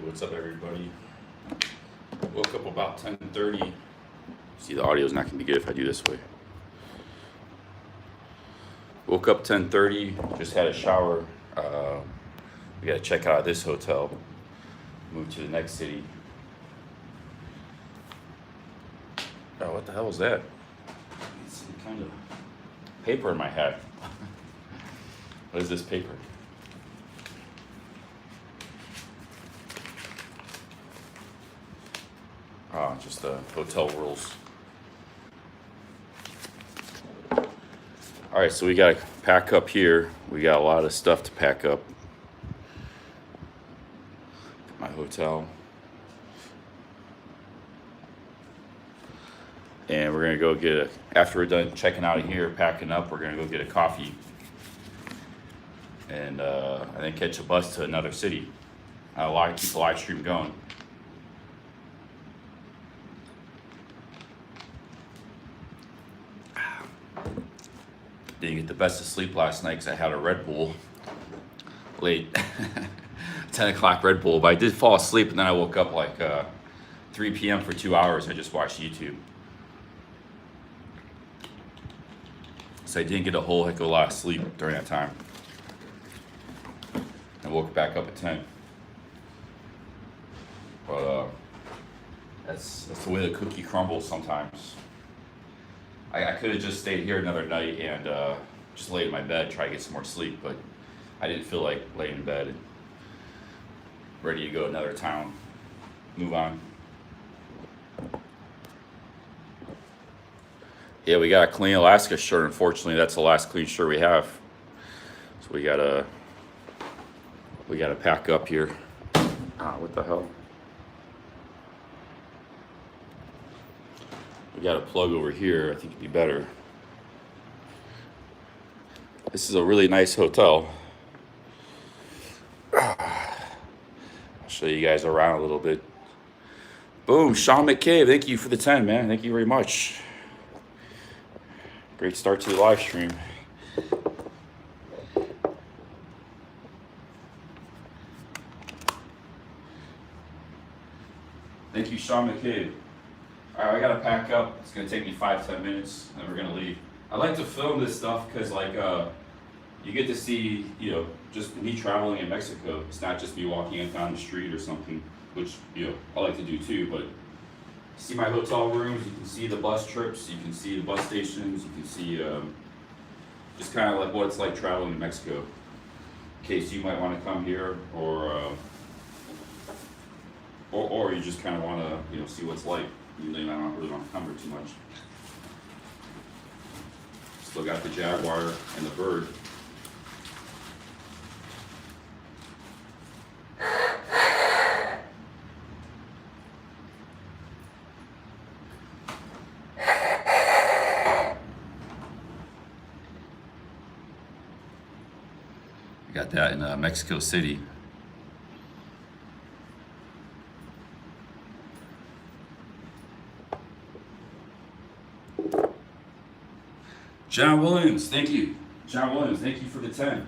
What's up, everybody? Woke up about 10:30. See, the audio is not going to be good if I do this way. Woke up 10:30. Just had a shower. We got to check out this hotel. Move to the next city. Oh, what the hell was that? Some kind of paper in my hat. What is this paper? Just the hotel rules. All right, so we got to pack up here. We got a lot of stuff to pack up. My hotel. And we're going to go after we're done checking out of here, packing up, we're going to go get a coffee. And then catch a bus to another city. Keep the live stream going. Didn't get the best of sleep last night because I had a Red Bull late, 10 o'clock Red Bull. But I did fall asleep, and then I woke up like 3 p.m. for 2 hours. I just watched YouTube. So I didn't get a whole heck of a lot of sleep during that time. I woke back up at 10. But that's the way the cookie crumbles sometimes. I could have just stayed here another night and just laid in my bed, try to get some more sleep, but I didn't feel like laying in bed. And ready to go to another town, move on. Yeah, we got a clean Alaska shirt. Unfortunately, that's the last clean shirt we have. So we gotta pack up here. What the hell? We got a plug over here. I think it'd be better. This is a really nice hotel. I'll show you guys around a little bit. Boom, Sean McCabe. Thank you for the 10, man. Thank you very much. Great start to the live stream. Thank you, Sean McCabe. All right, I gotta pack up. It's gonna take me 5-10 minutes, and then we're gonna leave. I like to film this stuff because, like, you get to see, just me traveling in Mexico. It's not just me walking in down the street or something, which I like to do too. But see my hotel rooms. You can see the bus trips. You can see the bus stations. You can see just kind of like what it's like traveling in Mexico. In case you might want to come here, or you just kind of want to, see what it's like. Even though I don't really want to encumber too much. Still got the Jaguar and the Bird. I got that in Mexico City. John Williams, thank you. John Williams, thank you for the 10.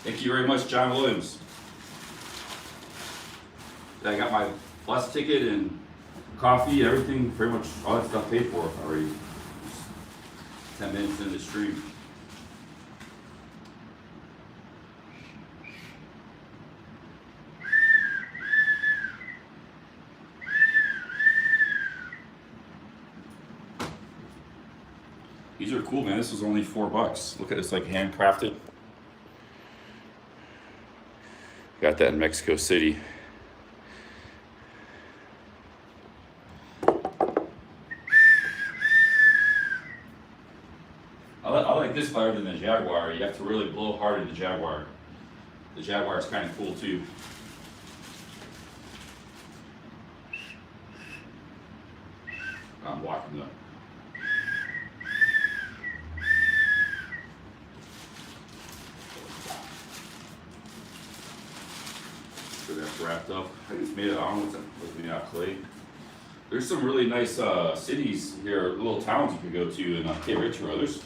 Thank you very much, John Williams. I got my bus ticket and coffee, everything, pretty much all that stuff paid for already. Just 10 minutes in the stream. These are cool, man. This was only $4. Look at this, like handcrafted. Got that in Mexico City. I like this better than the Jaguar. You have to really blow hard in the Jaguar. The Jaguar is kind of cool too. I'm walking up. That's wrapped up. I just made it. I don't know what's made out of clay. There's some really nice cities here, little towns you could go to in Querétaro.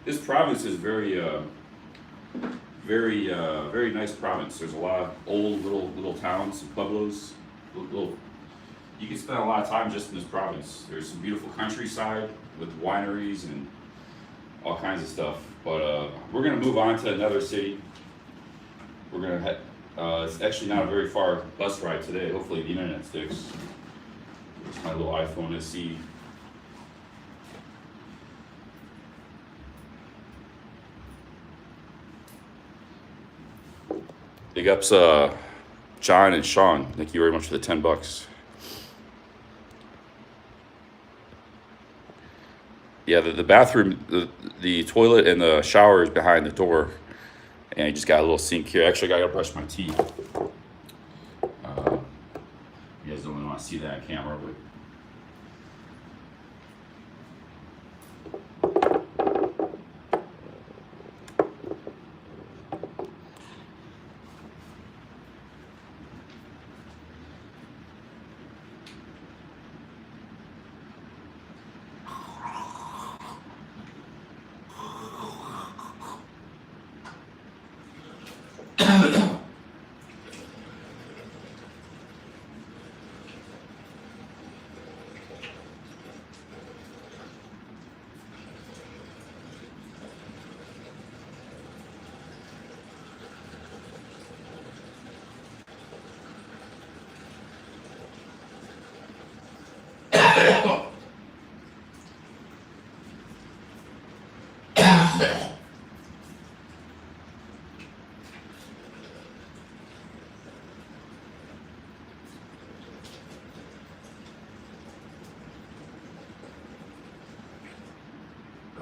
This province is very Very nice province. There's a lot of old little towns and pueblos. Little, you can spend a lot of time just in this province. There's some beautiful countryside with wineries and all kinds of stuff. But we're gonna move on to another city. We're gonna head. It's actually not a very far bus ride today. Hopefully the internet sticks. There's my little iPhone SE. Big ups, John and Sean. Thank you very much for the $10. Yeah, the bathroom, the toilet and the shower is behind the door, and you just got a little sink here. Actually, I gotta brush my teeth. You guys don't really want to see that on camera, but.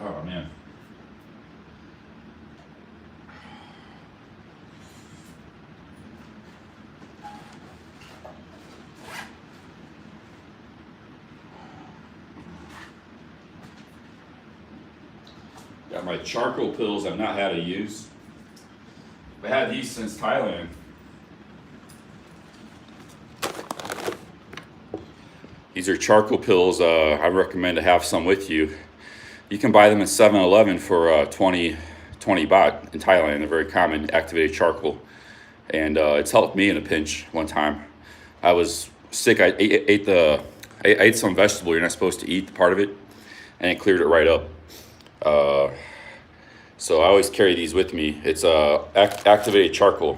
Oh man. Got my charcoal pills I've not had to use. I've had these since Thailand. These are charcoal pills. I recommend to have some with you. You can buy them at 7-Eleven for 20 baht in Thailand. They're very common, activated charcoal. And it's helped me in a pinch one time. I was sick. I ate some vegetable you're not supposed to eat, part of it, and it cleared it right up. So I always carry these with me. It's activated charcoal,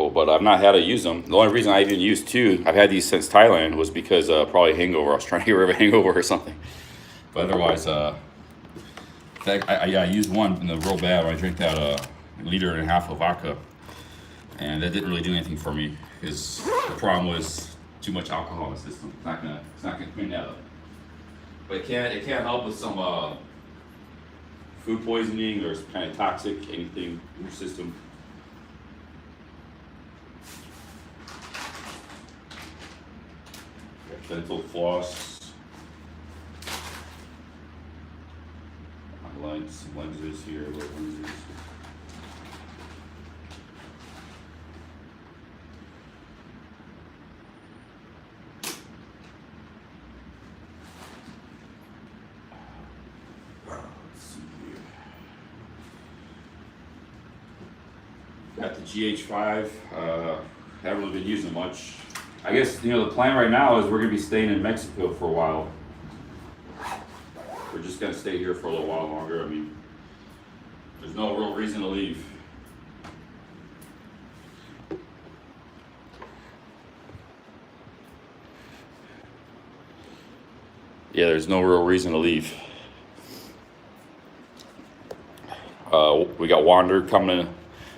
but I've not had to use them. The only reason I even used two, I've had these since Thailand, was because probably hangover. I was trying to get rid of a hangover or something. But otherwise, in fact, I used one in the real bad when I drank that 1.5 liters of vodka, and that didn't really do anything for me because the problem was too much alcohol in the system. It's not gonna clean that up. But it can't help with some food poisoning or kind of toxic anything in your system. Dental floss. Some lenses here, little lenses. Let's see here. Got the GH5. Haven't really been using much. I guess the plan right now is we're gonna be staying in Mexico for a while. We're just gonna stay here for a little while longer. I mean, there's no real reason to leave. Yeah, there's no real reason to leave. We got Wander coming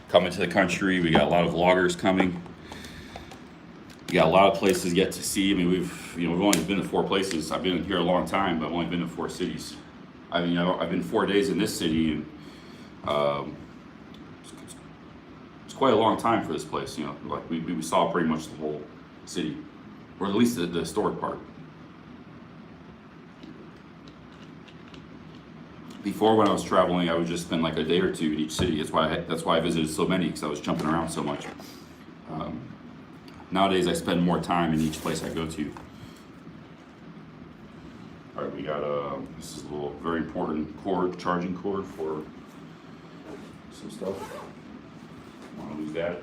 to the country. We got a lot of vloggers coming. We got a lot of places yet to see. I mean, we've only been to 4 places. I've been here a long time, but I've only been to 4 cities. I mean, I've been 4 days in this city, and it's quite a long time for this place. Like we saw pretty much the whole city, or at least the historic part. Before, when I was traveling, I would just spend like a day or 2 in each city. That's why I visited so many, because I was jumping around so much. Nowadays, I spend more time in each place I go to. All right, we got this is a little very important charging cord for some stuff. Want to lose that.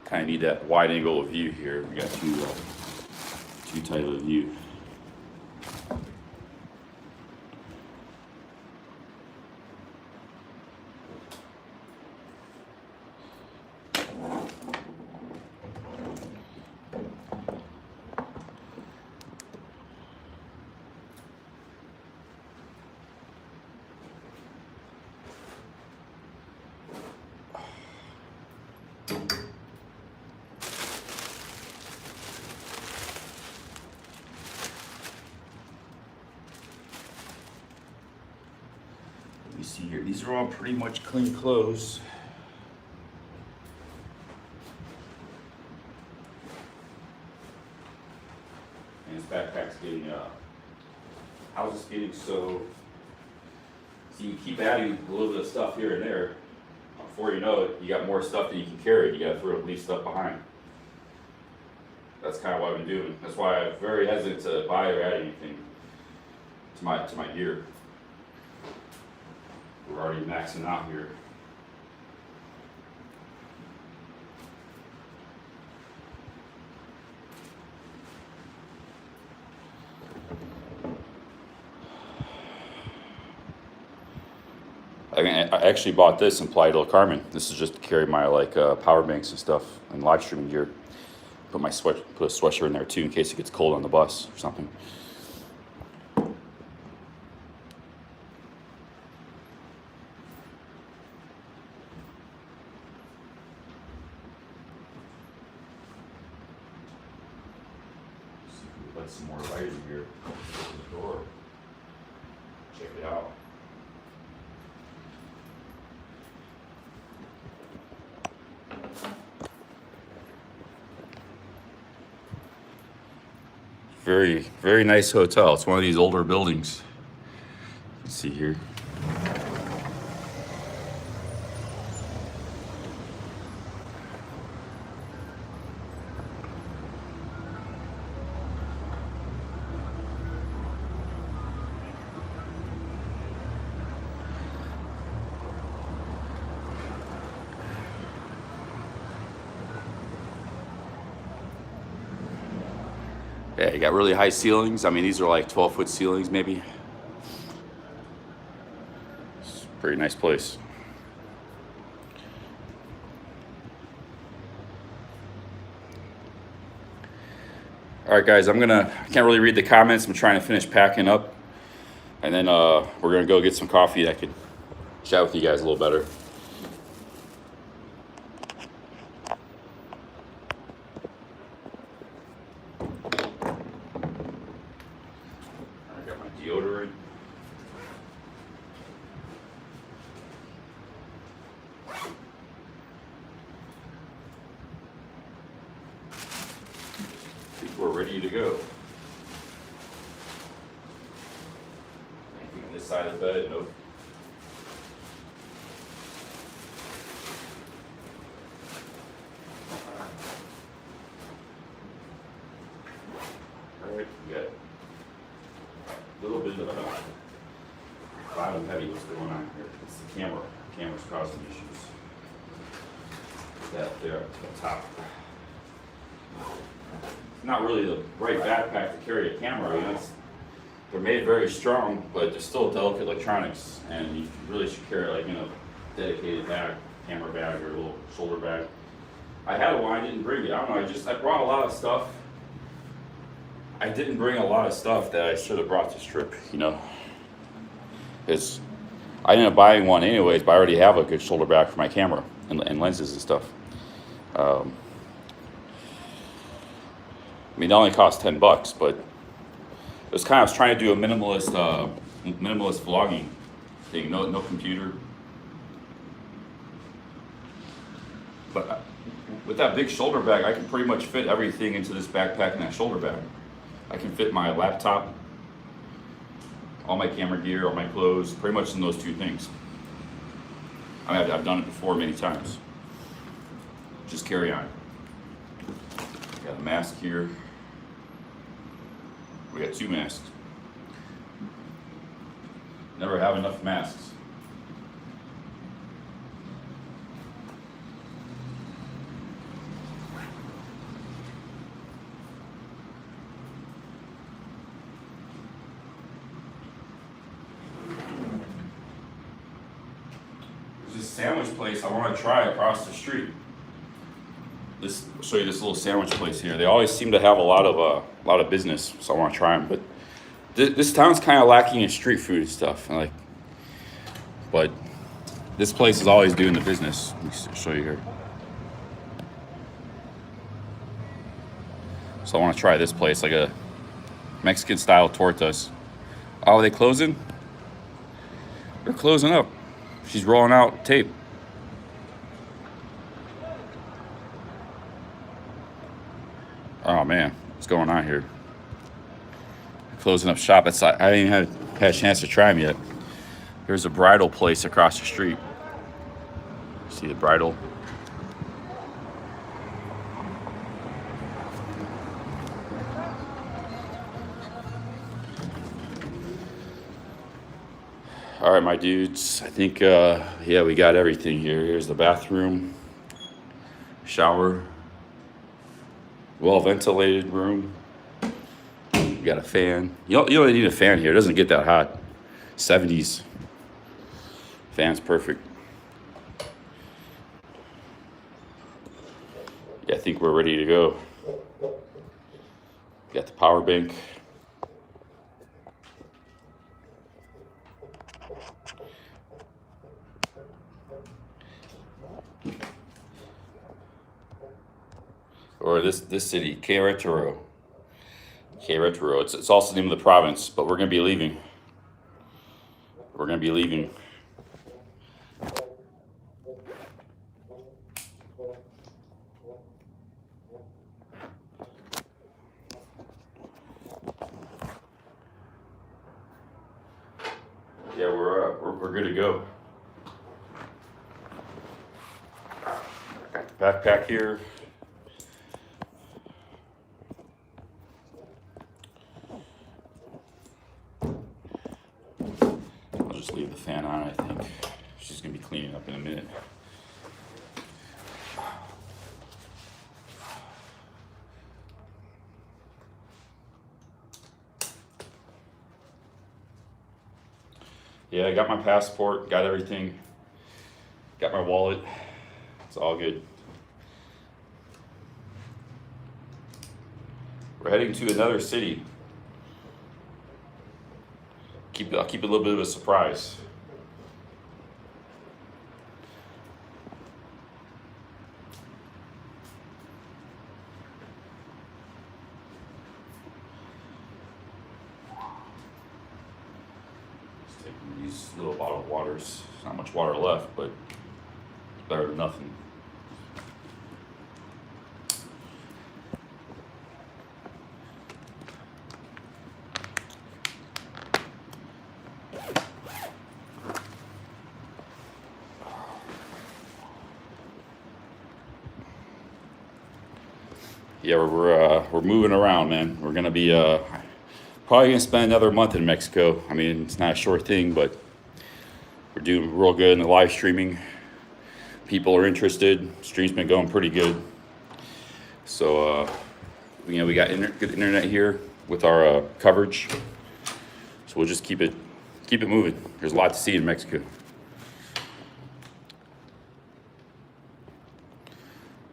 Kind of need that wide angle of view here. We got too tight of a view. You see here, these are all pretty much clean clothes. And this backpack's getting, how's this getting so, you keep adding a little bit of stuff here and there. Before you know it, you got more stuff than you can carry. You gotta throw at least stuff behind. That's kind of what I've been doing. That's why I'm very hesitant to buy or add anything to my gear. We're already maxing out here. I actually bought this in Playa del Carmen. This is just to carry my power banks and stuff and live streaming gear. Put a sweatshirt in there too in case it gets cold on the bus or something. Let some more light in here. Open the door. Check it out. Very, very nice hotel. It's one of these older buildings. You can see here. Yeah, you got really high ceilings. I mean, these are like 12-foot ceilings maybe. It's a pretty nice place. All right, guys, I can't really read the comments. I'm trying to finish packing up. And then we're gonna go get some coffee. I could chat with you guys a little better. Deodorant. I think we're ready to go. Anything on this side of the bed? Nope. All right, we got a little bit of bottom heavy. What's going on here? It's the camera. The camera's causing issues. That there at the top. It's not really the right backpack to carry a camera. You know, they're made very strong, but they're still delicate electronics, and you really should carry like in a dedicated bag, camera bag or a little shoulder bag. I had one. I didn't bring it. I don't know. I brought a lot of stuff. I didn't bring a lot of stuff that I should have brought this trip, you know. I ended up buying one anyways, but I already have a good shoulder bag for my camera and lenses and stuff. I mean, it only cost $10, but it was I was trying to do a minimalist vlogging thing. No computer. But with that big shoulder bag, I can pretty much fit everything into this backpack and that shoulder bag. I can fit my laptop, all my camera gear, all my clothes, pretty much in those two things. I mean, I've done it before many times. Just carry on. Got a mask here. We got 2 masks. Never have enough masks. There's this sandwich place I want to try across the street. I'll show you this little sandwich place here. They always seem to have a lot of business, so I want to try them. But this town's kind of lacking in street food and stuff. But this place is always doing the business. Let me show you here. So I want to try this place, like a Mexican style tortas. Oh, are they closing? They're closing up. She's rolling out tape. Oh man, what's going on here? Closing up shop. I didn't even had a chance to try them yet. There's a bridal place across the street. See the bridal? All right, my dudes. I think, yeah, we got everything here. Here's the bathroom, shower, well ventilated room. You got a fan. You don't need a fan here. It doesn't get that hot. 70s. Fan's perfect. Yeah, I think we're ready to go. Got the power bank. Or this city, Querétaro. Querétaro. It's also the name of the province, but we're gonna be leaving. We're gonna be leaving. Yeah, we're good to go. Got the backpack here. I'll just leave the fan on, I think. She's gonna be cleaning up in a minute. Yeah, I got my passport, got everything, got my wallet. It's all good. We're heading to another city. I'll keep it a little bit of a surprise. Just taking these little bottled waters. There's not much water left, but it's better than nothing. Yeah, we're moving around, man. We're gonna be probably gonna spend another month in Mexico. I mean, it's not a short thing, but we're doing real good in the live streaming. People are interested. Stream's been going pretty good. So, we got good internet here with our coverage. So we'll just keep it moving. There's a lot to see in Mexico.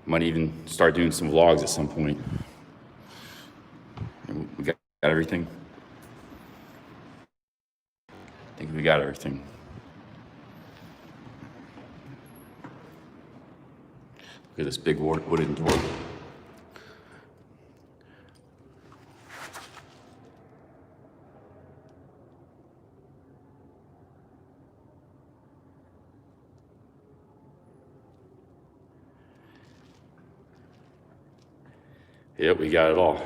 Might even start doing some vlogs at some point. We got everything. I think we got everything. Look at this big wooden door. Yep, we got it all.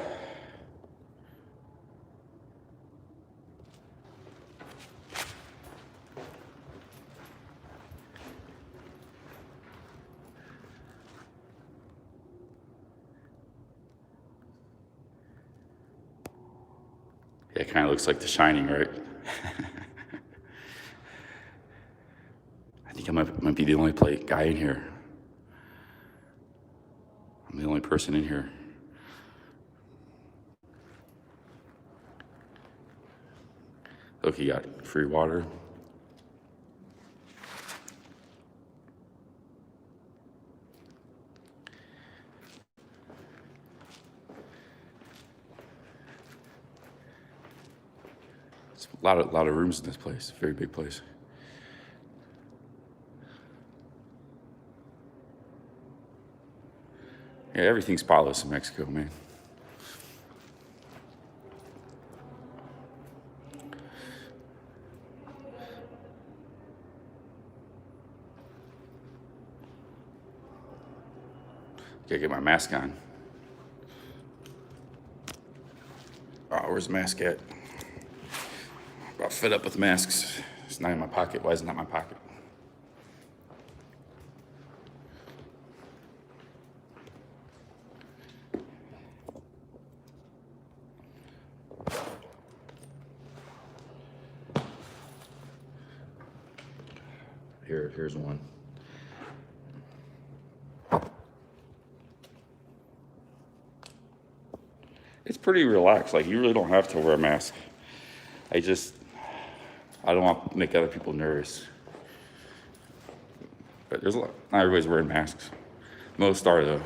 Yeah, it kind of looks like The Shining, right? I think I might be the only guy in here. I'm the only person in here. Look, you got free water. It's a lot of rooms in this place. Very big place. Yeah, everything's spotless in Mexico, man. Gotta get my mask on. Oh, where's the mask at? About fed up with masks. It's not in my pocket. Why is it not in my pocket? Here's one. It's pretty relaxed. Like, you really don't have to wear a mask. I don't want to make other people nervous. But there's a lot. Not everybody's wearing masks. Most are, though.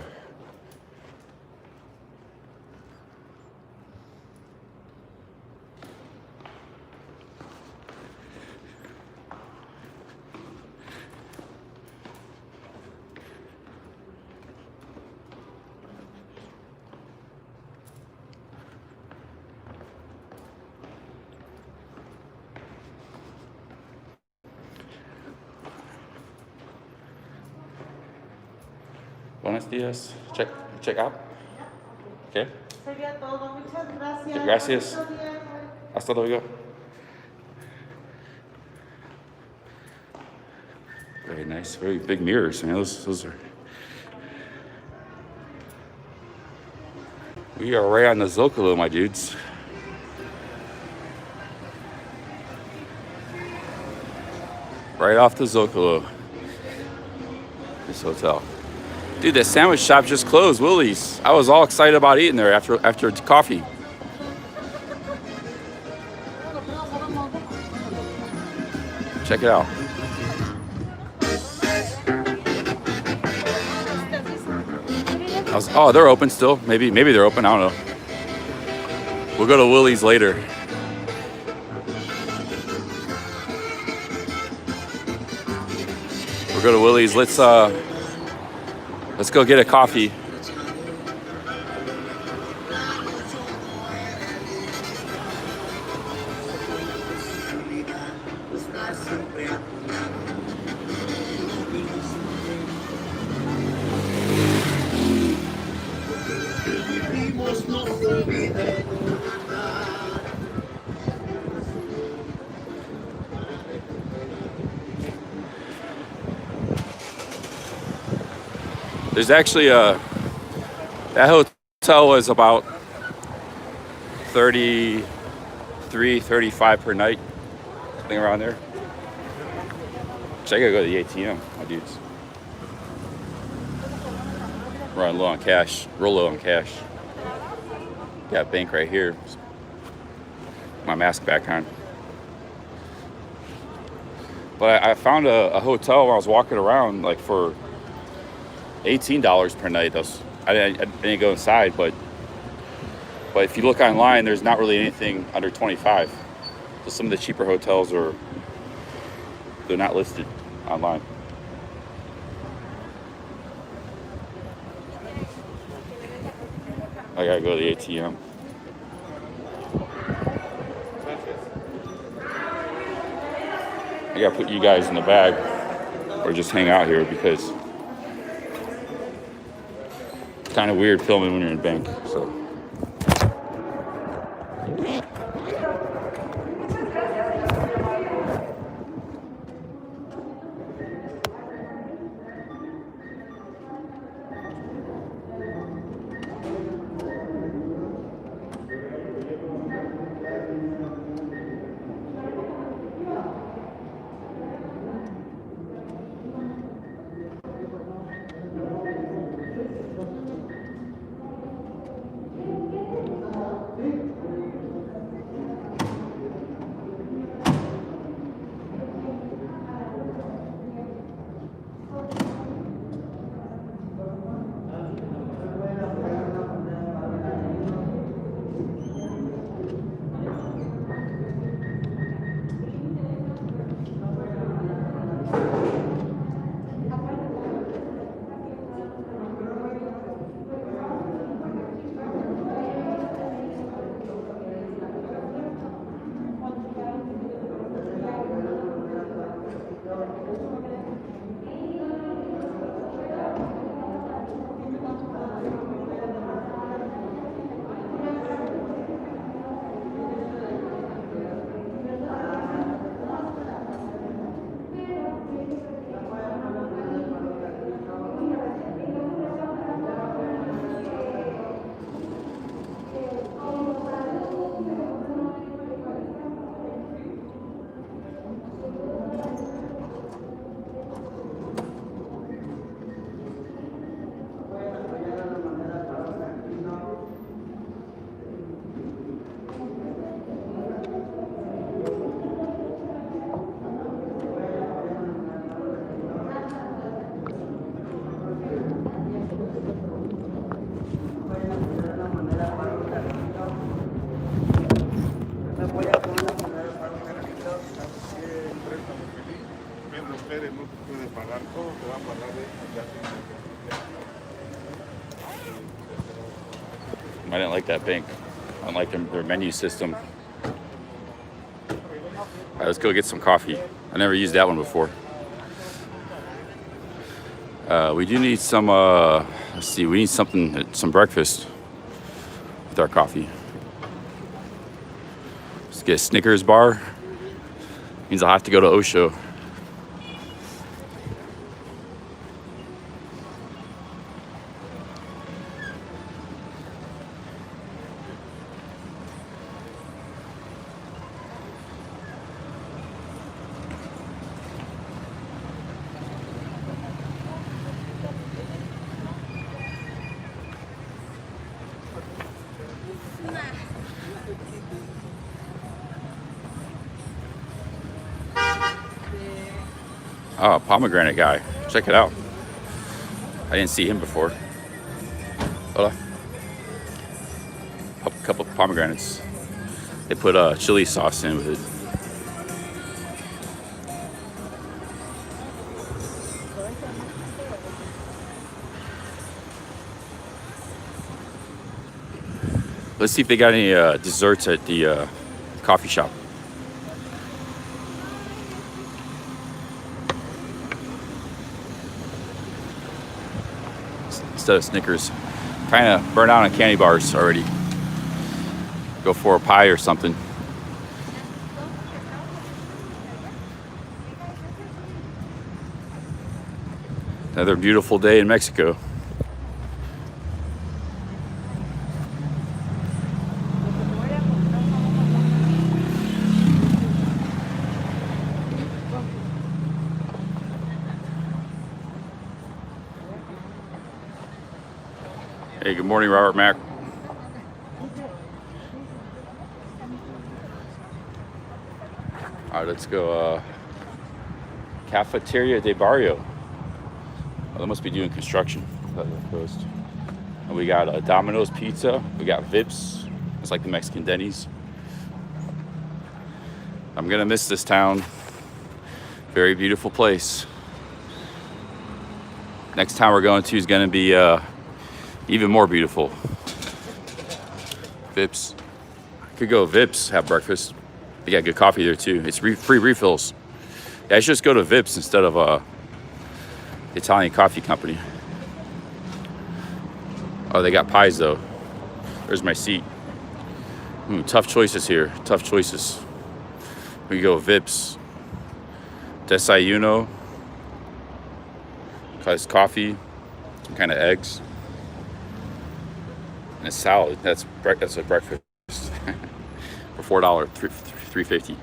Buenos dias. Check out. Okay. Sería todo. Muchas gracias. Gracias. Hasta luego. Very nice. Very big mirrors, man. Those are. We are right on the Zocalo, my dudes. Right off the Zocalo. This hotel. Dude, that sandwich shop just closed, Willie's. I was all excited about eating there after coffee. Check it out. Oh, they're open still. Maybe they're open. I don't know. We'll go to Willie's later. We'll go to Willie's. Let's go get a coffee. There's actually that hotel was about 33, 35 per night, something around there. So I gotta go to the ATM, my dudes. Running low on cash, real low on cash. Got a bank right here. My mask back on. But I found a hotel when I was walking around, like for $18 per night. I didn't go inside, but if you look online, there's not really anything under 25. So some of the cheaper hotels they're not listed online. I gotta go to the ATM. I gotta put you guys in the bag or just hang out here because it's kind of weird filming when you're in bank. So. I didn't like that bank. I don't like their menu system. All right, let's go get some coffee. I never used that one before. We do need some, let's see, we need some breakfast with our coffee. Let's get a Snickers bar. Means I'll have to go to Osho. Oh, pomegranate guy. Check it out. I didn't see him before. Hold on. A couple of pomegranates. They put chili sauce in with it. Let's see if they got any desserts at the coffee shop. Instead of Snickers. Kind of burn out on candy bars already. Go for a pie or something. Another beautiful day in Mexico. Hey, good morning, Robert Mack. All right, let's go. Cafeteria de Barrio. Oh, they must be doing construction. And we got Domino's Pizza. We got Vips. It's like the Mexican Denny's. I'm gonna miss this town. Very beautiful place. Next town we're going to is gonna be even more beautiful. Vips. Could go Vips, have breakfast. They got good coffee there too. It's free refills. Yeah, I should just go to Vips instead of the Italian coffee company. Oh, they got pies though. There's my seat. Tough choices here. Tough choices. We go Vips. Desayuno. Iced coffee. Some kind of eggs. And a salad. That's a breakfast for $4, $3.50.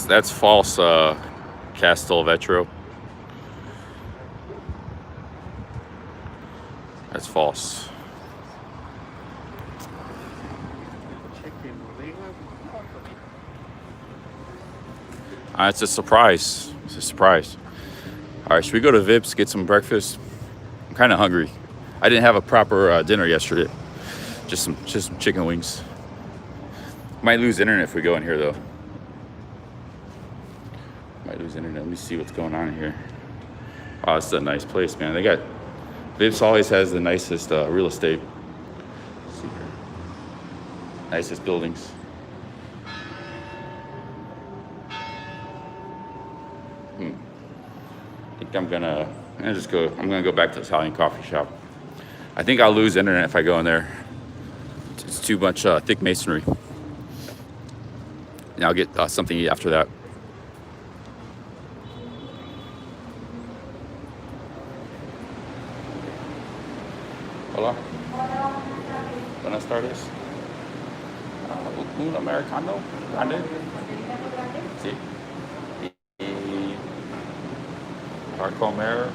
That's false, Castelvetro. That's false. It's a surprise. It's a surprise. All right, should we go to Vips, get some breakfast? I'm kind of hungry. I didn't have a proper dinner yesterday. Just some chicken wings. Might lose internet if we go in here though. Might lose internet. Let me see what's going on in here. Oh, it's a nice place, man. They got Vips always has the nicest real estate. Let's see here. Nicest buildings. I think I'm gonna go back to the Italian coffee shop. I think I'll lose internet if I go in there. It's too much thick masonry. And I'll get something to eat after that. Hola. Buenas tardes. Un americano grande. Sí. Y para comer.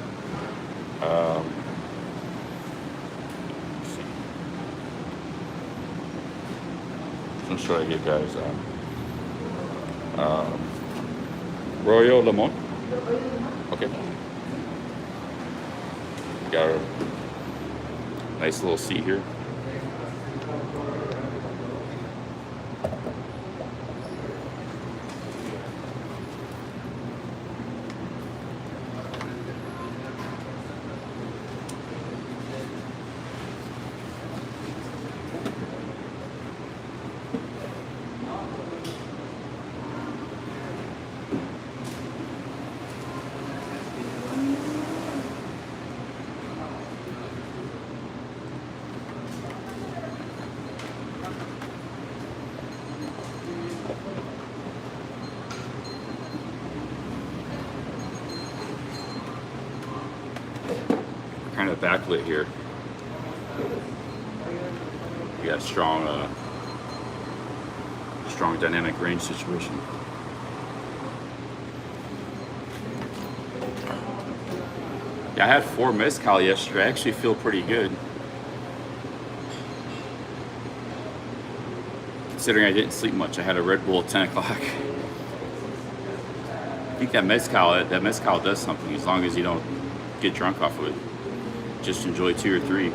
What should I get, guys? Royal Lemon. Okay. Got a nice little seat here. Kind of backlit here. You got strong dynamic range situation. Yeah, I had 4 mezcal yesterday. I actually feel pretty good. Considering I didn't sleep much, I had a Red Bull at 10 o'clock. I think that mezcal does something as long as you don't get drunk off of it. Just enjoy 2 or 3.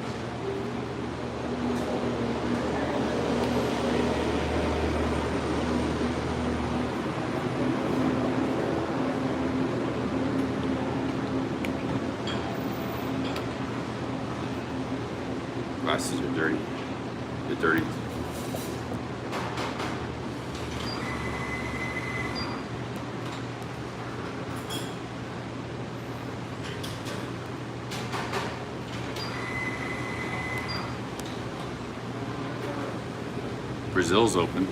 Glasses are dirty. They're dirty. Brazil's open.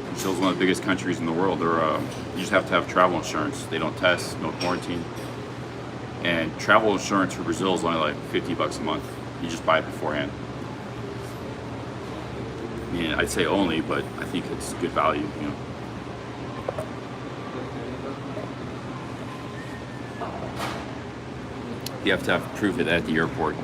Brazil's one of the biggest countries in the world. You just have to have travel insurance. They don't test, no quarantine. And travel insurance for Brazil is only like $50 a month. You just buy it beforehand. I mean, I'd say only, but I think it's good value, you know. You have to have proof of that at the airport.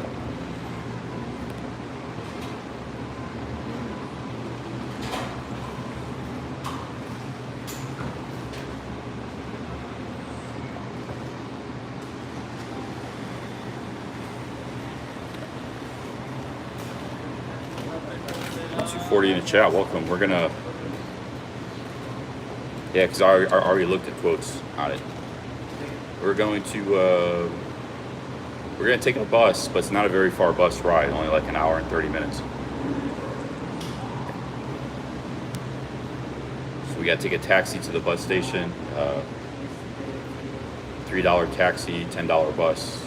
$240 in the chat. Welcome. We're gonna, yeah, because I already looked at quotes on it. We're going to take a bus, but it's not a very far bus ride. Only like an hour and 30 minutes. So we got to take a taxi to the bus station. $3 taxi, $10 bus.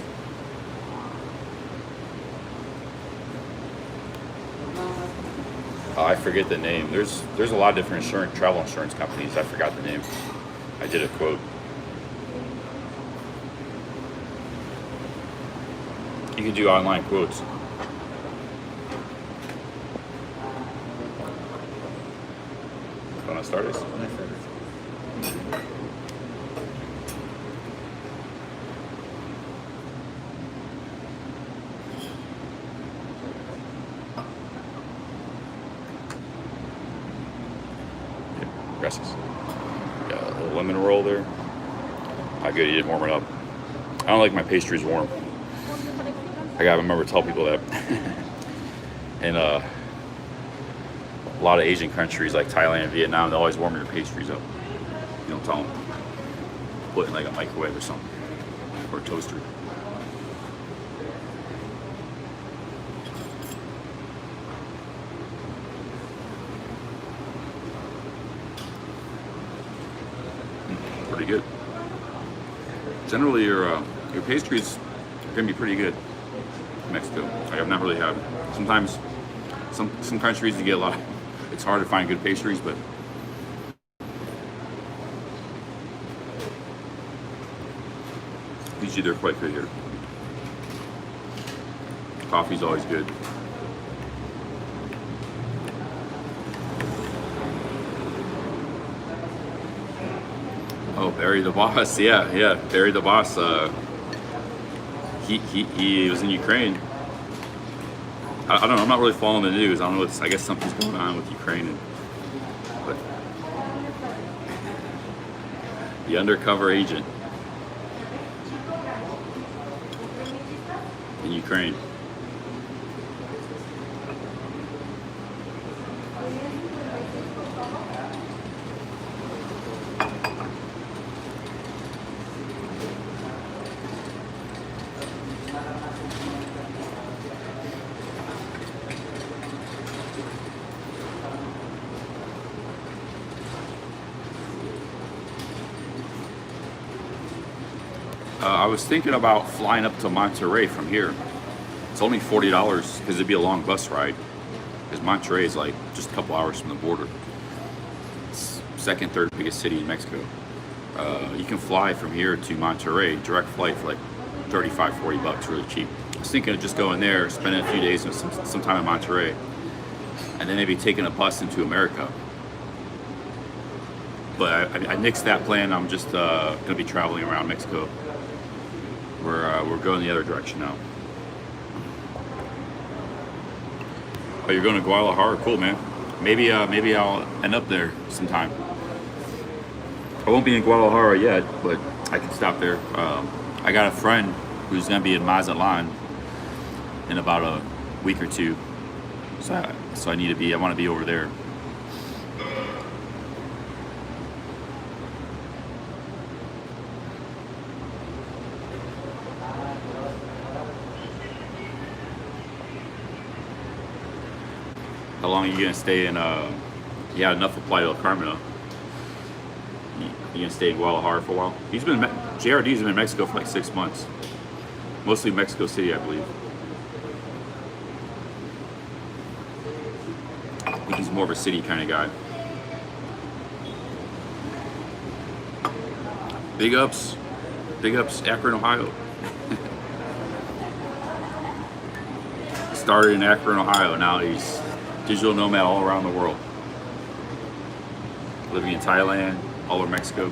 I forget the name. There's a lot of different travel insurance companies. I forgot the name. I did a quote. You can do online quotes. Want to start this? Gracias. Got a little lemon roll there. How good, you didn't warm it up. I don't like my pastries warm. I gotta remember to tell people that. And a lot of Asian countries like Thailand and Vietnam, they always warm your pastries up. You don't tell them. Put it in like a microwave or something, or a toaster. Pretty good. Generally, your pastries are gonna be pretty good in Mexico. Like, I've not really had. Sometimes, some countries you get a lot. It's hard to find good pastries, but usually they're quite good here. Coffee's always good. Oh, Barry the Boss, yeah, Barry the Boss. He was in Ukraine. I don't know. I'm not really following the news. I don't know. I guess something's going on with Ukraine, but the undercover agent in Ukraine. I was thinking about flying up to Monterrey from here. It's only $40 because it'd be a long bus ride. Because Monterrey is like just a couple hours from the border. It's second, third biggest city in Mexico. You can fly from here to Monterrey, direct flight for like 35, 40 bucks, really cheap. I was thinking of just going there, spending a few days and some time in Monterrey, and then maybe taking a bus into America. But I nixed that plan. I'm just going to be traveling around Mexico. We're going the other direction now. Oh, you're going to Guadalajara? Cool, man. Maybe I'll end up there sometime. I won't be in Guadalajara yet, but I can stop there. I got a friend who's going to be in Mazatlan in about a week or two, so I want to be over there. How long are you gonna stay in? You had enough of Playa del Carmen. You gonna stay in Guadalajara for a while? JRD's been in Mexico for like 6 months, mostly Mexico City, I believe. I think he's more of a city kind of guy. Big ups, Akron, Ohio. Started in Akron, Ohio. Now he's digital nomad all around the world. Living in Thailand, all over Mexico.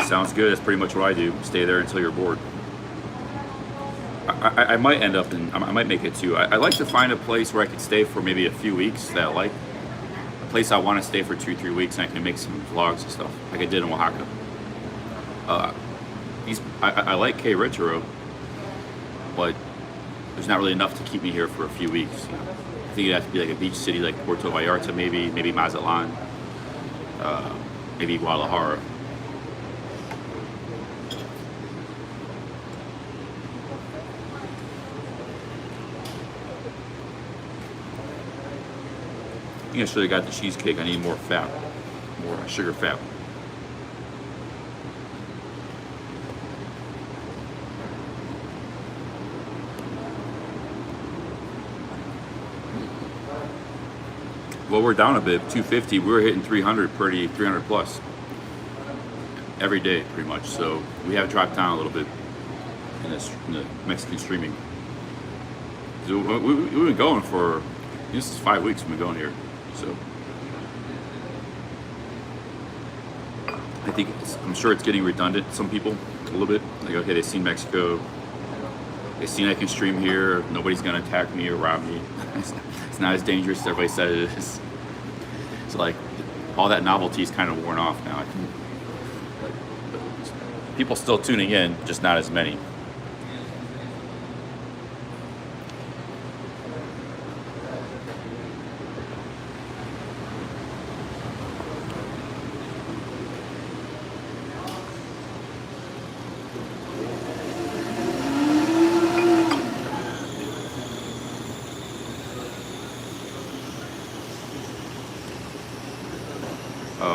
Sounds good. That's pretty much what I do. Stay there until you're bored. I might end up in, I might make it too. I like to find a place where I could stay for maybe a few weeks that I like. A place I want to stay for 2-3 weeks and I can make some vlogs and stuff, like I did in Oaxaca. I like Querétaro, but there's not really enough to keep me here for a few weeks. You know? I think it'd have to be like a beach city like Puerto Vallarta, maybe Mazatlan, maybe Guadalajara. I think I should have got the cheesecake. I need more fat, more sugar fat. Well, we're down a bit, 250. We were hitting 300 plus every day, pretty much. So we have dropped down a little bit in the Mexican streaming. So we've been going for, this is 5 weeks we've been going here. So I think I'm sure it's getting redundant. Some people a little bit like, okay, they've seen Mexico, they've seen I can stream here. Nobody's gonna attack me or rob me. It's not as dangerous as everybody said it is. So like all that novelty is kind of worn off now. I think people still tuning in, just not as many.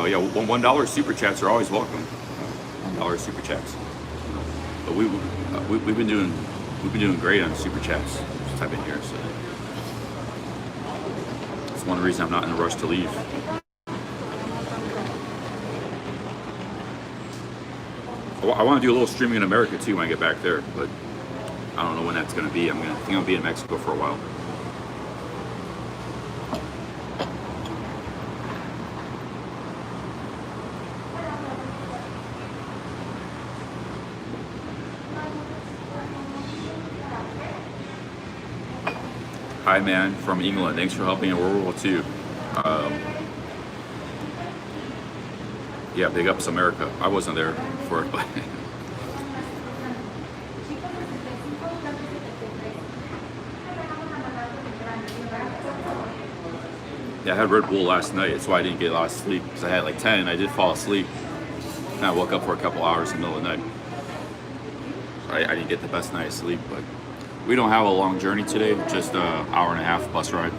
Yeah, $1 super chats are always welcome. $1 super chats. But we've been doing great on super chats since I've been here. So it's one reason I'm not in a rush to leave. I want to do a little streaming in America too when I get back there, but I don't know when that's going to be. I think I'll be in Mexico for a while. Hi, man, from England. Thanks for helping in World War II. Um, yeah, big ups America. I wasn't there for it, but yeah, I had Red Bull last night. That's why I didn't get a lot of sleep, because I had like 10 and I did fall asleep. And I woke up for a couple hours in the middle of the night. So I didn't get the best night of sleep, but we don't have a long journey today, just an hour and a half bus ride.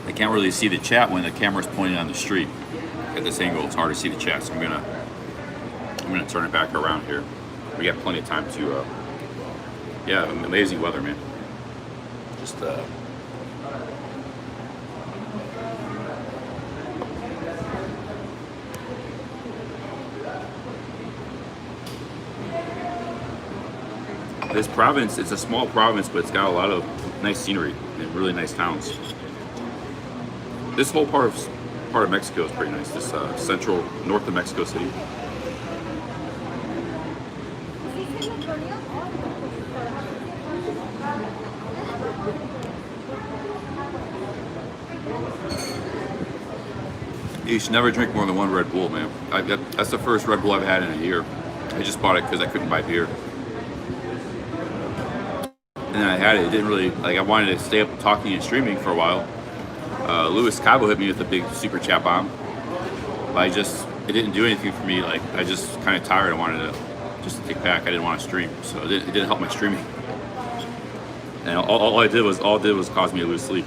I can't really see the chat when the camera's pointed on the street. At this angle, it's hard to see the chat, so I'm gonna turn it back around here. We got plenty of time to, yeah, amazing weather, man. Just, this province, it's a small province, but it's got a lot of nice scenery and really nice towns. This whole part of Mexico is pretty nice. This central north of Mexico City. You should never drink more than one Red Bull, man. That's the first Red Bull I've had in a year. I just bought it because I couldn't buy beer. And then I had it. It didn't really, like, I wanted to stay up talking and streaming for a while. Luis Cabo hit me with a big super chat bomb. But it didn't do anything for me. Like, I just kind of tired. I wanted to just kick back. I didn't want to stream. So it didn't help my streaming. And all it did was cause me to lose sleep.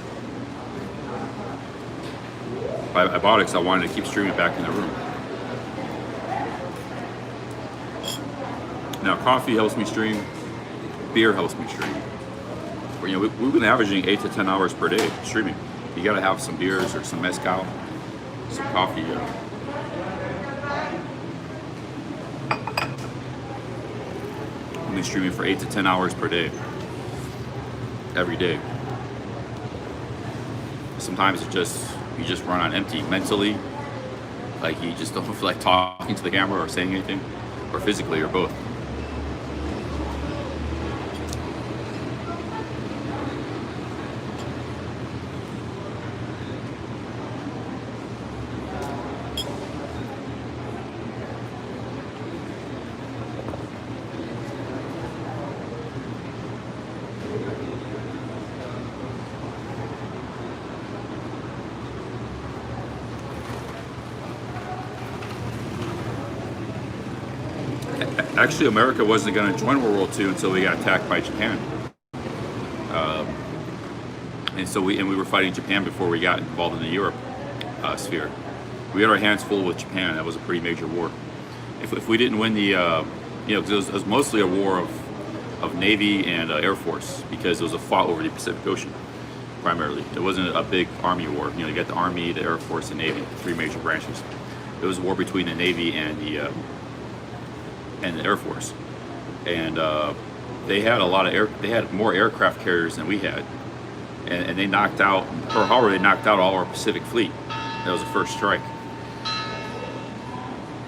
I bought it because I wanted to keep streaming back in the room. Now, coffee helps me stream. Beer helps me stream. But, you know, we've been averaging 8 to 10 hours per day streaming. You gotta have some beers or some mezcal, some coffee. I've been streaming for 8 to 10 hours per day, every day. Sometimes you just run on empty mentally, like you just don't feel like talking to the camera or saying anything, or physically, or both. Actually, America wasn't going to join World War II until we got attacked by Japan, and so we were fighting Japan before we got involved in the Europe sphere. We had our hands full with Japan. That was a pretty major war. If we didn't win the, because it was mostly a war of Navy and Air Force, because it was a fought over the Pacific Ocean primarily. It wasn't a big Army war. You know, you got the Army, the Air Force, and Navy, three major branches. It was a war between the Navy and the Air Force, and they had they had more aircraft carriers than we had, and they knocked out Pearl Harbor. They knocked out all our Pacific fleet. That was the first strike.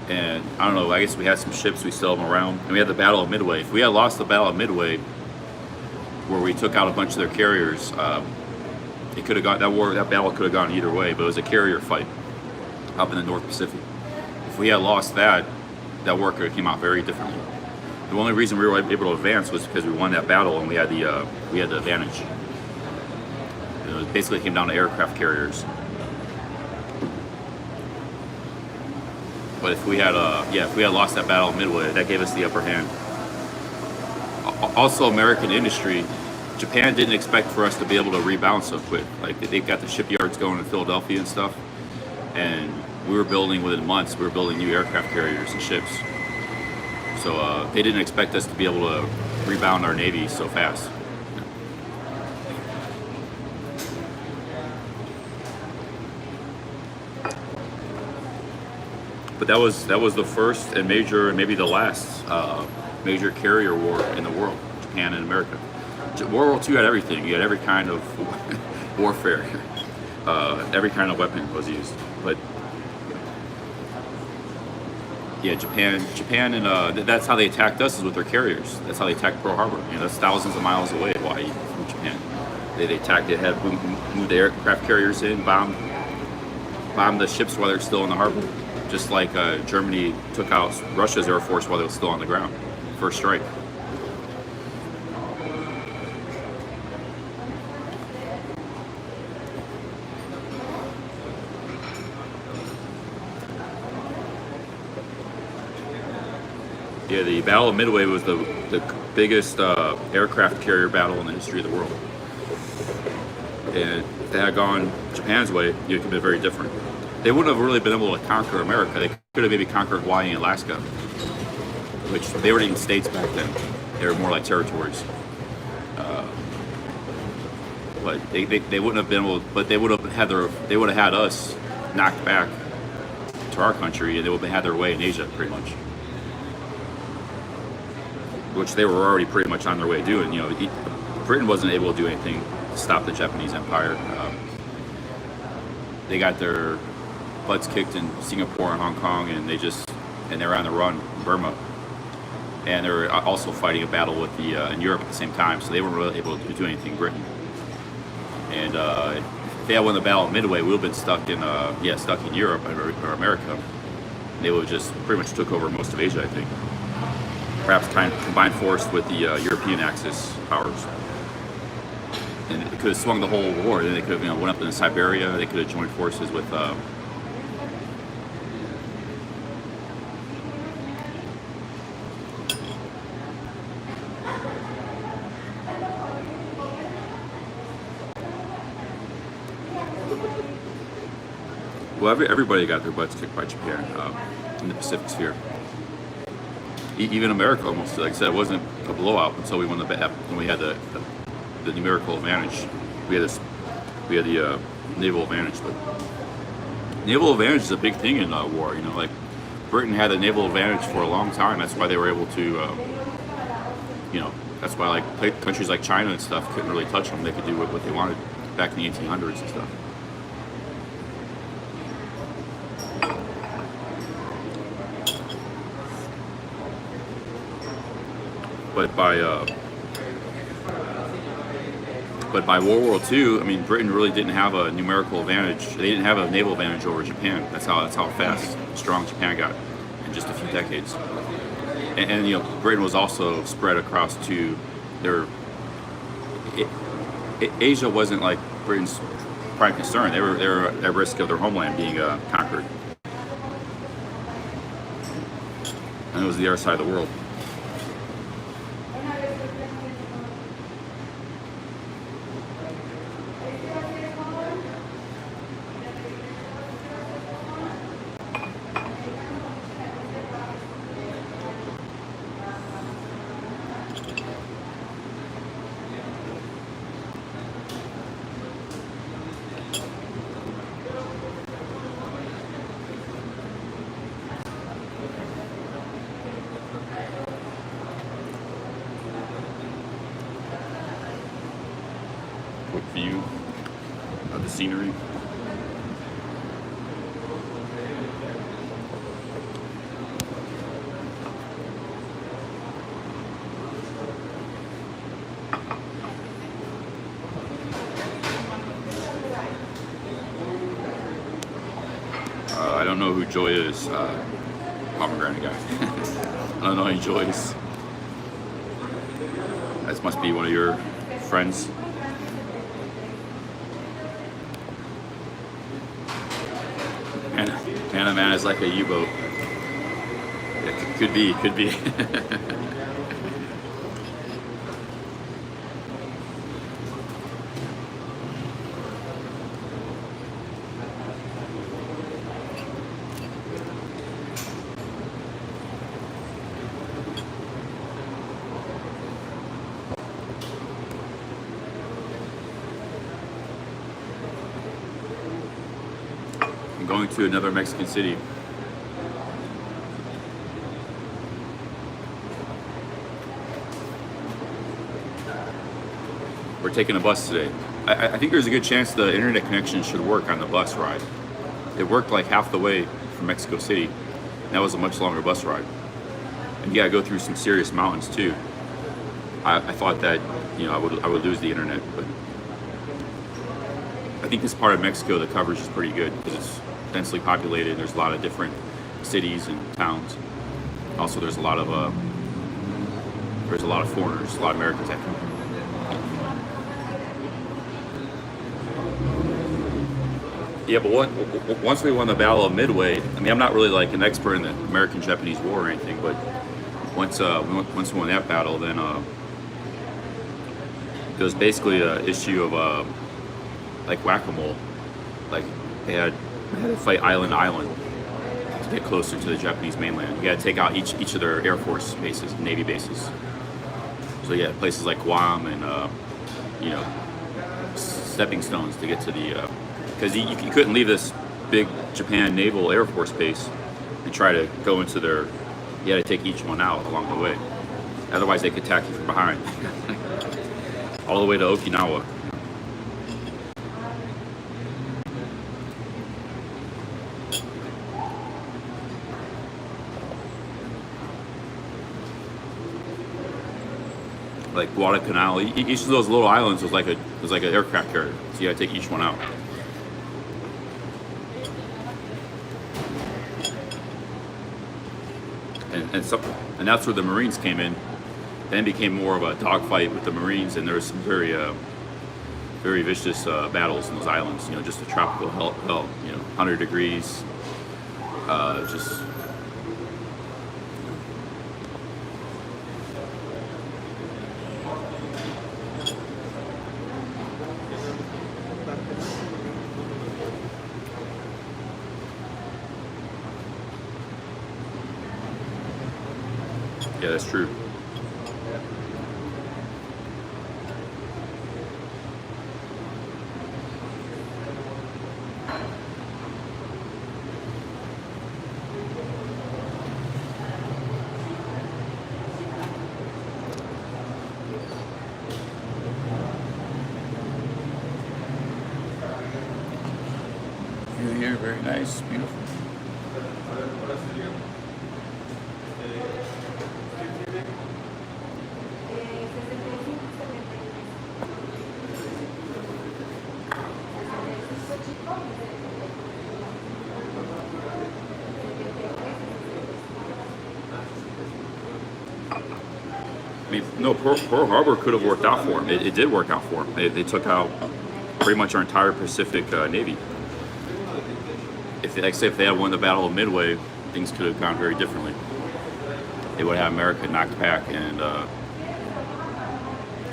And I don't know, I guess we had some ships, we still have them around, and we had the Battle of Midway. If we had lost the Battle of Midway, where we took out a bunch of their carriers, it could have gone, that battle could have gone either way, but it was a carrier fight up in the North Pacific. If we had lost that war could have came out very differently. The only reason we were able to advance was because we won that battle and we had the advantage. It basically came down to aircraft carriers. But if we had lost that battle at Midway, that gave us the upper hand. Also, American industry, Japan didn't expect for us to be able to rebound so quick. Like, they've got the shipyards going in Philadelphia and stuff, and we were building within months. We were building new aircraft carriers and ships. So they didn't expect us to be able to rebound our Navy so fast. But that was the first and major, and maybe the last major carrier war in the world, Japan and America. World War II had everything. You had every kind of warfare. Every kind of weapon was used. But yeah, Japan, and that's how they attacked us, is with their carriers. That's how they attacked Pearl Harbor. That's thousands of miles away, Hawaii, from Japan. They attacked. They had moved the aircraft carriers in, bombed the ships while they're still in the harbor. Just like Germany took out Russia's Air Force while they were still on the ground. First strike. Yeah, the Battle of Midway was the biggest aircraft carrier battle in the history of the world. And if they had gone Japan's way, it could have been very different. They wouldn't have really been able to conquer America. They could have maybe conquered Hawaii and Alaska, which they weren't even states back then. They were more like territories. But they wouldn't have been able. But they would have had us knocked back to our country, and they would have had their way in Asia pretty much, which they were already pretty much on their way doing. Britain wasn't able to do anything to stop the Japanese Empire. They got their butts kicked in Singapore and Hong Kong, and they were on the run in Burma, and they were also fighting a battle with in Europe at the same time. So they weren't really able to do anything. Britain, and if they had won the Battle of Midway, we would have been stuck in Europe or America. They would have just pretty much took over most of Asia, I think. Perhaps combined force with the European Axis powers, and it could have swung the whole war. Then they could have went up into Siberia. They could have joined forces with. Well, everybody got their butts kicked by Japan in the Pacific Sphere. Even America almost, like I said, it wasn't a blowout until we won when we had the numerical advantage. We had the naval advantage, but naval advantage is a big thing in war. Like Britain had the naval advantage for a long time. That's why they were able to, that's why like countries like China and stuff couldn't really touch them. They could do what they wanted back in the 1800s and stuff. But by World War II, I mean, Britain really didn't have a numerical advantage. They didn't have a naval advantage over Japan. That's how fast, strong Japan got in just a few decades. And Britain was also spread across to Asia wasn't like Britain's prime concern. They were at risk of their homeland being conquered, and it was the other side of the world. View of the scenery. I don't know who Joy is. Pomegranate guy. I don't know any Joys. That must be one of your friends. Panama is like a U-boat. It could be. I'm going to another Mexican city. We're taking a bus today. I think there's a good chance the internet connection should work on the bus ride. It worked like half the way from Mexico City. That was a much longer bus ride. And you gotta go through some serious mountains too. I thought that, you know, I would lose the internet, but I think this part of Mexico, the coverage is pretty good because it's densely populated. There's a lot of different cities and towns. Also, there's a lot of foreigners, a lot of Americans that come here. Yeah, but once we won the Battle of Midway, I mean, I'm not really like an expert in the American-Japanese War or anything, but once we won that battle, then it was basically an issue of like whack-a-mole. Like they had to fight island to island to get closer to the Japanese mainland. You had to take out each of their Air Force bases, Navy bases. So yeah, places like Guam and you know, stepping stones to get to the. Because you couldn't leave this big Japan Naval Air Force base and try to go into their. You had to take each one out along the way. Otherwise, they could attack you from behind. All the way to Okinawa. Like Guadalcanal, each of those little islands was like an aircraft carrier. So you had to take each one out. And that's where the Marines came in. Then became more of a dogfight with the Marines, and there was some very vicious battles in those islands. You know, just a tropical hell. You know, 100 degrees. Just. Yeah, that's true. Here, very nice, beautiful. I mean, no, Pearl Harbor could have worked out for him. It did work out for him. They took out pretty much our entire Pacific Navy. If they had won the Battle of Midway, things could have gone very differently. They would have America knocked back, and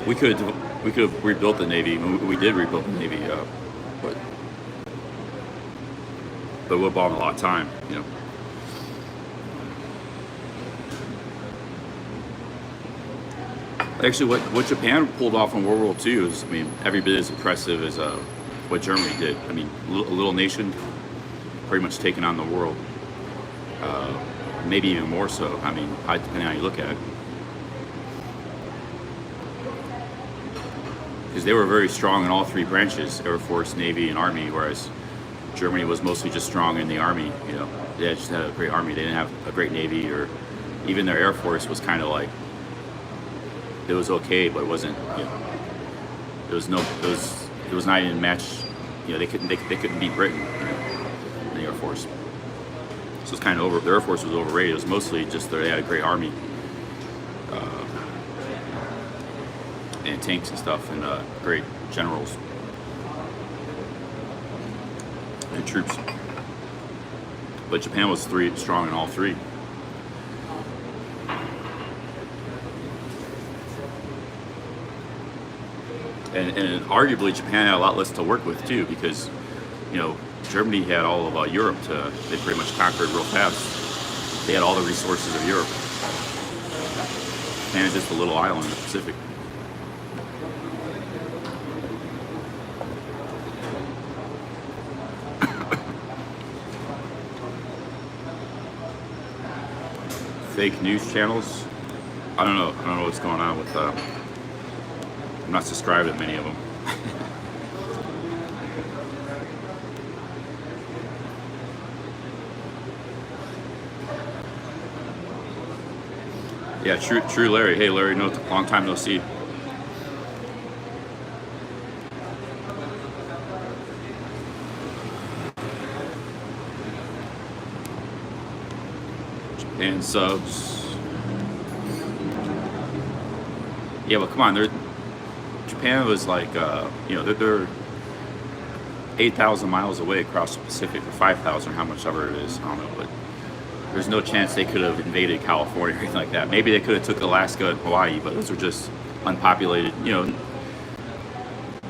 we could have rebuilt the Navy. We did rebuild the Navy, but it would have bought a lot of time, you know. Actually, what Japan pulled off in World War II is, I mean, every bit as impressive as what Germany did. I mean, a little nation, pretty much taking on the world. Maybe even more so. I mean, depending on how you look at it. Because they were very strong in all three branches, Air Force, Navy, and Army, whereas Germany was mostly just strong in the Army. You know, they just had a great Army. They didn't have a great Navy, or even their Air Force was kind of like, it was okay, but it wasn't, you know, it was not even match, you know, they couldn't beat Britain, you know, in the Air Force. So it's kind of the Air Force was overrated. It was mostly just they had a great Army, and tanks and stuff, and great generals and troops. But Japan was strong in all three. And arguably Japan had a lot less to work with too, because, you know, Germany had all of Europe they pretty much conquered real fast. They had all the resources of Europe. Japan is just a little island in the Pacific. fake news channels. I don't know what's going on with. I'm not subscribed to many of them. Yeah, true, Larry. Hey, Larry, long time no see. Japan subs. Yeah, but come on, Japan was like, they're 8,000 miles away across the Pacific, or 5,000, or how much ever it is. I don't know, but there's no chance they could have invaded California or anything like that. Maybe they could have took Alaska and Hawaii, but those were just unpopulated.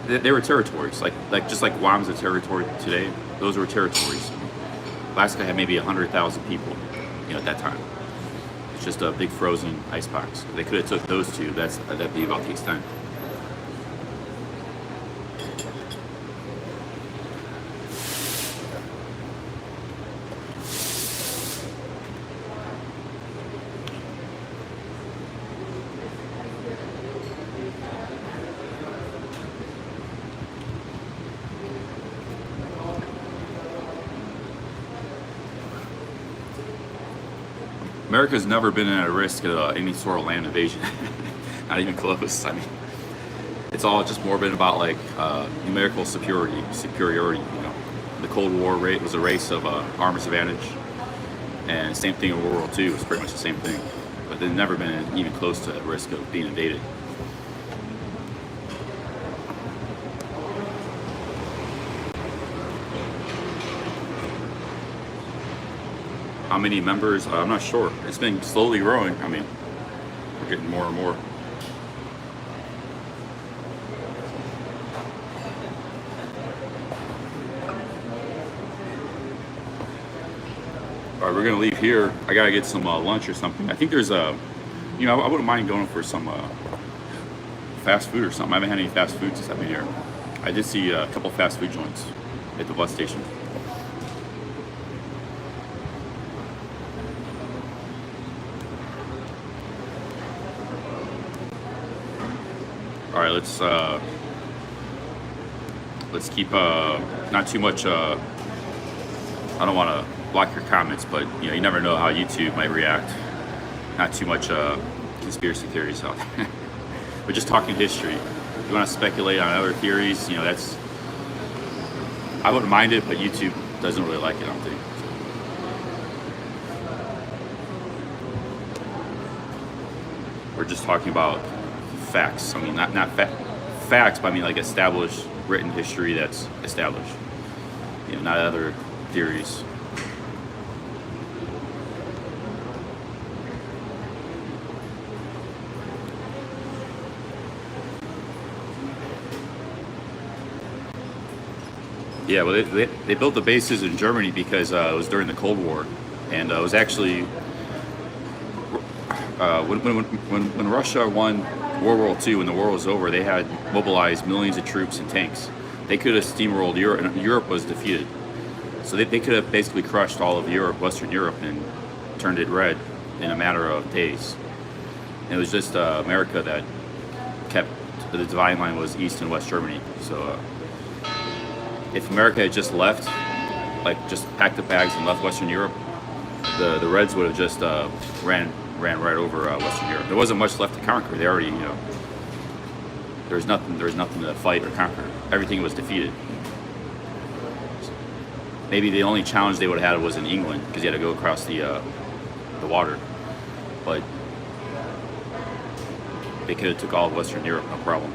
They were territories, like just like Guam's a territory today. Those were territories. Alaska had maybe 100,000 people, at that time. It's just a big frozen icebox. They could have took those two. That'd be about the extent. America's never been at a risk of any sort of land invasion, not even close. I mean, it's all just more been about like numerical superiority. The Cold War was a race of arms advantage, and same thing in World War II. It was pretty much the same thing, but they've never been even close to a risk of being invaded. How many members? I'm not sure. It's been slowly growing. I mean, we're getting more and more. All right, we're gonna leave here. I gotta get some lunch or something. I think there's I wouldn't mind going for some fast food or something. I haven't had any fast food since I've been here. I did see a couple fast food joints at the bus station. All right, let's keep not too much. I don't want to block your comments, but you never know how YouTube might react. Not too much conspiracy theories out there. We're just talking history. If you want to speculate on other theories, that's, I wouldn't mind it, but YouTube doesn't really like it, I don't think. We're just talking about facts. I mean, not facts, but I mean like established written history that's established. Not other theories. Yeah, well, they built the bases in Germany because it was during the Cold War, and it was actually when Russia won World War II, when the war was over, they had mobilized millions of troops and tanks. They could have steamrolled Europe, and Europe was defeated. So they could have basically crushed all of Europe, Western Europe, and turned it red in a matter of days. And it was just America that kept, the dividing line was East and West Germany. So if America had just left, like just packed the bags and left Western Europe, the Reds would have just ran right over Western Europe. There wasn't much left to conquer. They already, there was nothing to fight or conquer. Everything was defeated. Maybe the only challenge they would have had was in England, because you had to go across the water. But they could have took all of Western Europe, no problem.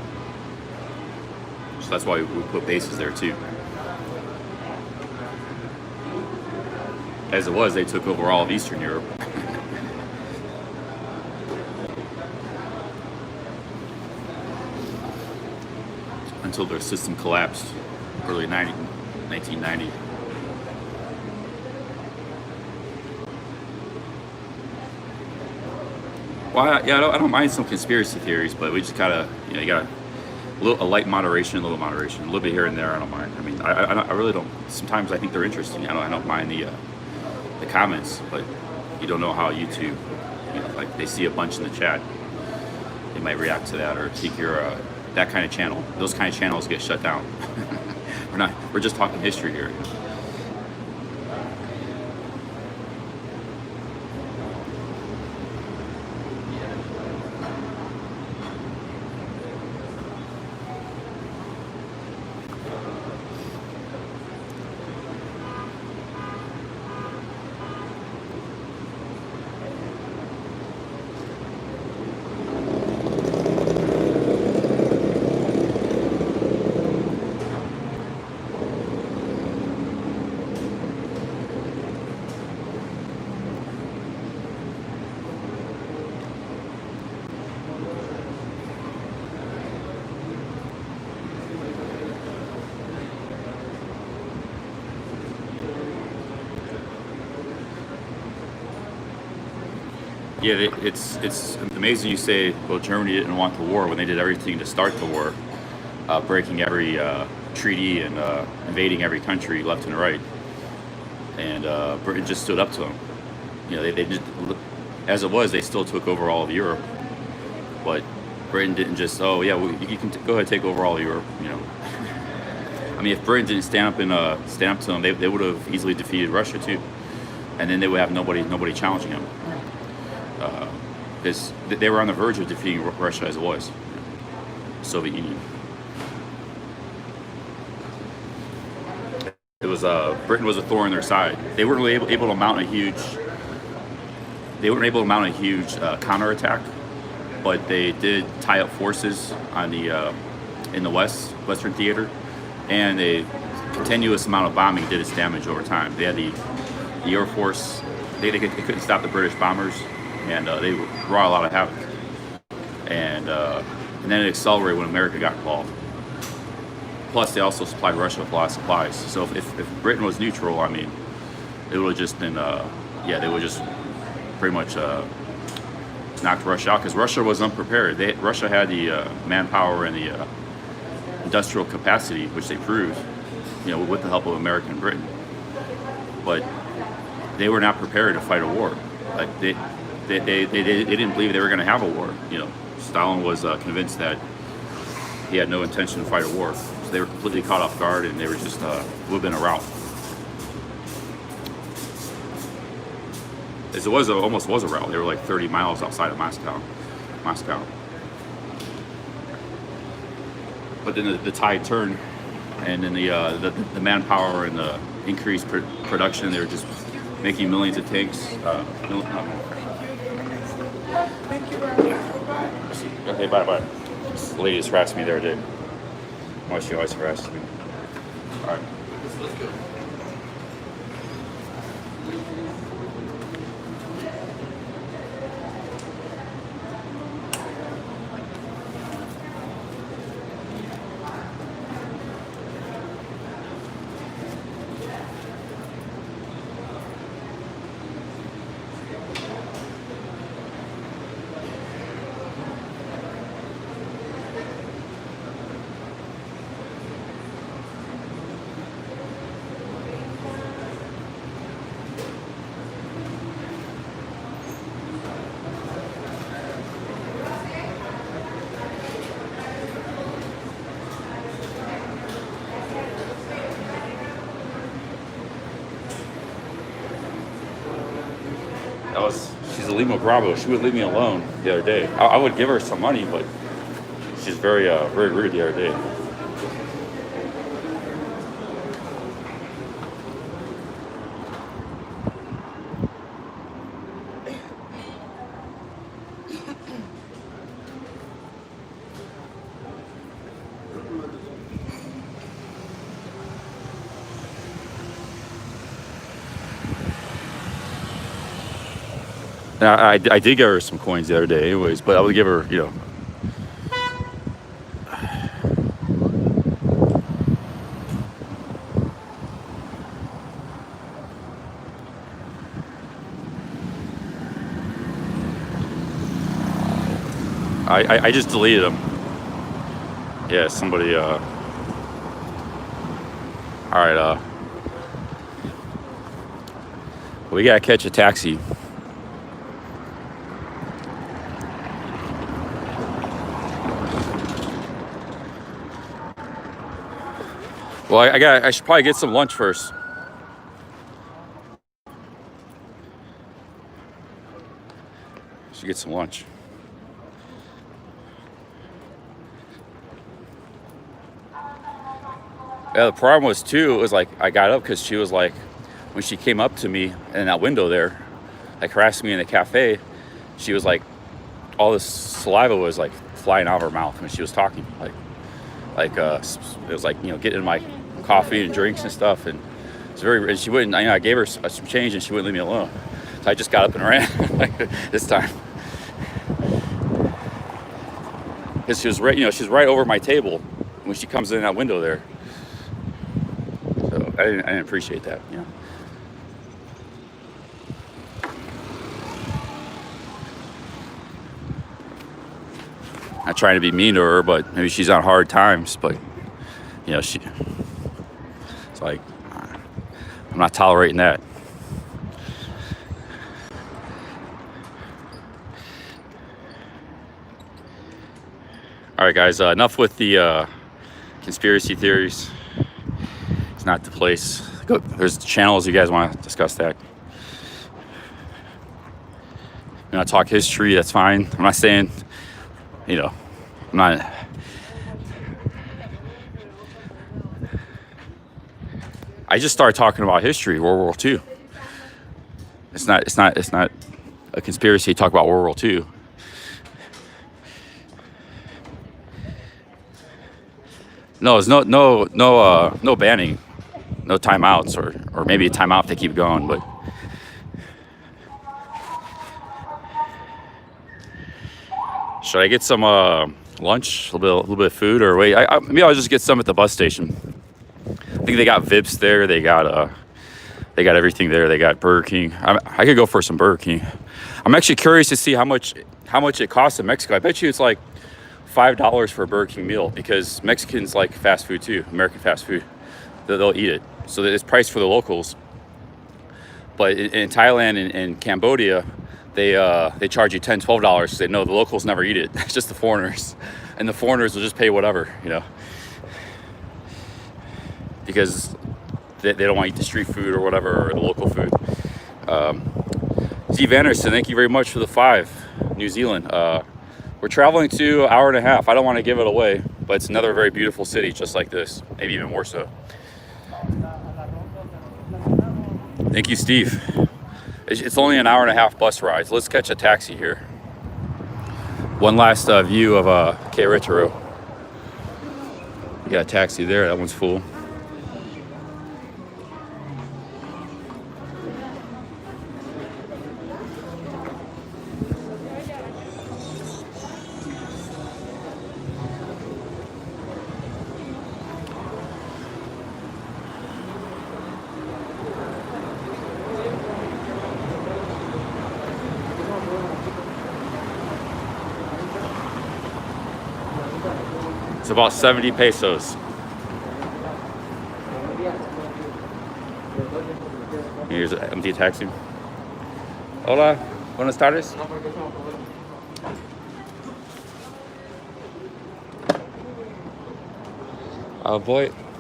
So that's why we put bases there too. As it was, they took over all of Eastern Europe. Until their system collapsed early 1990. Well, yeah, I don't mind some conspiracy theories, but we just gotta, you gotta a light moderation, a little moderation, a little bit here and there. I don't mind. I mean, I really don't. Sometimes I think they're interesting. I don't mind the comments, but you don't know how YouTube You know, like they see a bunch in the chat, they might react to that or think you're that kind of channel. Those kind of channels get shut down. We're just talking history here. Yeah, it's amazing you say, well, Germany didn't want the war when they did everything to start the war, breaking every treaty and invading every country left and right, and Britain just stood up to them. You know, they just, as it was, they still took over all of Europe, but Britain didn't just, oh yeah, well, you can go ahead and take over all of Europe. You know, I mean, if Britain didn't stand up to them, they would have easily defeated Russia too, and then they would have nobody challenging them. Because they were on the verge of defeating Russia as it was, Soviet Union. It was Britain was a thorn in their side. They weren't really able to mount a huge. They weren't able to mount a huge counterattack, but they did tie up forces on the in the Western theater, and a continuous amount of bombing did its damage over time. They had the Air Force. They couldn't stop the British bombers. And they wrought a lot of havoc, and then it accelerated when America got involved. Plus, they also supplied Russia with a lot of supplies. So if Britain was neutral, I mean, it would have just been, they would just pretty much knocked Russia out because Russia was unprepared. Russia had the manpower and the industrial capacity, which they proved, you know, with the help of America and Britain. But they were not prepared to fight a war. Like they didn't believe they were going to have a war. You know, Stalin was convinced that he had no intention to fight a war. So they were completely caught off guard, and they were just would have been a rout. As it was, almost was a rout. They were like 30 miles outside of Moscow. But then the tide turned, and then the manpower and the increased production, they were just making millions of tanks. Thank you very much. Bye-bye. Okay, bye. This lady just harassed me the other day. Why she always harasses me? All right. Let's go. She's a Lima Bravo. She would leave me alone the other day. I would give her some money, but she's very rude the other day. I did give her some coins the other day anyways, but I would give her, you know. I just deleted them. Yeah, somebody, all right, we gotta catch a taxi. Well, I should probably get some lunch first. Should get some lunch. Yeah, the problem was too, it was like I got up because she was like, when she came up to me in that window there, like harassing me in the cafe, she was like, all this saliva was like flying out of her mouth when she was talking. It was like, you know, getting in my coffee and drinks and stuff, and it's very. And she wouldn't. I gave her some change, and she wouldn't leave me alone. So I just got up and ran like this time. Because she was right, you know, she's right over my table when she comes in that window there. So I didn't appreciate that, you know. Not trying to be mean to her, but maybe she's on hard times. But you know, it's like I'm not tolerating that. All right, guys. Enough with the conspiracy theories. It's not the place. There's channels you guys want to discuss that. You know, talk history. That's fine. I'm not saying. You know, I'm not. I just started talking about history, World War II. It's not a conspiracy to talk about World War II. No, there's no banning, no timeouts, or maybe a timeout if they keep going, but. Should I get some lunch, a little bit of food, or wait? Maybe I'll just get some at the bus station. I think they got Vips there. They got everything there. They got Burger King. I could go for some Burger King. I'm actually curious to see how much it costs in Mexico. I bet you it's like $5 for a Burger King meal, because Mexicans like fast food too, American fast food. They'll eat it. So it's priced for the locals. But in Thailand and Cambodia, they charge you $10, $12 because they know the locals never eat it. It's just the foreigners, and the foreigners will just pay whatever, you know, because they don't want to eat the street food or whatever, or the local food. Steve Anderson, thank you very much for the 5. New Zealand. We're traveling to an hour and a half. I don't want to give it away, but it's another very beautiful city, just like this, maybe even more so. Thank you, Steve. It's only an hour and a half bus ride, so let's catch a taxi here. One last view of Querétaro. You got a taxi there, that one's full. It's about 70 pesos. Here's an empty taxi. Hola, buenas tardes.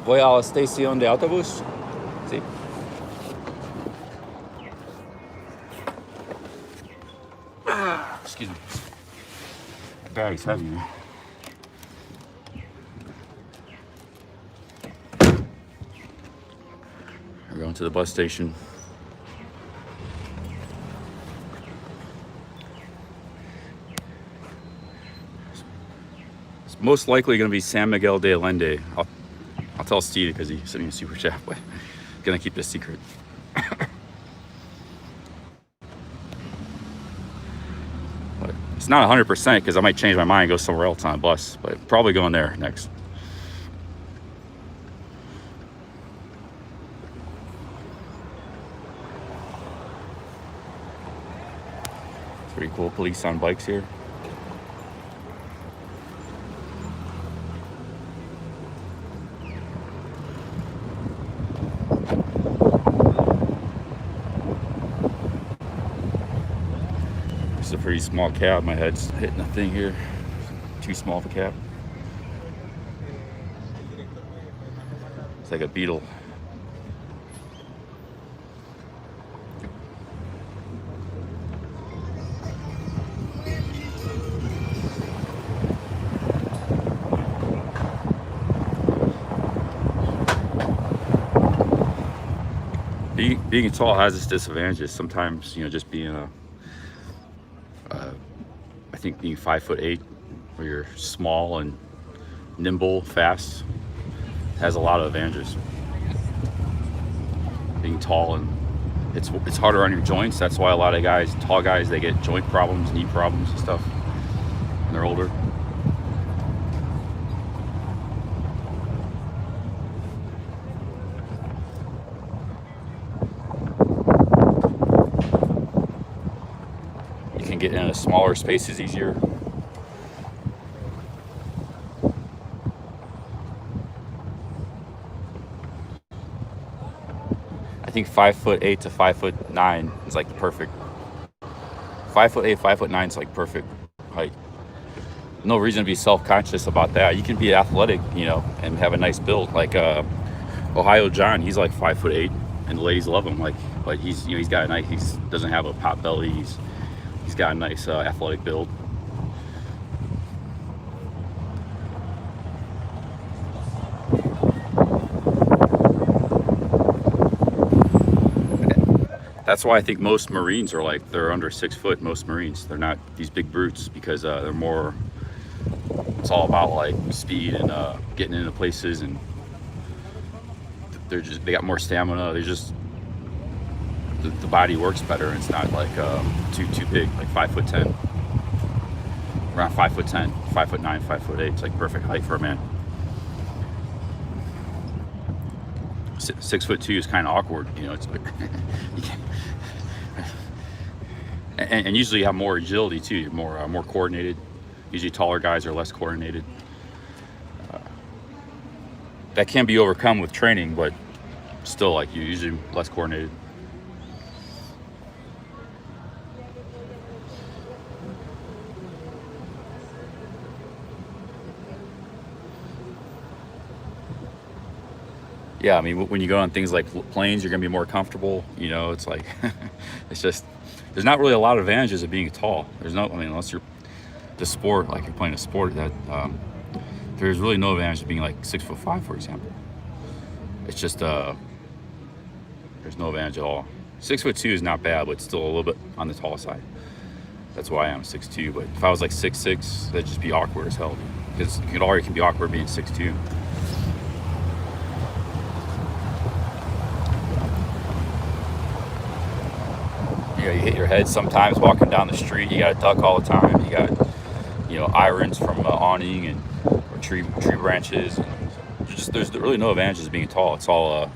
Voy a la estación de autobús. Sí. Excuse me. The bag's heavy, man. We're going to the bus station. It's most likely going to be San Miguel de Allende. I'll tell Steve because he's sending a super chat. But I'm going to keep this secret. But it's not 100% because I might change my mind and go somewhere else on a bus. But probably going there next. Pretty cool police on bikes here. It's a pretty small cab. My head's hitting the thing here. Too small of a cab. It's like a beetle. Being tall has its disadvantages. Sometimes, just being I think being 5'8", where you're small and nimble, fast, has a lot of advantages. Being tall, and it's harder on your joints. That's why a lot of tall guys, they get joint problems, knee problems and stuff when they're older. You can get into smaller spaces easier. I think 5'8" to 5'9" is like the perfect. 5'8", 5'9" is like perfect height. No reason to be self-conscious about that. You can be athletic, and have a nice build. Like Ohio John, he's like 5'8", and the ladies love him. But he's got a nice. He doesn't have a pot belly. He's got a nice athletic build. That's why I think most Marines are they're under 6 foot. Most Marines, they're not these big brutes, because they're more. It's all about speed and getting into places, and they got more stamina. They're just the body works better, and it's not too big, like 5'10", around 5'10", 5'9", 5'8". It's like perfect height for a man. 6'2" is kind of awkward, it's like you can't. And usually you have more agility too. You're more coordinated. Usually taller guys are less coordinated. That can be overcome with training, but still, you're usually less coordinated. Yeah, I mean, when you go on things like planes, you're gonna be more comfortable. It's like, it's just, there's not really a lot of advantages of being tall. Unless you're the sport, you're playing a sport, that there's really no advantage of being 6'5", for example. It's just, there's no advantage at all. 6'2" is not bad, but still a little bit on the tall side. That's why I'm 6'2". But if I was 6'6", that'd just be awkward as hell. Because it already can be awkward being 6'2". You hit your head sometimes walking down the street. You got to duck all the time. You got, irons from awning or tree branches. There's really no advantages of being tall. It's all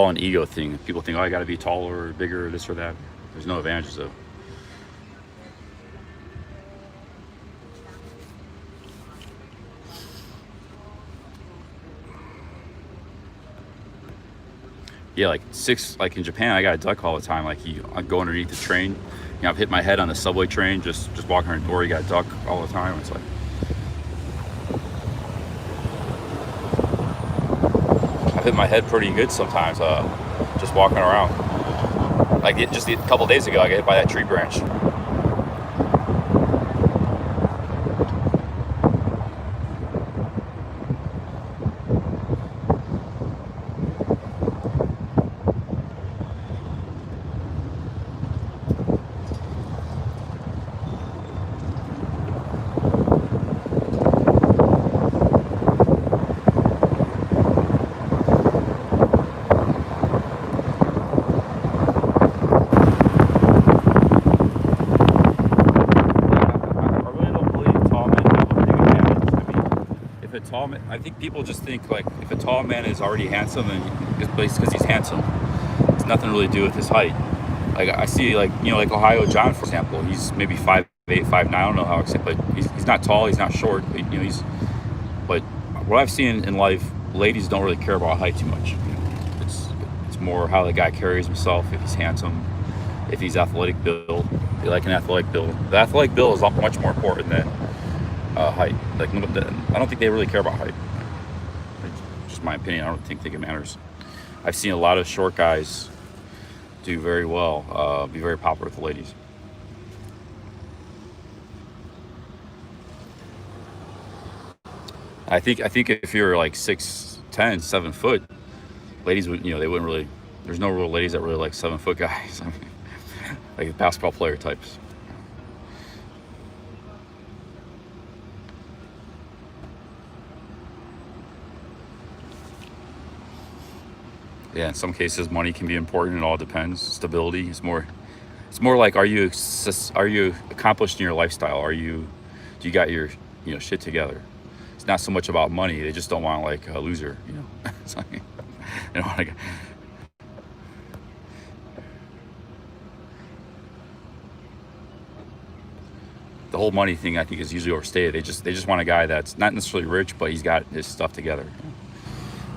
an ego thing. People think, I got to be taller or bigger or this or that. There's no advantages of. Yeah, in Japan, I got to duck all the time. I go underneath the train. I've hit my head on the subway train, just walking around the door. You got to duck all the time. It's I've hit my head pretty good sometimes, just walking around. Just a couple days ago, I got hit by that tree branch. I think people just think if a tall man is already handsome, and it's because he's handsome, it's nothing really to do with his height. I see Ohio John, for example. He's maybe 5'8", 5'9". I don't know how exact, but he's not tall. He's not short. But what I've seen in life, ladies don't really care about height too much. It's more how the guy carries himself. If he's handsome, if he's athletic build, they like an athletic build. The athletic build is much more important than height. I don't think they really care about height. just my opinion. I don't think it matters. I've seen a lot of short guys do very well, be very popular with the ladies. I think if you're like 6'10", 7 foot, ladies would, they wouldn't really. There's no real ladies that really like 7 foot guys. I mean, like basketball player types. Yeah, in some cases, money can be important. It all depends. Stability is more. It's more like, are you accomplished in your lifestyle? Do you got your shit together? It's not so much about money. They just don't want like a loser. It's like, they don't want to. The whole money thing, I think, is usually overstated. They just want a guy that's not necessarily rich, but he's got his stuff together.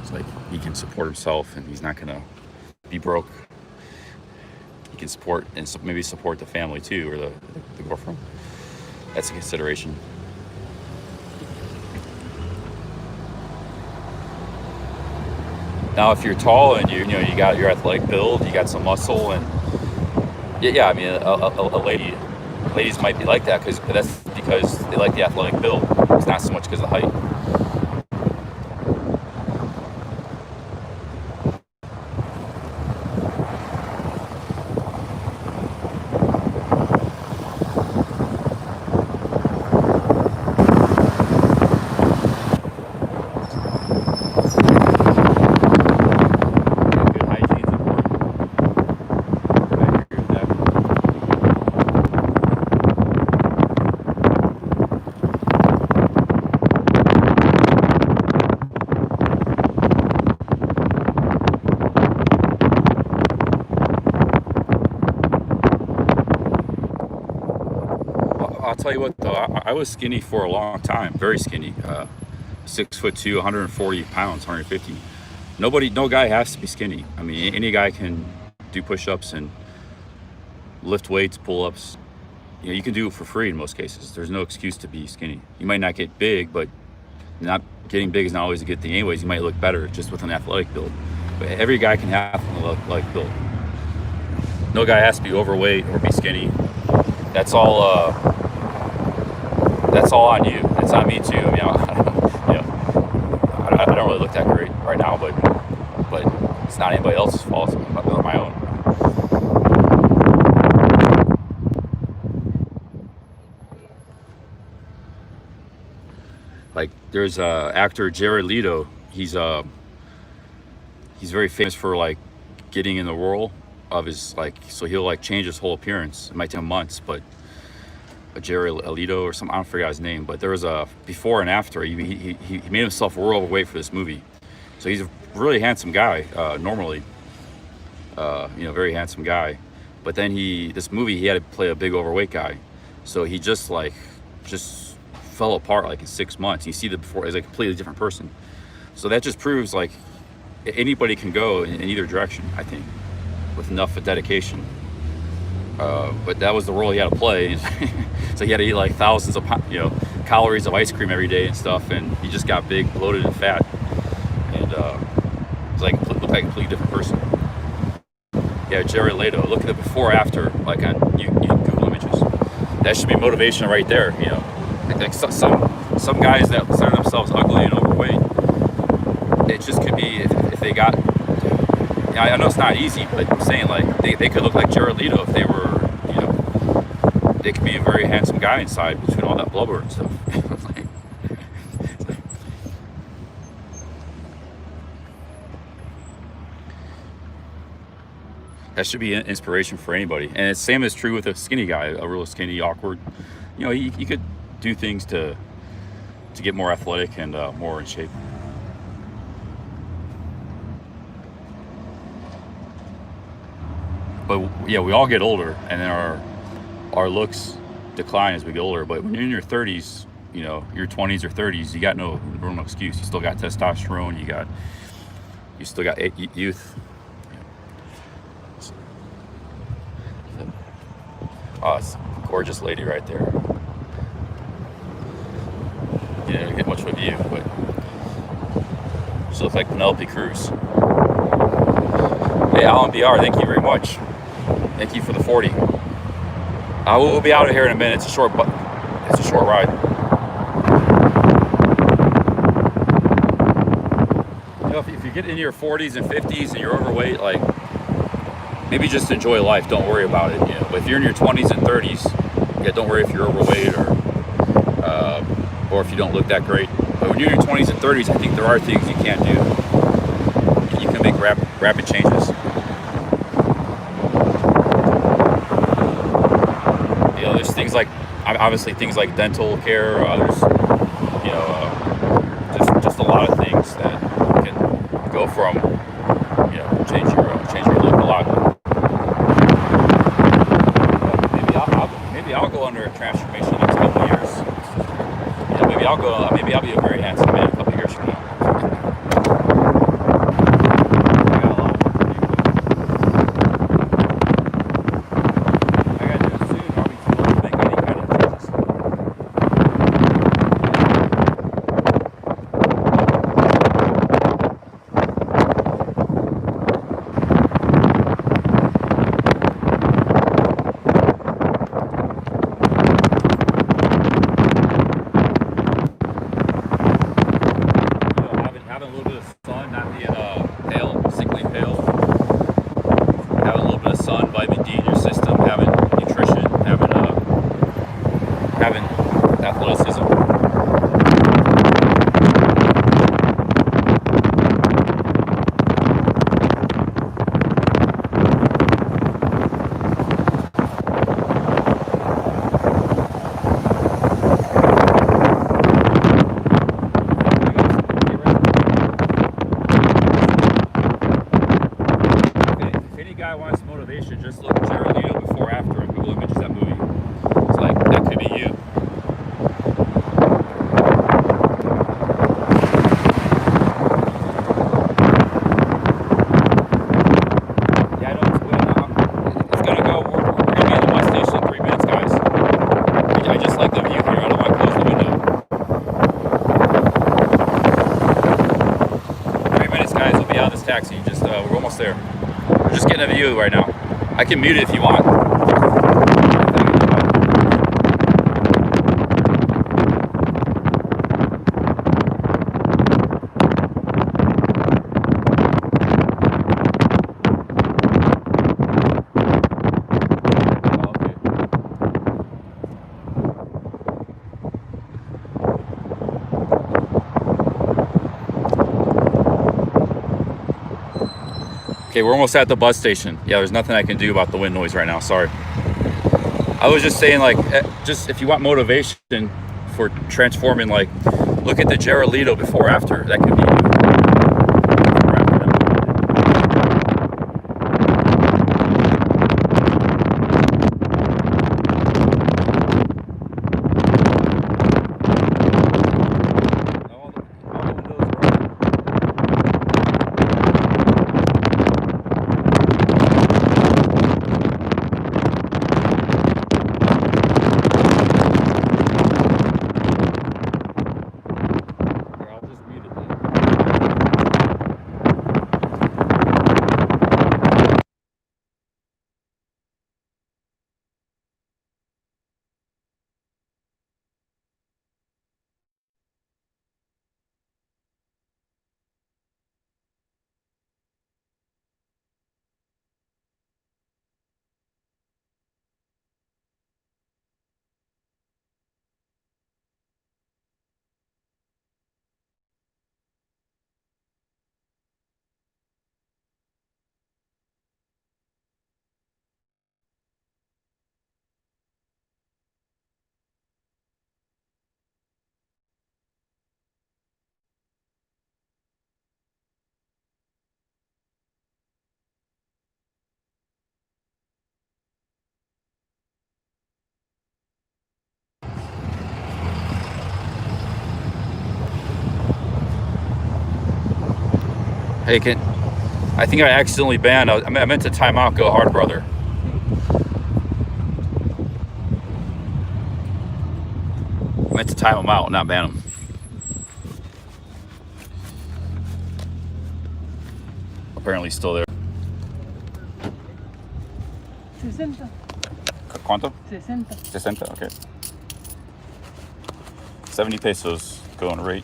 It's like he can support himself, and he's not gonna be broke. He can support and maybe support the family too, or the girlfriend. That's a consideration. Now, if you're tall and you got your athletic build, you got some muscle, and yeah, I mean, ladies might be like that because they like the athletic build. It's not so much because of the height. Good hygiene is important. I agree with that. I'll tell you what though, I was skinny for a long time, very skinny, 6'2", 140 pounds, 150. No guy has to be skinny. I mean, any guy can do push-ups and lift weights, pull-ups. You can do it for free in most cases. There's no excuse to be skinny. You might not get big, but not getting big is not always a good thing anyways. You might look better just with an athletic build. But every guy can have an athletic build. No guy has to be overweight or be skinny. That's all on you. It's on me too. I mean, I don't really look that great right now, but it's not anybody else's fault. It's my own. Like there's actor Jared Leto. He's very famous for like getting in the role of his so he'll change his whole appearance. It might take him months, but Jared Leto or something, I don't forget his name, but there was a before and after. He made himself real overweight for this movie. So he's a really handsome guy, normally, very handsome guy. But then this movie, he had to play a big overweight guy. So he just fell apart in 6 months. You see the before as a completely different person. So that just proves anybody can go in either direction, I think, with enough dedication. But that was the role he had to play. So he had to eat thousands of calories of ice cream every day and stuff, and he just got big, bloated, and fat, and looked like a completely different person. Yeah, Jared Leto. Look at the before after, on Google Images. That should be motivation right there. Some guys that consider themselves ugly and overweight, it just could be if they got. I know it's not easy, but I'm saying they could look like Jared Leto if they were, they could be a very handsome guy inside between all that blubber and stuff. That should be an inspiration for anybody. And the same is true with a skinny guy, a real skinny, awkward. You could do things to get more athletic and more in shape. But yeah, we all get older, and then our looks decline as we get older. But when you're in your 30s, your 20s or 30s, you got no excuse. You still got testosterone. You still got youth. Oh, it's a gorgeous lady right there. You didn't get much of a view, but to look like Penelope Cruz. Hey, Alan BR, thank you very much. Thank you for the 40. We'll be out of here in a minute. It's a short ride. You know, if you get into your 40s and 50s and you're overweight, like, maybe just enjoy life. Don't worry about it. You know, but if you're in your 20s and 30s, yeah, don't worry if you're overweight or if you don't look that great. But when you're in your 20s and 30s, I think there are things you can't do. You can make rapid changes. You know, there's things like, obviously things like dental care, or others, you know, just a lot of things that can go from, you know, change your look a lot. Maybe I'll go under a transformation in the next couple of years. Yeah, maybe I'll be a very handsome man a couple of years from now. I gotta do it soon. I'll be too old to make any kind of changes. Having a little bit of sun, not being pale, sickly pale. Having a little bit of sun, vitamin D in your system, having nutrition, having athleticism. Guy wants motivation, just look at Jared Leto before after and Google images that movie. It's like, that could be you. Yeah, I know it's gonna go. We're gonna be in the bus station in 3 minutes, guys. I just like the view here. I don't want to close the window. 3 minutes, guys. We'll be out of this taxi. Just we're almost there. We're just getting a view right now. I can mute it if you want. Okay, we're almost at the bus station. Yeah, there's nothing I can do about the wind noise right now. Sorry. I was just saying, like, just if you want motivation for transforming, like, look at the Jared Leto before after. That could be you. Hey, I think I accidentally banned. I meant to time out Go Hard Brother. I meant to time him out, not ban him. apparently still there. 60. ¿Cuánto? 60. 60, okay. 70 pesos going rate.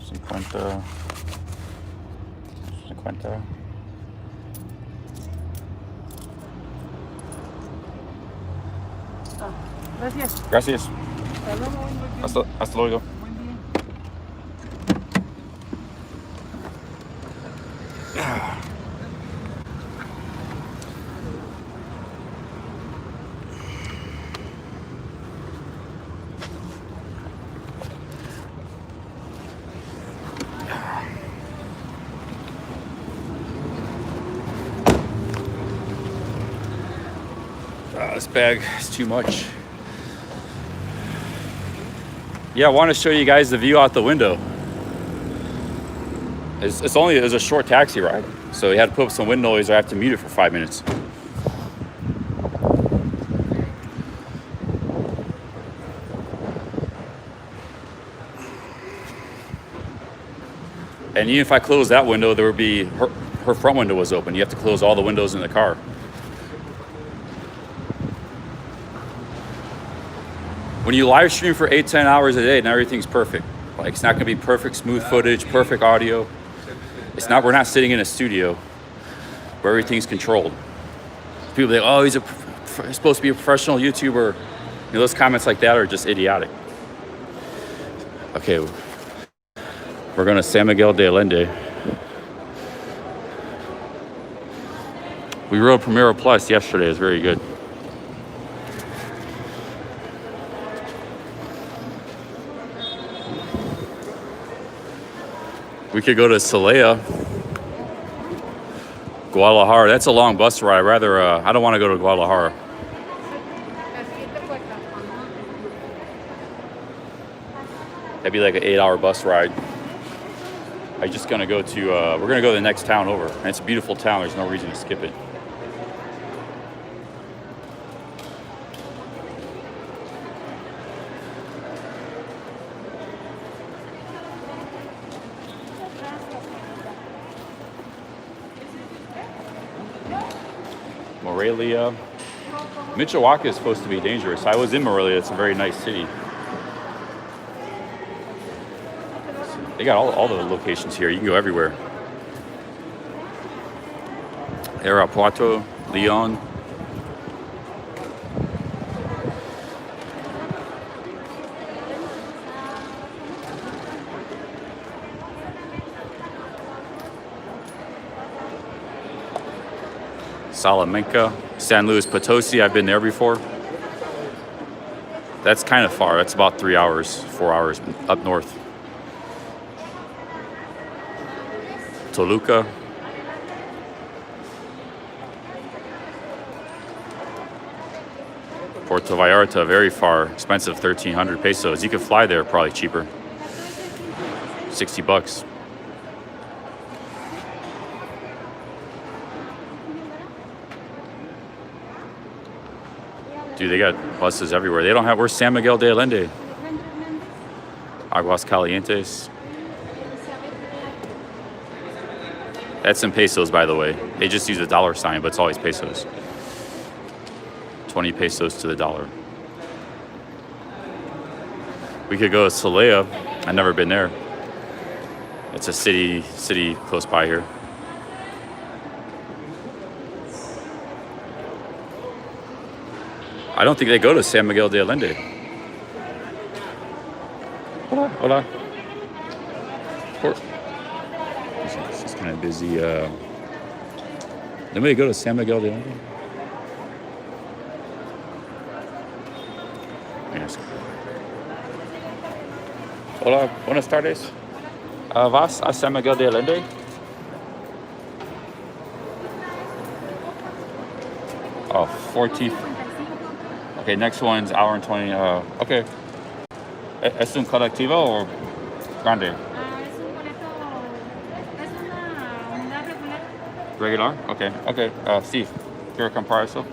50. 50. Gracias. Gracias. Hasta luego. Buen día. Hasta luego. Buen día. This bag is too much. Yeah, I want to show you guys the view out the window. It's a short taxi ride, so we had to put up some wind noise. I have to mute it for 5 minutes. And even if I close that window, there would be her front window was open. You have to close all the windows in the car. When you live stream for 8-10 hours a day, and everything's perfect. Like, it's not gonna be perfect smooth footage, perfect audio. We're not sitting in a studio where everything's controlled. People think, oh, he's supposed to be a professional YouTuber. You know, those comments like that are just idiotic. Okay, we're going to San Miguel de Allende. We rode Primera Plus yesterday. It was very good. We could go to Celaya, Guadalajara. That's a long bus ride. I don't want to go to Guadalajara. That'd be like an 8-hour bus ride. I'm just gonna go to, we're gonna go to the next town over. And it's a beautiful town. There's no reason to skip it. Morelia. Michoacan is supposed to be dangerous. I was in Morelia. It's a very nice city. They got all the locations here. You can go everywhere. Irapuato, Leon. Salamanca, San Luis Potosi. I've been there before. That's kind of far. That's about 3 hours, 4 hours up north. Toluca. Puerto Vallarta, very far, expensive, 1,300 pesos. You could fly there, probably cheaper. 60 bucks. Dude, they got buses everywhere. They don't have, where's San Miguel de Allende? Aguascalientes. That's in pesos, by the way. They just use a dollar sign, but it's always pesos. 20 pesos to the dollar. We could go to Celaya. I've never been there. It's a city close by here. I don't think they go to San Miguel de Allende. Hola. It's just kind of busy. Nobody go to San Miguel de Allende? Yes. Hola, buenas tardes. ¿Vas a San Miguel de Allende? Oh, 40. Okay, next one's hour and 20. Okay. ¿Es un colectivo o grande? Es un boleto, es una unidad regular. Regular? Okay. Okay. Sí. Quiero comprar eso.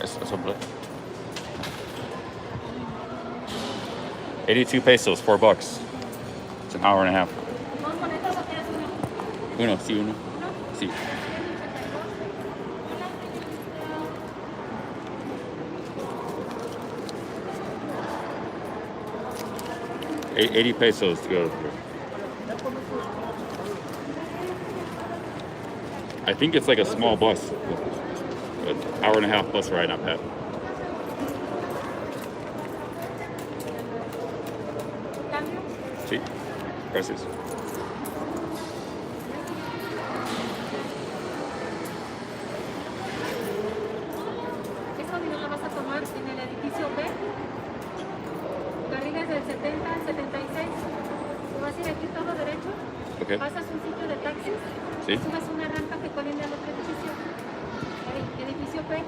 Es un boleto. 82 pesos, $4. It's an hour and a half. Uno, sí, uno. Sí. 80 pesos to go through. I think it's like a small bus. An hour and a half bus ride, not bad. Sí. Gracias. Esta avenida la vas a tomar en el edificio B, carriles del 70 al 76. Te vas a ir aquí todo derecho, Okay. pasas un sitio de taxis, Sí. subes una rampa que colinda al otro edificio, el edificio B.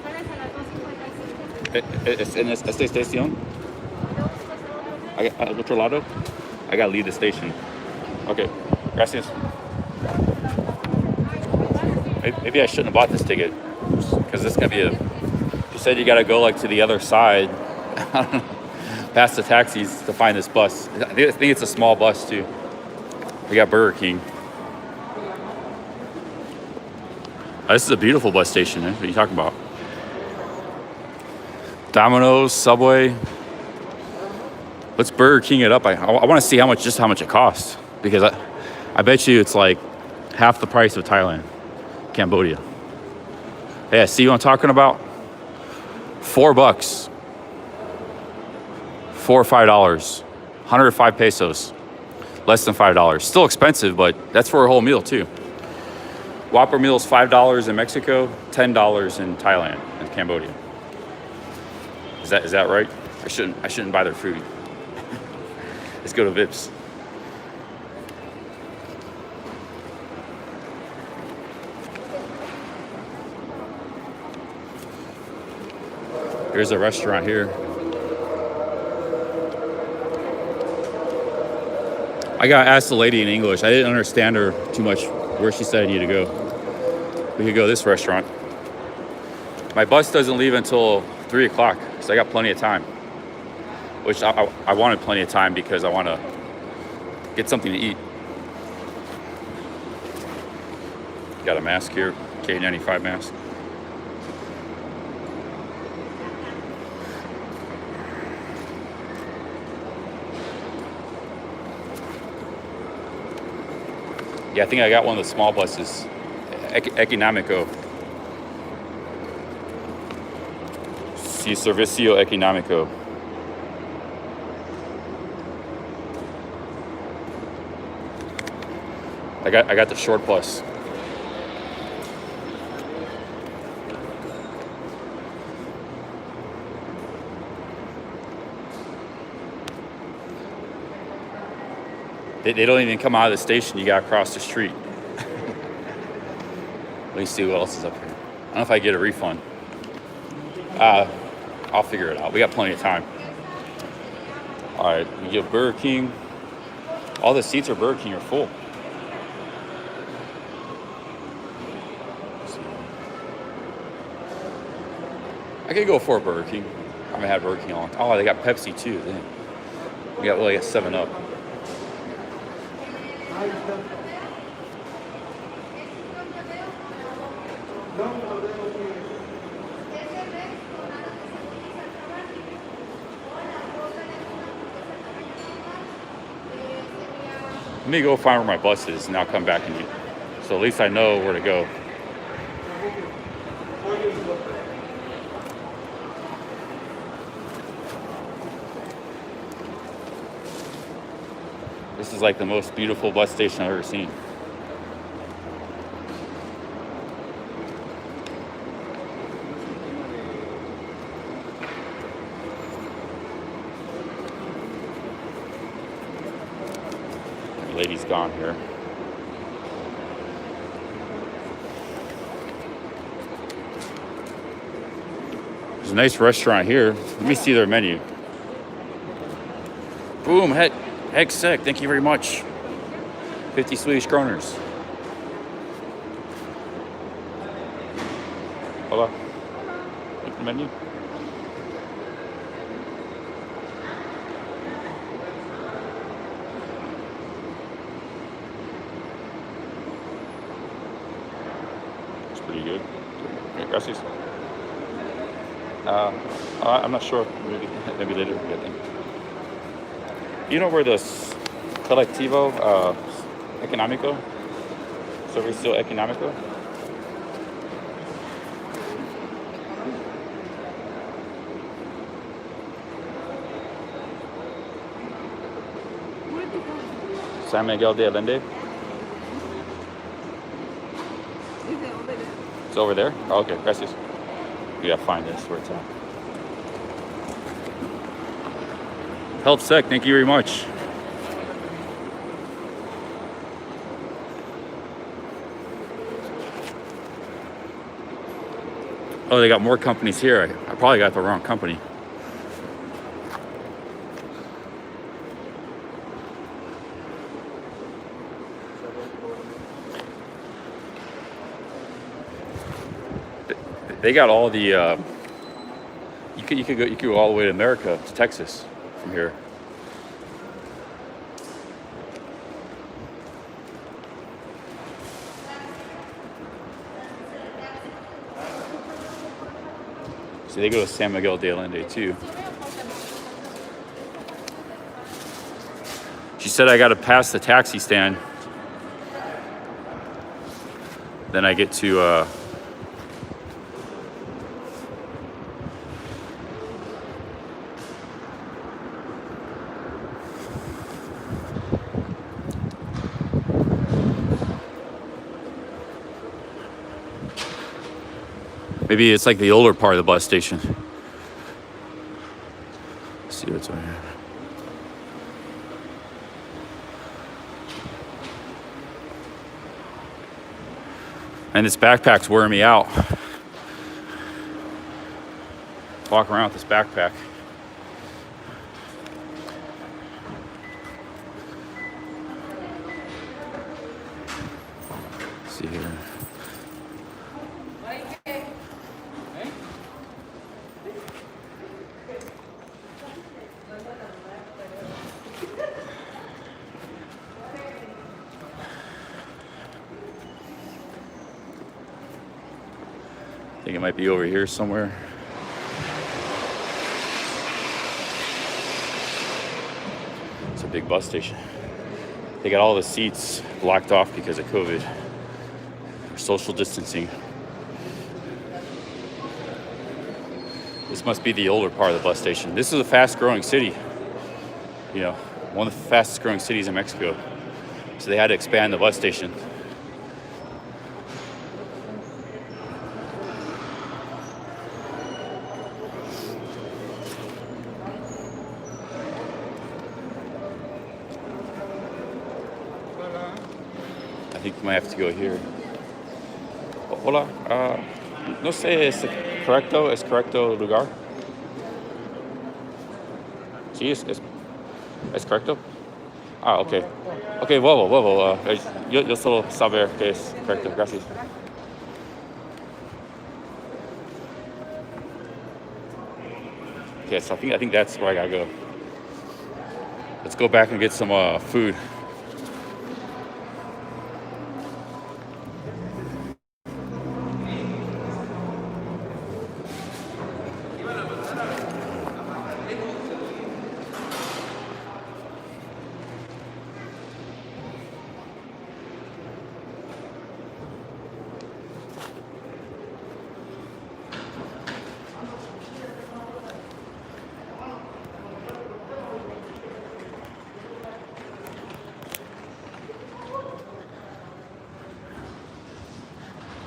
Sales a las 2:55. Es en esta estación. Al otro lado. I gotta leave the station. Okay. Gracias. Maybe I shouldn't have bought this ticket because this is gonna be a. You said you gotta go like to the other side, past the taxis to find this bus. I think it's a small bus too. We got Burger King. This is a beautiful bus station. What are you talking about? Domino's, Subway. Let's Burger King it up. I want to see how much it costs because I bet you it's like half the price of Thailand, Cambodia. Yeah, see what I'm talking about? $4, $4 or $5, 105 pesos, less than $5. Still expensive, but that's for a whole meal too. Whopper meal is $5 in Mexico, $10 in Thailand and Cambodia. Is that right? I shouldn't buy their food. Let's go to Vips. Here's a restaurant here. I got asked the lady in English. I didn't understand her too much where she said I need to go. We could go to this restaurant. My bus doesn't leave until 3 o'clock, so I got plenty of time. Which I wanted plenty of time because I want to get something to eat. Got a mask here, K95 mask. Yeah, I think I got one of the small buses, Económico. Sí, Servicio Económico. I got the short bus. They don't even come out of the station. You gotta cross the street. Let me see what else is up here. I don't know if I get a refund. I'll figure it out. We got plenty of time. All right, you get Burger King. All the seats at Burger King are full. I could go for a Burger King. I haven't had Burger King in a long time. Oh, they got Pepsi too. Damn. We got 7-Up. Let me go find where my bus is and I'll come back and eat. So at least I know where to go. This is like the most beautiful bus station I've ever seen. The lady's gone here. There's a nice restaurant here. Let me see their menu. Boom, heck sick. Thank you very much. 50 Swedish kroners. Hola. Look at the menu. gracias. I'm not sure. Maybe later. I think. You know where the Colectivo Económico, Servicio Económico? San Miguel de Allende. It's over there? Oh, okay, gracias. We gotta find this where it's at. Help Sec, thank you very much. Oh, they got more companies here. I probably got the wrong company. They got all the. You could go all the way to America, to Texas, from here. So they go to San Miguel de Allende too. She said I got to pass the taxi stand. Then I get to. Maybe it's like the older part of the bus station. Let's see what's over here. And this backpack's wearing me out. Walk around with this backpack. Let's see here. I think it might be over here somewhere. It's a big bus station. They got all the seats blocked off because of COVID. For social distancing. This must be the older part of the bus station. This is a fast-growing city. You know, one of the fastest-growing cities in Mexico. So they had to expand the bus station. I think you might have to go here. Hola, no sé, ¿es correcto lugar? Sí, es correcto. Ah, ok. Ok, huevo. Yo solo saber que es correcto, gracias. Okay, so I think that's where I gotta go. Let's go back and get some food.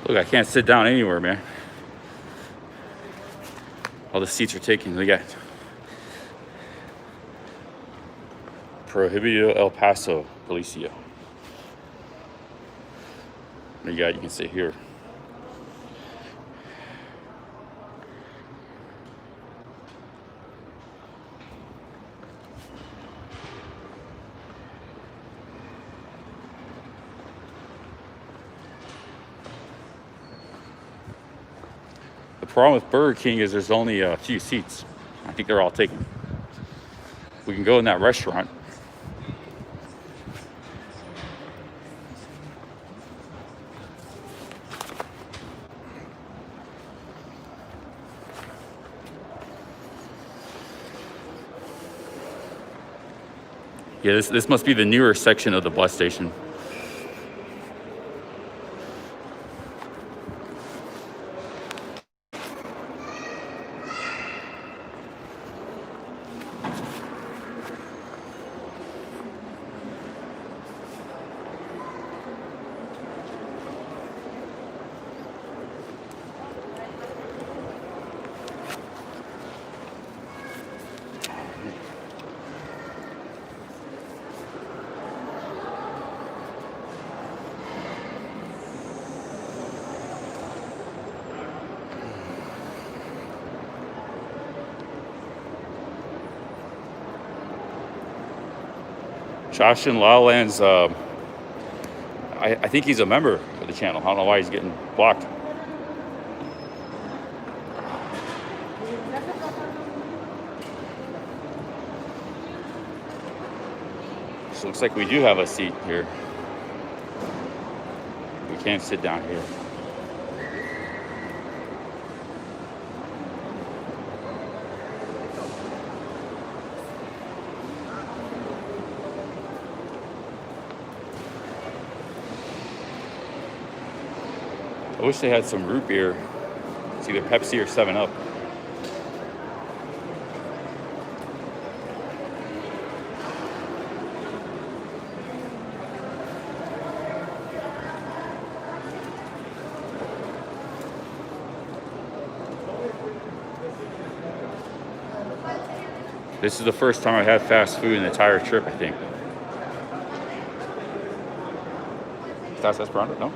Look, I can't sit down anywhere, man. All the seats are taken. Look at Prohibido El Paso Policia. You can sit here. The problem with Burger King is there's only a few seats. I think they're all taken. We can go in that restaurant. Yeah, this must be the newer section of the bus station. Josh and Lowlands, I think he's a member of the channel. I don't know why he's getting blocked. So looks like we do have a seat here. We can't sit down here. I wish they had some root beer. It's either Pepsi or 7-Up. This is the first time I've had fast food in the entire trip, I think. ¿Estás esperando? No?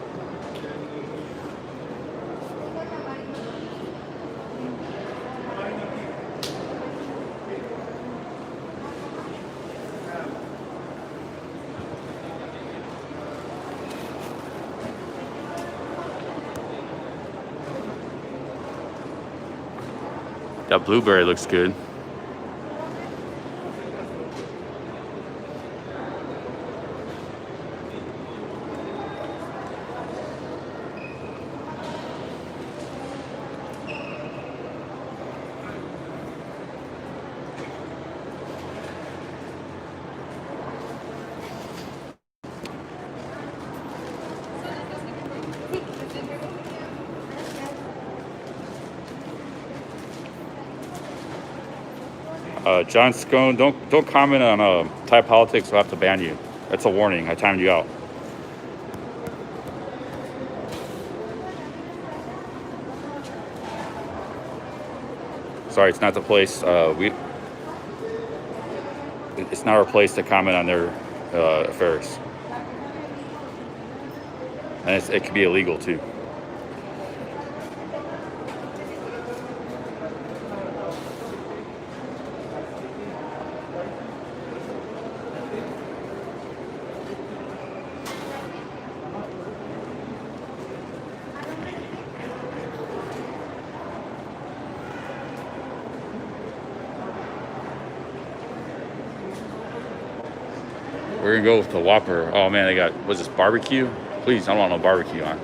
That blueberry looks good. John Scone, don't comment on Thai politics. We'll have to ban you. That's a warning. I timed you out. Sorry, it's not the place. It's not our place to comment on their affairs, and it could be illegal too. We're gonna go with the Whopper. Oh man, they got, what's this, barbecue? Please, I don't want no barbecue on.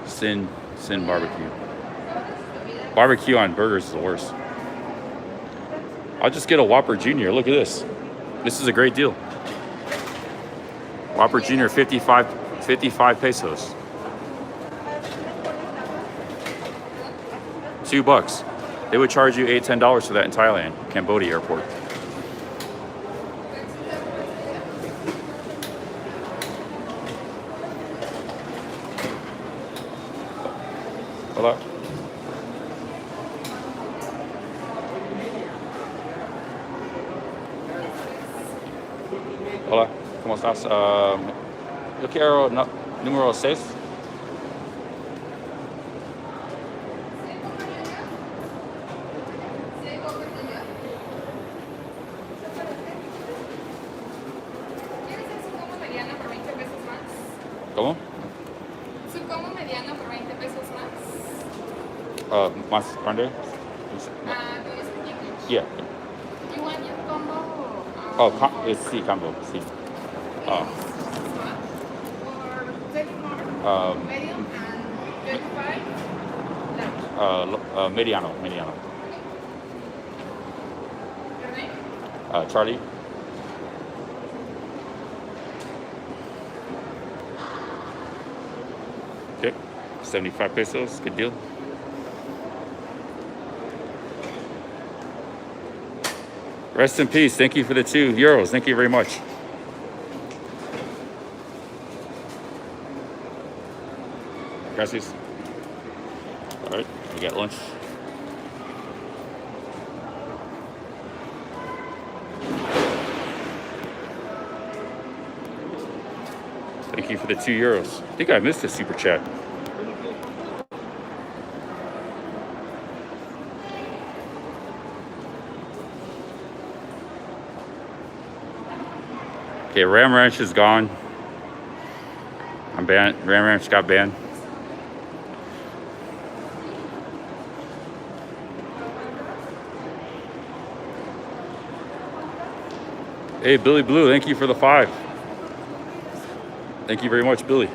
Sin barbecue. Barbecue on burgers is the worst. I'll just get a Whopper Junior. Look at this. This is a great deal. Whopper Junior, 55 pesos. $2. They would charge you $8-10 for that in Thailand, Cambodia airport. Hola. Hola, ¿cómo estás? Yo quiero número 6. ¿Cómo? Su combo mediano por 20 pesos más. Más grande? ¿Con eso pequeño? Yeah. You want your combo? Oh, sí, combo, sí. Or 24 medium and 25 large. Mediano. Your name? Charlie. 75 pesos. Good deal. Rest in peace. Thank you for the €2. Thank you very much. Gracias. All right, we got lunch. Thank you for the €2. I think I missed a super chat. Okay, Ram Ranch is gone. I'm banned. Ram Ranch got banned. Hey, Billy Blue, thank you for the 5. Thank you very much, Billy.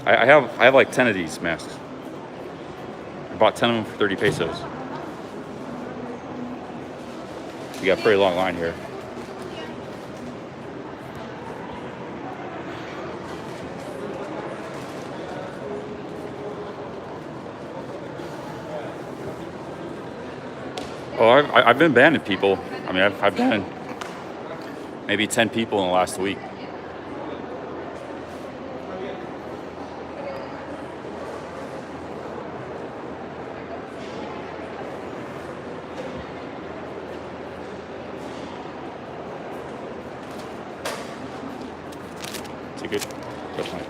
I have like 10 of these masks. I bought 10 of them for 30 pesos. We got a pretty long line here. Oh, I've been banning people. I mean, I've banned maybe 10 people in the last week. It's a good point.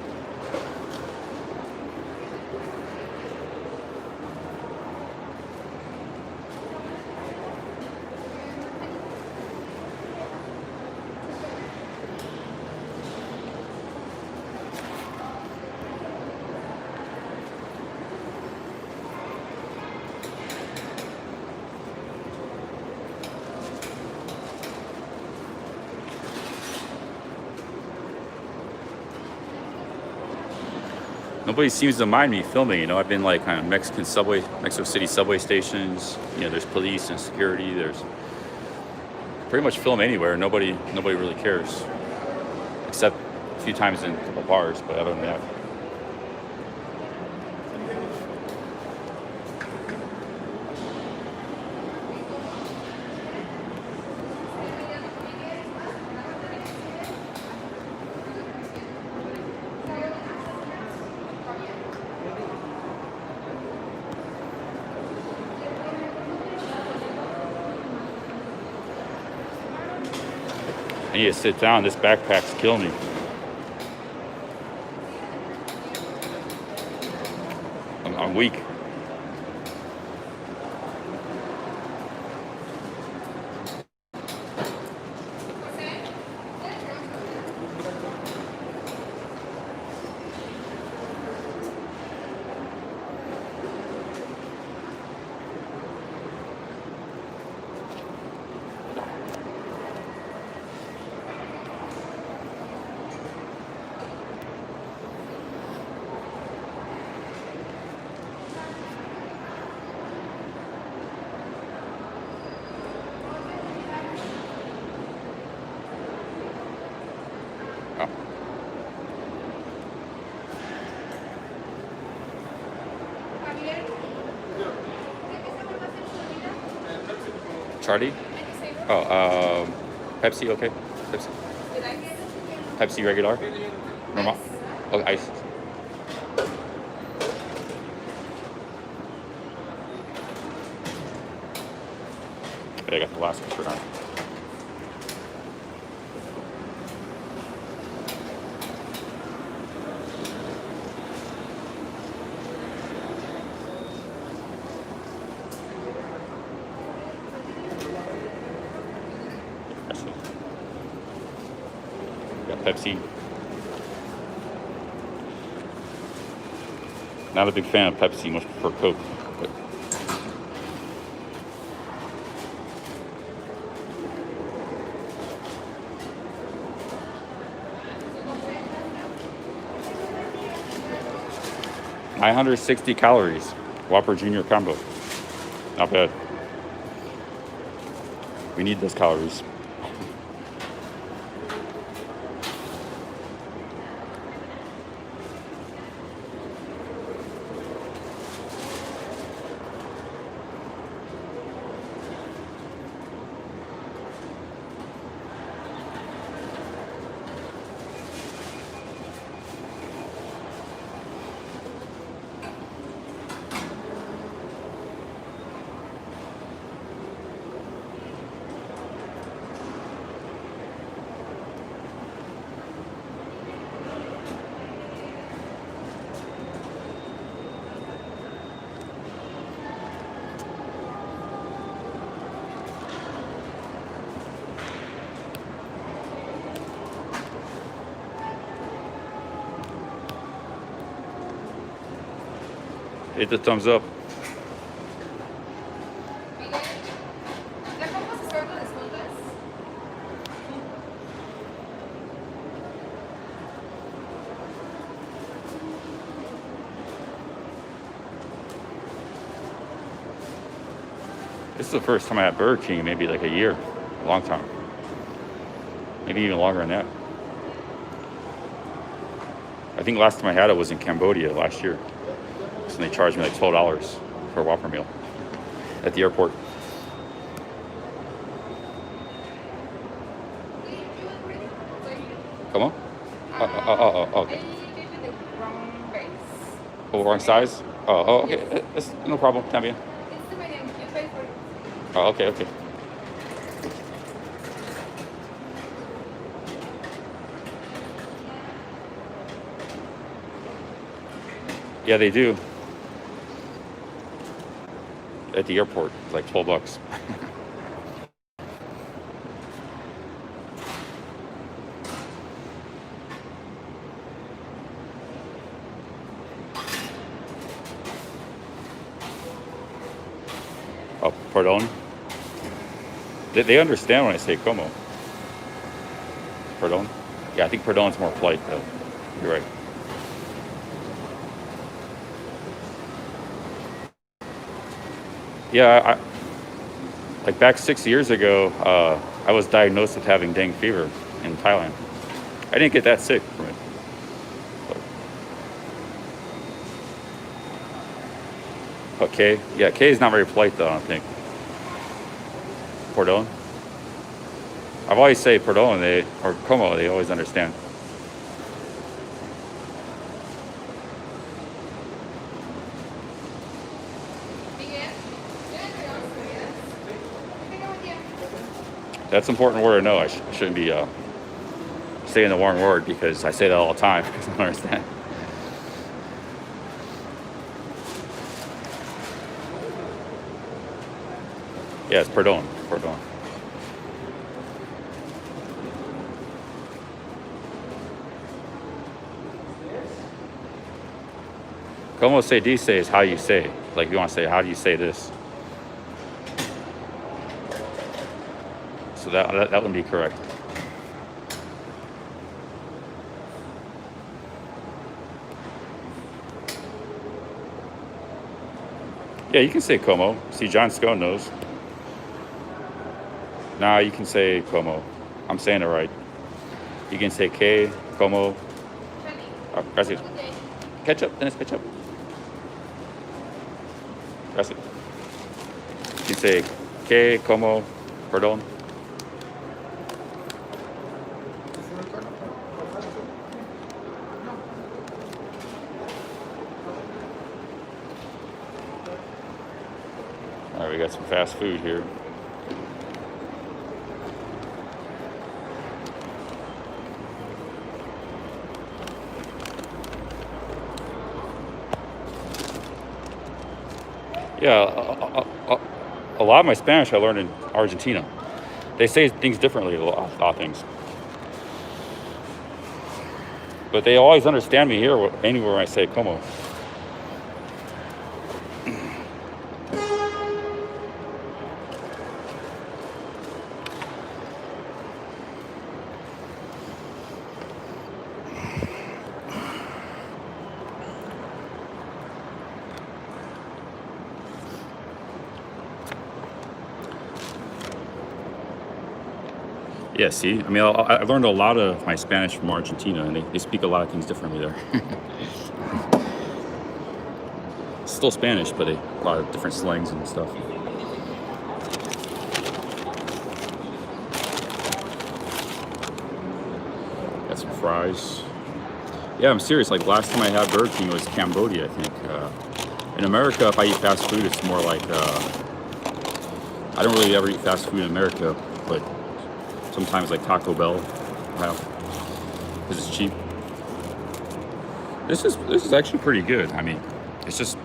Nobody seems to mind me filming, you know. I've been like kind of Mexico City subway stations. You know, there's police and security. There's pretty much film anywhere. Nobody really cares, except a few times in a couple bars. But other than that, I need to sit down. This backpack's killing me. I'm weak. Charlie? Oh, Pepsi, okay. Pepsi. Pepsi regular? Normal? Oh, ice. Okay, I got the last one for now. Pepsi. Not a big fan of Pepsi, much prefer Coke. But $960 calories. Whopper Junior combo. Not bad. We need those calories. Hit the thumbs up. Miguel, ¿ya podemos hacer las juntas? This is the first time I had Burger King in maybe like a year. A long time. Maybe even longer than that. I think last time I had it was in Cambodia last year. So they charged me like $12 for a Whopper meal at the airport. Come on. Okay. I gave you the wrong base. Oh, wrong size? Oh, okay. It's no problem. También. It's the medium. You pay for it. Oh, okay. Yeah, they do. At the airport, it's like $12. Oh, pardon? They understand when I say como. Pardon? Yeah, I think pardon's more polite though. You're right. Yeah, like back 6 years ago, I was diagnosed with having dengue fever in Thailand. I didn't get that sick from it. But K? Yeah, K is not very polite though, I don't think. Pardon? I've always say pardon, or como, they always understand. Miguel, ¿ya entregamos comidas? Que tenga buen día. That's an important word to know. I shouldn't be saying the wrong word because I say that all the time because I don't understand. Yes, pardon. Como se dice is how you say. Like you want to say, how do you say this? So that wouldn't be correct. Yeah, you can say como. See, John Scone knows. Nah, you can say como. I'm saying it right. You can say que, como. Oh, gracias. Good day. Ketchup, then it's ketchup. Gracias. You can say que, como, perdón. All right, we got some fast food here. Yeah, a lot of my Spanish I learned in Argentina. They say things differently, a lot of things. But they always understand me here, anywhere I say como. Yeah, see, I mean, I learned a lot of my Spanish from Argentina, and they speak a lot of things differently there. Still Spanish, but a lot of different slangs and stuff. Got some fries. Yeah, I'm serious. Like last time I had Burger King was Cambodia, I think. In America, if I eat fast food, it's more like I don't really ever eat fast food in America, but sometimes like Taco Bell, because it's cheap. This is actually pretty good. I mean, it's just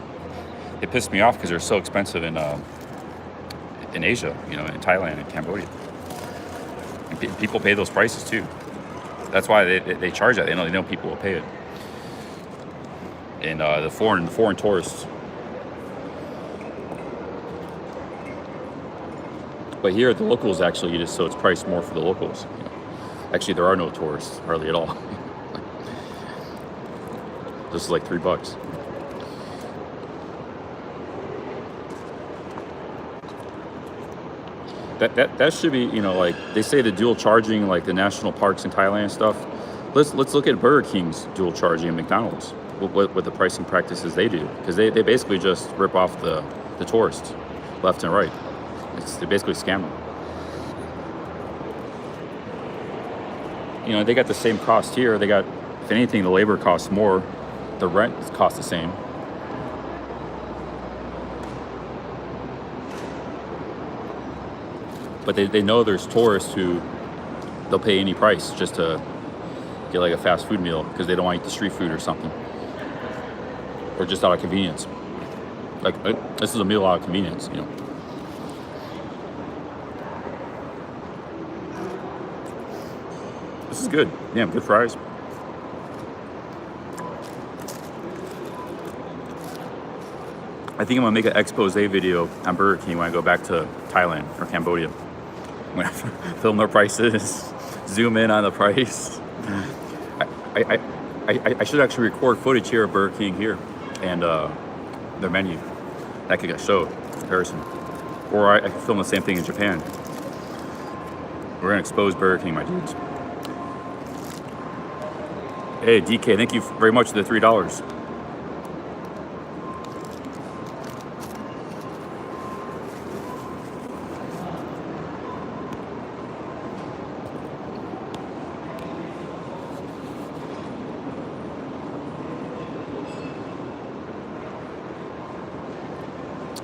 it pissed me off because they're so expensive in Asia, you know, in Thailand and Cambodia. And people pay those prices too. That's why they charge that. They know people will pay it. And the foreign tourists But here at the locals, actually, just so it's priced more for the locals. You know. Actually, there are no tourists hardly at all. This is like $3. That should be, you know, like they say the dual charging, like the national parks in Thailand stuff. Let's look at Burger King's dual charging and McDonald's. What the pricing practices they do, because they basically just rip off the tourists left and right. They basically scam them. You know, they got the same cost here. They got, if anything, the labor costs more. The rent costs the same. But they know there's tourists who they'll pay any price just to get like a fast food meal because they don't want to eat the street food or something. Or just out of convenience. Like, this is a meal out of convenience, you know. This is good. Damn, good fries. I think I'm gonna make an expose video on Burger King when I go back to Thailand or Cambodia. When I film their prices, zoom in on the price. I should actually record footage here of Burger King here and their menu. That could get showed comparison. Or I could film the same thing in Japan. We're gonna expose Burger King, my dudes. Hey DK, thank you very much for the $3.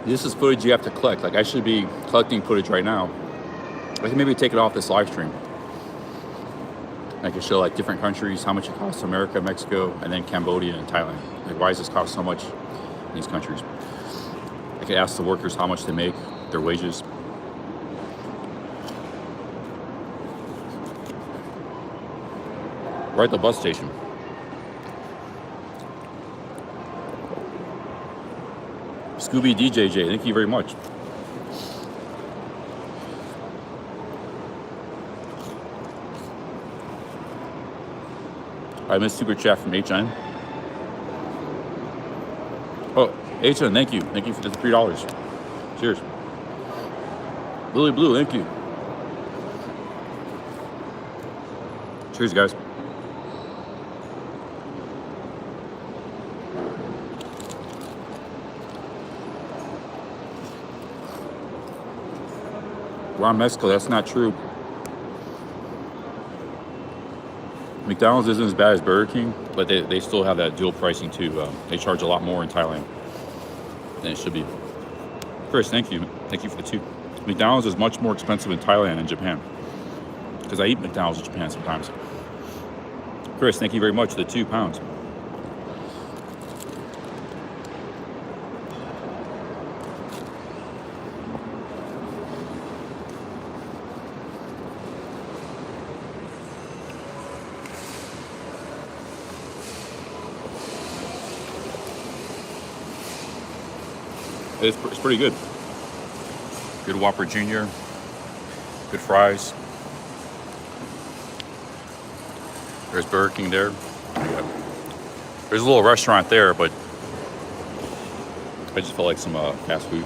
This is footage you have to collect. Like, I should be collecting footage right now. I can maybe take it off this live stream. I can show like different countries, how much it costs America, Mexico, and then Cambodia and Thailand. Like, why does this cost so much in these countries? I could ask the workers how much they make, their wages. Right at the bus station. Scooby DJJ, thank you very much. I missed super chat from HN. Oh, HN, thank you. Thank you for the $3. Cheers. Lily Blue, thank you. Cheers, guys. We're in Mexico, that's not true. McDonald's isn't as bad as Burger King, but they still have that dual pricing too. They charge a lot more in Thailand than it should be. Chris, thank you. Thank you for the $2. McDonald's is much more expensive in Thailand and Japan. Because I eat McDonald's in Japan sometimes. Chris, thank you very much for the £2. It's pretty good. Good Whopper Jr. Good fries. There's Burger King there. There's a little restaurant there, but I just felt like some fast food.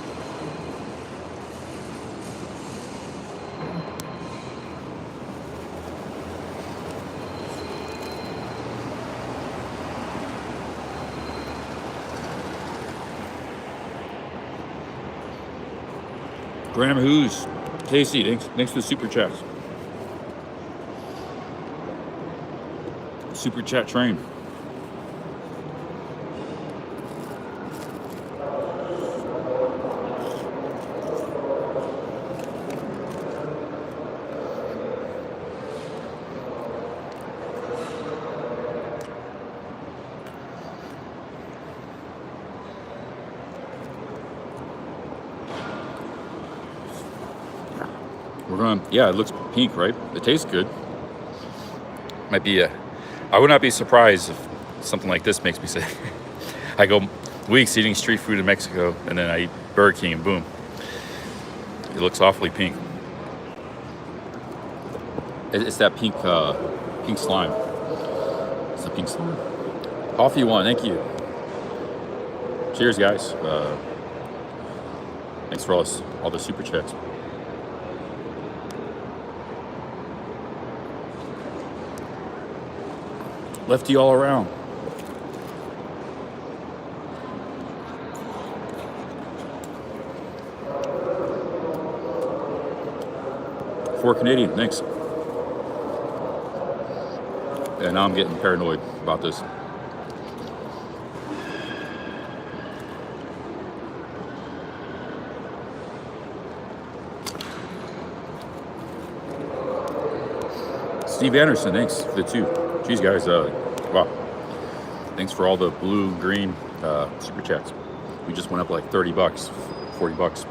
Graham Who's Casey, thanks for the super chats. Super chat train. Yeah, it looks pink, right? It tastes good. Might be I would not be surprised if something like this makes me sick. I go weeks eating street food in Mexico, and then I eat Burger King, and boom. It looks awfully pink. It's that pink pink slime. It's the pink slime. Coffee one, thank you. Cheers, guys. Thanks for all the super chats. Lefty all around. $4 Canadian, thanks. And now I'm getting paranoid about this. Steve Anderson, thanks for the 2. Jeez, guys, wow. Thanks for all the blue, green super chats. We just went up like $30, $40.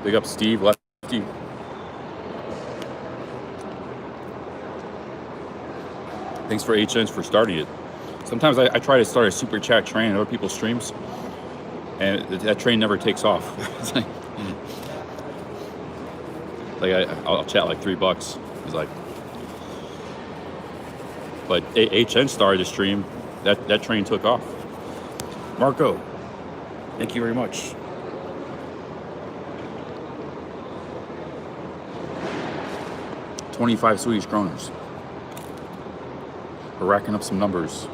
Big up Steve, Lefty. Thanks for HNs for starting it. Sometimes I try to start a super chat train on other people's streams, and that train never takes off. It's like I'll chat like $3. It's like, but HN started the stream, that train took off. Marco, thank you very much. $25 Swedish kroners. We're racking up some numbers.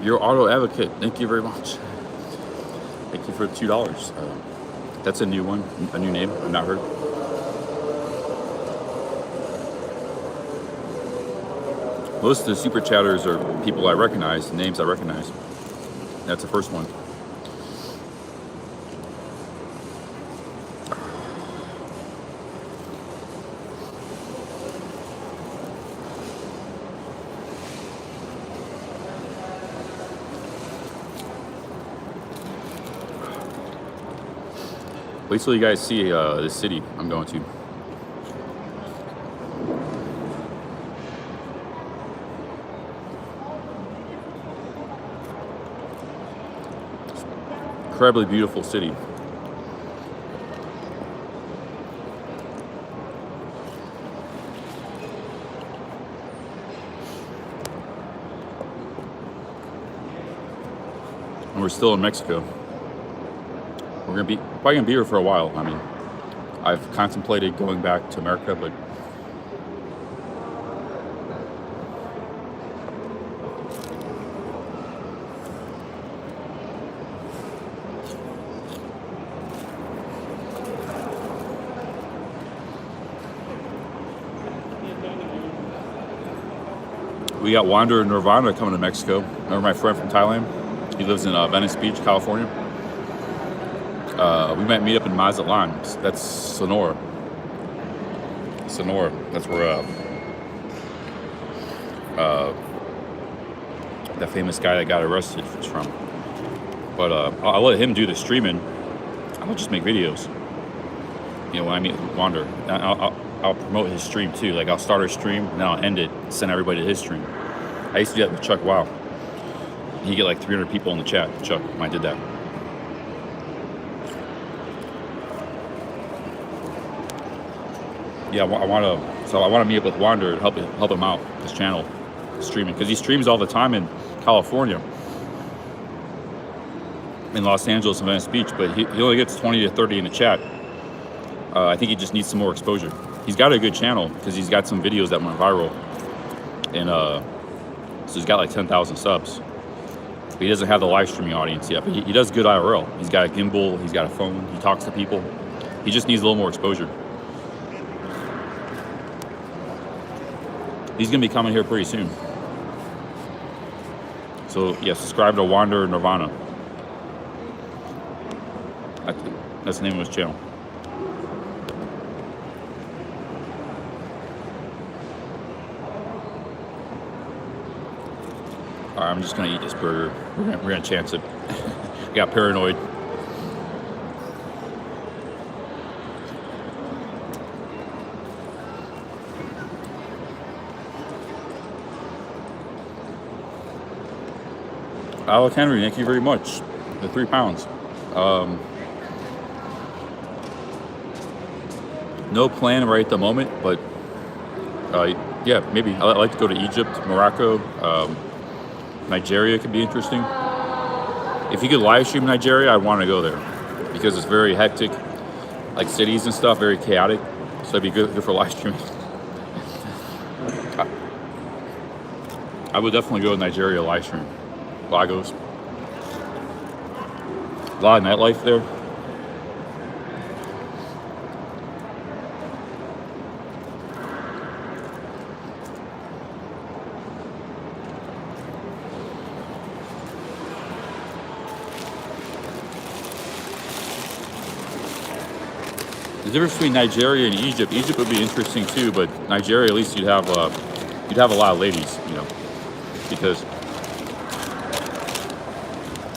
Your auto advocate, thank you very much. Thank you for the $2. That's a new one, a new name I've not heard. Most of the super chatters are people I recognize, names I recognize. That's the first one. Wait till you guys see this city I'm going to. Incredibly beautiful city. And we're still in Mexico. We're probably gonna be here for a while. I mean, I've contemplated going back to America, but we got Wander Nirvana coming to Mexico. Remember my friend from Thailand? He lives in Venice Beach, California. We might meet up in Mazatlan. That's Sonora. Sonora. That's where that famous guy that got arrested is from. But I'll let him do the streaming. I'll just make videos. You know, when I meet Wander, I'll promote his stream too. Like I'll start a stream, and then I'll end it, send everybody to his stream. I used to do that with Chuck Wow. He get like 300 people in the chat. Chuck, when I did that. Yeah, I want to meet up with Wander and help him out, his channel, streaming, because he streams all the time in California, in Los Angeles and Venice Beach, but he only gets 20 to 30 in the chat. I think he just needs some more exposure. He's got a good channel because he's got some videos that went viral, and so he's got like 10,000 subs. But he doesn't have the live streaming audience yet, but he does good IRL. He's got a gimbal, he's got a phone, he talks to people. He just needs a little more exposure. He's gonna be coming here pretty soon. So yeah, subscribe to Wander Nirvana. That's the name of his channel. All right, I'm just gonna eat this burger. We're gonna chance it. Got paranoid. Alec Henry, thank you very much. The 3 pounds. No plan right at the moment, but yeah, maybe. I'd like to go to Egypt, Morocco, Nigeria could be interesting. If you could live stream Nigeria, I'd want to go there because it's very hectic, like cities and stuff, very chaotic. So it'd be good for live streaming. I would definitely go to Nigeria live stream. Lagos. A lot of nightlife there. The difference between Nigeria and Egypt. Egypt would be interesting too, but Nigeria, at least you'd have a lot of ladies, you know, because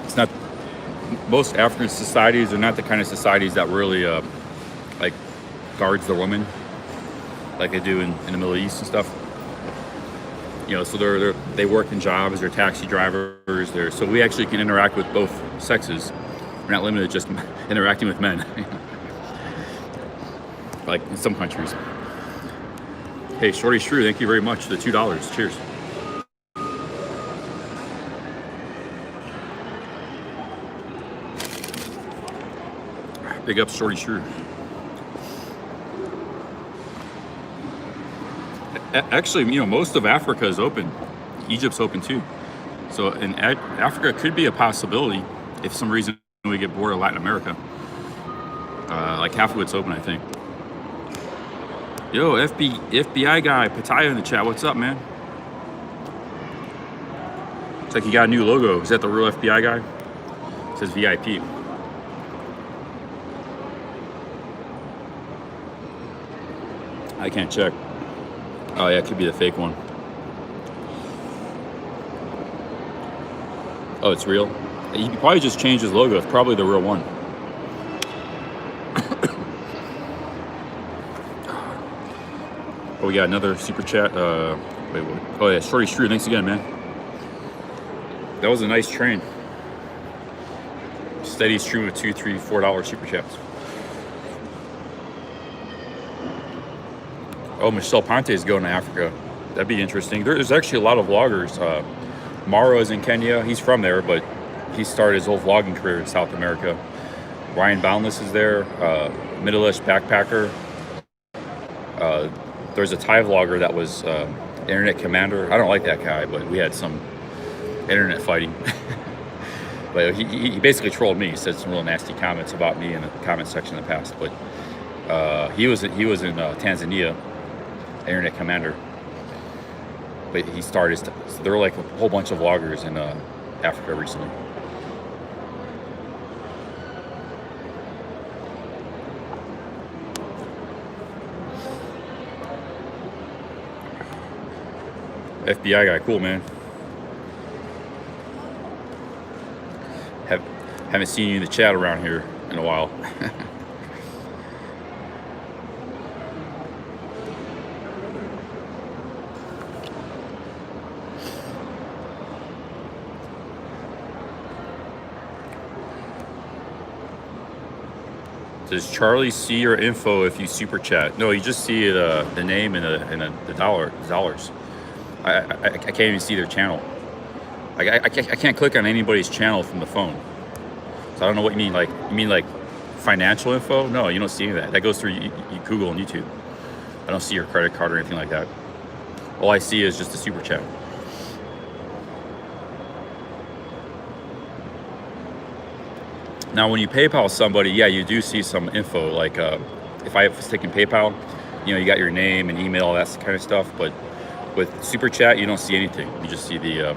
it's not, most African societies are not the kind of societies that really like guards the women like they do in the Middle East and stuff. You know, so they work in jobs, they're taxi drivers, so we actually can interact with both sexes. We're not limited to just interacting with men. Like in some countries. Hey, Shorty Shrew, thank you very much for the $2. Cheers. Big up, Shorty Shrew. Actually, you know, most of Africa is open. Egypt's open too. So in Africa could be a possibility if for some reason we get bored of Latin America. Like half of it's open, I think. Yo, FBI guy, Pataya in the chat. What's up, man? It's like he got a new logo. Is that the real FBI guy? It says VIP. I can't check. Oh yeah, it could be the fake one. Oh, it's real? He probably just changed his logo. It's probably the real one. Oh, we got another super chat. Wait, what? Oh yeah, Shorty Shrew, thanks again, man. That was a nice train. Steady stream of $2, $3, $4 super chats. Oh, Michelle Ponte is going to Africa. That'd be interesting. There's actually a lot of vloggers. Mara is in Kenya. He's from there, but he started his whole vlogging career in South America. Ryan Boundless is there. Middle-ish backpacker. There's a Thai vlogger that was Internet Commander. I don't like that guy, but we had some internet fighting. But he basically trolled me. He said some real nasty comments about me in the comment section in the past. But he was in Tanzania, Internet Commander. But he started. So there were like a whole bunch of vloggers in Africa recently. FBI guy, cool, man. Haven't seen you in the chat around here in a while. Does Charlie see your info if you super chat? No, you just see the name and the dollars. I can't even see their channel. I can't click on anybody's channel from the phone. So I don't know what you mean. Like, you mean like financial info? No, you don't see any of that. That goes through Google and YouTube. I don't see your credit card or anything like that. All I see is just a super chat. Now, when you PayPal somebody, yeah, you do see some info. Like if I was taking PayPal, you know, you got your name and email, that kind of stuff. But with super chat, you don't see anything. You just see the.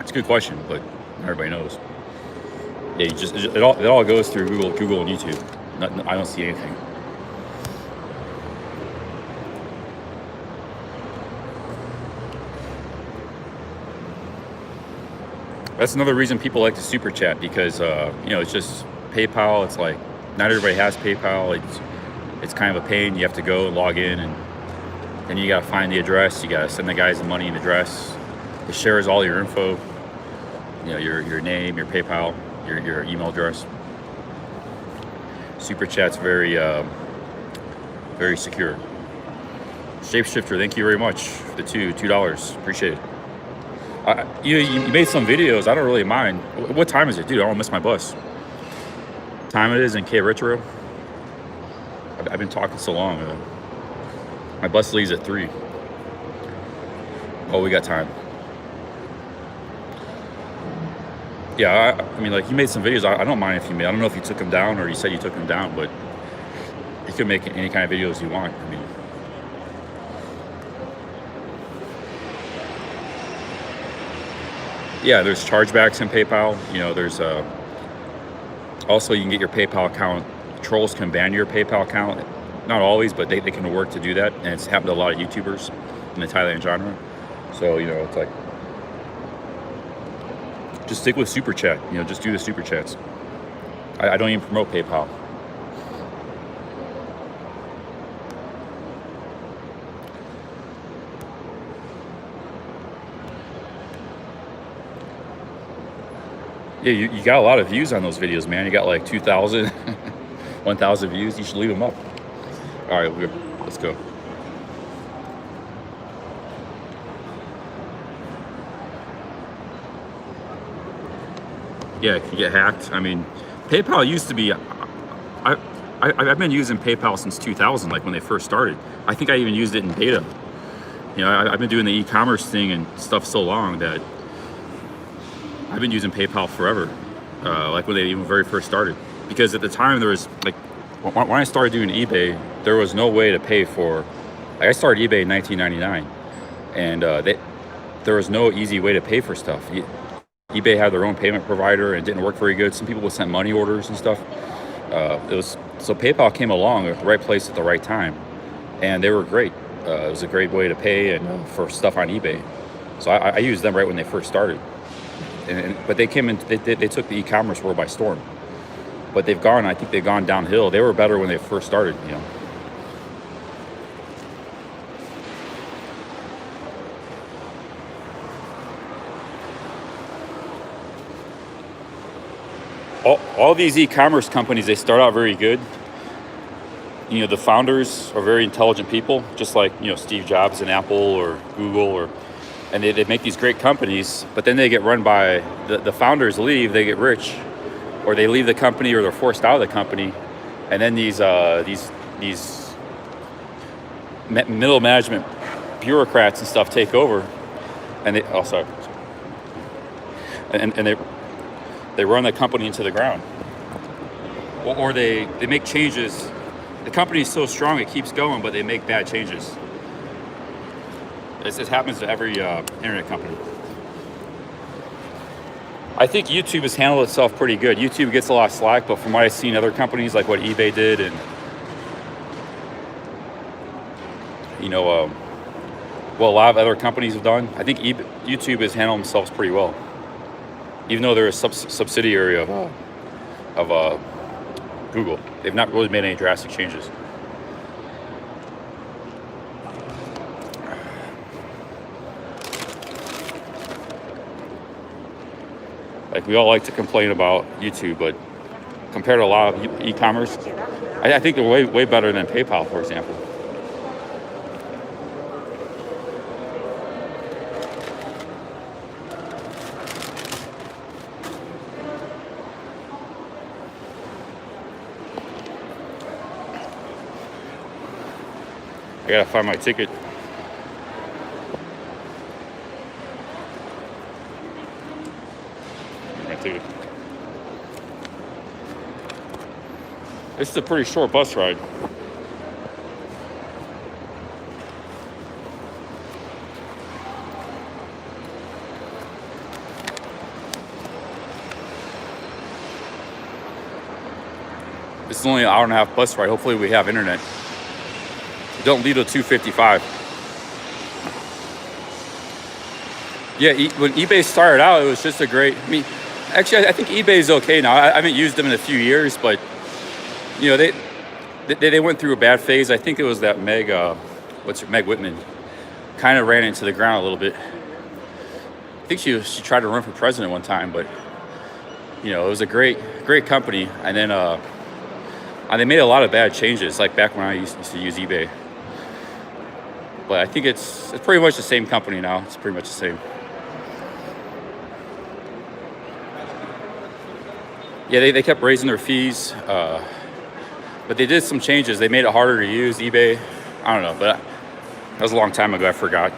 It's a good question, but everybody knows. Yeah, it all goes through Google and YouTube. I don't see anything. That's another reason people like to super chat, because it's just PayPal. It's like not everybody has PayPal. It's kind of a pain. You have to go and log in, and then you gotta find the address. You gotta send the guys the money and address. It shares all your info. Your name, your PayPal, your email address. Super chat's very very secure. Shapeshifter, thank you very much for the $2. Appreciate it. You made some videos. I don't really mind. What time is it, dude? I don't miss my bus. Time it is in K Retro. I've been talking so long. My bus leaves at 3. Oh, we got time. Yeah, I mean, like, you made some videos. I don't mind if you made. I don't know if you took them down or you said you took them down, but you can make any kind of videos you want. I mean, yeah, there's chargebacks in PayPal. There's also you can get your PayPal account. Trolls can ban your PayPal account. Not always, but they can work to do that, and it's happened to a lot of YouTubers in the Thailand genre. So it's like, just stick with super chat. Just do the super chats. I don't even promote PayPal. Yeah, you got a lot of views on those videos, man. You got like 2,000, 1,000 views. You should leave them up. All right, let's go. Yeah, it can get hacked. I mean, PayPal used to be. I've been using PayPal since 2000, like when they first started. I think I even used it in beta. I've been doing the e-commerce thing and stuff so long that I've been using PayPal forever, like when they even very first started. Because at the time there was like, when I started doing eBay, there was no way to pay for. Like, I started eBay in 1999, and there was no easy way to pay for stuff. eBay had their own payment provider and it didn't work very good. Some people would send money orders and stuff. So PayPal came along at the right place at the right time, and they were great. It was a great way to pay and for stuff on eBay. So I used them right when they first started. But they came in. They took the e-commerce world by storm. But I think they've gone downhill. They were better when they first started. All these e-commerce companies, they start out very good. The founders are very intelligent people, just like Steve Jobs and Apple or Google, and they make these great companies. But then they get run by the founders leave, they get rich, or they leave the company, or they're forced out of the company, and then these middle management bureaucrats and stuff take over, and they run the company into the ground, or they make changes. The company is so strong it keeps going, but they make bad changes. It happens to every internet company. I think YouTube has handled itself pretty good. YouTube gets a lot of slack, but from what I've seen other companies, like what eBay did, and what a lot of other companies have done, I think YouTube has handled themselves pretty well. Even though they're a subsidiary of Google, they've not really made any drastic changes. Like, we all like to complain about YouTube, but compared to a lot of e-commerce, I think they're way better than PayPal, for example. I gotta find my ticket. My ticket. This is a pretty short bus ride. It's only an hour and a half bus ride. Hopefully we have internet. Don't leave till 2:55. Yeah, when eBay started out, it was just a great. I mean, actually, I think eBay is okay now. I haven't used them in a few years, but you know, they went through a bad phase. I think it was that Meg Whitman, kind of ran into the ground a little bit. I think she tried to run for president one time, but you know, it was a great company. And then they made a lot of bad changes, like back when I used to use eBay. But I think it's pretty much the same company now. It's pretty much the same. Yeah, they kept raising their fees, but they did some changes. They made it harder to use eBay. I don't know, but that was a long time ago. I forgot.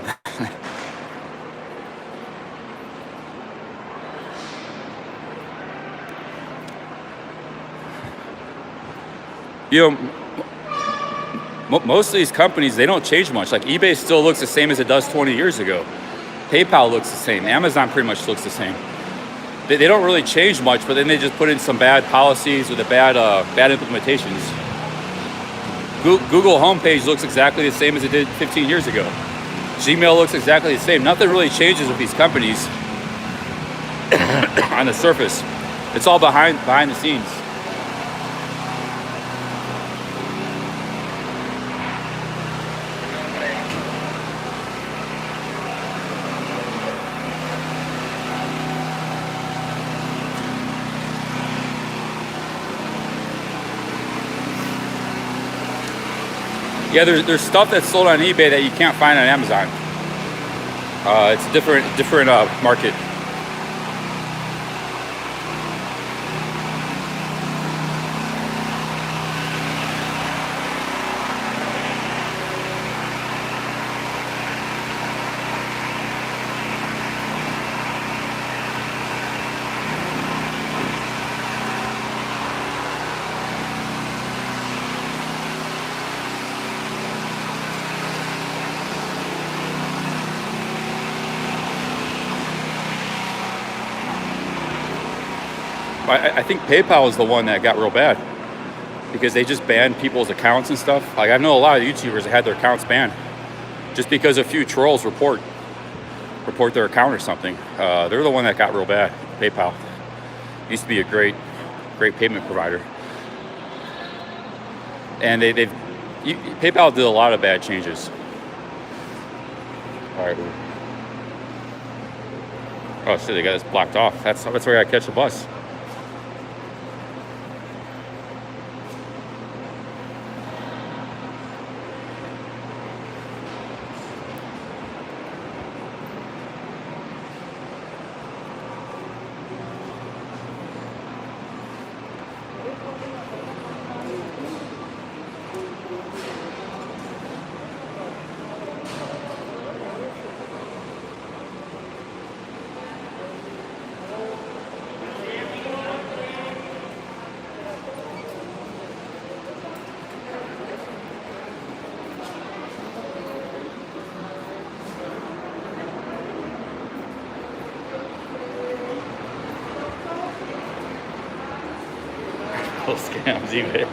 You know, most of these companies, they don't change much. Like eBay still looks the same as it does 20 years ago. PayPal looks the same. Amazon pretty much looks the same. They don't really change much, but then they just put in some bad policies with the bad implementations. Google homepage looks exactly the same as it did 15 years ago. Gmail looks exactly the same. Nothing really changes with these companies on the surface. It's all behind the scenes. Yeah, there's stuff that's sold on eBay that you can't find on Amazon. It's a different market. I think PayPal is the one that got real bad because they just banned people's accounts and stuff. Like I know a lot of YouTubers that had their accounts banned just because a few trolls report their account or something. They're the one that got real bad. PayPal used to be a great payment provider, and PayPal did a lot of bad changes. All right. Oh shit! They got us blocked off. That's where I gotta catch the bus. Scams eBay.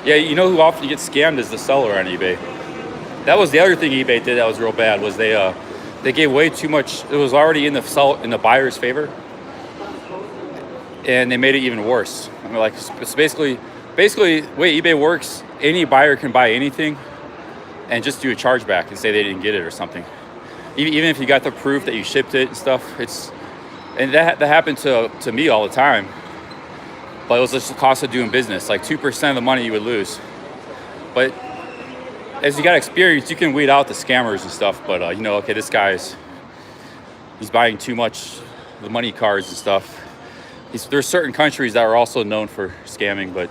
Yeah, you know who often gets scammed is the seller on eBay. That was the other thing eBay did that was real bad was they gave way too much. It was already in the buyer's favor, and they made it even worse. I mean, like it's basically the way eBay works. Any buyer can buy anything, and just do a chargeback and say they didn't get it or something. Even if you got the proof that you shipped it and stuff, and that happened to me all the time. But it was just the cost of doing business. Like 2% of the money you would lose. But as you got experience, you can weed out the scammers and stuff. But you know, okay, this guy's buying too much the money cards and stuff. There's certain countries that are also known for scamming, but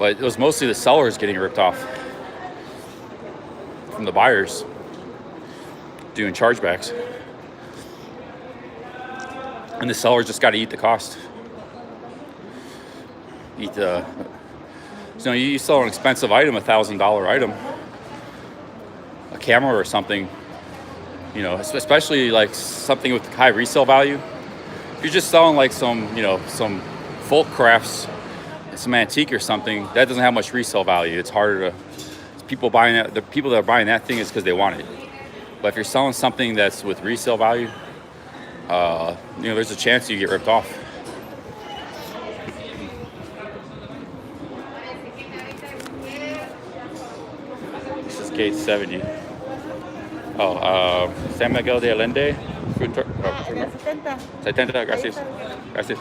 it was mostly the sellers getting ripped off from the buyers doing chargebacks. And the sellers just got to eat the cost. You sell an expensive item, $1,000 item, a camera or something, you know, especially like something with high resale value. you're just selling like some, some folk crafts, some antique or something, that doesn't have much resale value. It's harder to, people buying that, the people that are buying that thing is because they want it. But if you're selling something that's with resale value, there's a chance you get ripped off. This is gate 70. San Miguel de Allende. Food truck. En el 70. 70, gracias. Gracias.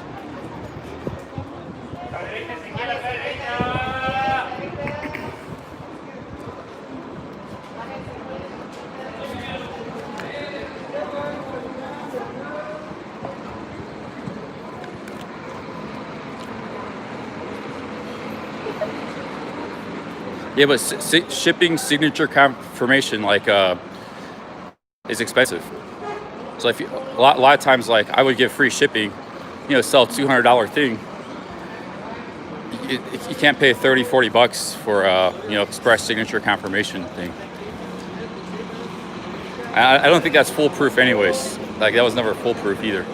Yeah, but shipping signature confirmation is expensive. So if you, a lot of times, like I would give free shipping, sell $200 thing. You can't pay $30-40 for express signature confirmation thing. I don't think that's foolproof anyways. Like that was never foolproof either.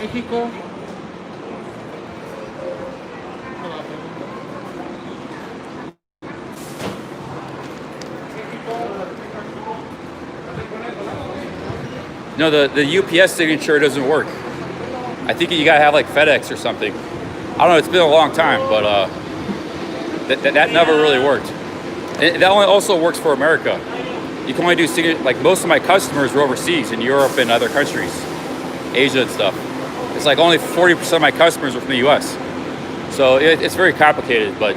Mexico. No, the UPS signature doesn't work. I think you gotta have like FedEx or something. I don't know, it's been a long time, but that never really worked. And that only also works for America. You can only do signature, like most of my customers are overseas in Europe and other countries, Asia and stuff. It's like only 40% of my customers are from the US. So it's very complicated, but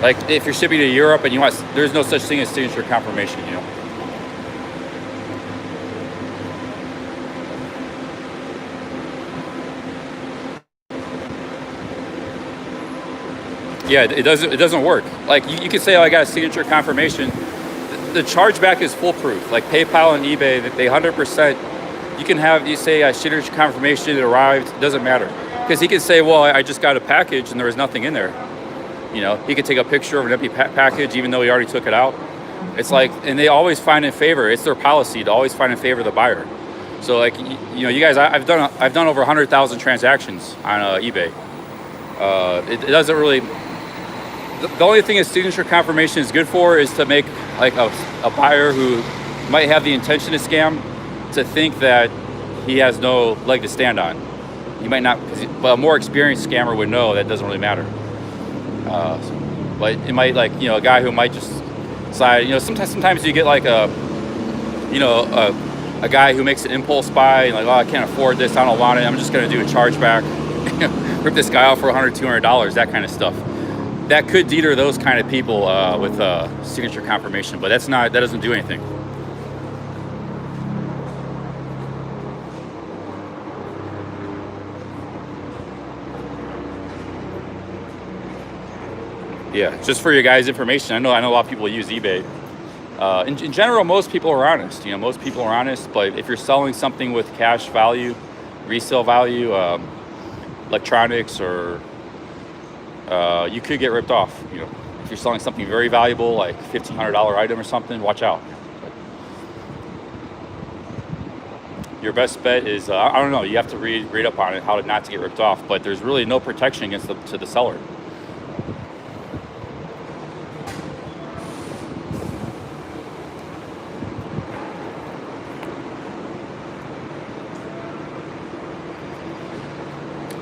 like if you're shipping to Europe and there's no such thing as signature confirmation, Yeah, it doesn't work. Like you can say, oh, I got a signature confirmation. The chargeback is foolproof. Like PayPal and eBay, they 100%. You say a signature confirmation, it arrived. It doesn't matter because he can say, well, I just got a package and there was nothing in there. He could take a picture of an empty package even though he already took it out. It's like, and they always find in favor. It's their policy to always find in favor of the buyer. So like, you guys, I've done over 100,000 transactions on eBay. It doesn't really. The only thing a signature confirmation is good for is to make like a buyer who might have the intention to scam to think that he has no leg to stand on. He might not, but a more experienced scammer would know that doesn't really matter. But it might a guy who might just decide, sometimes you get like a guy who makes an impulse buy and like, oh, I can't afford this, I don't want it, I'm just gonna do a chargeback, rip this guy out for $100, $200, that kind of stuff. That could deter those kind of people with signature confirmation, but that doesn't do anything. Yeah, just for your guys' information, I know a lot of people use eBay. In general, most people are honest. Most people are honest, but if you're selling something with cash value, resale value, electronics, or you could get ripped off. If you're selling something very valuable, like $1,500 item or something, watch out. Your best bet is I don't know. You have to read up on it, how not to get ripped off. But there's really no protection against to the seller.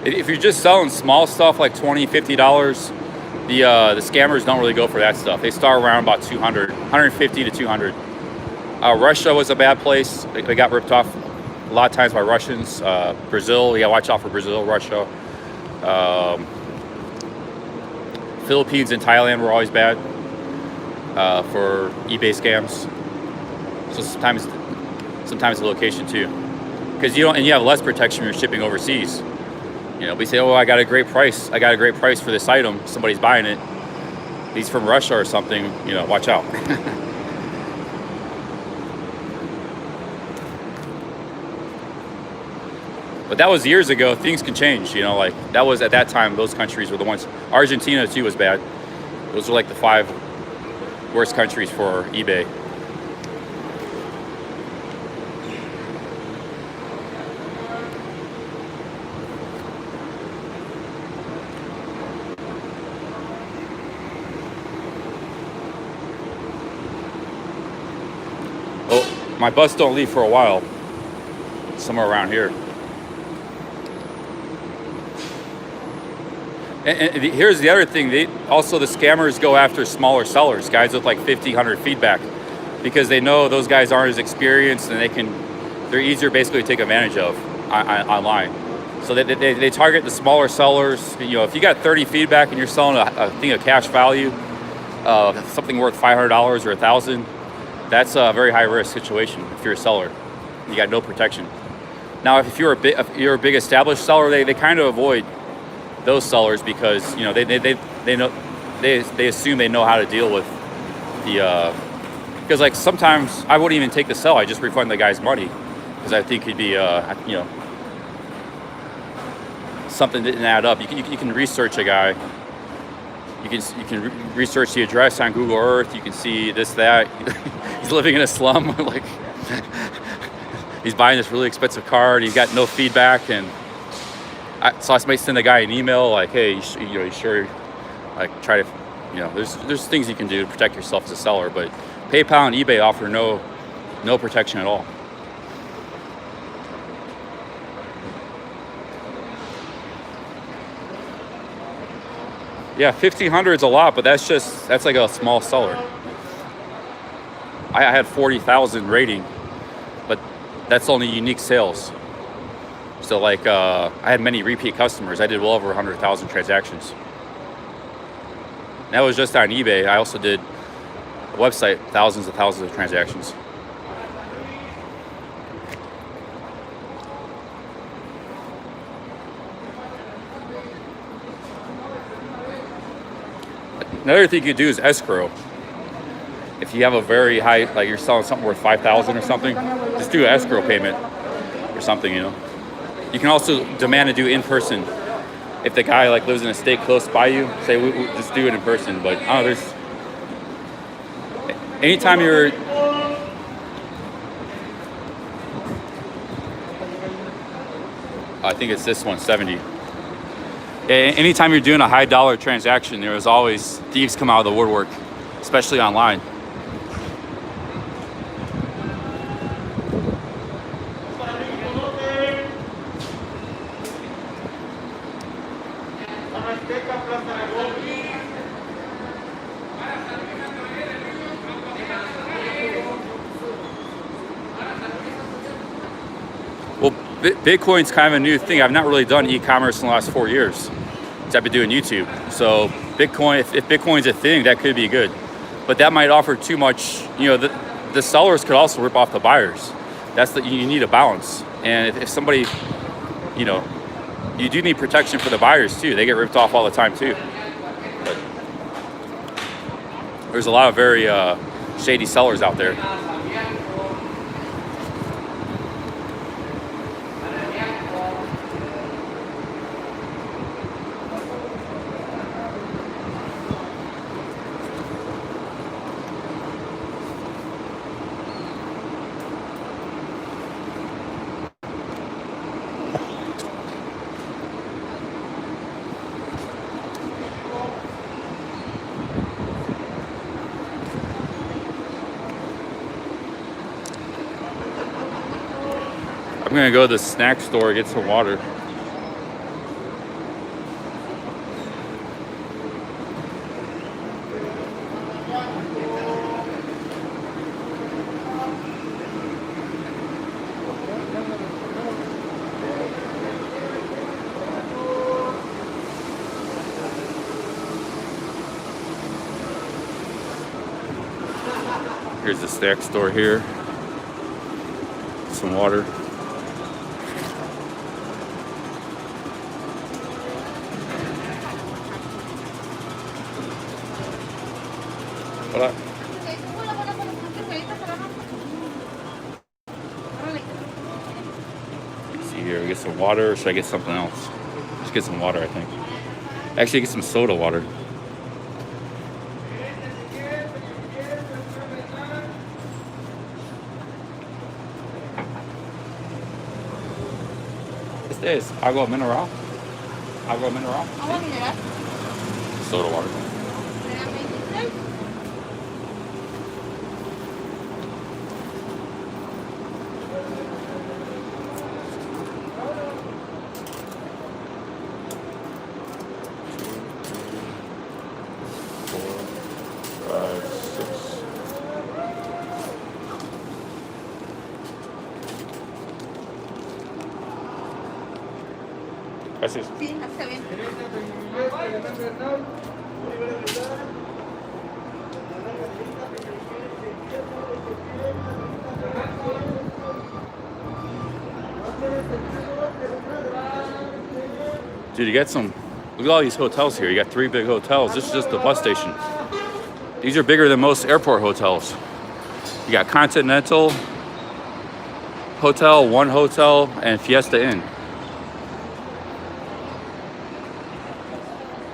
If you're just selling small stuff like $20, $50, the scammers don't really go for that stuff. They start around about 150 to 200. Russia was a bad place. They got ripped off a lot of times by Russians. Brazil, you gotta watch out for Brazil, Russia. Philippines and Thailand were always bad for eBay scams. So sometimes the location too, because you have less protection when you're shipping overseas. We say, oh, I got a great price for this item. Somebody's buying it. He's from Russia or something. Watch out. But that was years ago. Things can change. Like that was at that time. Those countries were the ones. Argentina too was bad. Those were like the 5 worst countries for eBay. my bus don't leave for a while. Somewhere around here. And here's the other thing. The scammers go after smaller sellers, guys with like 50, 100 feedback, because they know those guys aren't as experienced and they're easier basically to take advantage of online. So they target the smaller sellers. You know, if you got 30 feedback and you're selling a thing of cash value, something worth $500 or $1,000, that's a very high risk situation if you're a seller. You got no protection. Now, if you're a big established seller, they kind of avoid those sellers because, you know, they assume they know how to deal with the because like sometimes I wouldn't even take the sell. I just refund the guy's money because I think he'd be you know, something didn't add up. You can research a guy. You can research the address on Google Earth. You can see this, that. He's living in a slum. Like he's buying this really expensive car and he's got no feedback. And so I might send the guy an email like, hey, you sure? Like try to, you know, there's things you can do to protect yourself as a seller, but PayPal and eBay offer no protection at all. Yeah, 1,500 is a lot, but that's like a small seller. I had 40,000 rating, but that's only unique sales. So like I had many repeat customers. I did well over 100,000 transactions. That was just on eBay. I also did a website, thousands of transactions. Another thing you can do is escrow. If you have a very high, like you're selling something worth 5,000 or something, just do an escrow payment or something, you know. You can also demand to do in person. If the guy like lives in a state close by you, say we just do it in person. But I don't know, there's anytime you're I think it's this 170. Anytime you're doing a high dollar transaction, there is always thieves come out of the woodwork, especially online. Well, Bitcoin's kind of a new thing. I've not really done e-commerce in the last 4 years. I've been doing YouTube. So Bitcoin, if Bitcoin's a thing, that could be good. But that might offer too much, you know, the sellers could also rip off the buyers. You need a balance. And if somebody, you know, you do need protection for the buyers too. They get ripped off all the time too. But there's a lot of very shady sellers out there. I'm gonna go to the snack store, get some water. Here's the snack store here. Some water. Hola. Let's see here, we get some water, or should I get something else? Just get some water, I think. Actually, get some soda water. Este es agua mineral. Agua mineral. Agua mineral. Soda water. Gracias. Sí, está bien. Dude, you got some. Look at all these hotels here. You got 3 big hotels. This is just the bus station. These are bigger than most airport hotels. You got Continental Hotel, 1 Hotel, and Fiesta Inn.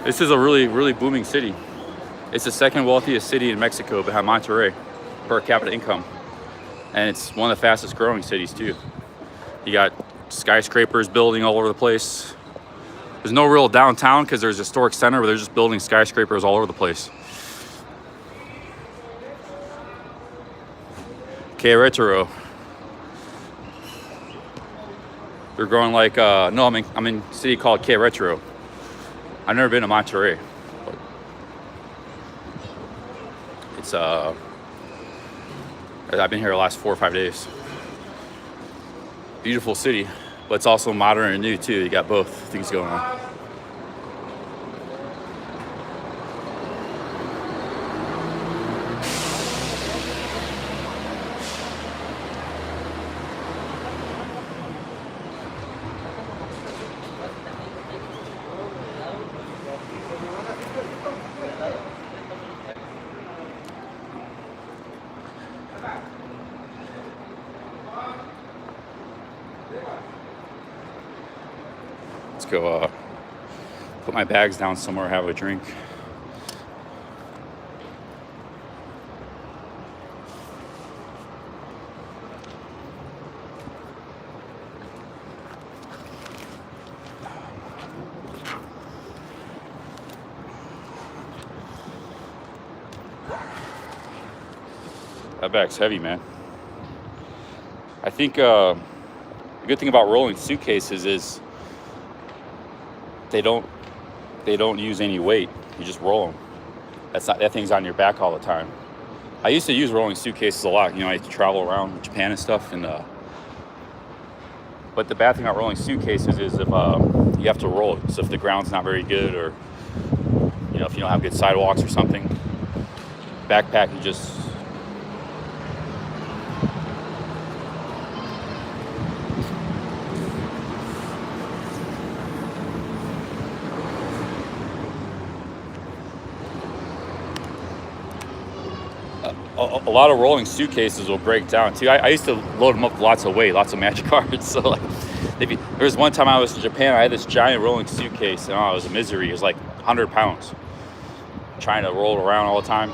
This is a really, really booming city. It's the second wealthiest city in Mexico behind Monterrey per capita income. And it's one of the fastest growing cities too. You got skyscrapers building all over the place. There's no real downtown because there's a historic center where they're just building skyscrapers all over the place. Querétaro. They're growing like, no, I'm in a city called Querétaro. I've never been to Monterrey, but it's, I've been here the last 4 or 5 days. Beautiful city, but it's also modern and new too. You got both things going on. Let's go put my bags down somewhere, have a drink. That bag's heavy, man. I think the good thing about rolling suitcases is they don't use any weight. You just roll them. That thing's on your back all the time. I used to use rolling suitcases a lot. You know, I used to travel around Japan and stuff. And but the bad thing about rolling suitcases is if you have to roll it. So if the ground's not very good, or you know, if you don't have good sidewalks or something, backpack you just. A lot of rolling suitcases will break down too. I used to load them up with lots of weight, lots of magic cards. So like, there was one time I was in Japan, I had this giant rolling suitcase, and it was a misery. It was like 100 pounds, trying to roll it around all the time.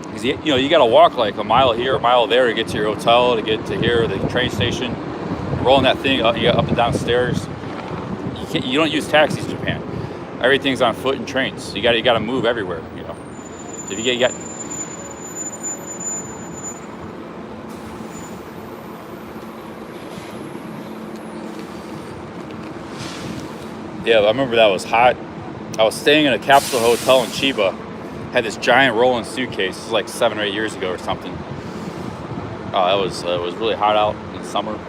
Because you know, you got to walk like a mile here, a mile there to get to your hotel, to get to here, the train station. Rolling that thing up, you got up and down stairs. You don't use taxis in Japan. Everything's on foot and trains. You got to move everywhere, you know. So if you get yeah, I remember that was hot. I was staying in a capsule hotel in Chiba. Had this giant rolling suitcase. This was like 7 or 8 years ago or something. It was really hot out in summer.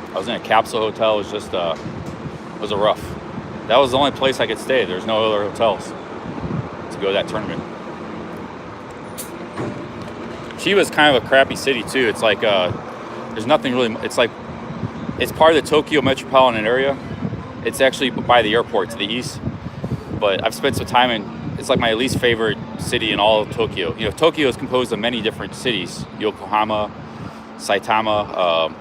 I was in a capsule hotel. It was just it was a rough. That was the only place I could stay. There's no other hotels to go to that tournament. Chiba's kind of a crappy city too. It's like there's nothing really. It's like it's part of the Tokyo metropolitan area. It's actually by the airport to the east. But I've spent some time in. It's like my least favorite city in all of Tokyo. You know, Tokyo is composed of many different cities: Yokohama, Saitama.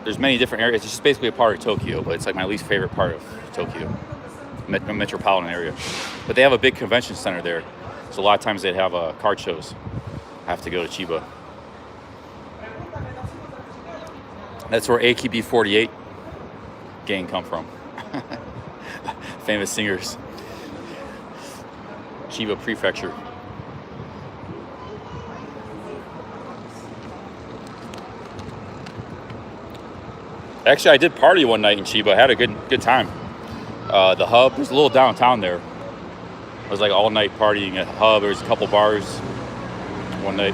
There's many different areas. It's just basically a part of Tokyo, but it's like my least favorite part of Tokyo, metropolitan area. But they have a big convention center there, so a lot of times they'd have card shows. I have to go to Chiba. That's where AKB48 gang come from. Famous singers. Chiba Prefecture. Actually, I did party one night in Chiba. I had a good time. The Hub, there's a little downtown there. It was like all night partying at the Hub. There was a couple bars one night.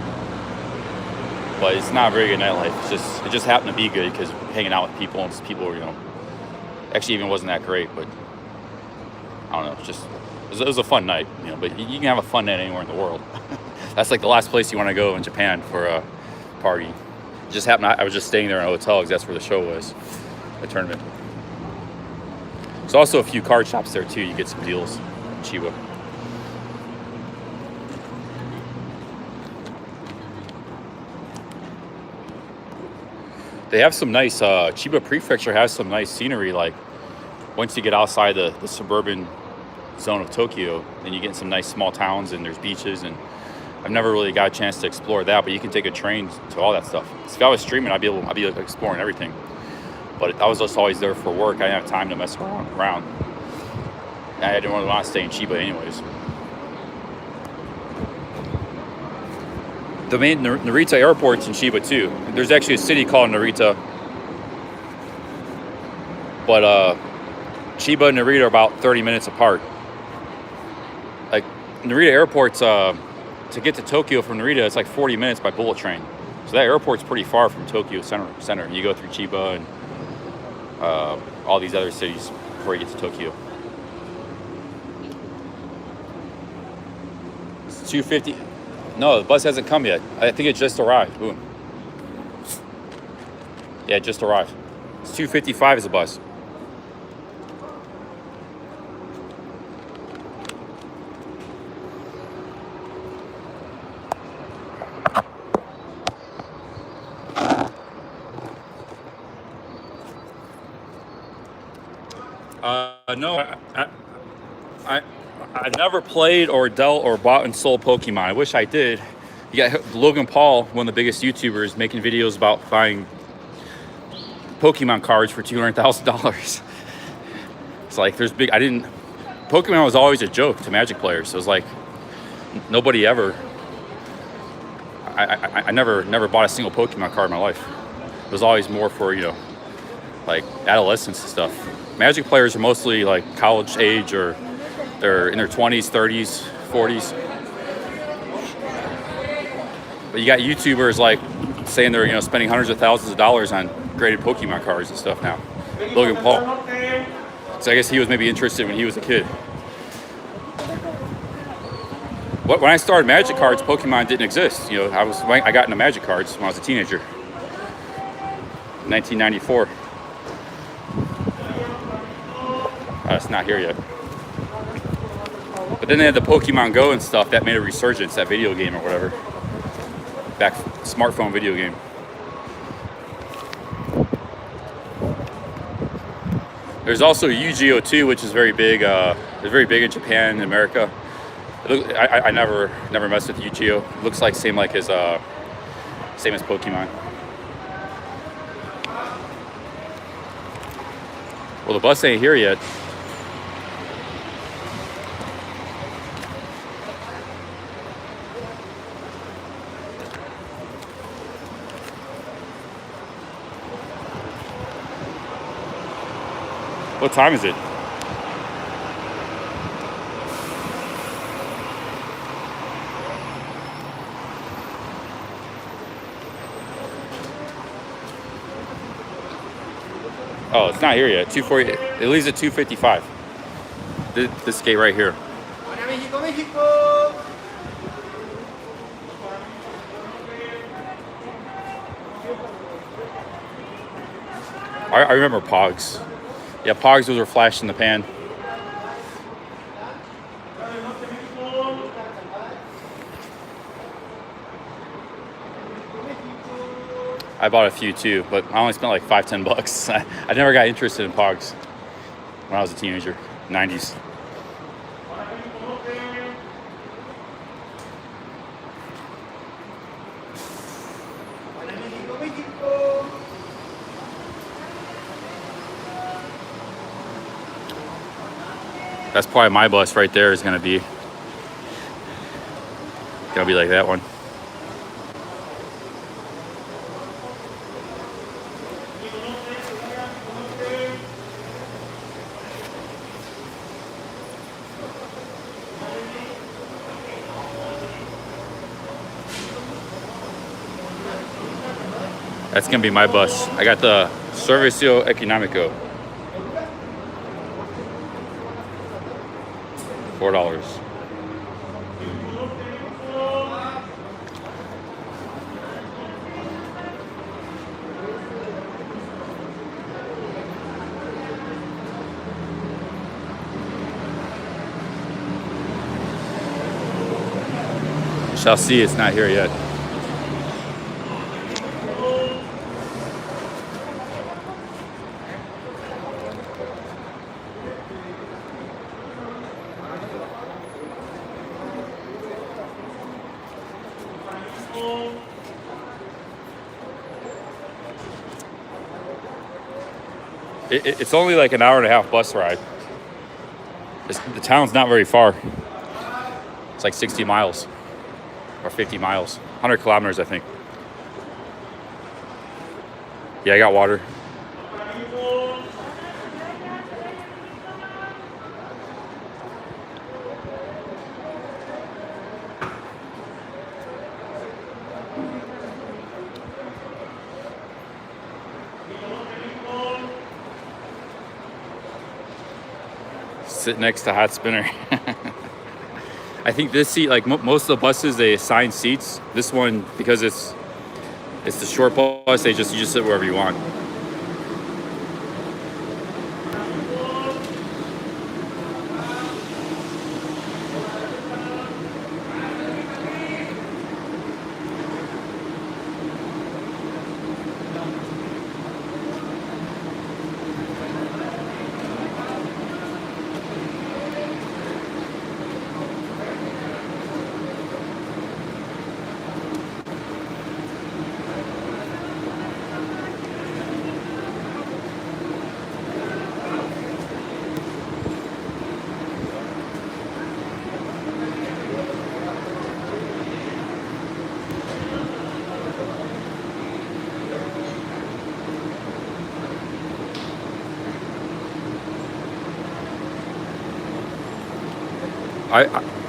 but it's not very good nightlife. It just happened to be good because hanging out with people and just people, actually even wasn't that great, but I don't know. It was a fun night, But you can have a fun night anywhere in the world. That's like the last place you want to go in Japan for a party. It just happened. I was just staying there in a hotel because that's where the show was, the tournament. There's also a few card shops there too. You get some deals, in Chiba. They have some nice, Chiba Prefecture has some nice scenery. Like once you get outside the suburban zone of Tokyo, then you get in some nice small towns and there's beaches, and I've never really got a chance to explore that, but you can take a train to all that stuff. So if I was streaming, I'd be exploring everything. But I was just always there for work. I didn't have time to mess around. And I didn't really want to stay in Chiba anyways. The main Narita airport's in Chiba too. There's actually a city called Narita. But Chiba and Narita are about 30 minutes apart. Like Narita airport's, to get to Tokyo from Narita, it's like 40 minutes by bullet train. So that airport's pretty far from Tokyo center. You go through Chiba and all these other cities before you get to Tokyo. It's 2:50. No, the bus hasn't come yet. I think it just arrived. Boom. Yeah, it just arrived. It's 2:55 is the bus. No, I never played or dealt or bought and sold Pokemon. I wish I did. You got Logan Paul, one of the biggest YouTubers, making videos about buying Pokemon cards for $200,000. It's like Pokemon was always a joke to Magic players. So it was like nobody ever. I never bought a single Pokemon card in my life. It was always more for like adolescents and stuff. Magic players are mostly like college age, or they're in their 20s, 30s, 40s. But you got YouTubers like saying they're spending hundreds of thousands of dollars on graded Pokemon cards and stuff now. Logan Paul. So I guess he was maybe interested when he was a kid. When I started Magic cards, Pokemon didn't exist. I got into Magic cards when I was a teenager. 1994. It's not here yet. But then they had the Pokemon Go and stuff that made a resurgence, that video game or whatever. Smartphone video game. There's also Yu-Gi-Oh! 2, which is very big. It's very big in Japan and America. I never messed with Yu-Gi-Oh! It looks like same as Pokemon. Well, the bus ain't here yet. What time is it? Oh, it's not here yet. 2:40. It leaves at 2:55. This gate right here. I remember Pogs. Yeah, Pogs, those were flash in the pan. I bought a few too, but I only spent like $5-10. I never got interested in Pogs when I was a teenager, 90s. That's probably my bus right there is gonna be like that one. That's gonna be my bus. I got the Servicio Económico. $4. Shall see, it's not here yet. It's only like an hour and a half bus ride. The town's not very far. It's like 60 miles or 50 miles, 100 kilometers, I think. Yeah, I got water. Sit next to Hot Spinner. I think this seat, like most of the buses, they assign seats. This one, because it's the short bus, you just sit wherever you want.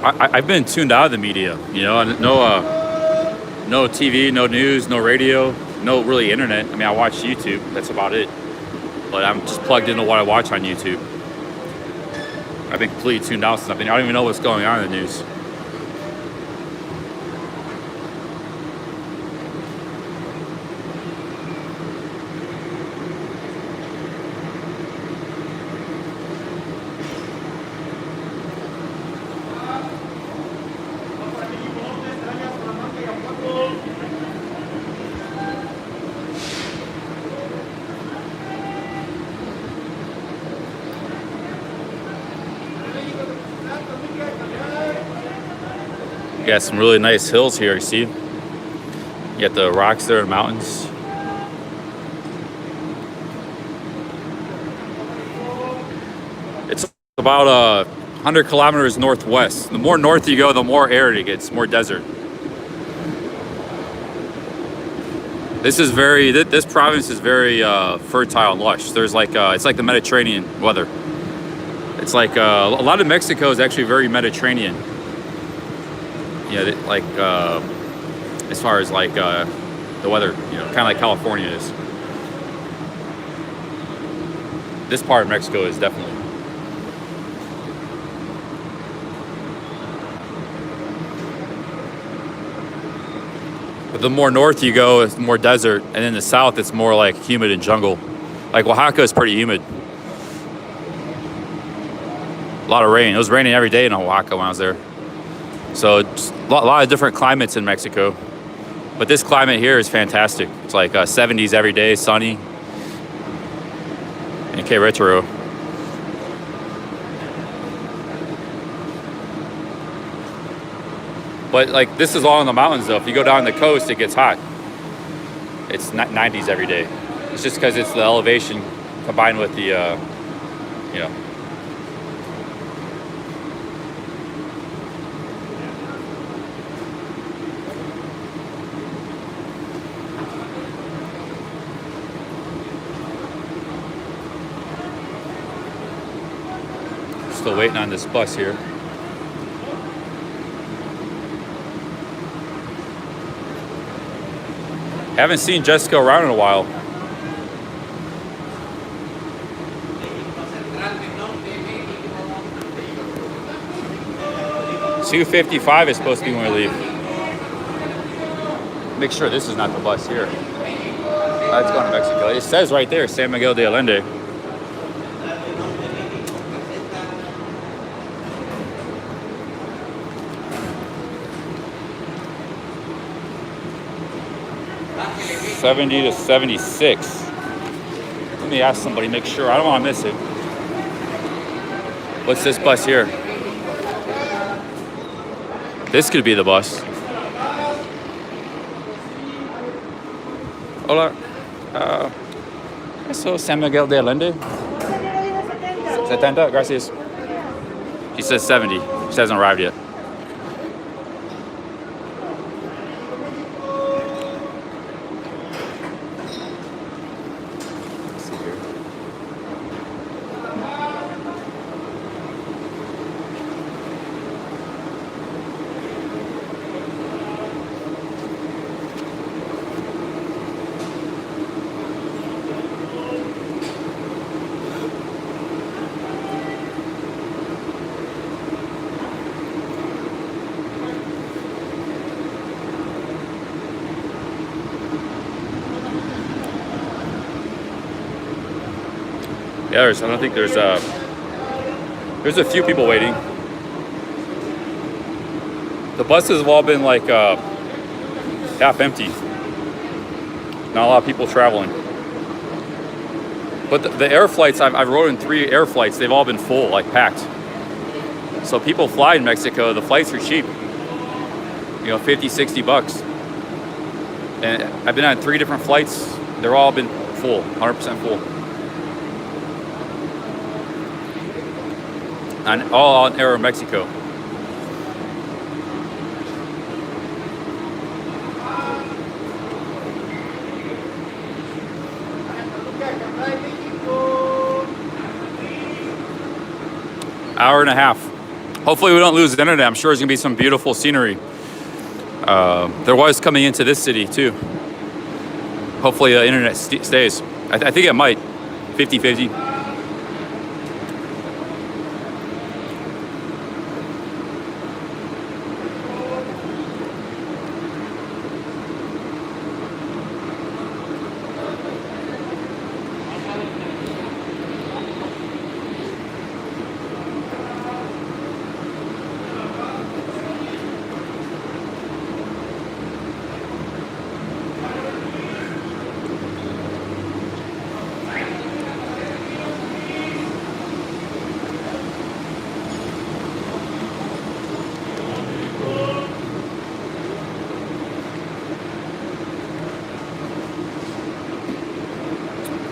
I've been tuned out of the media, you know, no TV, no news, no radio, no really internet. I mean, I watch YouTube, that's about it. But I'm just plugged into what I watch on YouTube. I've been completely tuned out since I don't even know what's going on in the news. You got some really nice hills here, you see? You got the rocks there and mountains. It's about 100 kilometers northwest. The more north you go, the more arid it gets, more desert. This province is very fertile and lush. There's like, it's like the Mediterranean weather. It's like a lot of Mexico is actually very Mediterranean. Yeah, like as far as like the weather, you know, kind of like California is. This part of Mexico is definitely. But the more north you go, it's more desert, and in the south, it's more like humid and jungle. Like Oaxaca is pretty humid. A lot of rain. It was raining every day in Oaxaca when I was there. So it's a lot of different climates in Mexico. But this climate here is fantastic. It's like 70s every day, sunny. In Querétaro. But like this is all in the mountains though. If you go down the coast, it gets hot. It's 90s every day. It's just because it's the elevation combined with the, you know. Still waiting on this bus here. Haven't seen Jessica around in a while. $2:55 is supposed to be when we leave. Make sure this is not the bus here. That's going to Mexico. It says right there, San Miguel de Allende. $70 to $76. Let me ask somebody, make sure. I don't want to miss it. What's this bus here? This could be the bus. Hola. Eso San Miguel de Allende. 70, gracias. He says 70. She hasn't arrived yet. Let's see here. Yeah, I don't think there's a few people waiting. The buses have all been like half empty. Not a lot of people traveling. But the air flights, I've rode in 3 air flights. They've all been full, like packed. So people fly in Mexico. The flights are cheap. You know, 50, 60 bucks. And I've been on 3 different flights. They're all been full, 100% full. And all on Aeromexico. Hour and a half. Hopefully we don't lose the internet. I'm sure there's gonna be some beautiful scenery. There was coming into this city too. Hopefully the internet stays. I think it might, 50-50.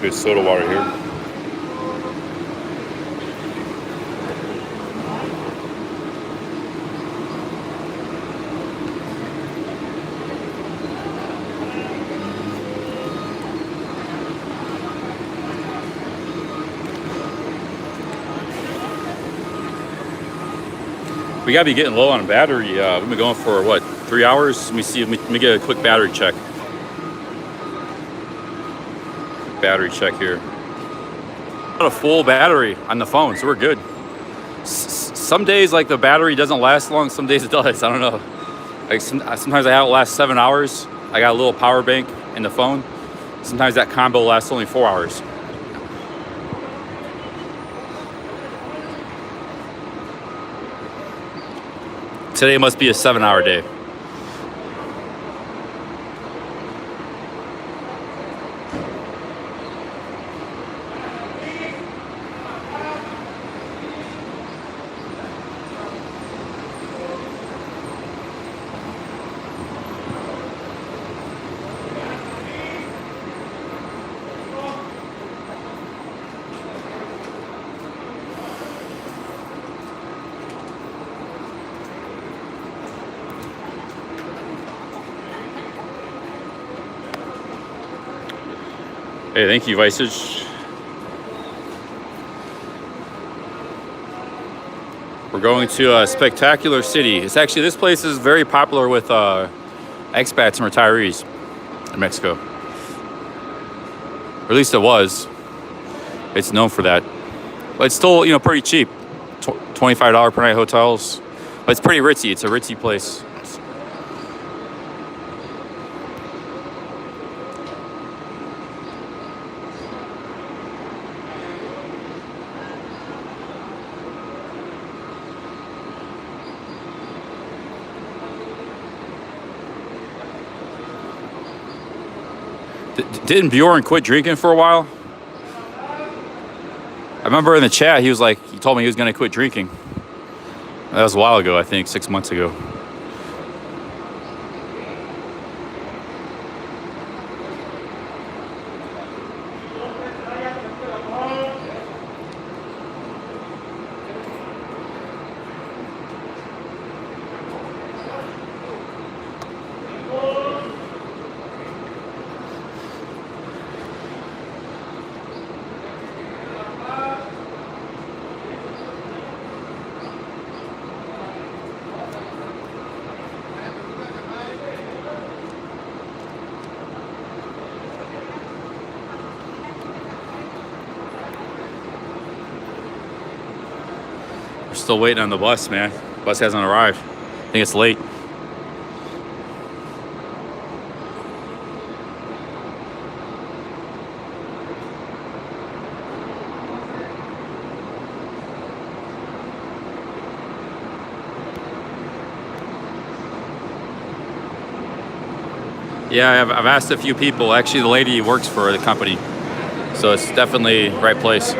Good soda water here. We gotta be getting low on battery. We've been going for what, 3 hours? Let me see. Let me get a quick battery check. Battery check here. Got a full battery on the phone, so we're good. Some days, like, the battery doesn't last long. Some days it does. I don't know. Like sometimes I have it last 7 hours. I got a little power bank in the phone. Sometimes that combo lasts only 4 hours. Today must be a 7-hour day. Hey, thank you, Visage. We're going to a spectacular city. It's actually, this place is very popular with expats and retirees. in Mexico. Or at least it was. It's known for that. But it's still, pretty cheap. $25 per night hotels. But it's pretty ritzy. It's a ritzy place. Didn't Bjorn quit drinking for a while? I remember in the chat, he told me he was going to quit drinking. That was a while ago, I think, 6 months ago. Still waiting on the bus, man. Bus hasn't arrived. I think it's late. Yeah, I've asked a few people. Actually, the lady works for the company, so it's definitely the right place.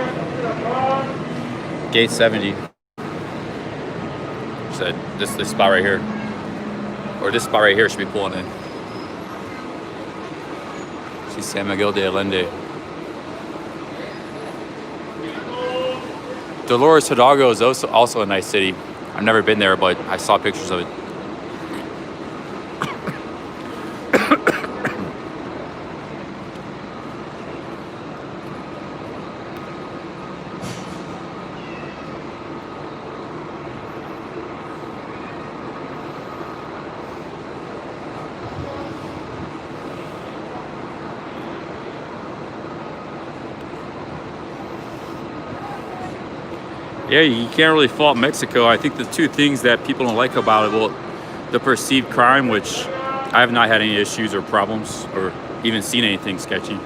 Gate 70. Said this spot right here, or this spot right here should be pulling in. See San Miguel de Allende. Dolores Hidalgo is also a nice city. I've never been there, but I saw pictures of it. Yeah, you can't really fault Mexico. I think the two things that people don't like about it, well, the perceived crime, which I have not had any issues or problems or even seen anything sketchy.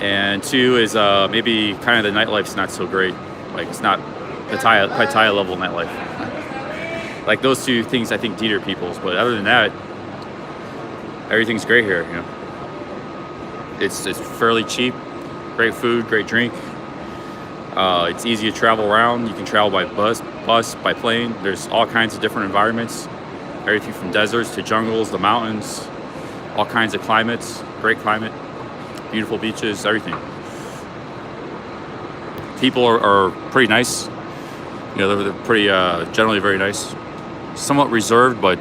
And two is maybe kind of the nightlife's not so great. Like it's not the high level nightlife. Like those two things I think deter people's, but other than that, everything's great here, It's fairly cheap, great food, great drink. It's easy to travel around. You can travel by bus, by plane. There's all kinds of different environments. Everything from deserts to jungles, the mountains, all kinds of climates. Great climate, beautiful beaches, everything. People are pretty nice. They're pretty generally very nice. Somewhat reserved, but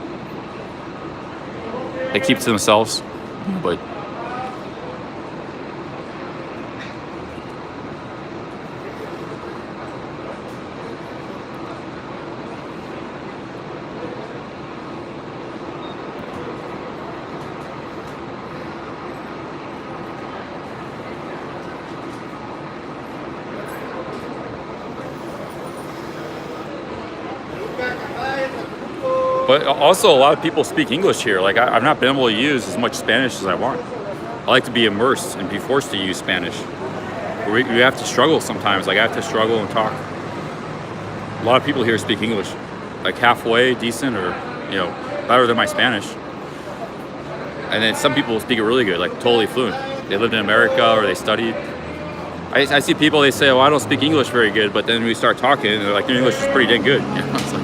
they keep to themselves. But But also, a lot of people speak English here. Like, I've not been able to use as much Spanish as I want. I like to be immersed and be forced to use Spanish. We have to struggle sometimes. Like, I have to struggle and talk. A lot of people here speak English, like halfway decent or, better than my Spanish. And then some people speak it really good, like totally fluent. They lived in America or they studied. I see people, they say, oh, I don't speak English very good, but then we start talking and they're like, their English is pretty dang good. It's like,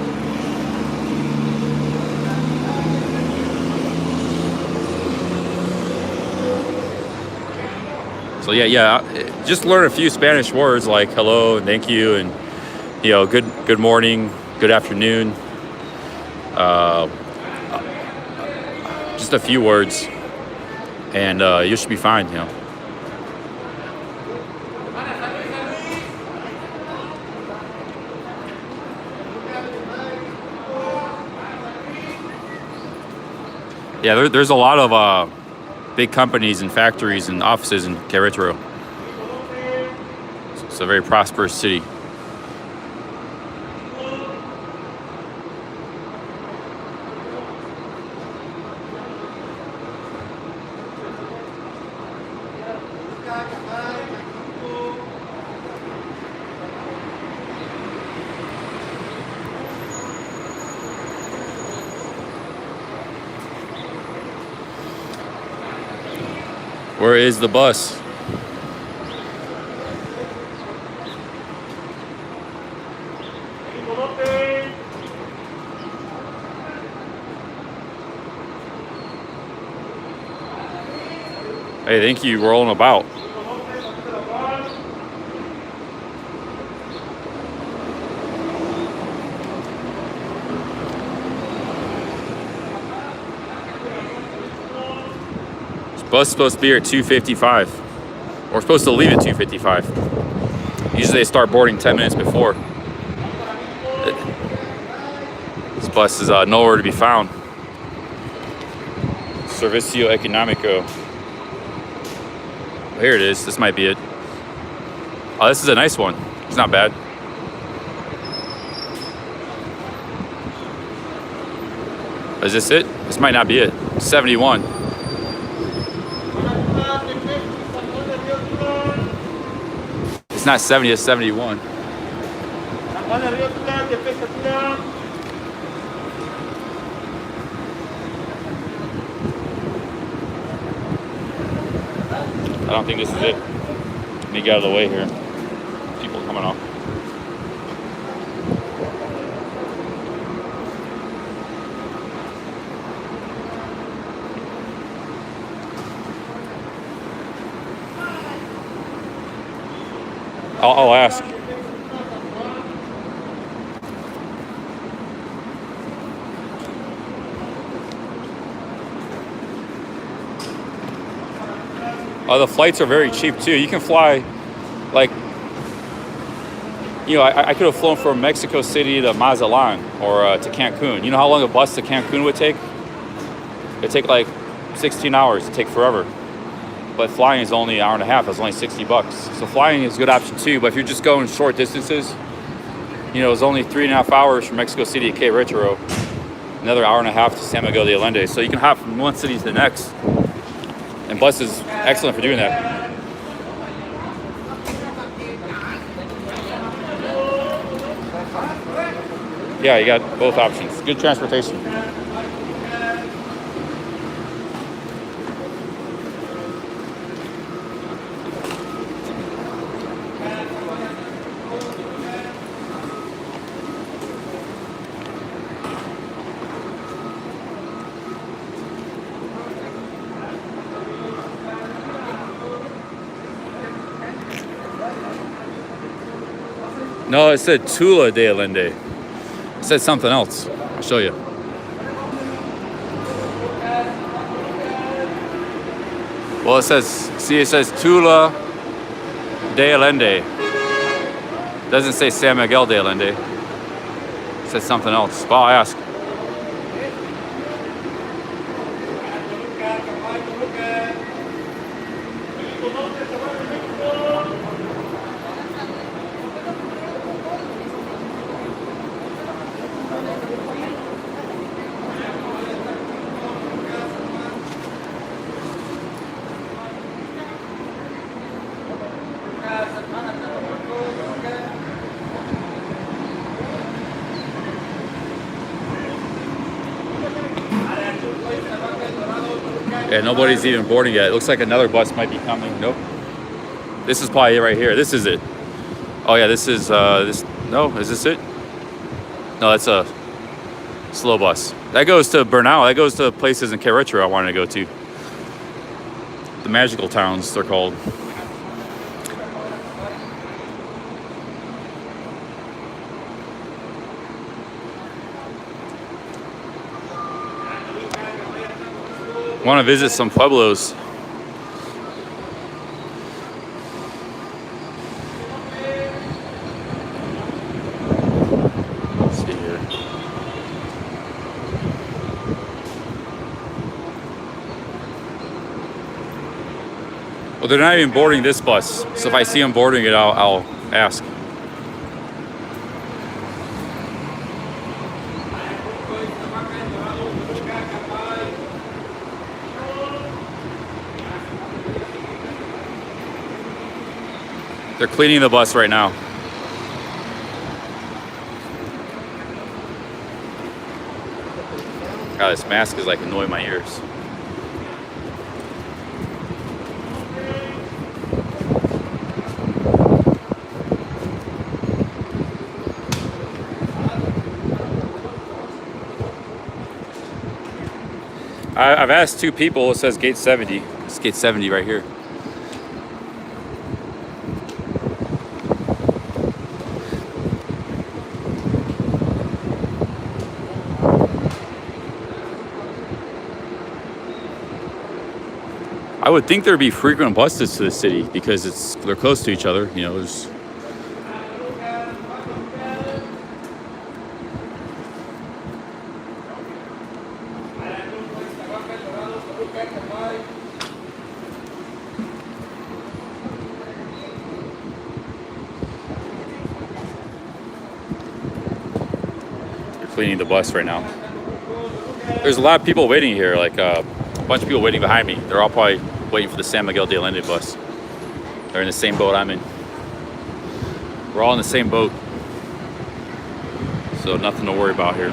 so yeah, just learn a few Spanish words like hello and thank you and good morning, good afternoon. Just a few words, and you should be fine. Yeah, there's a lot of big companies and factories and offices in Querétaro. It's a very prosperous city. Where is the bus? Hey, thank you. We're rolling about. Bus is supposed to be here at 2:55. We're supposed to leave at 2:55. Usually they start boarding 10 minutes before. This bus is nowhere to be found. Servicio Económico. Here it is. This might be it. Oh, this is a nice one. It's not bad. Is this it? This might not be it. 71. It's not 70, it's 71. I don't think this is it. Let me get out of the way here. People coming off. I'll ask. The flights are very cheap too. You can fly, like, you know, I could have flown from Mexico City to Mazatlan or to Cancun. You know how long a bus to Cancun would take? It'd take like 16 hours. It'd take forever. But flying is only an hour and a half. It's only $60. So flying is a good option too. But if you're just going short distances, you know, it's only 3.5 hours from Mexico City to Querétaro, another hour and a half to San Miguel de Allende. So you can hop from one city to the next. And bus is excellent for doing that. Yeah, you got both options. Good transportation. No, it said Tula de Allende. It said something else. I'll show you. Well, it says Tula de Allende. It doesn't say San Miguel de Allende. It says something else. Well, I'll ask. Yeah, nobody's even boarding yet. It looks like another bus might be coming. Nope. This is probably it right here. This is it. Oh yeah, this is this. No, is this it? No, that's a slow bus. That goes to Bernal. That goes to places in Querétaro I wanted to go to. The magical towns, they're called. Want to visit some pueblos. Let's see here. Well, they're not even boarding this bus, so if I see them boarding it, I'll ask. They're cleaning the bus right now. God, this mask is like annoying my ears. I've asked 2 people. It says gate 70. It's gate 70 right here. I would think there'd be frequent buses to the city because they're close to each other. You know, there's. They're cleaning the bus right now. There's a lot of people waiting here, like a bunch of people waiting behind me. They're all probably waiting for the San Miguel de Allende bus. They're in the same boat I'm in. We're all in the same boat. So nothing to worry about here.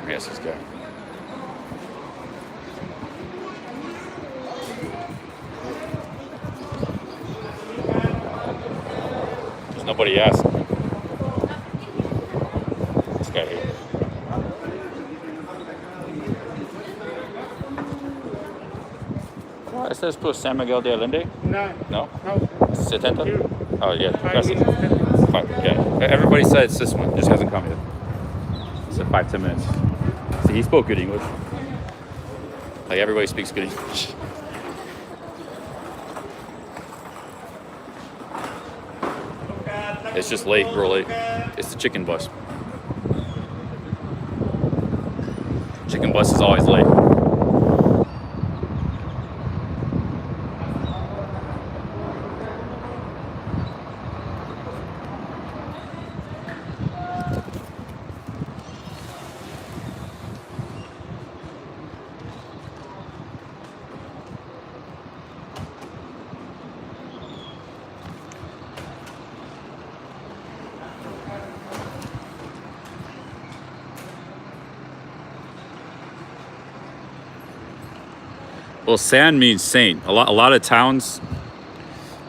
Yes, this guy. There's nobody asking. This guy here. It says por San Miguel de Allende? No. No? No. 70? Oh, yeah. That's it. 5 Fine, yeah. Everybody said it's this one. It just hasn't come yet. It's 5-10 minutes. See, he spoke good English. Like, everybody speaks good English. It's just late, real late. It's the chicken bus. Chicken bus is always late. Well, San means saint. A lot of towns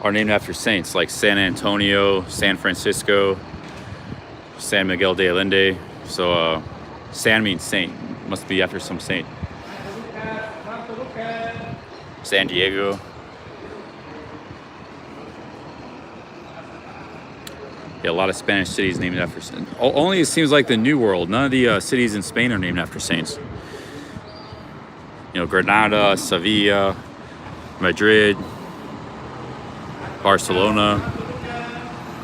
are named after saints, like San Antonio, San Francisco, San Miguel de Allende. So San means saint. Must be after some saint. San Diego. Yeah, a lot of Spanish cities named after saints. Only it seems like the New World. None of the cities in Spain are named after saints. You know, Granada, Sevilla, Madrid, Barcelona,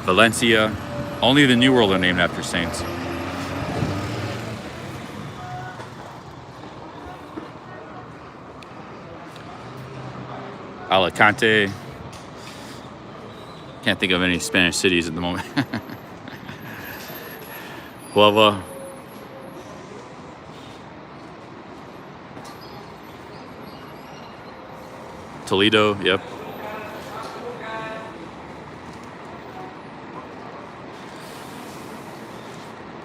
Valencia. Only the New World are named after saints. Alicante. Can't think of any Spanish cities at the moment. Huelva. Toledo, yep.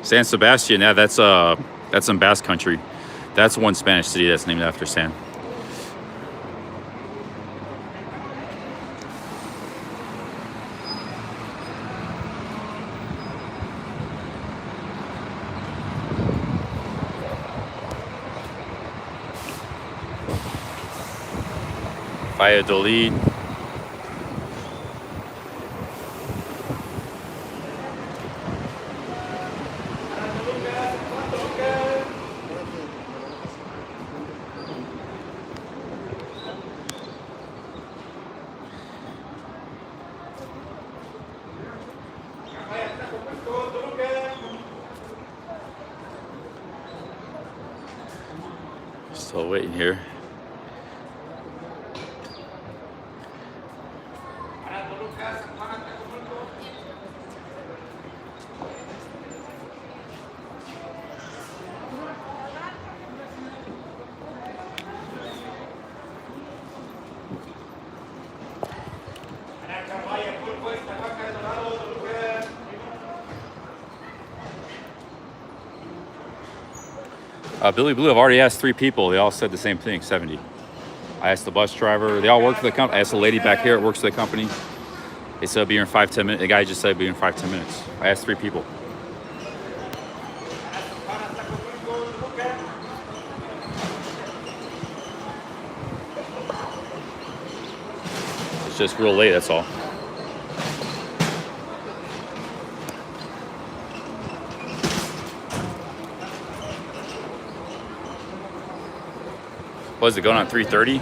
San Sebastian, yeah, that's in Basque Country. That's one Spanish city that's named after San. Valladolid. Still waiting here. Billy Blue, I've already asked 3 people. They all said the same thing, 70. I asked the bus driver. They all work for the company. I asked the lady back here that works for the company. They said it'll be here in 5-10 minutes. The guy just said it'll be here in 5-10 minutes. I asked 3 people. It's just real late, that's all. What is it, going on 3:30?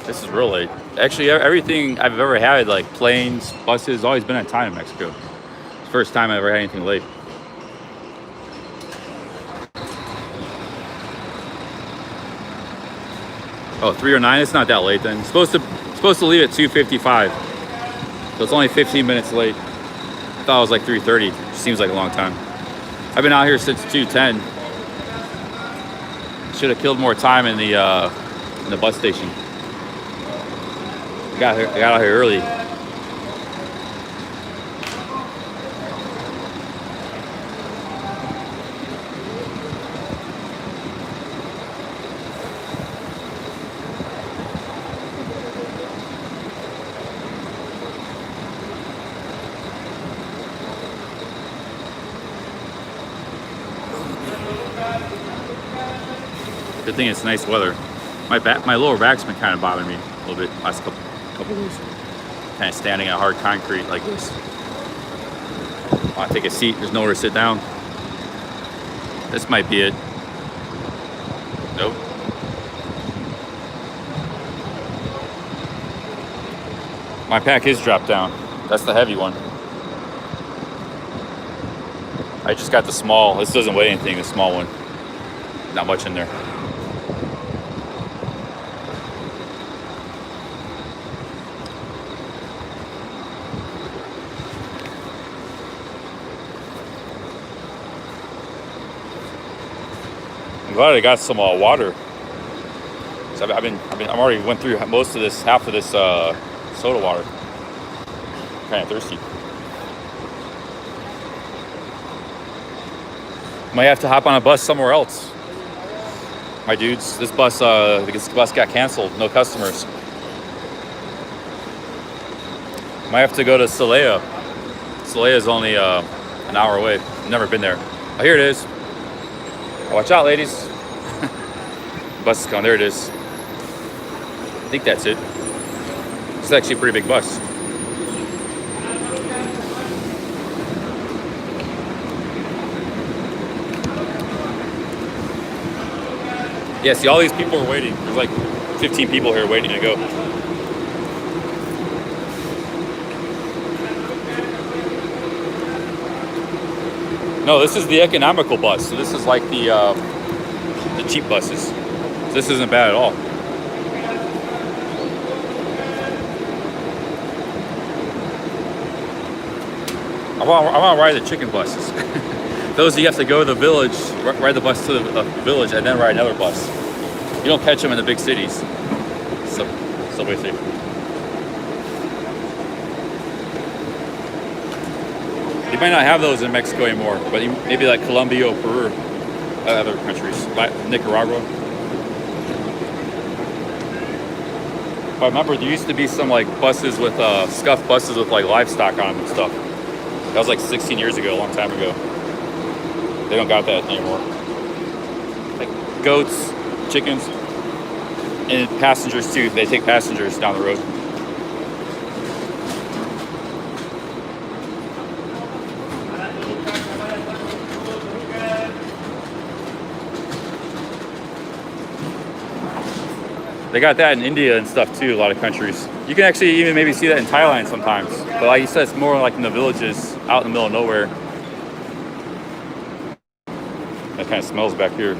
This is real late. Actually, everything I've ever had, like planes, buses, always been on time in Mexico. It's the first time I ever had anything late. Oh, 3:09, it's not that late then. It's supposed to leave at 2:55. So it's only 15 minutes late. I thought it was like 3:30. Seems like a long time. I've been out here since 2:10. Should have killed more time in the bus station. I got out here early. Good thing it's nice weather. My lower back's been kind of bothering me a little bit last couple days. Kind of standing on hard concrete like this. I take a seat. There's nowhere to sit down. This might be it. Nope. My pack is dropped down. That's the heavy one. I just got the small. This doesn't weigh anything. The small one. Not much in there. I'm glad I got some water. So I'm already went through most of this, half of this soda water. Kind of thirsty. Might have to hop on a bus somewhere else. My dudes, this bus got canceled. No customers. Might have to go to Celaya. Celaya is only an hour away. Never been there. Oh, here it is. Watch out, ladies. The bus is coming. There it is. I think that's it. It's actually a pretty big bus. Yeah, see, all these people are waiting. There's like 15 people here waiting to go. No, this is the economical bus. So this is like the cheap buses. So this isn't bad at all. I want to ride the chicken buses. Those you have to go to the village, ride the bus to the village, and then ride another bus. You don't catch them in the big cities. Subway station. You might not have those in Mexico anymore, but maybe like Colombia or Peru, other countries, like Nicaragua. But I remember there used to be some like buses with scuffed buses with like livestock on them and stuff. That was like 16 years ago, a long time ago. They don't got that anymore. Like goats, chickens, and passengers too. They take passengers down the road. They got that in India and stuff too, a lot of countries. You can actually even maybe see that in Thailand sometimes. But like you said, it's more like in the villages, out in the middle of nowhere. That kind of smells back here.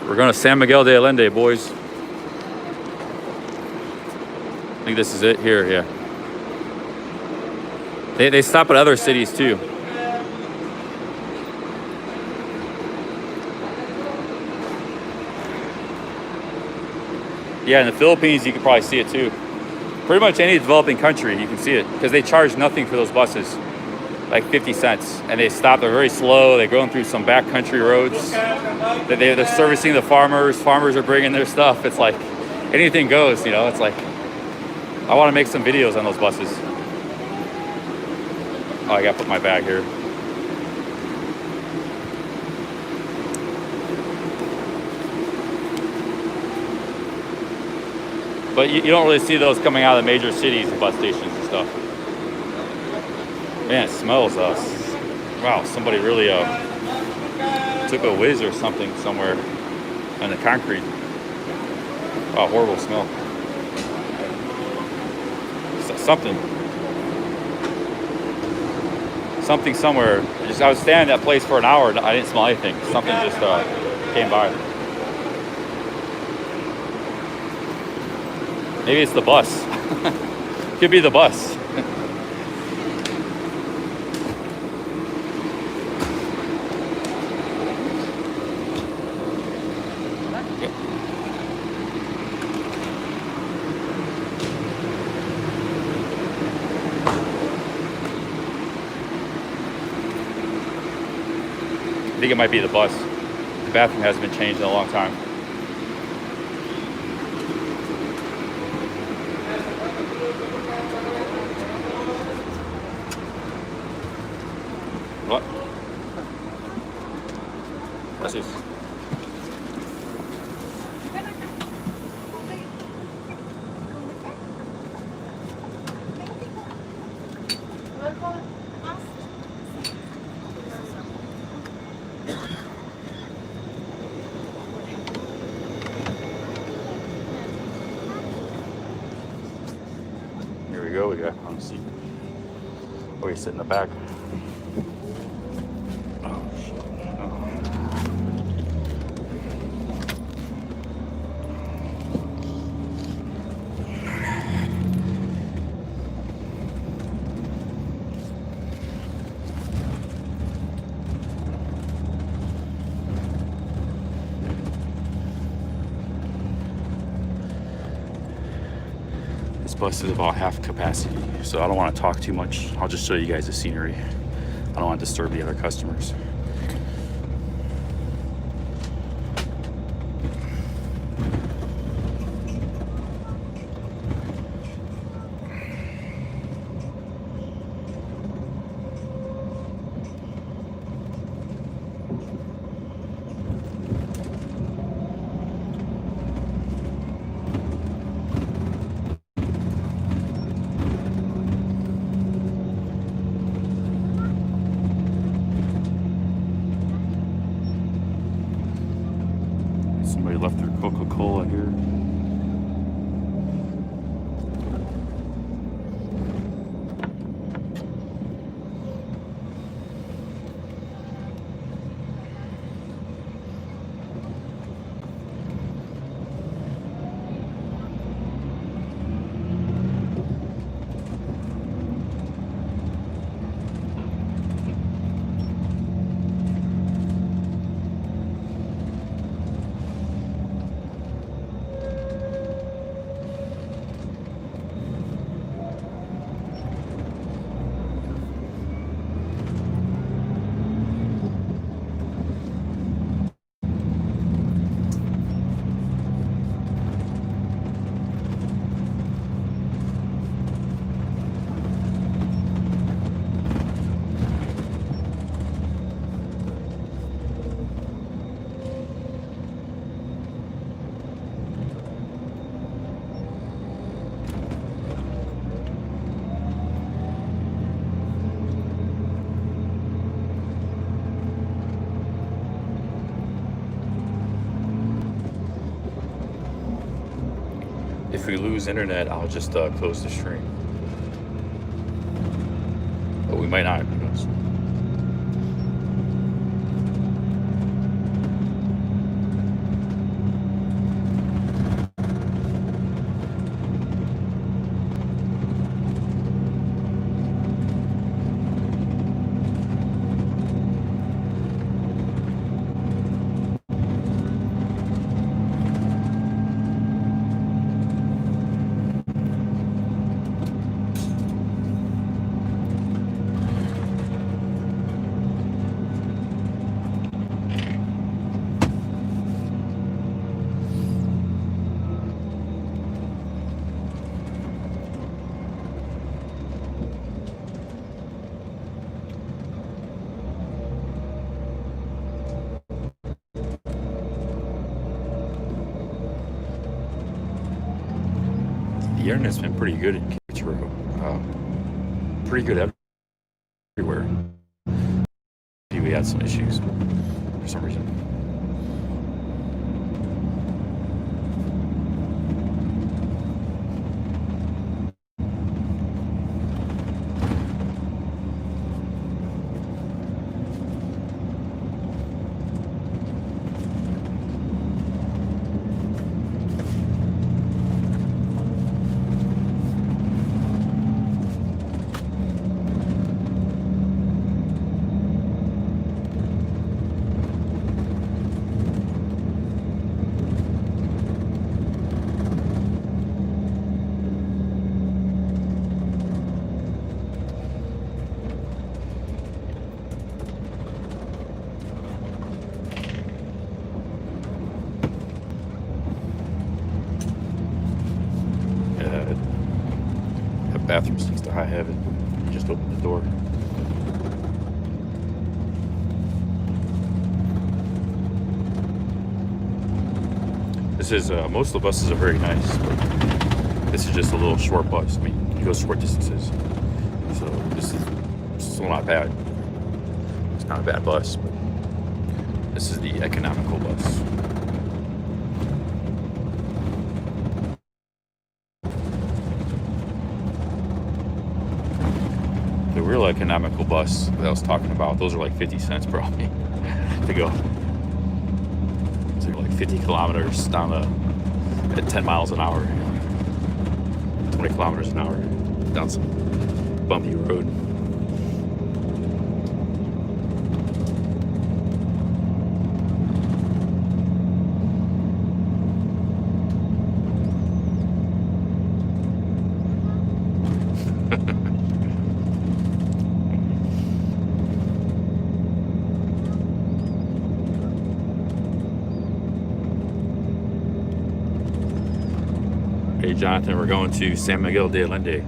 We're going to San Miguel de Allende, boys. I think this is it here, yeah. They stop at other cities too. Yeah, in the Philippines, you can probably see it too. Pretty much any developing country, you can see it because they charge nothing for those buses, like 50 cents. And they stop, they're very slow. They're going through some backcountry roads. They're servicing the farmers. Farmers are bringing their stuff. It's like anything goes, you know. It's like, I want to make some videos on those buses. Oh, I got to put my bag here. But you don't really see those coming out of the major cities and bus stations and stuff. Man, it smells wow, somebody really took a whiz or something somewhere on the concrete. Oh, horrible smell. Something somewhere. I was standing at that place for an hour and I didn't smell anything. Something just came by. Maybe it's the bus. Could be the bus. I think it might be the bus. The bathroom hasn't been changed in a long time. What? Gracias. Here we go. We got on the seat. Oh, you sit in the back. Oh, shit. This bus is about half capacity, so I don't want to talk too much. I'll just show you guys the scenery. I don't want to disturb the other customers. Somebody left their Coca-Cola here. If we lose internet, I'll just close the stream. but we might not. Who knows? The internet's been pretty good in Kitchener. Pretty good everywhere. We had some issues for some reason. Bathroom stinks to high heaven. Just opened the door. This is most of the buses are very nice, but this is just a little short bus. I mean, you go short distances, so this is still not bad. It's not a bad bus, but this is the economical bus. The real economical bus that I was talking about, those are like 50 cents probably to go. So you're like 50 kilometers down at 10 miles an hour, 20 kilometers an hour down some bumpy road. Hey Jonathan, we're going to San Miguel de Allende.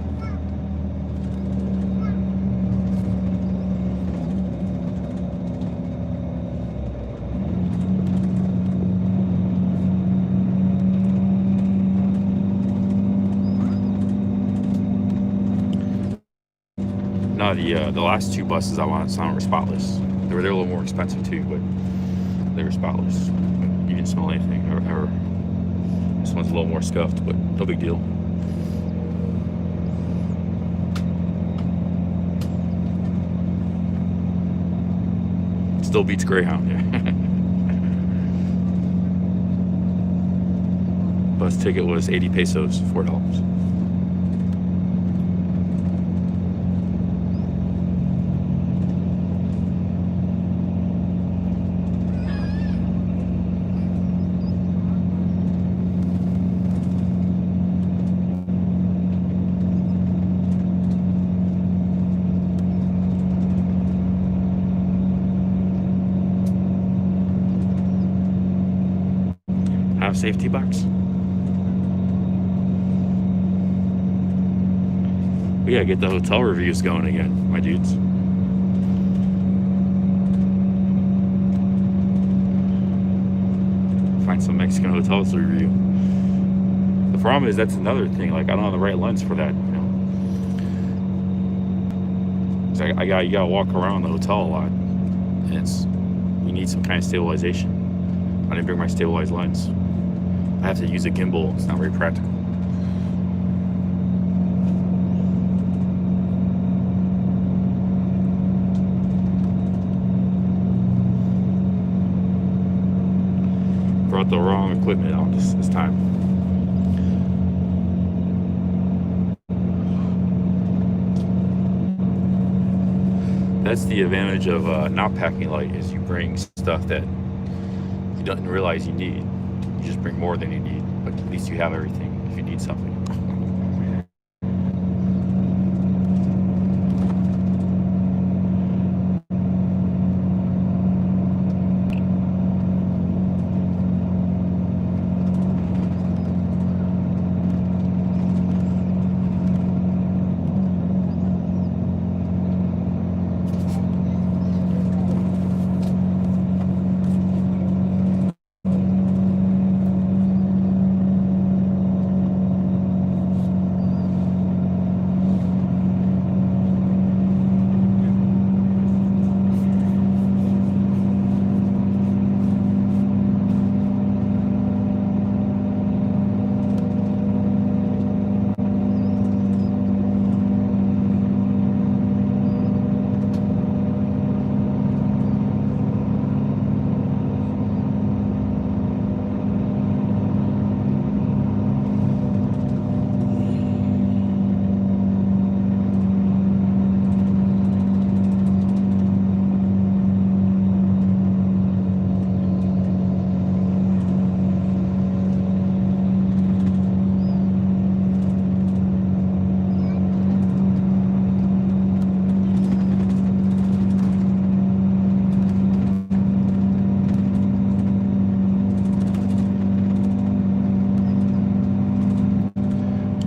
No, the last two buses I wanted were spotless. They're a little more expensive too, but they were spotless. You didn't smell anything ever. This one's a little more scuffed, but no big deal. Still beats Greyhound, yeah. Bus ticket was 80 pesos, $4. Safety box. We gotta get the hotel reviews going again, my dudes. Find some Mexican hotels to review. The problem is that's another thing. Like I don't have the right lens for that. You know, it's like you gotta walk around the hotel a lot, and you need some kind of stabilization. I didn't bring my stabilized lens. I have to use a gimbal. It's not very practical. the wrong equipment on this time. That's the advantage of not packing light, is you bring stuff that you don't realize you need. You just bring more than you need, but at least you have everything if you need something.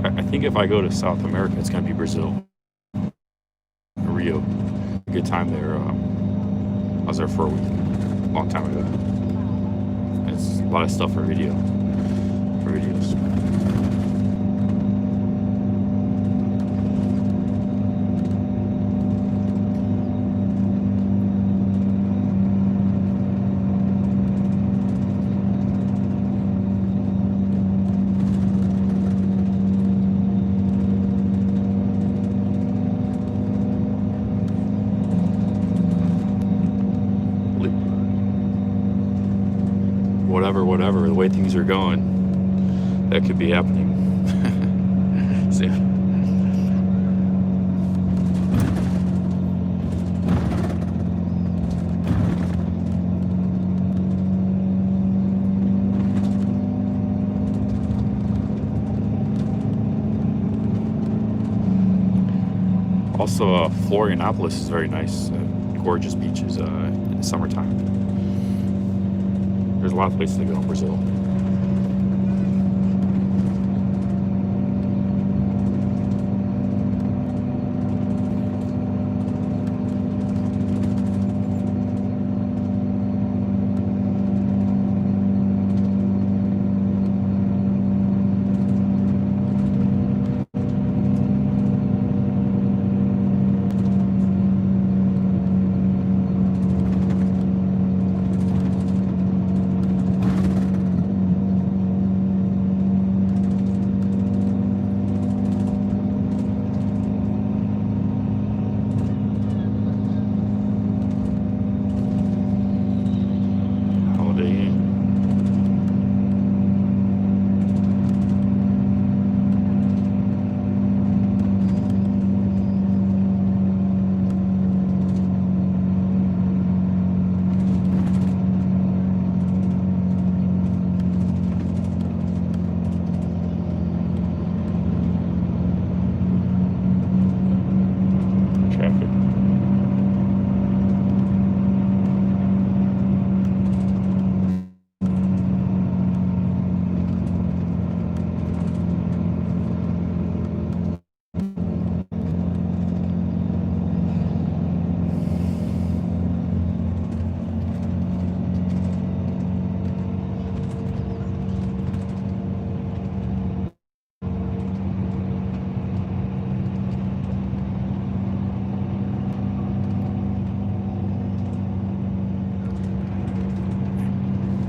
I think if I go to South America, it's gonna be Brazil, Rio. A good time there. I was there for a week, a long time ago. It's a lot of stuff for videos. Whatever, the way things are going, that could be happening. See? Also, Florianopolis is very nice. Gorgeous beaches in the summertime. There's a lot of places to go in Brazil.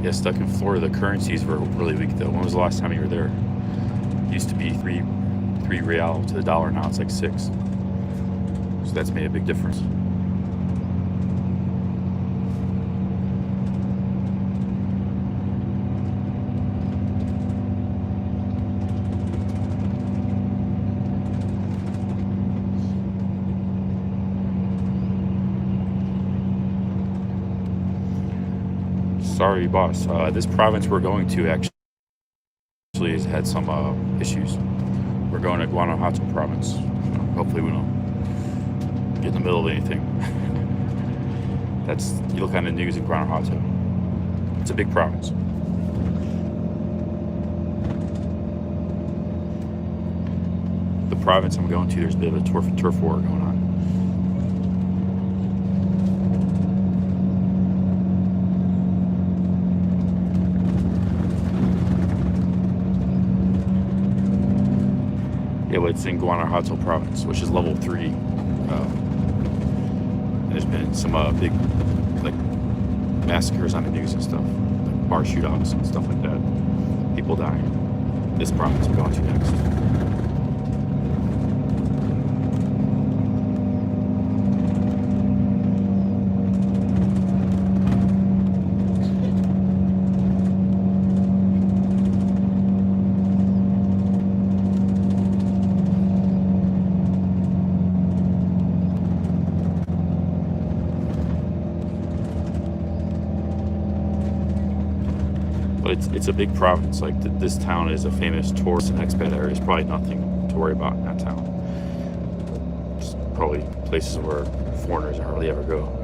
Yeah, stuck in Florida. The currencies were really weak though. When was the last time you were there? It used to be three real to the dollar. Now it's like 6. So that's made a big difference. Sorry, boss. This province we're going to actually has had some issues. We're going to Guanajuato province. Hopefully we don't get in the middle of anything. You look on the news in Guanajuato. It's a big province. The province I'm going to, there's a bit of a turf war going on. Yeah, but it's in Guanajuato province, which is level 3. And there's been some big like massacres on the news and stuff, like bar shootouts and stuff like that. People dying. This province I'm going to next. It's a big province. Like this town is a famous tourist and expat area. There's probably nothing to worry about in that town. It's probably places where foreigners hardly ever go.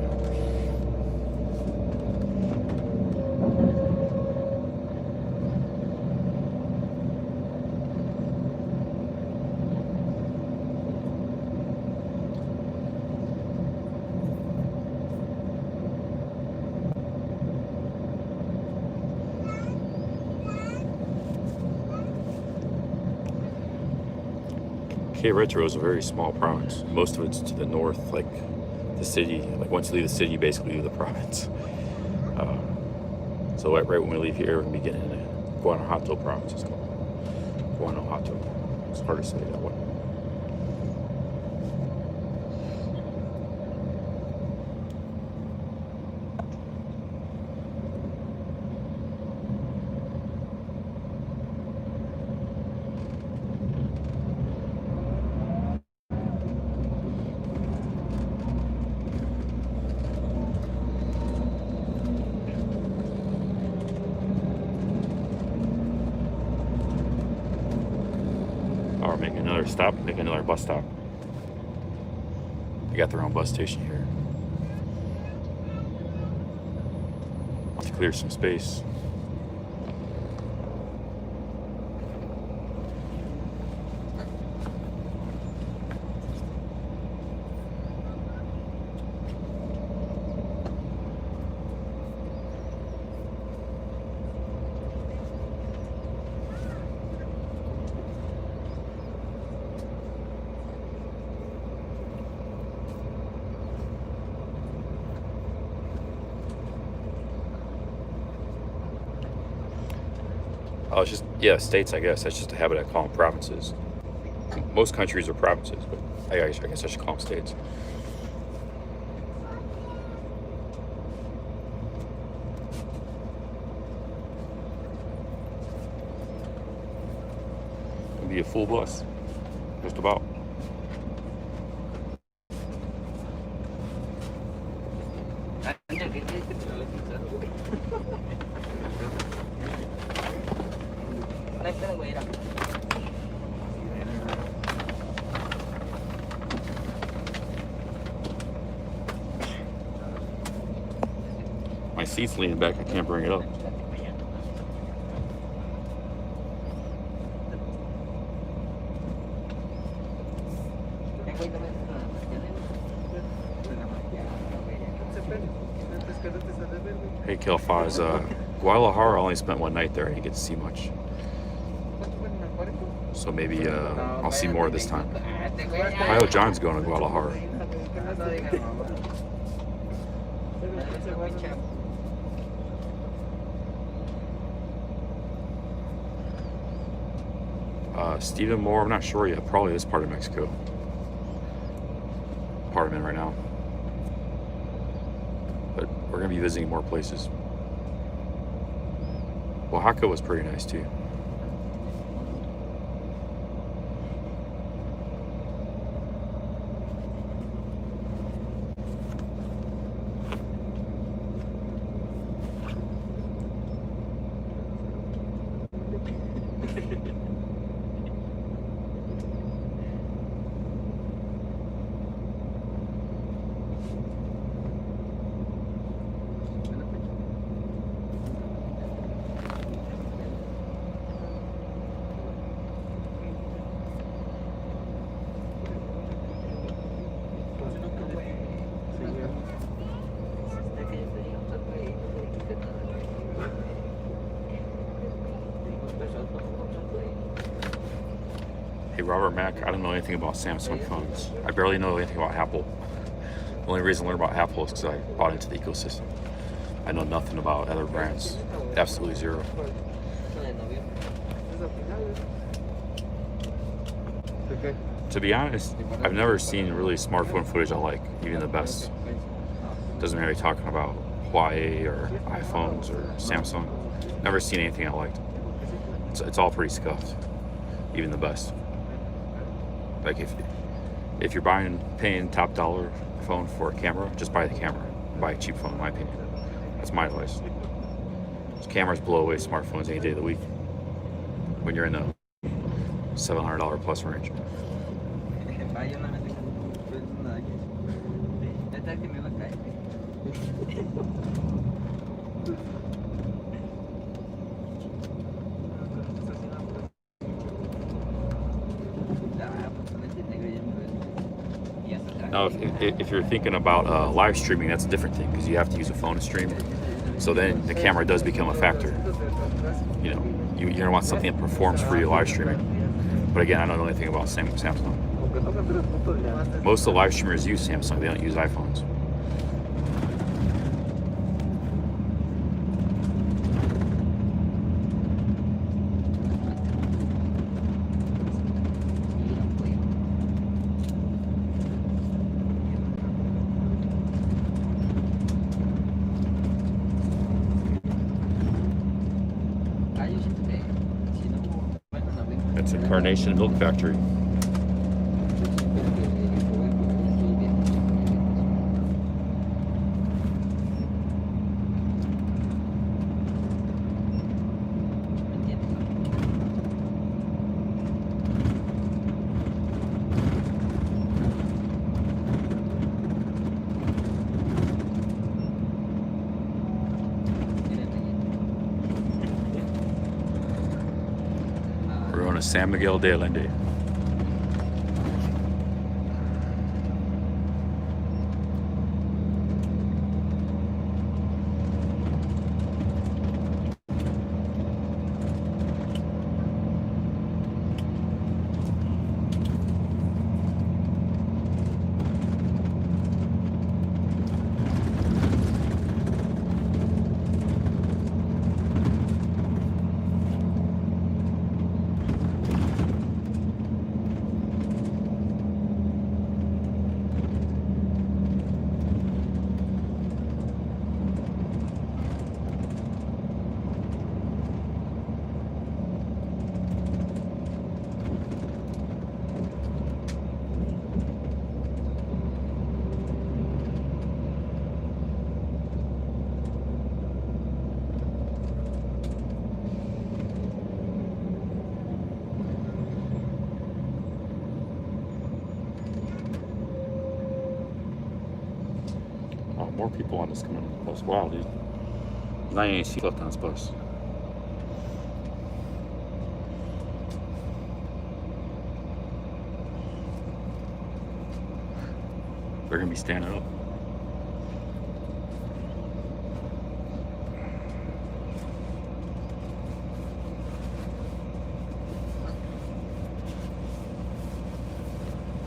Querétaro is a very small province. Most of it's to the north, like the city. Like once you leave the city, you basically leave the province. So right when we leave here, we're gonna be getting into Guanajuato province. It's called Guanajuato. It's hard to say that way. Or make another stop, make another bus stop. They got their own bus station here. To clear some space. Oh, it's just, yeah, states, I guess. That's just a habit I call them provinces. Most countries are provinces, but I guess I should call them states. It'll be a full bus, just about. My seat's leaning back, I can't bring it up. Hey Kelfaz, Guadalajara only spent one night there. I didn't get to see much. So maybe I'll see more this time. Ohio John's going to Guadalajara. Stephen Moore, I'm not sure yet. Probably this part of Mexico. Part I'm in right now. But we're going to be visiting more places. Oaxaca was pretty nice too. Robert Mack. I don't know anything about Samsung phones. I barely know anything about Apple. The only reason I learned about Apple is because I bought into the ecosystem. I know nothing about other brands. Absolutely zero. To be honest, I've never seen really smartphone footage I like, even the best. Doesn't matter if you're talking about Huawei or iPhones or Samsung. Never seen anything I liked. It's all pretty scuffed, even the best. Like if you're paying top dollar phone for a camera, just buy the camera. Buy a cheap phone, in my opinion. That's my advice. Cameras blow away smartphones any day of the week when you're in the $700 plus range. Now, if you're thinking about live streaming, that's a different thing because you have to use a phone to stream. So then the camera does become a factor. You know, you're gonna want something that performs for you live streaming. But again, I don't know anything about Samsung. Most of the live streamers use Samsung; they don't use iPhones. It's a Carnation Milk Factory. We're on a San Miguel de Allende. More people on this coming on the bus. Wow, dude. 98 seats left on this bus. They're gonna be standing up.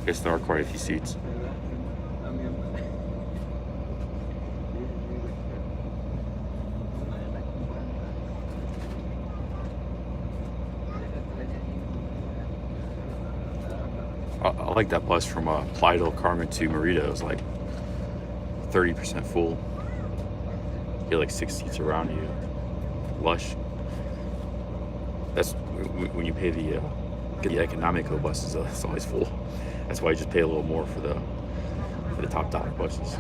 I guess there are quite a few seats. I like that bus from Playa del Carmen to Merida. It was like 30% full. You get like 6 seats around you. Lush. That's when you pay the Economico buses. It's always full. That's why you just pay a little more for the top dollar buses.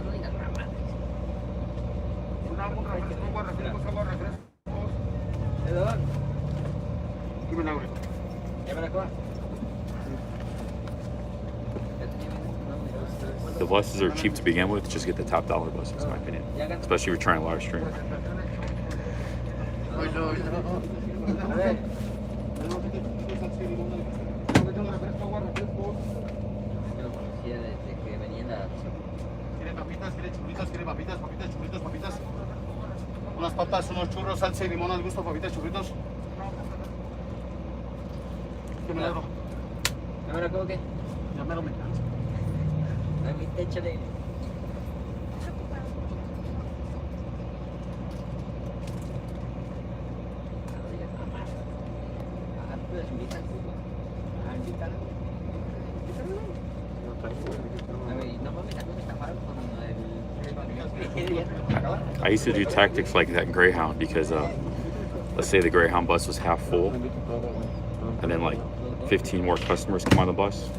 The buses are cheap to begin with. Just get the top dollar buses, in my opinion. Especially if you're trying to live stream. Unas papas, unos churros, salsa y limón al gusto, papitas, churritos. ¿Qué me logro? ¿Cómo que? Ya me lo me canso. A mí échale. I used to do tactics like that in Greyhound because let's say the Greyhound bus was half full and then like 15 more customers come on the bus,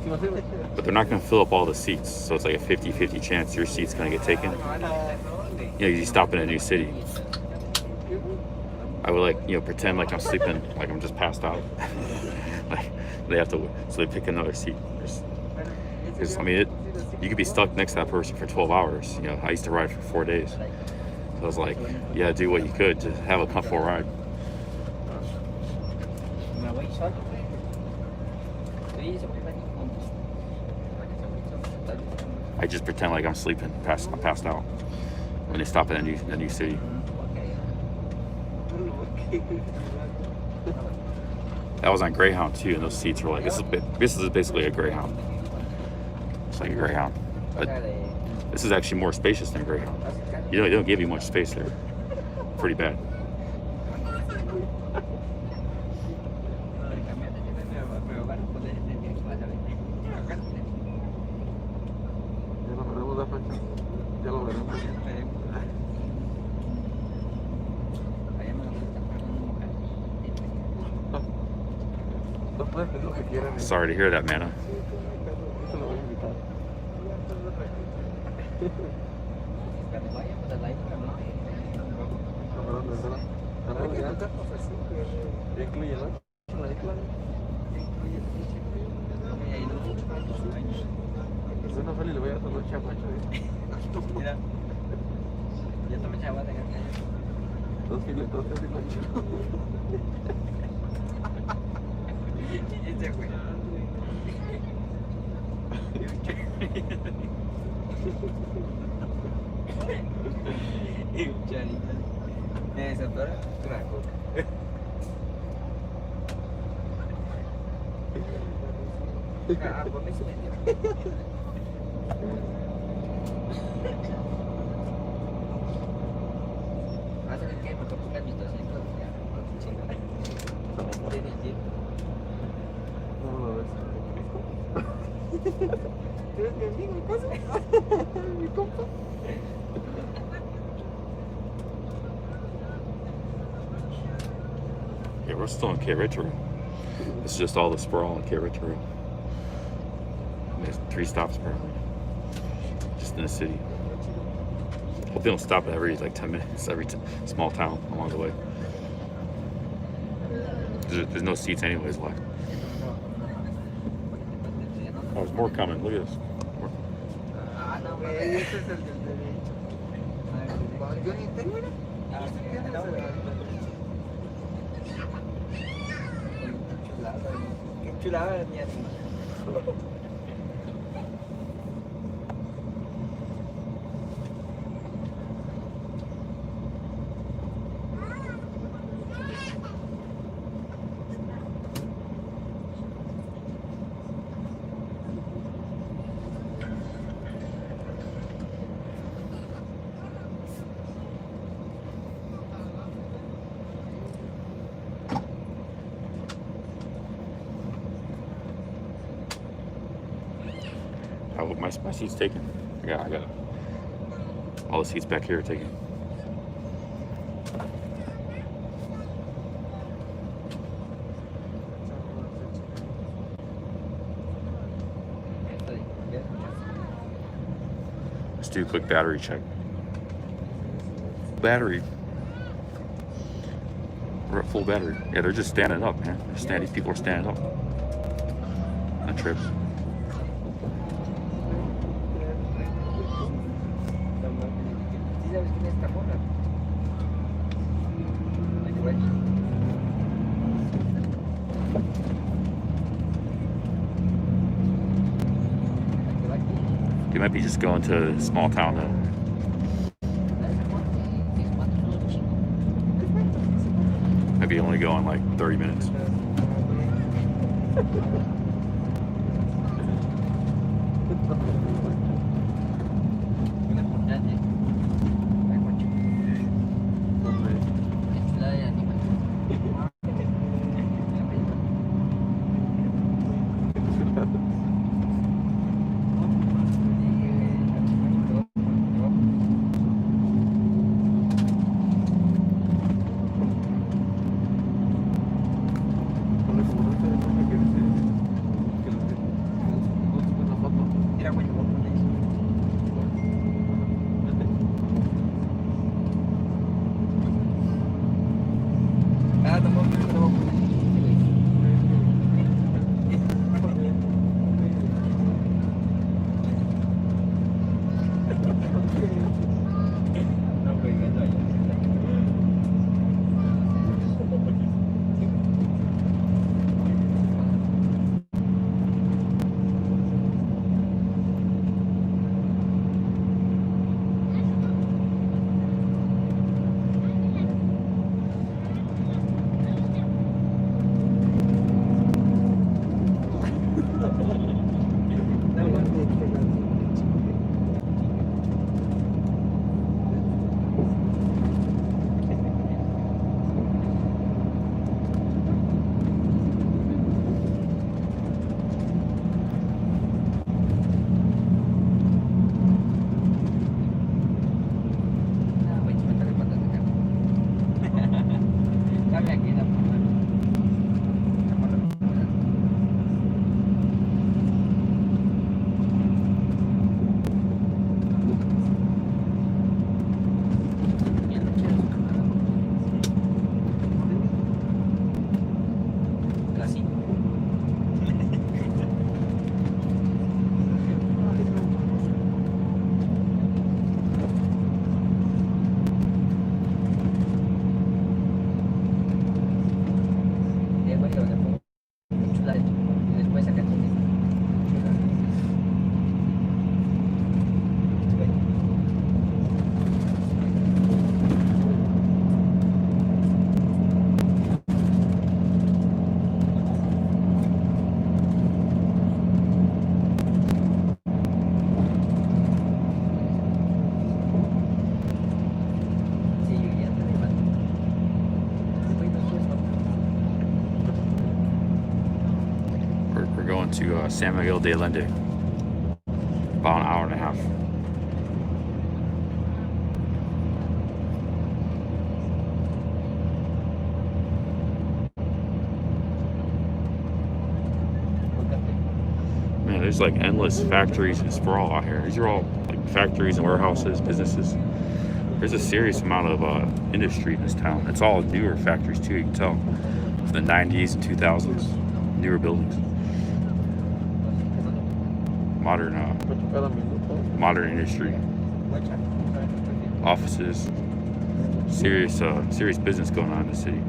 but they're not going to fill up all the seats, so it's like a 50-50 chance your seat's going to get taken. You know, you stop in a new city, I would like, you know, pretend like I'm sleeping, like I'm just passed out. Like they have to, so they pick another seat. Because I mean, you could be stuck next to that person for 12 hours. You know, I used to ride for 4 days, so I was like, yeah, do what you could to have a comfortable ride. I just pretend like I'm sleeping, I'm passed out when they stop in a new city. That was on Greyhound too, and those seats were like, this is basically a Greyhound. It's like a Greyhound, but this is actually more spacious than Greyhound. You know, they don't give you much space there. Pretty bad. Sorry to hear that, Mana. Yeah, we're still in Cape Richard. This is just all the sprawl in Cape Richard. There's 3 stops apparently, just in the city. Hope they don't stop at every like 10 minutes, every small town along the way. There's no seats anyways left. Oh, there's more coming. Look at this. More. My seat's taken. I got all the seats back here are taken. Let's do a quick battery check. Battery. We're at full battery. Yeah, they're just standing up, man. People are standing up on trips. You might be just going to a small town though. Maybe only going like 30 minutes. down to San Miguel de Allende. About an hour and a half. Man, there's like endless factories and sprawl out here. These are all like factories and warehouses, businesses. There's a serious amount of industry in this town. It's all newer factories too, you can tell. From the 90s and 2000s. Newer buildings. Modern industry. Offices. Serious business going on in the city.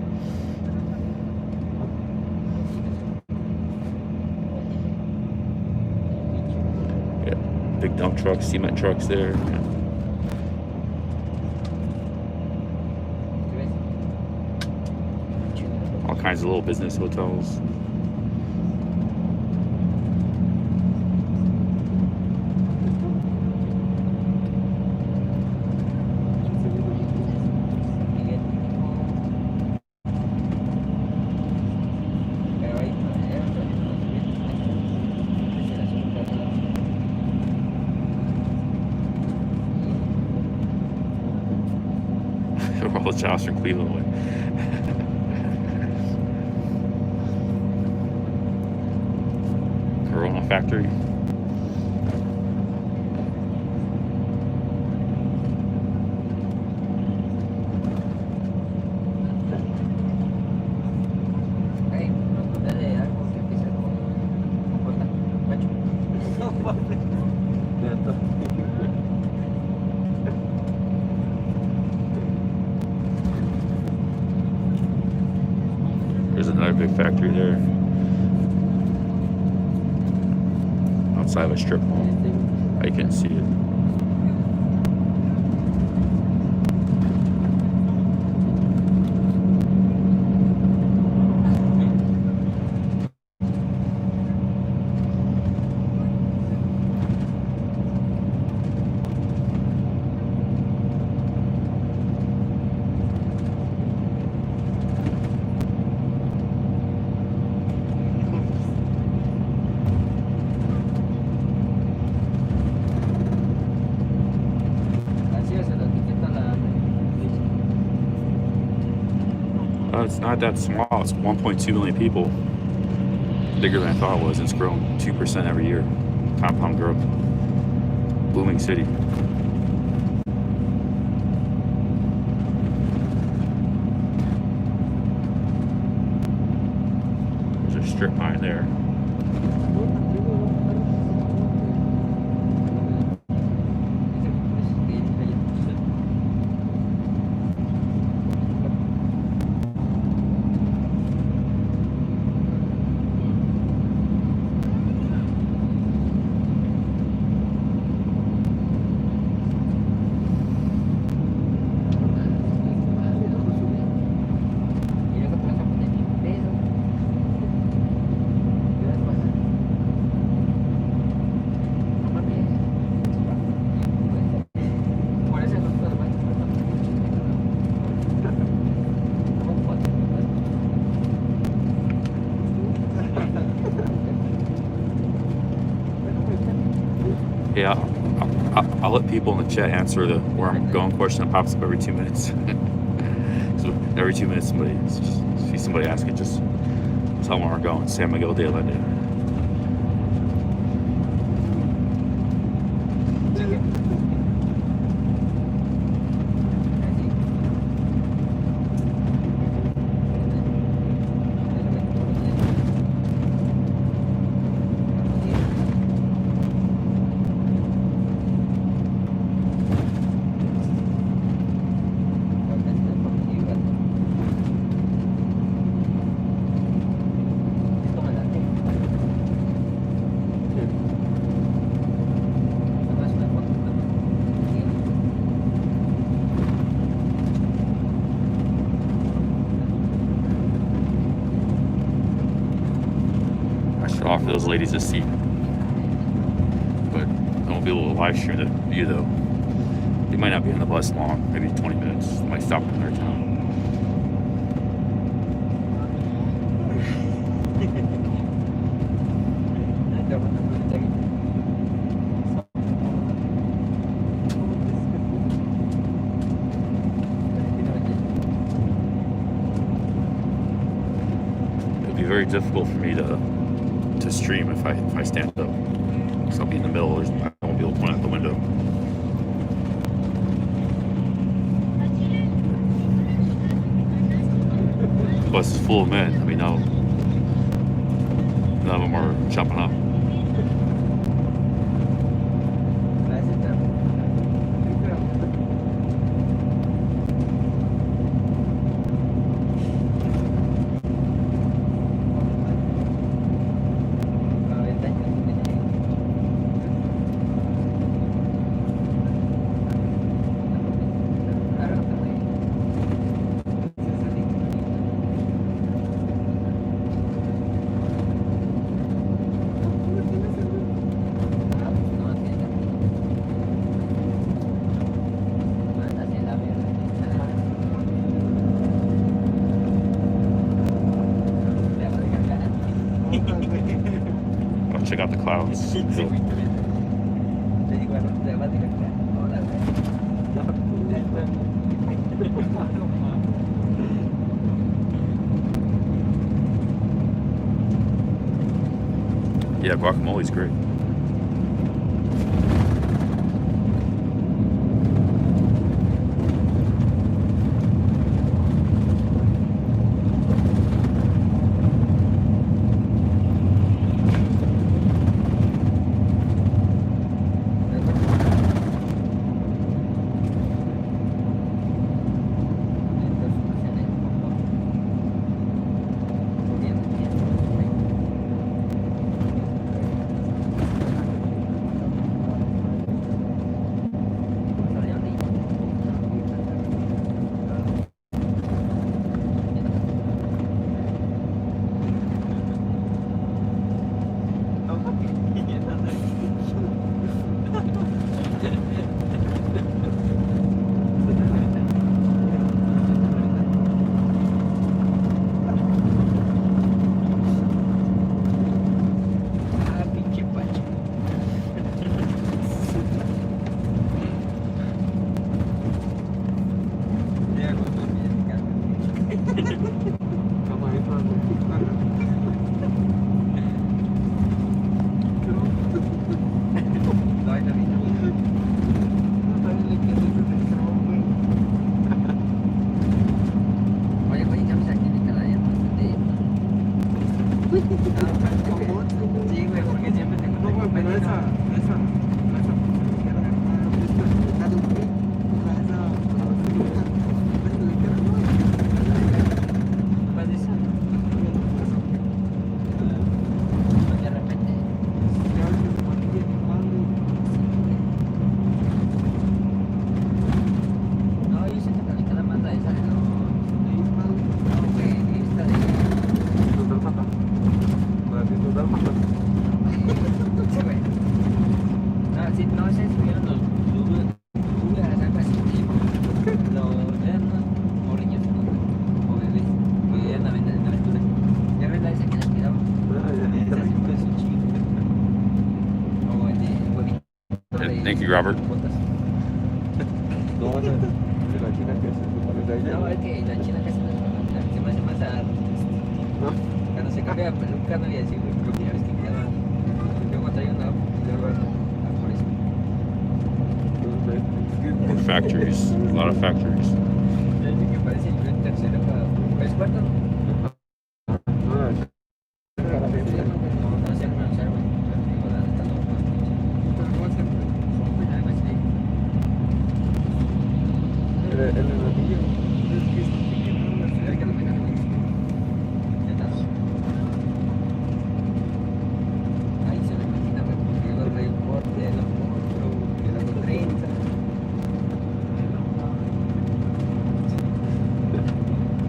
Yeah, big dump trucks, cement trucks there. Yeah. All kinds of little business hotels. All the jobs from Cleveland way. Corona factory. There's another big factory there. Outside of a strip mall. I can see it. It's not that small. It's 1.2 million people. Bigger than I thought it was. It's grown 2% every year. Compound growth. Booming city. There's a strip mine there. Yeah, I'll let people in the chat answer the where I'm going question that pops up every 2 minutes. So every 2 minutes, see somebody ask it, just tell them where we're going. San Miguel de Allende. Offer those ladies a seat, but I won't be able to live stream the view though. They might not be on the bus long, maybe 20 minutes. They might stop in their town. It'd be very difficult for me to stream if I stand up. So I'll be in the middle. I won't be able to point out the window. Bus is full of men. I mean, none of them are jumping up. I'll check out the clouds. Yeah, guacamole's great. Sí, güey, porque siempre tengo No, güey, pero esa. ¿Cuál es esa? De repente. No, yo siento que ahorita la manda esa de los. No, güey, esta de. Sí, güey. No, sí, no, se subieron los lugares, algo así, tipo. Eran unos morrillos, ¿no? O bebés, que eran en aventuras. Ya ves la esa que les tiraba. Esa siempre es un chingo. O el de huevito. Thank you, Robert. Botas. No, es que la china casi no se me hace más a. Cuando se cambia la peluca no voy a decir, güey, pero ya ves que queda. Yo cuando traía una por eso. More factories. A lot of factories. Ya dije que parece yo en tercero para. ¿Es cuarto? No, no sé, no sé, güey. Digo, la neta no. Algo así. Es que no me gano, güey. Neta. Ahí se le imagina, güey, porque yo traía un corte, el otro, el otro 30.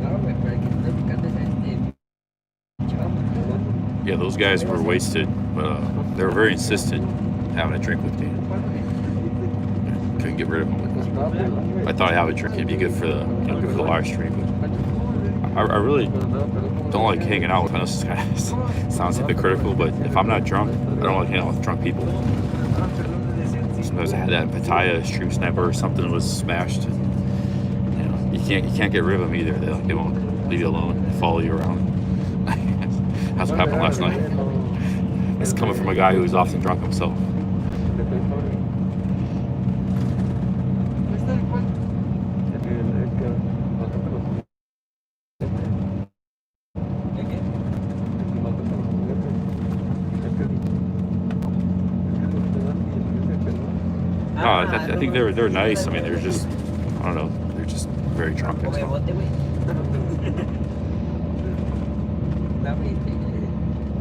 No, güey, pero el que está picando es chaval. Yeah, those guys were wasted, but they were very insistent having a drink with me. Couldn't get rid of them. I thought having a drink would be good for the good for the live stream, but I really don't like hanging out with. I know this kind of sounds hypocritical, but if I'm not drunk, I don't like hanging out with drunk people. Sometimes I had that in Pattaya, Stream Sniper or something was smashed. You know, you can't get rid of them either. They won't leave you alone, they follow you around. That's what happened last night. It's coming from a guy who was often drunk himself. No, I think they're nice. I mean, they're just, I don't know, they're just very drunk. That's all.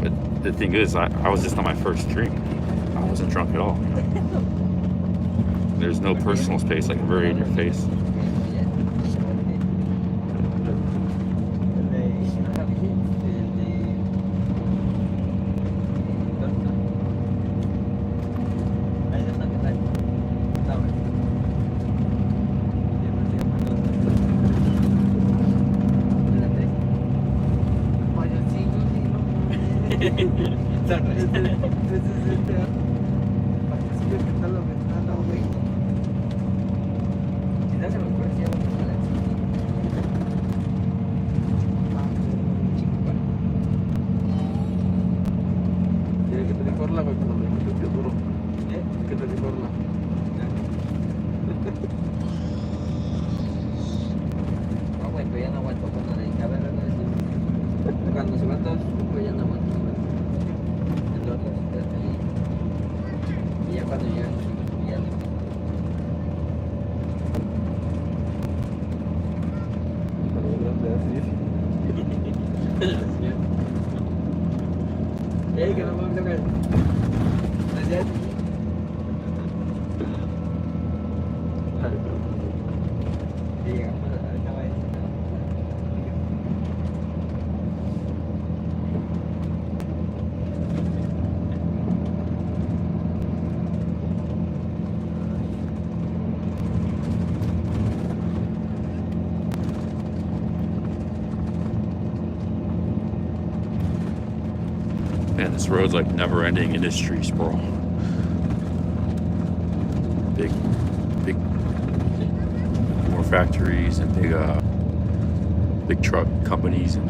But the thing is, I was just on my first drink. I wasn't drunk at all. There's no personal space, like very in your face. Cuando se van todos, pues ya no aguanto. Y ya cuando llegan, ya no. Que no puedo tocar. Gracias. Y llegamos a la cabeza. Man, this road's like never-ending industry sprawl. Big more factories and big truck companies, and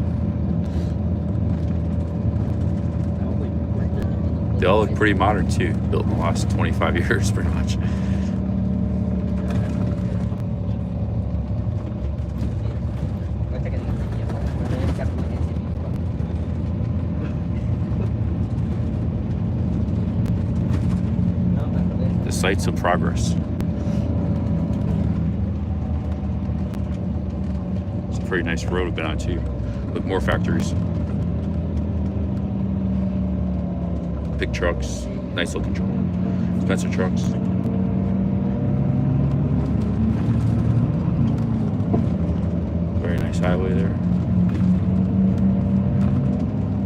they all look pretty modern too. Built in the last 25 years, pretty much. The sites of progress. It's a pretty nice road we've been on too, with more factories. Big trucks, nice looking trucks, Spencer trucks. Very nice highway there.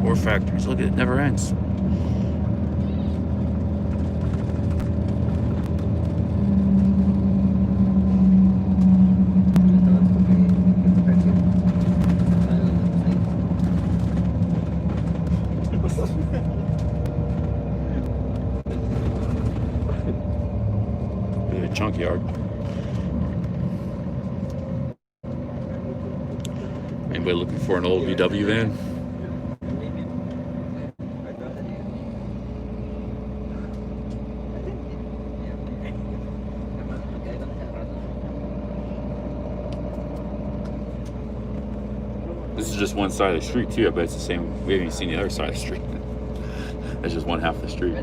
More factories, look at it, never ends. Junkyard. Anybody looking for an old VW van? This is just one side of the street too. I bet it's the same. We haven't even seen the other side of the street. That's just one half of the street.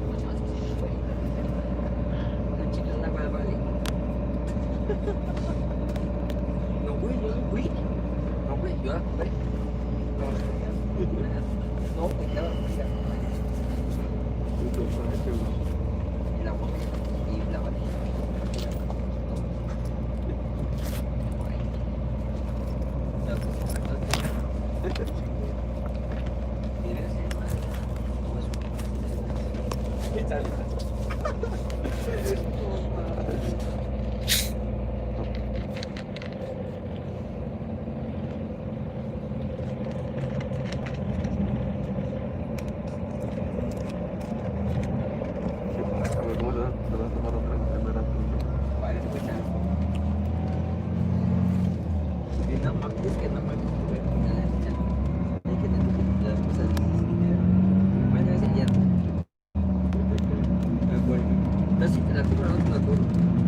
sí, te la tengo, no te la acuerdo.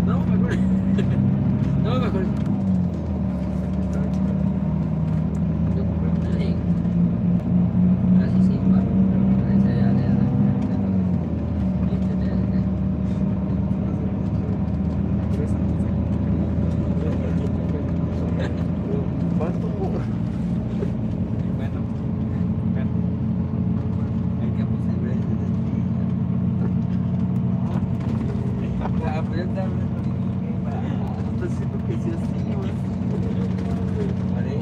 No, me acuerdo. No, me acuerdo. Yo compré una en casi 100 baros, pero esa ya le da. ¿Cuánto? Bueno, el que puse el brazo de ah, pues yo estaba hablando de Pues siento que sí así, güey. vale,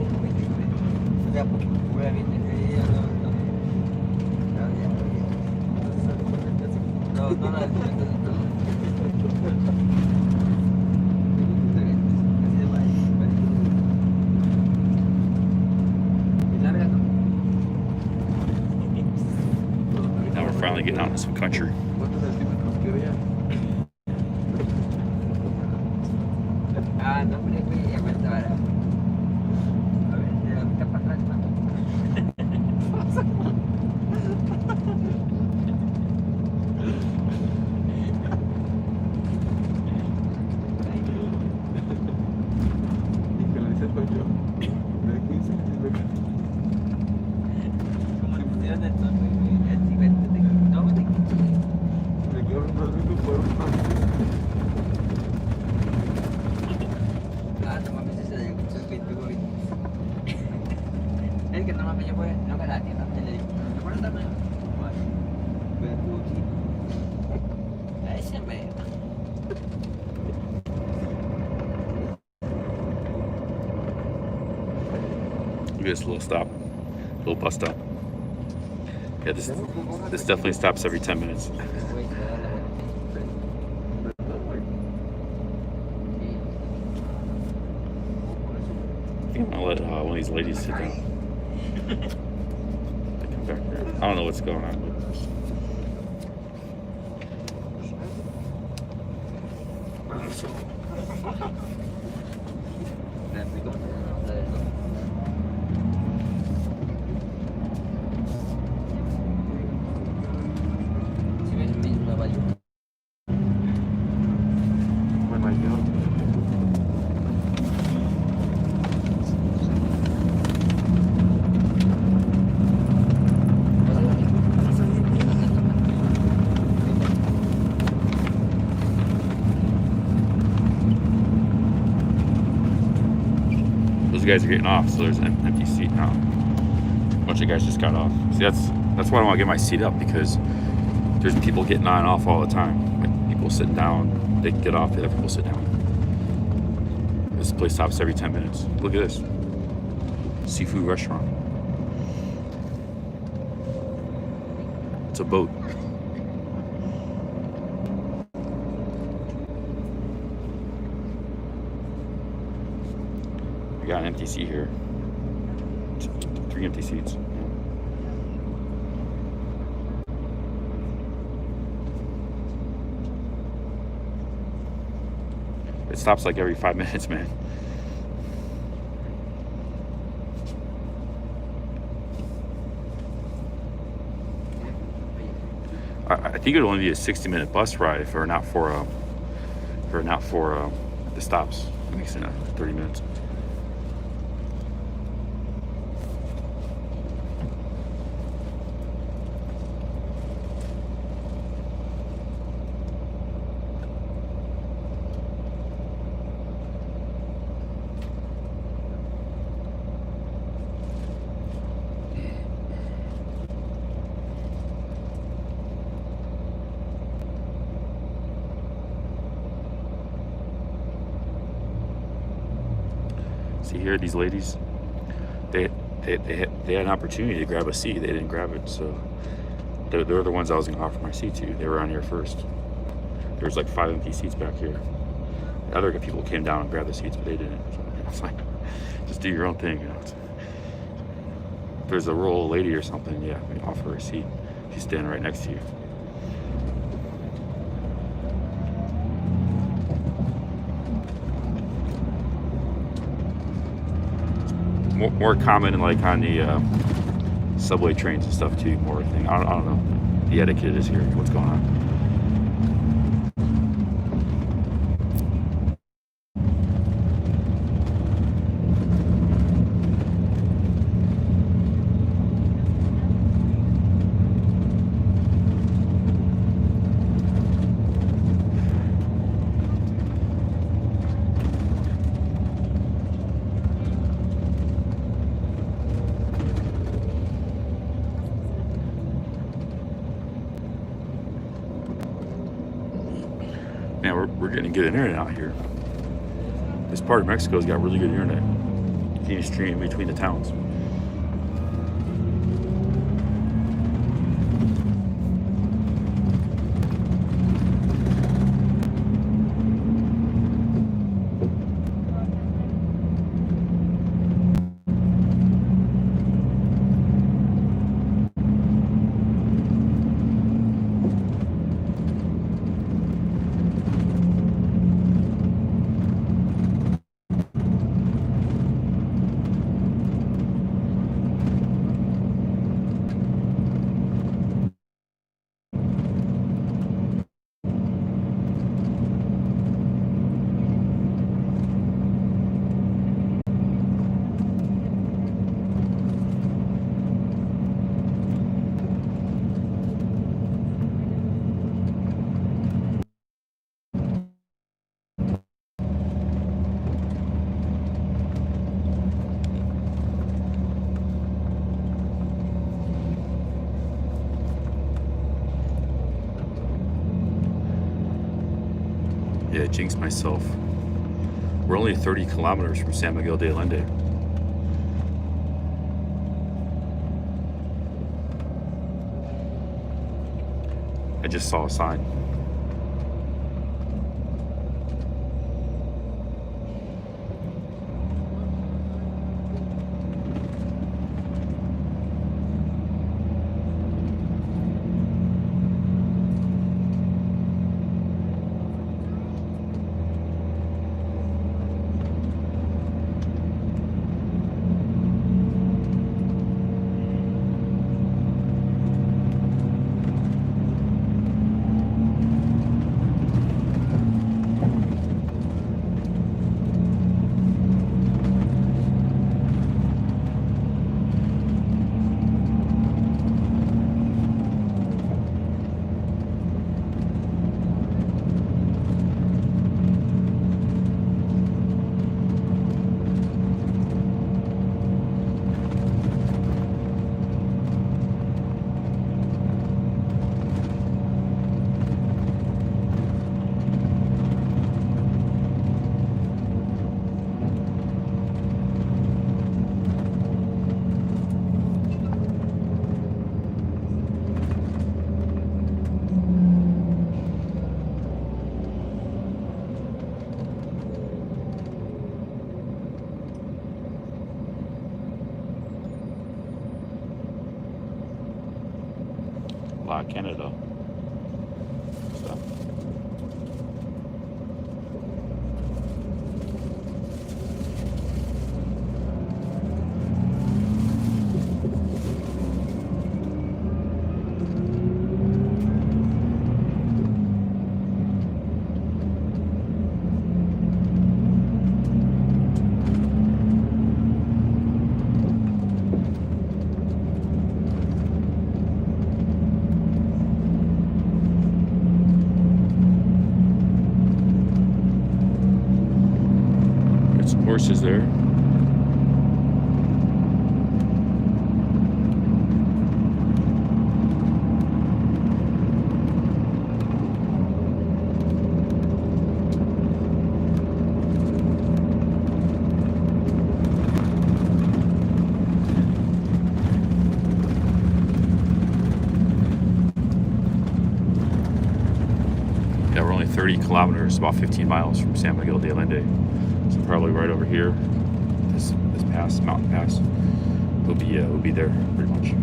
o sea, porque voy a bien de frío, no, no, no, Now we're finally getting out into some country. ¿Cuántos centímetros quería? ah, no, güey, aguanta ahora. A ver, de la mitad para atrás, mano. Y que le dice soy yo. De 15 centímetros. Como le pusieron el tono, güey, el 50, no, de 15. Me quedo unos minutos por un Ah, no mames, ese de soy 21, güey. Es que no mames, yo voy a la tienda, y le digo, ¿te acuerdas también? Bueno, sí. A ese me... Look at this little stop, little bus stop. Yeah, this definitely stops every 10 minutes. Güey, te da la I think I'm gonna let one of these ladies sit down. They come back here. I don't know what's going on. La explico, la del dos. Si ves en Nueva York. Nueva York. Those guys are getting off, so there's an empty seat now. A bunch of guys just got off. See, that's why I don't want to get my seat up, because there's people getting on and off all the time. Like people sitting down, they get off, the other people sit down. This place stops every 10 minutes. Look at this. Seafood restaurant. It's a boat. We got an empty seat here. 3 empty seats. It stops like every 5 minutes, man. I think it'd only be a 60-minute bus ride if it were not for the stops. It makes it 30 minutes. See here, these ladies, they had an opportunity to grab a seat. They didn't grab it, so they're the ones I was going to offer my seat to. They were on here first. There was like 5 empty seats back here. The other people came down and grabbed the seats, but they didn't. So it's like, just do your own thing. You know? If there's a rural lady or something, yeah, we offer her a seat. She's standing right next to you. More common like on the subway trains and stuff too. More thing. I don't know. The etiquette is here. What's going on? Man, we're getting good internet out here. This part of Mexico's got really good internet. You can stream between the towns. Yeah, jinxed myself. We're only 30 kilometers from San Miguel de Allende. I just saw a sign. Canada. So. Horses there. Yeah, we're only 30 kilometers, about 15 miles from San Miguel de Allende. So probably right over here, this pass, mountain pass, we'll be there pretty much.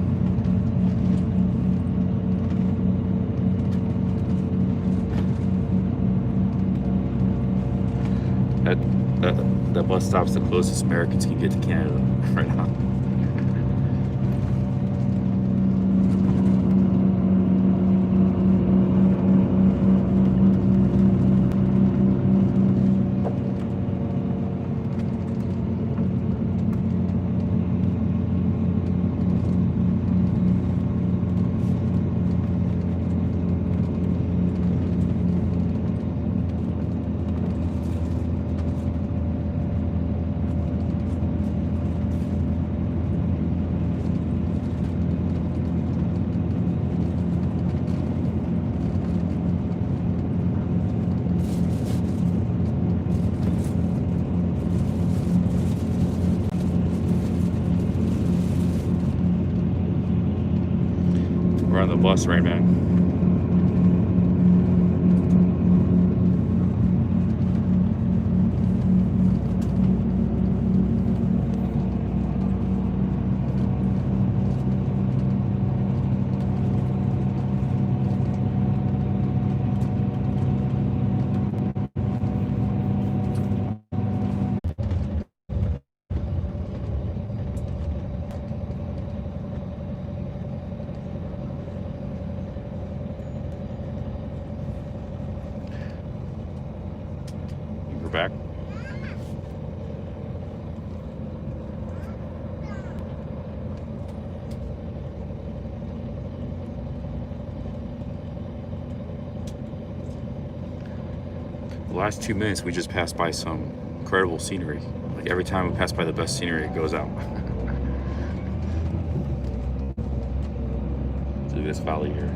That bus stop's the closest Americans can get to Canada right now. We're on the bus, Rain Man. We're back. The last 2 minutes, we just passed by some incredible scenery. Like every time we pass by the best scenery, it goes out. Look at this valley here.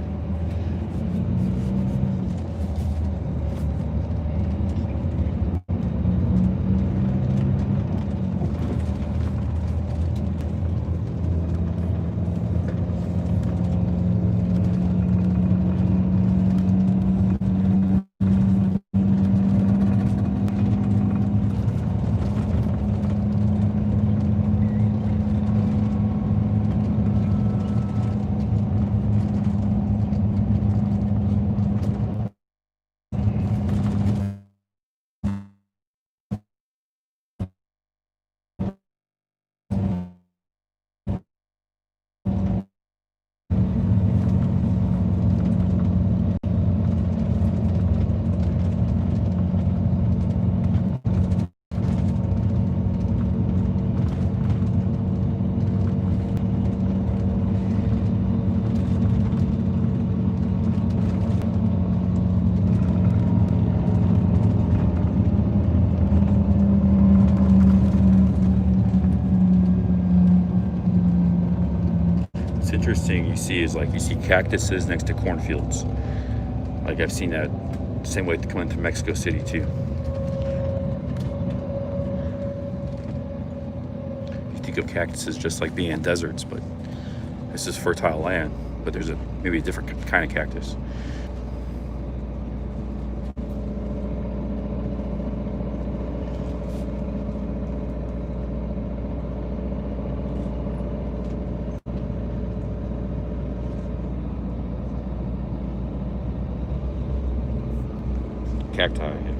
Interesting you see is like you see cactuses next to cornfields. Like I've seen that same way coming through Mexico City too. You think of cactuses just like being in deserts, but this is fertile land, but there's maybe a different kind of cactus. Cacti, yeah.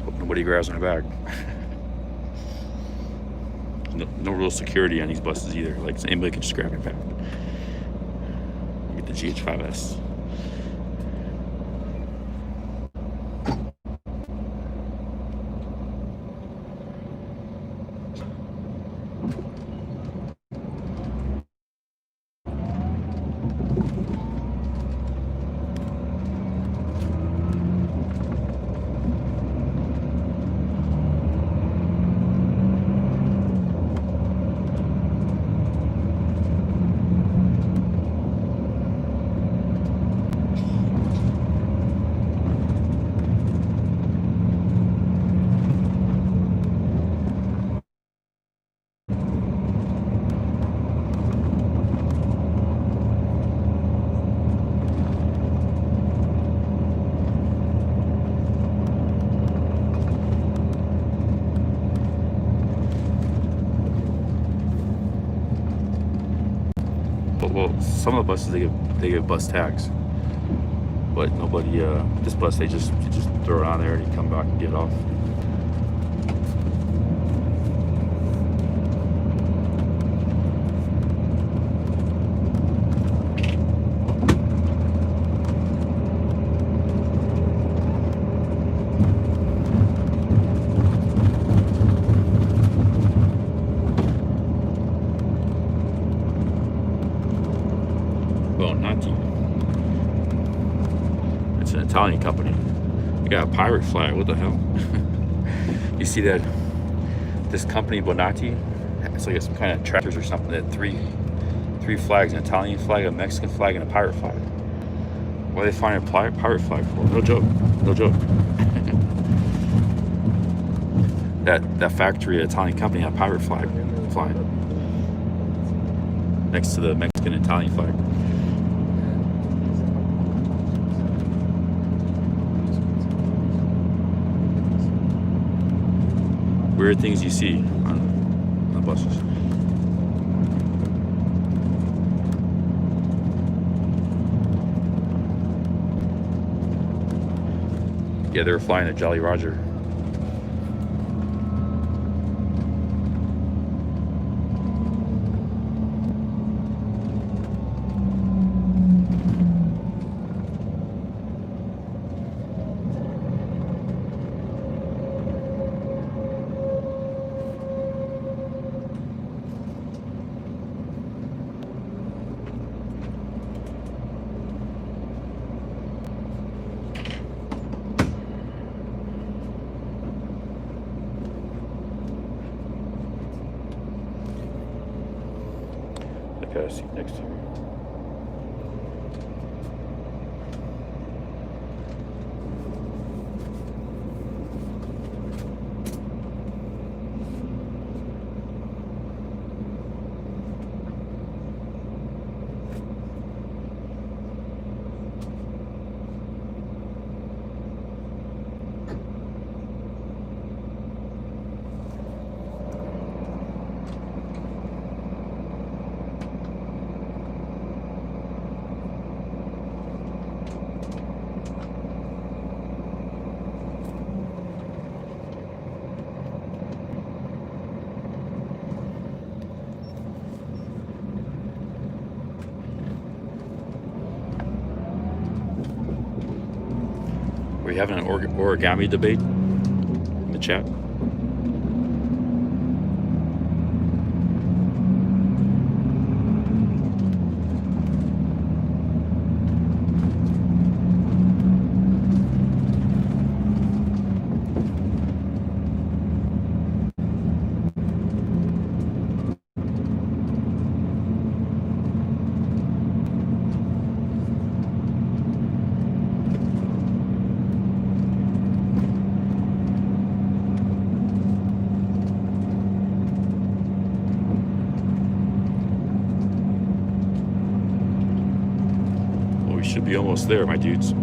Hope nobody grabs my bag. No real security on these buses either. Like anybody can just grab your bag. Get the GH5S. Well, some of the buses they give bus tags, but nobody. This bus they just throw it on there and you come back and get off. It's an Italian company. They got a pirate flag. What the hell? You You see that this company Bonatti, it's like some kind of tractors or something. That three flags: an Italian flag, a Mexican flag, and a pirate flag. What are they flying a pirate flag for? No joke. No joke. that factory, Italian company, had a pirate flag flying next to the Mexican and Italian flag. Weird things you see on the buses. Yeah, they were flying a Jolly Roger. Okay, seat next to me. We're having an origami debate in the chat. Should be almost there, my dudes.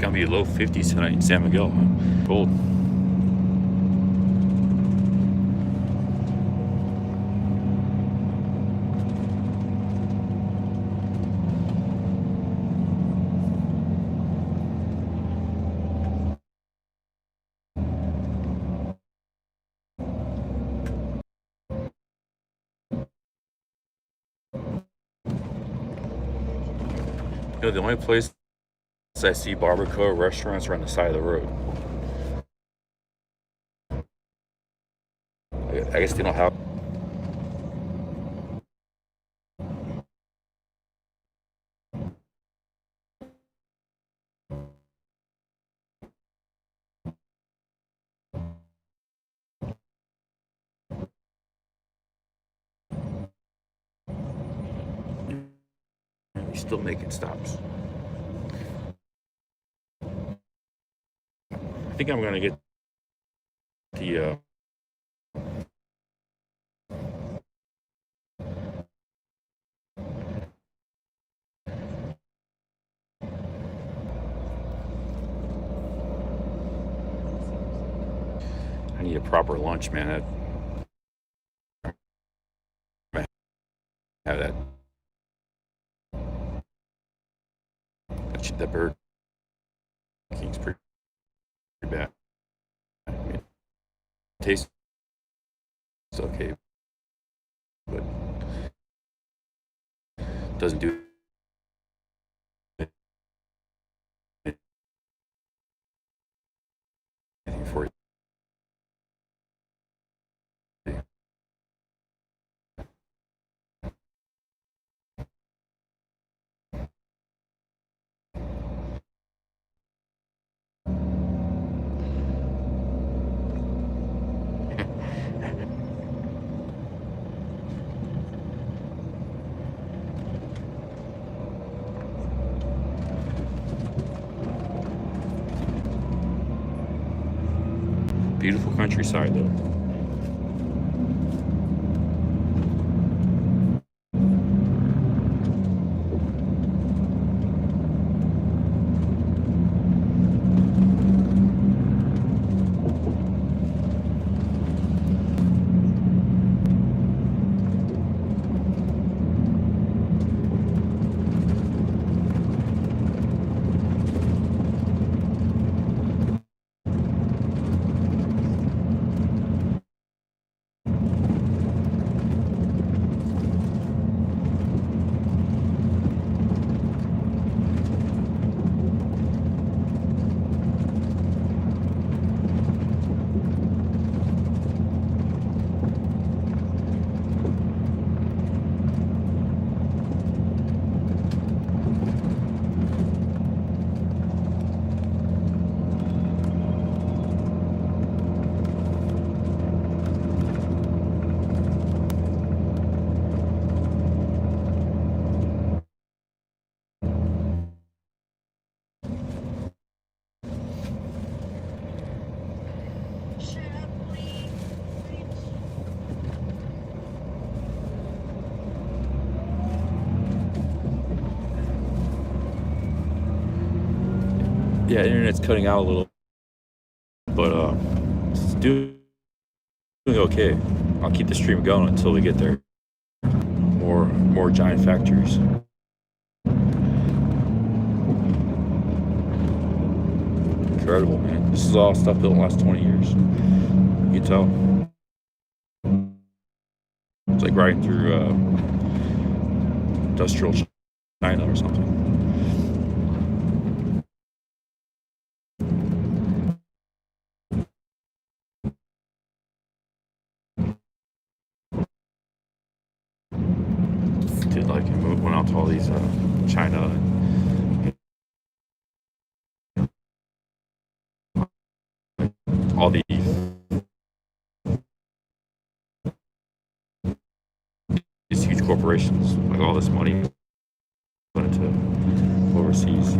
gonna be low 50s tonight in San Miguel. Cold. You know, the only place I see barbacoa restaurants are on the side of the road. I guess they don't have. He's still making stops. I think I'm gonna get the I need a proper lunch, man. I have that. That Burger King's pretty bad. I mean, tastes okay, but doesn't do anything for you. Beautiful countryside, though. Yeah, internet's cutting out a little, but it's doing okay. I'll keep the stream going until we get there. More giant factories. Incredible, man. This is all stuff built in the last 20 years. You can tell. It's like riding through industrial China or something. Did like went out to all these China and all these huge corporations, like all this money went into overseas.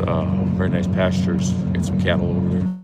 very nice pastures. Get some cattle over there.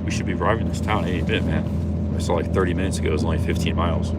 We should be arriving in this town any minute, man. I saw like 30 minutes ago. It was only 15 miles.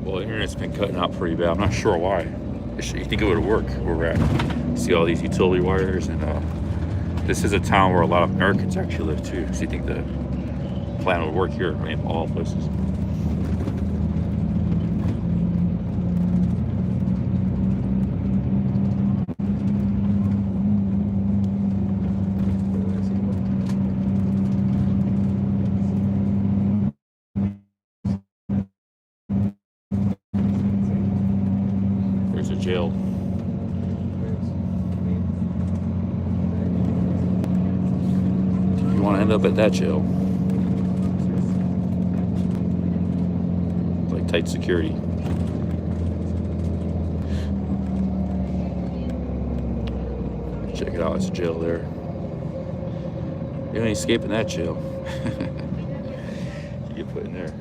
Well, the internet's been cutting out pretty bad. I'm not sure why. You think it would work where we're at. See all these utility wires, and this is a town where a lot of Americans actually live too. So you think the plan would work here? I mean, all places. There's a jail. You want to end up at that jail. Like tight security. Check it out, it's a jail there. You ain't escaping that jail. You get put in there.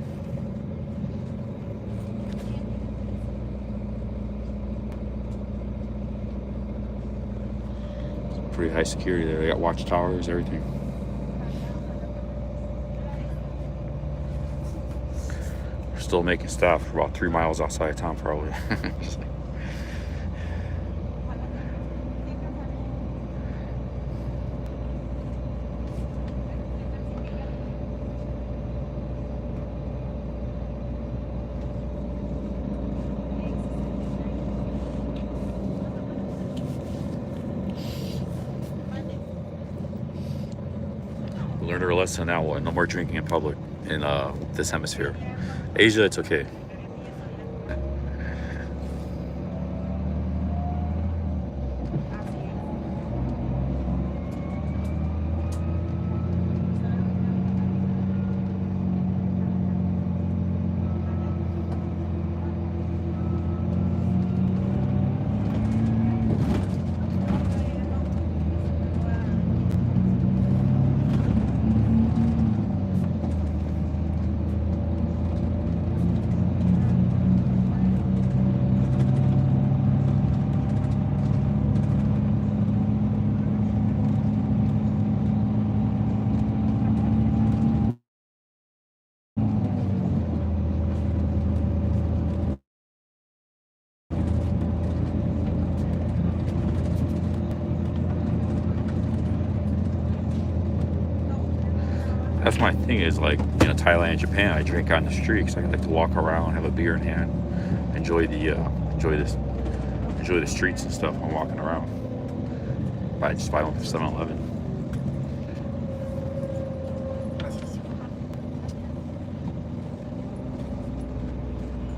Pretty high security there. They got watchtowers, everything. We're still making stop for about 3 miles outside of town, probably. Just like, learned our lesson on that one. No more drinking in public in this hemisphere. Asia, it's okay. That's my thing is like, you know, Thailand and Japan, I drink on the street because I like to walk around, have a beer in hand, enjoy the streets and stuff when I'm walking around. I just buy one from 7-Eleven.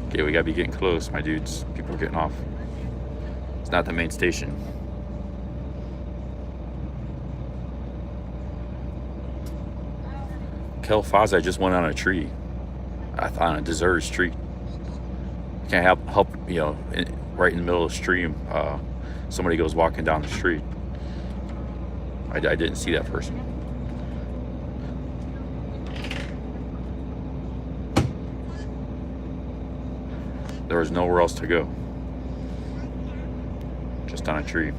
Okay, we gotta be getting close, my dudes. People are getting off. It's not the main station. Kel Fazai just went on a tree. On a deserted street. Can't help, you know, right in the middle of the stream, somebody goes walking down the street. I didn't see that person. There was nowhere else to go. Just on a tree.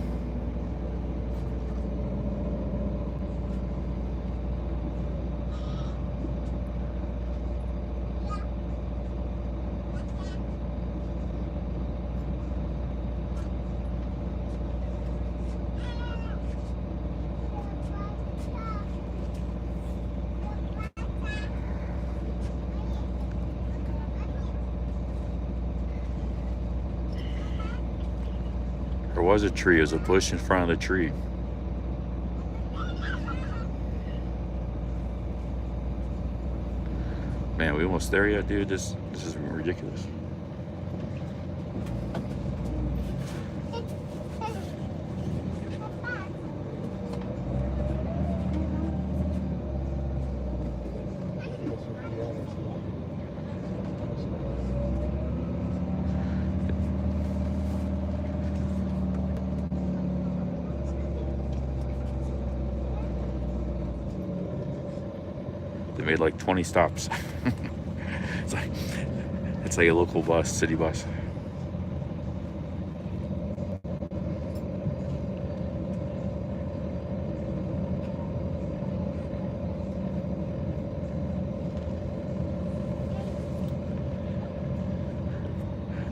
There was a tree, there's a bush in front of the tree. Man, we almost there yet, dude? This is ridiculous. They made like 20 stops. It's like a local bus, city bus.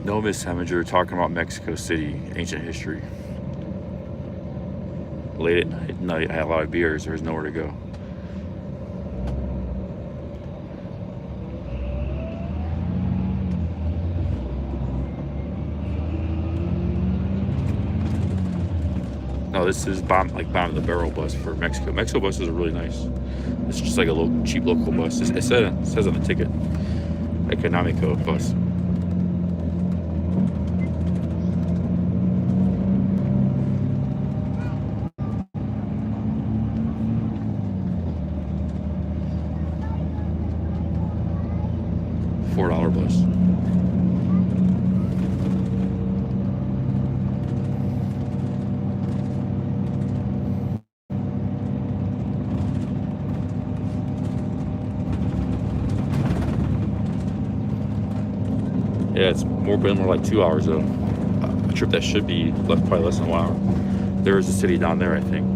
No, Miss Heminger, talking about Mexico City, ancient history. Late at night, I had a lot of beers. There was nowhere to go. No, this is bottom of the barrel bus for Mexico. Mexico buses are really nice. It's just like a cheap local bus. It says on the ticket, Economico bus. $4 bus. Yeah, it's been more like 2 hours though. A trip that should be probably less than 1 hour. There is a city down there, I think.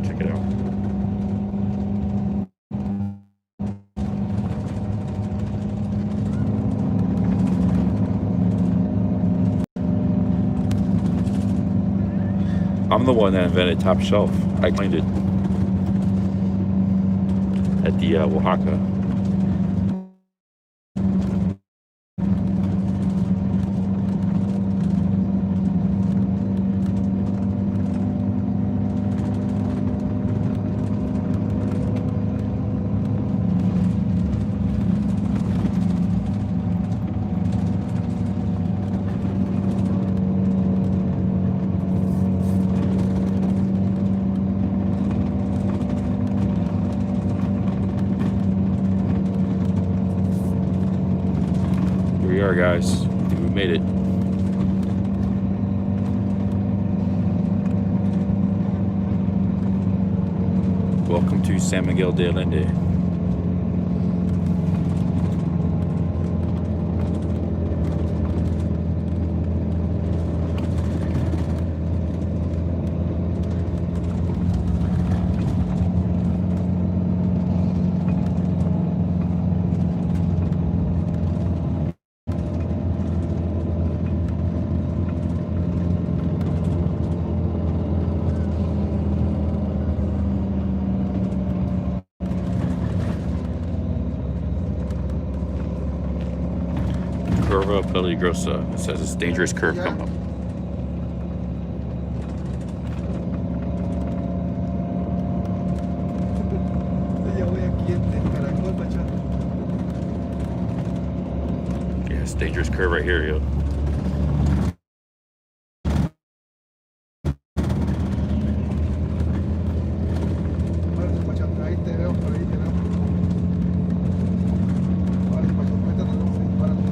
Check it out. I'm the one that invented Top Shelf. I claimed it at the Oaxaca. Here we are, guys. I think we made it. Welcome to San Miguel de Allende. Curva Peligrosa. It says it's a dangerous curve coming up. Ya voy aquí en Caracol, Machado. Yeah, it's a dangerous curve right here, yo. Vale, Machado, ahí te veo, por ahí te veo. Vale, Machado, ahorita nos vemos ahí, párale.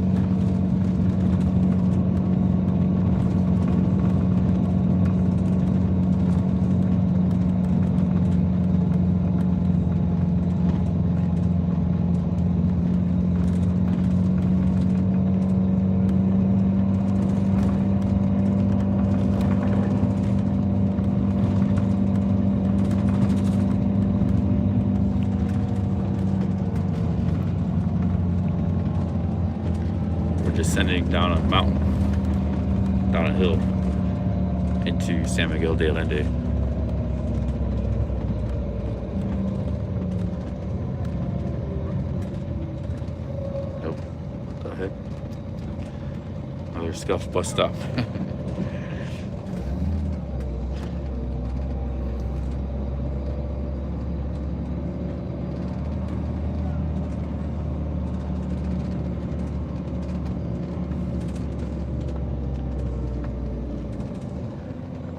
We're descending down a mountain, down a hill, into San Miguel de Allende. Nope. What the heck? Another scuff bus stop.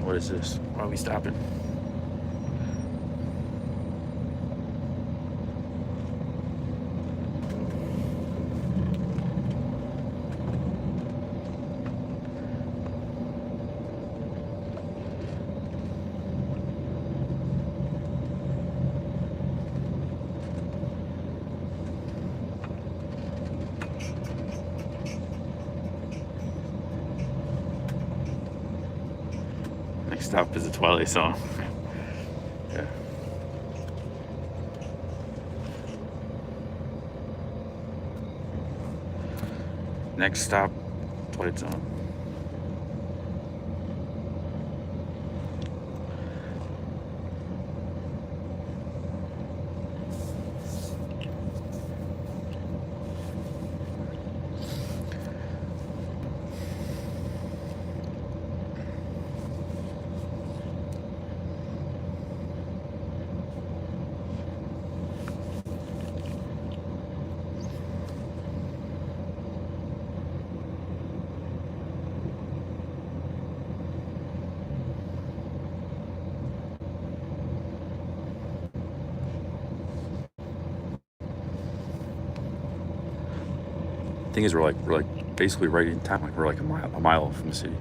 What is this? Why are we stopping? Next stop is the Twilight Zone. Yeah. Next stop, Twilight Zone. Thing is, we're like basically right in town. Like we're like a mile from the city.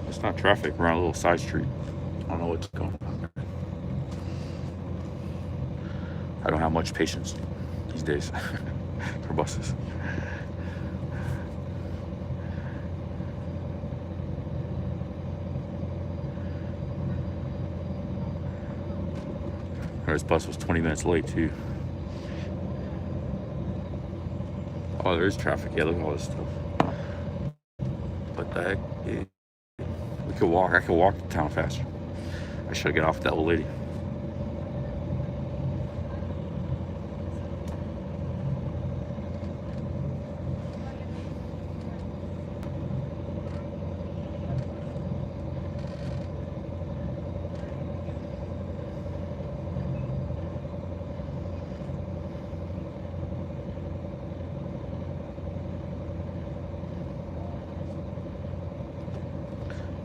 It's not traffic. We're on a little side street. I don't know what's going on. I don't have much patience these days for buses. This bus was 20 minutes late too. Oh, there is traffic. Yeah, look at all this stuff. What the heck? Yeah. We could walk. I could walk to town faster. I should have got off with that old lady.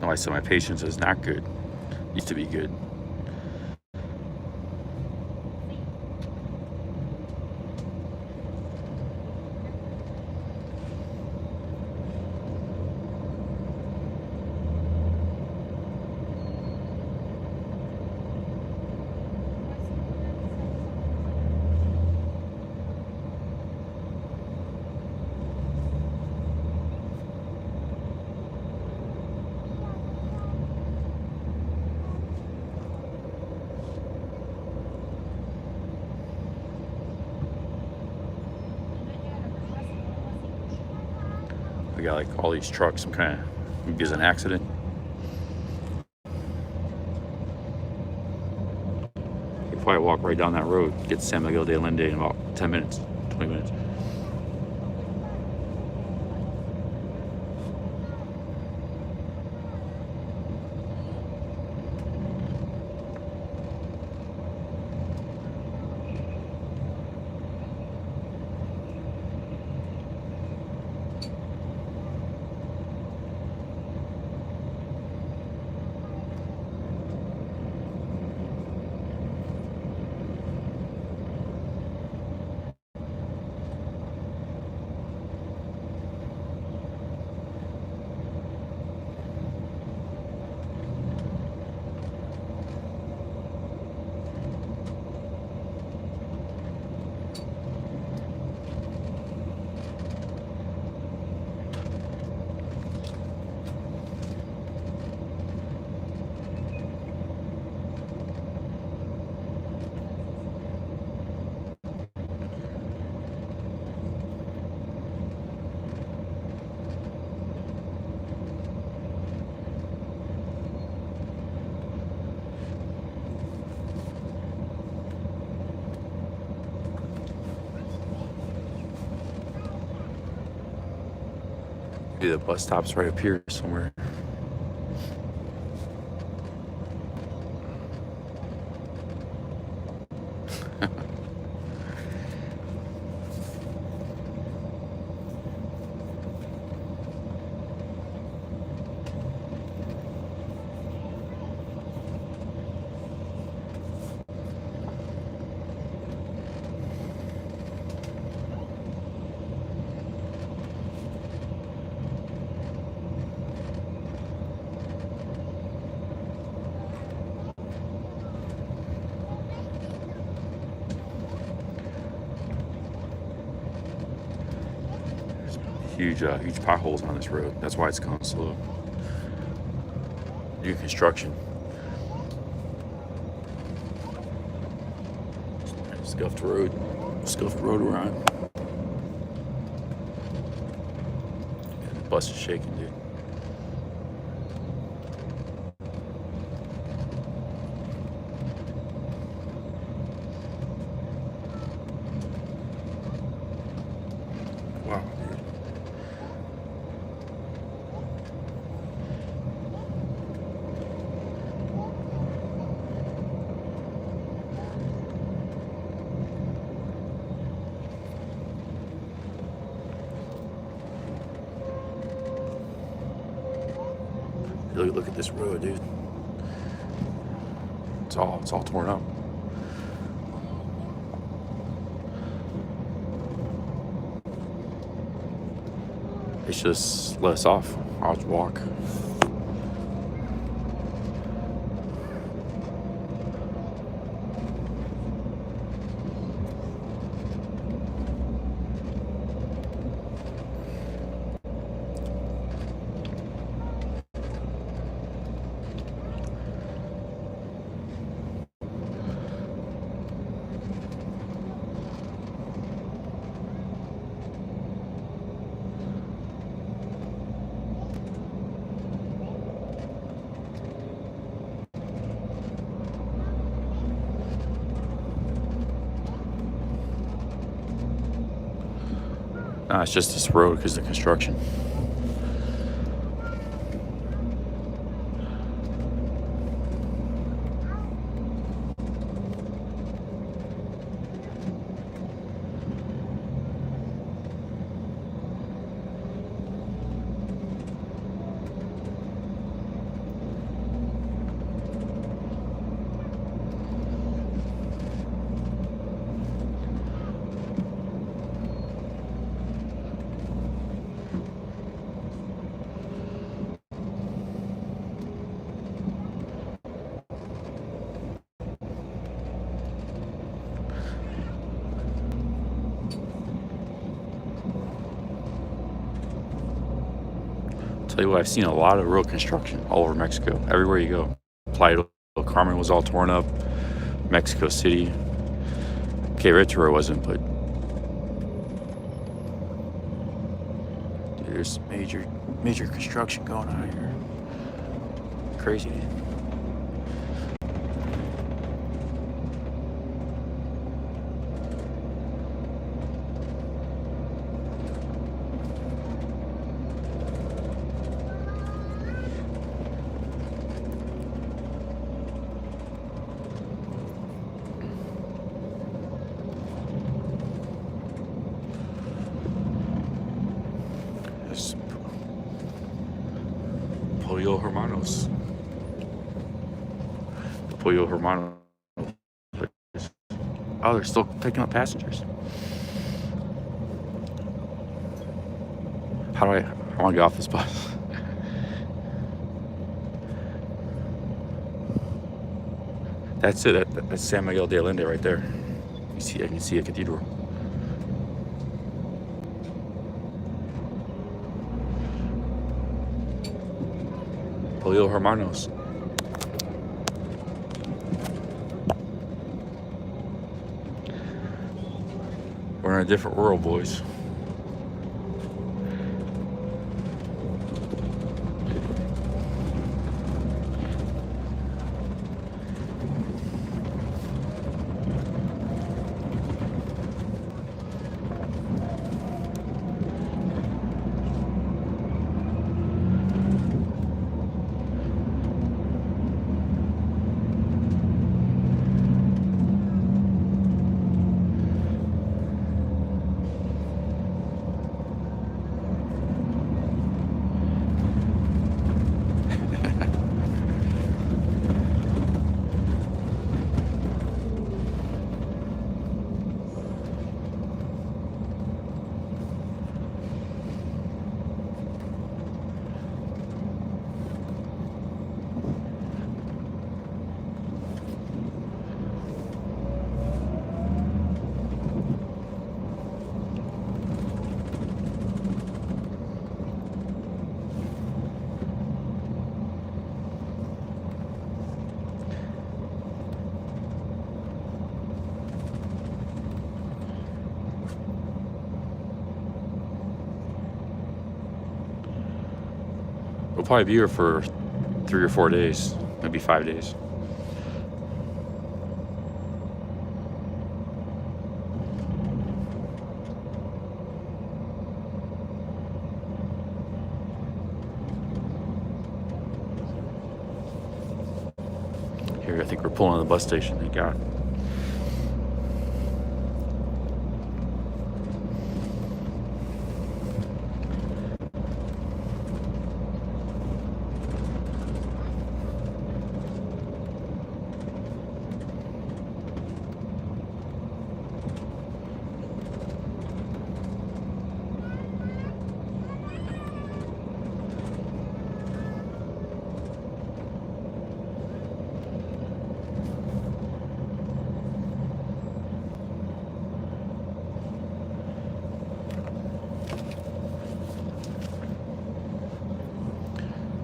No, I said my patience is not good. Used to be good. We got like all these trucks. Some kind of, maybe there's an accident. If I walk right down that road, get to San Miguel de Allende in about 10 minutes, 20 minutes. Maybe the bus stop's right up here somewhere. Huge potholes on this road. That's why it's going slow. New construction. Scuffed road we're on. And the bus is shaking, dude. Wow, dude. Look at this road, dude. It's all torn up. It's just let us off. I'll just walk. Nah, it's just this road because of the construction. Tell you what, I've seen a lot of road construction all over Mexico. Everywhere you go. Playa del Carmen was all torn up. Mexico City. Querétaro wasn't, but There's major construction going on here. Crazy. It's Pollo Hermanos. The Pollo Hermanos. Oh, they're still picking up passengers. I want to get off this bus. That's it. That's San Miguel de Allende right there. I can see a cathedral. Pollo Hermanos. We're in a different world, boys. We'll probably be here for 3 or 4 days, maybe 5 days. Here, I think we're pulling in the bus station. Thank God.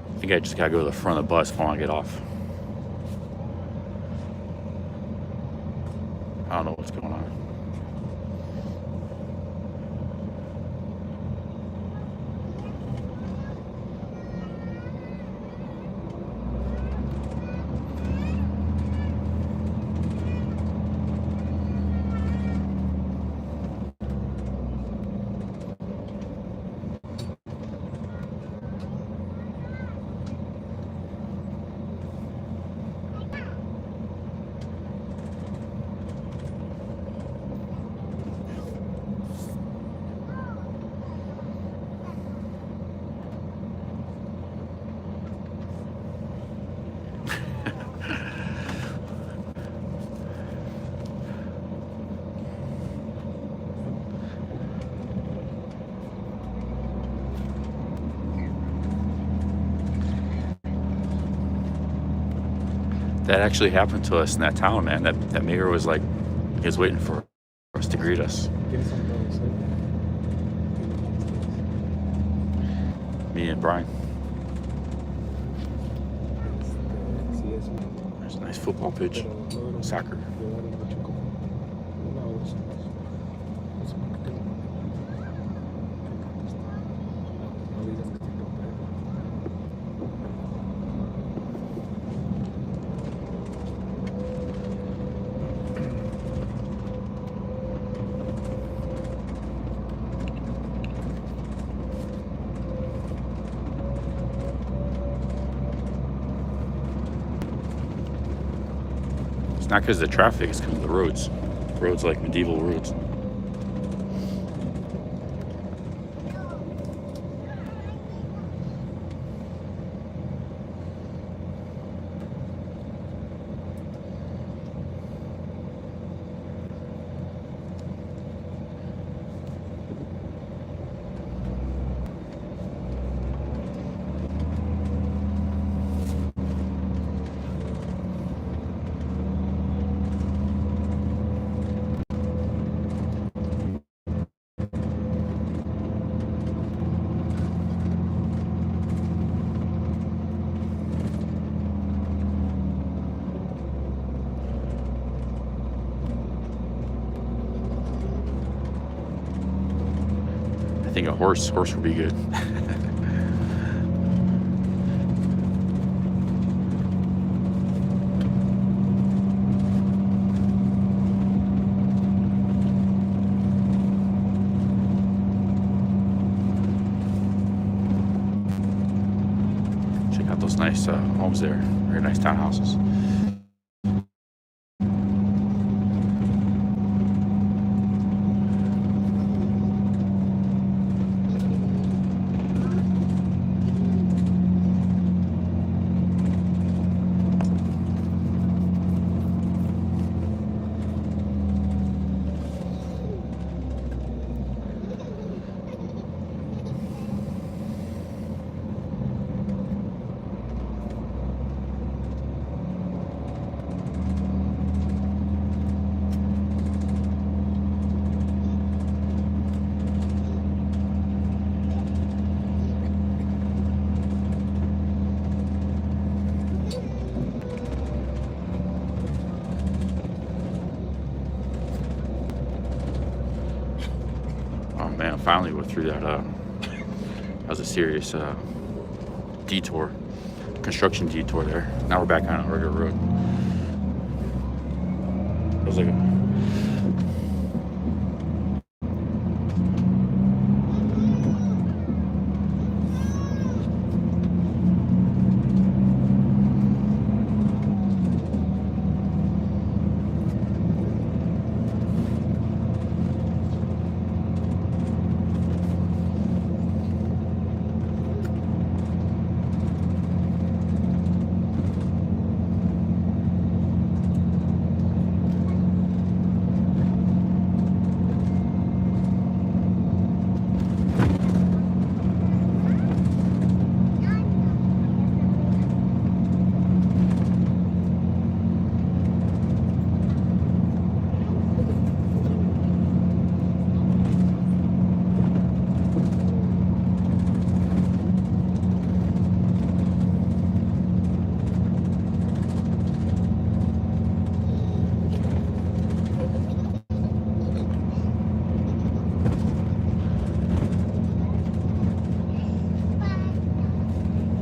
I think I just gotta go to the front of the bus when I get off. I don't know what's going on. That actually happened to us in that town, man. That mayor was like, he was waiting for us to greet us. Me and Brian. There's a nice football pitch. Soccer. It's not because of the traffic, it's because of the roads. Roads like medieval roads. I think a horse would be good. Check out those nice homes there. Very nice townhouses. Oh man, finally we're through that. That was a serious detour, construction detour there. Now we're back on a regular road. It was like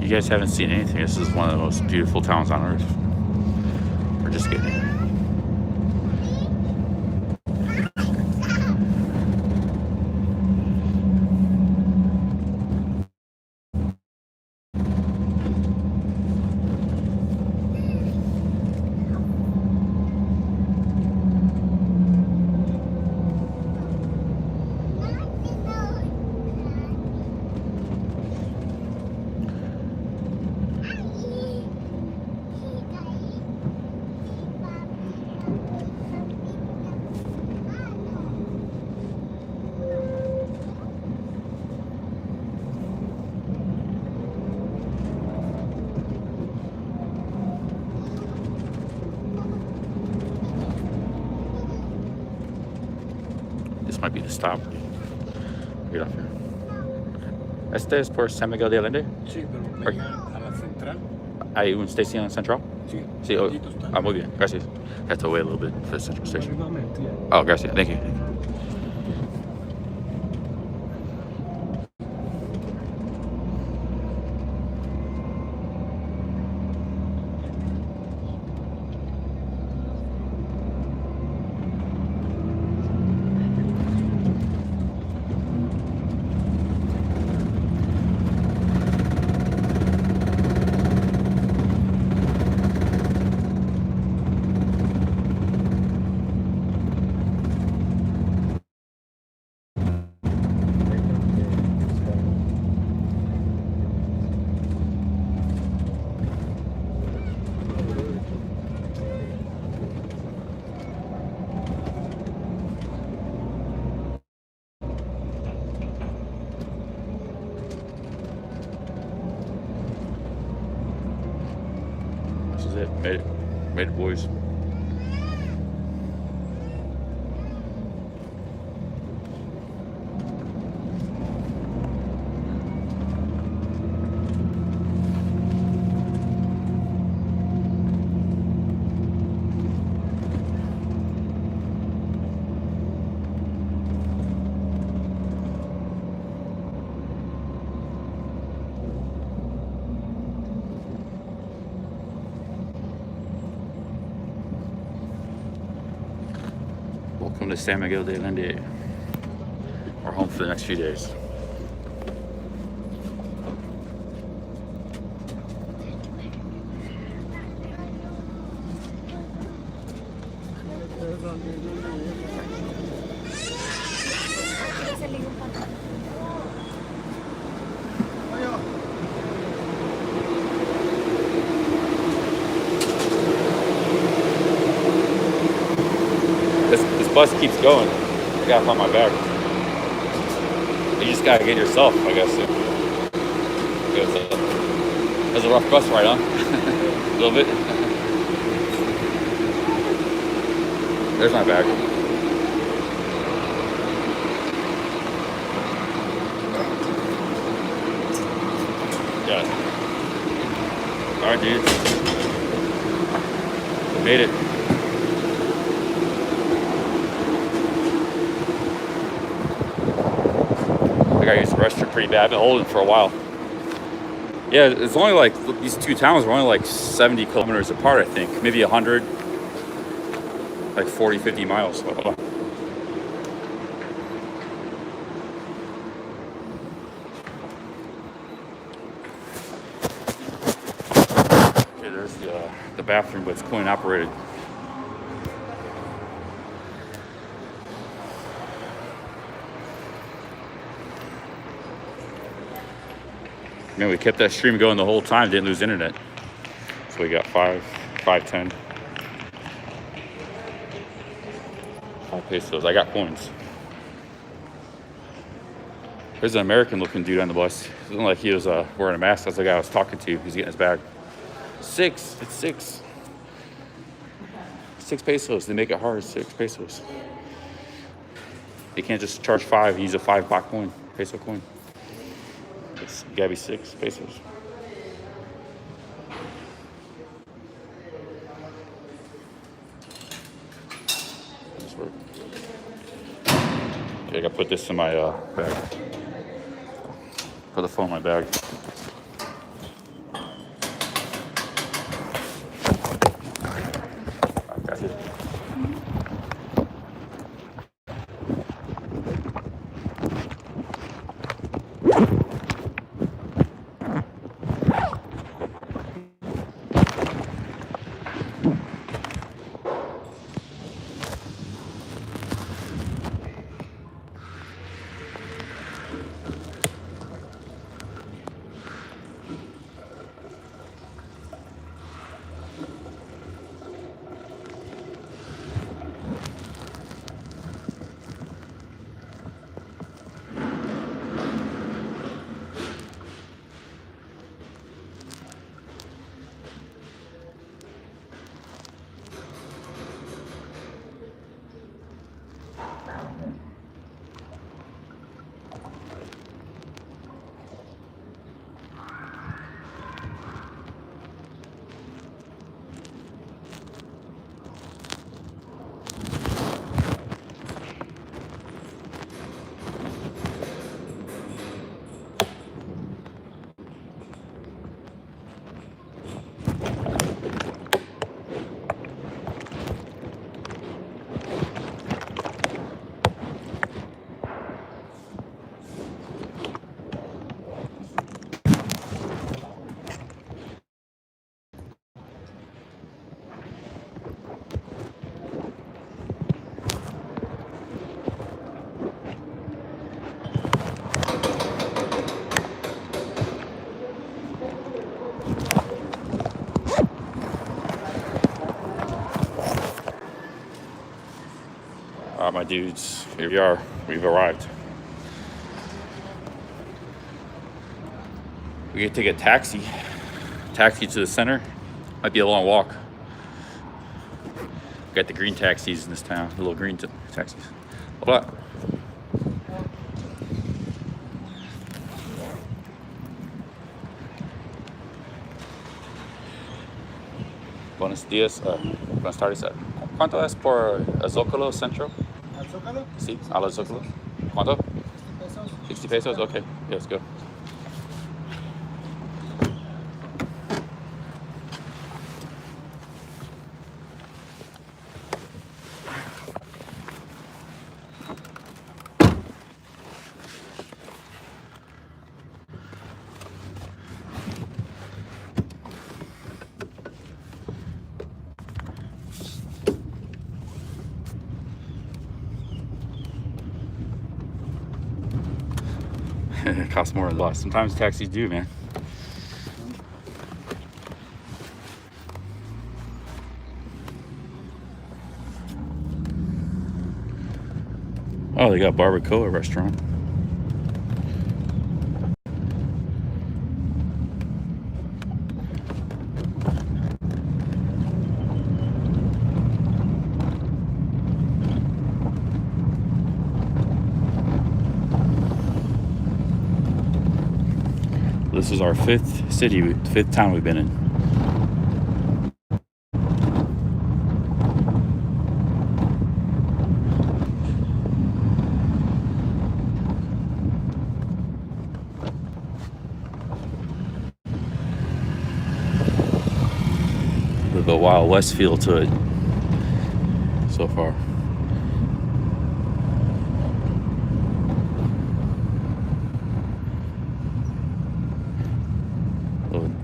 you guys haven't seen anything. This is one of the most beautiful towns on earth. We're just getting here. This might be the stop. Get off here. Este es por San Miguel de Allende. Sí, pero venga a la central. Hay una estación central. Sí, Sí, poquito está. ah, muy bien, gracias. Have to wait a little bit for the central station. Arribamente, ya. Oh, gracias. Thank you. is it. Made it. Made it, boys. Welcome to San Miguel de Allende. We're home for the next few days. This bus keeps going. I gotta find my bag. You just gotta get yourself, I guess. It was a rough bus ride, huh? A little bit. There's my bag. Got it. Alright, dude. We made it. I gotta use the restroom pretty bad. I've been holding for a while. Yeah, it's only like, these two towns are only like 70 kilometers apart, I think. Maybe 100, like 40, 50 miles. So, hold on. Okay, there's the bathroom, but it's coin operated. Man, we kept that stream going the whole time, didn't lose internet. So we got 510. 5 pesos. I got coins. There's an American looking dude on the bus. It looked like he was wearing a mask. That's the guy I was talking to. He's getting his bag. 6. It's 6. 6 pesos. They make it hard. 6 pesos. They can't just charge 5. Use a 5 baht coin. Peso coin. It's gotta be 6 pesos. Okay, I gotta put this in my bag. Put the phone in my bag. That's it. All right, my dudes, here we are. We've arrived. We get to get taxi to the center. Might be a long walk. Got the green taxis in this town, the little green taxis. Hola. Buenos días, buenas tardes. ¿Cuánto es por Zócalo Centro? ¿Al Zócalo? Sí, a la Zócalo. ¿Cuánto? 60 pesos. 60 pesos? Okay, yeah, let's go. It costs more than bus. Sometimes taxis do, man. Oh, they got Barbacoa restaurant. This is our fifth town we've been in. The Wild West feel to it so far.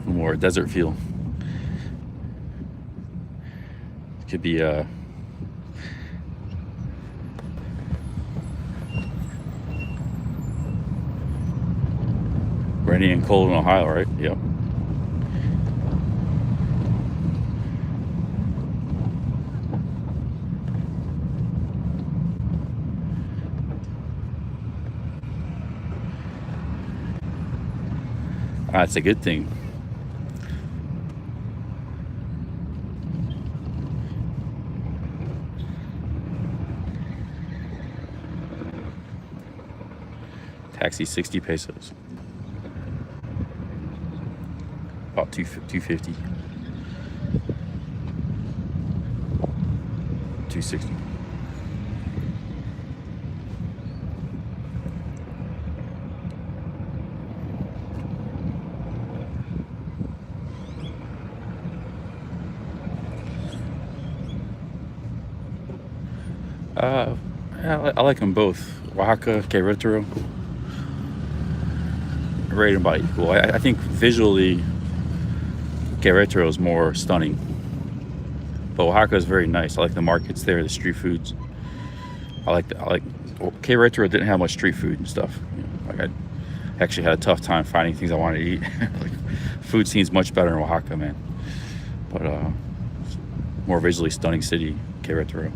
More desert feel. Could be rainy and cold in Ohio, right? Yep. That's a good thing. Taxi 60 pesos. About 250. 260. I like them both. Oaxaca, Querétaro. Rate them about equal. I think visually Querétaro is more stunning, but Oaxaca is very nice. I like the markets there, the street foods. Well, Querétaro didn't have much street food and stuff. Like I actually had a tough time finding things I wanted to eat. Like, food scene's much better in Oaxaca, man. But more visually stunning city, Querétaro.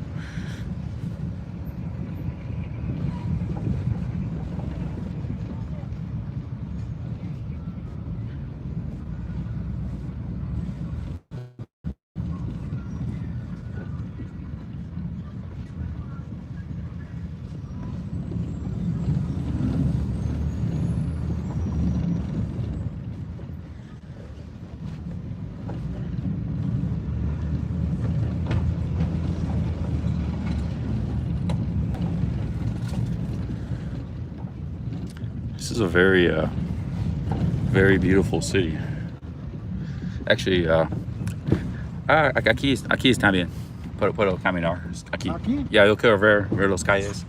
This is a very, very beautiful city. Actually, aquí está bien. Puedo caminar aquí. ¿Aquí? Yeah, yo quiero ver los calles.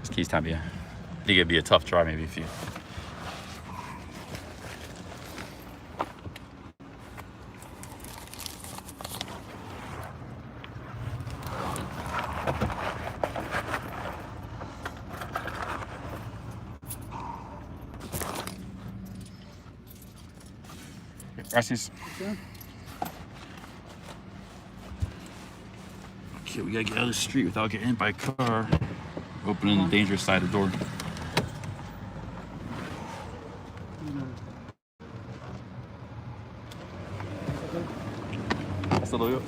Aquí está bien. I think it'd be a tough drive maybe if you. Gracias. Okay, we gotta get out of the street without getting hit by a car. Opening the dangerous side of the door. Hasta luego.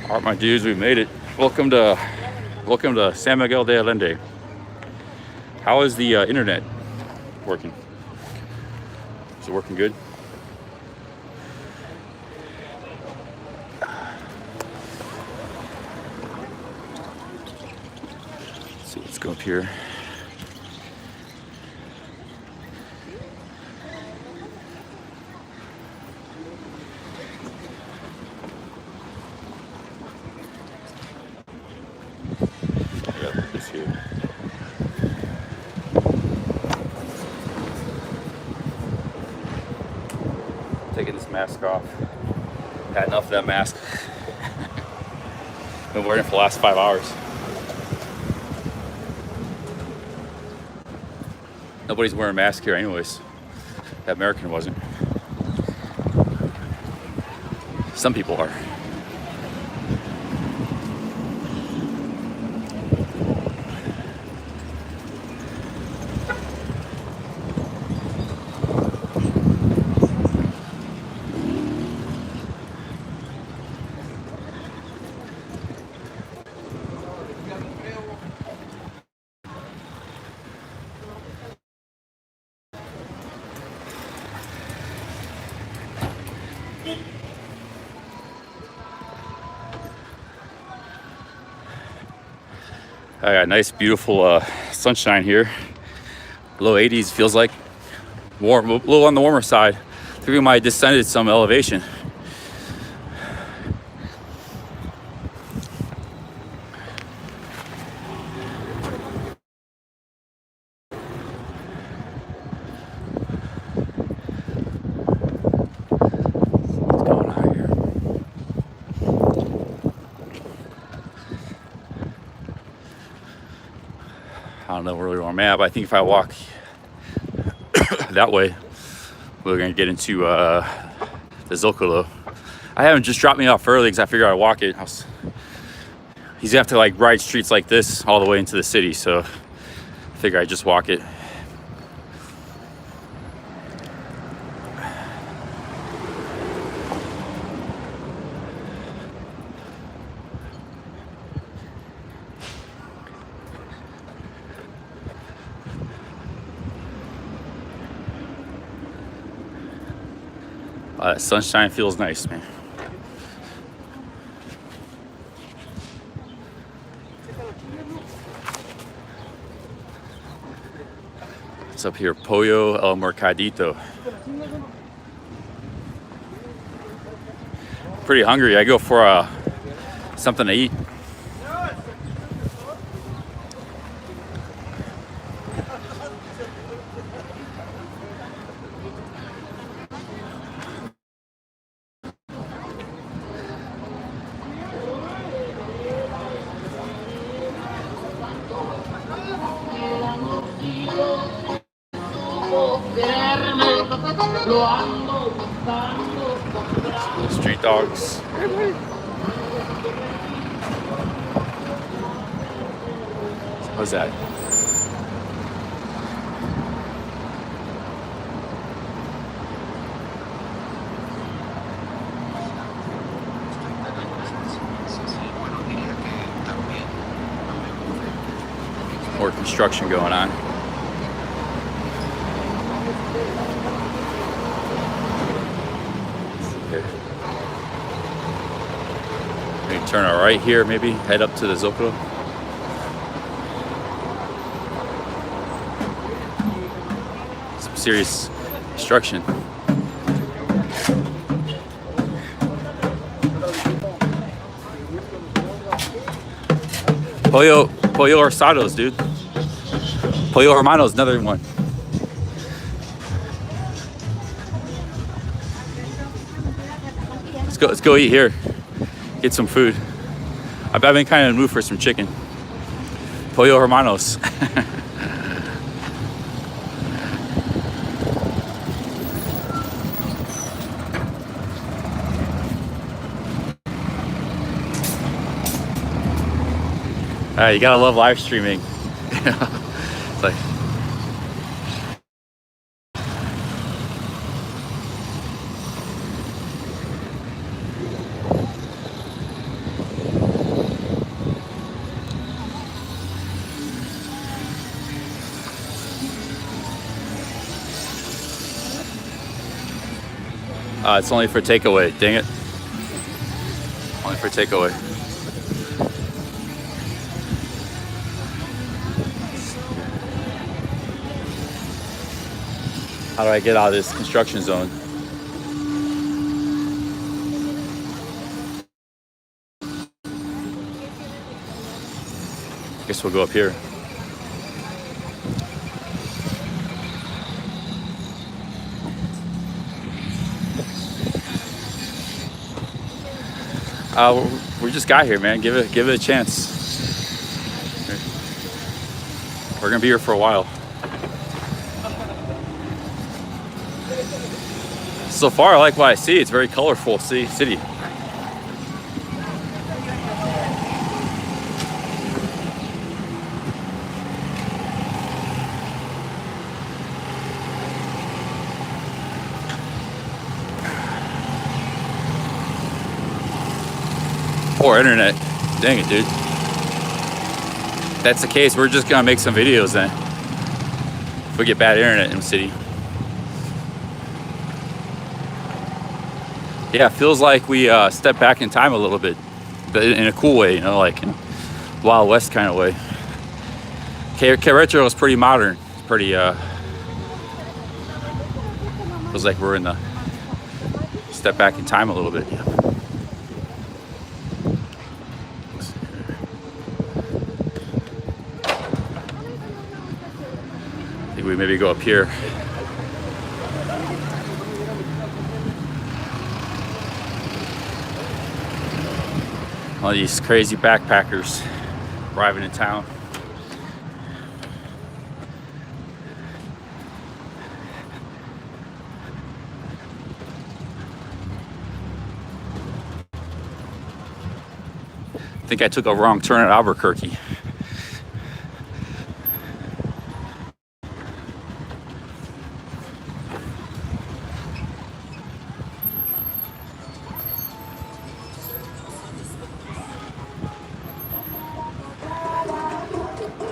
All right, my dudes, we made it. Welcome to San Miguel de Allende. How is the internet working? Is it working good? Let's see, let's go up here. I got this here. Taking this mask off. Had enough of that mask. Been wearing it for the last 5 hours. Nobody's wearing a mask here anyways. That American wasn't. Some people are. I got nice, beautiful sunshine here. Low 80s, feels like warm, a little on the warmer side. I think we might have descended some elevation. What's going on here? I don't know really where I'm at, but I think if I walk that way, we're gonna get into the Zocalo. I haven't just dropped me off early because I figured I'd walk it. He's gonna have to like ride streets like this all the way into the city, so I figure I'd just walk it. Sunshine feels nice, man. It's up here, Pollo El Mercadito. Pretty hungry. I go for something to eat. Street dogs. What's that? More construction going on. Maybe turn our right here, maybe head up to the Zocalo. Some serious construction. Pollo Asados, dude. Pollo Hermanos, another one. Let's go eat here. Get some food. I've been kind of in the mood for some chicken. Pollo Hermanos. You gotta love live streaming. It's like, it's only for takeaway. Dang it. Only for takeaway. How do I get out of this construction zone? Guess we'll go up here. We just got here, man. Give it a chance. We're gonna be here for a while. So far, I like what I see. It's very colorful city. Poor internet. Dang it, dude. If that's the case, we're just gonna make some videos then. If we get bad internet in the city. Yeah, it feels like we stepped back in time a little bit, but in a cool way, you know, like in a Wild West kind of way. Querétaro is pretty modern. It's pretty, feels like we're in the step back in time a little bit. Yeah. I think we maybe go up here. All these crazy backpackers arriving in town. I think I took a wrong turn at Albuquerque.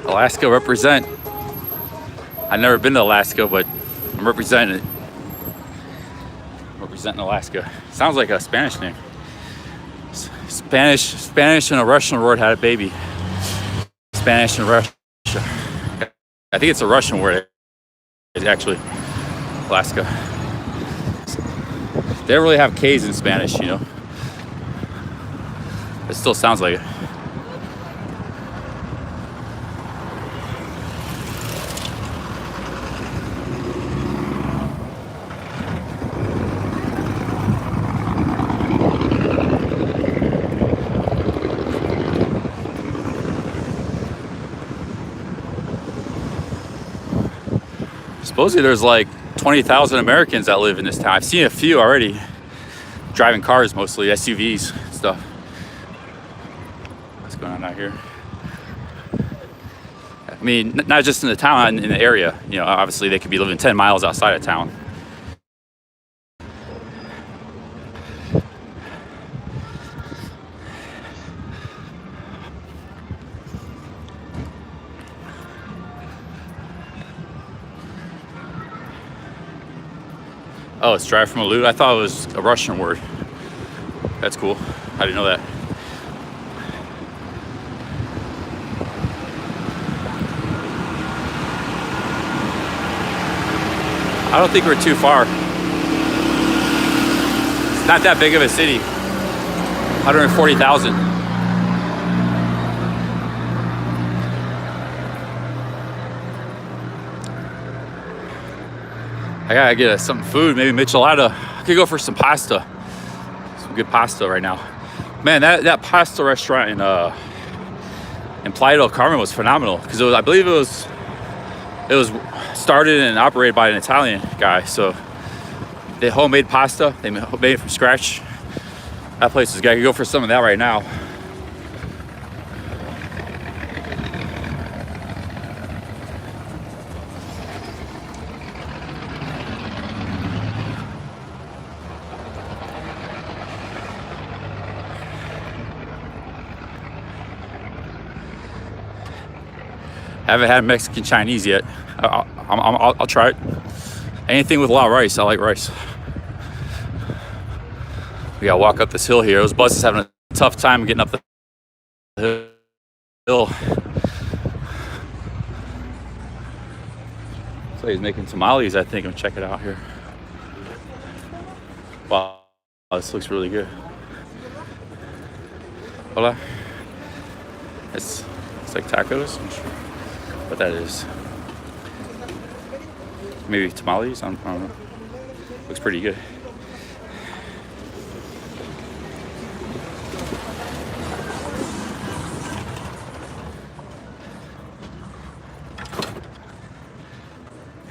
Alaska represent. I've never been to Alaska, but I'm representing it. Representing Alaska. Sounds like a Spanish name. Spanish and a Russian word had a baby. Spanish and Russia. I think it's a Russian word. It's actually Alaska. They don't really have K's in Spanish, you know. It still sounds like it. Supposedly there's like 20,000 Americans that live in this town. I've seen a few already, driving cars mostly, SUVs and stuff. What's going on out here? I mean, not just in the town, in the area. You know, obviously they could be living 10 miles outside of town. Oh, it's drive from Alu. I thought it was a Russian word. That's cool. I didn't know that. I don't think we're too far. It's not that big of a city. 140,000. I gotta get some food, maybe michelada. I could go for some pasta. Some good pasta right now. Man, that pasta restaurant in Playa del Carmen was phenomenal because I believe it was started and operated by an Italian guy. So they homemade pasta. They made it from scratch. That place is good. I could go for some of that right now. Haven't had Mexican Chinese yet. I'll try it. Anything with a lot of rice. I like rice. We gotta walk up this hill here. Those buses having a tough time getting up the hill. So he's making tamales, I think. I'm gonna check it out here. Wow, this looks really good. Hola. It's like tacos. I'm sure what that is. Maybe tamales. I don't know. Looks pretty good.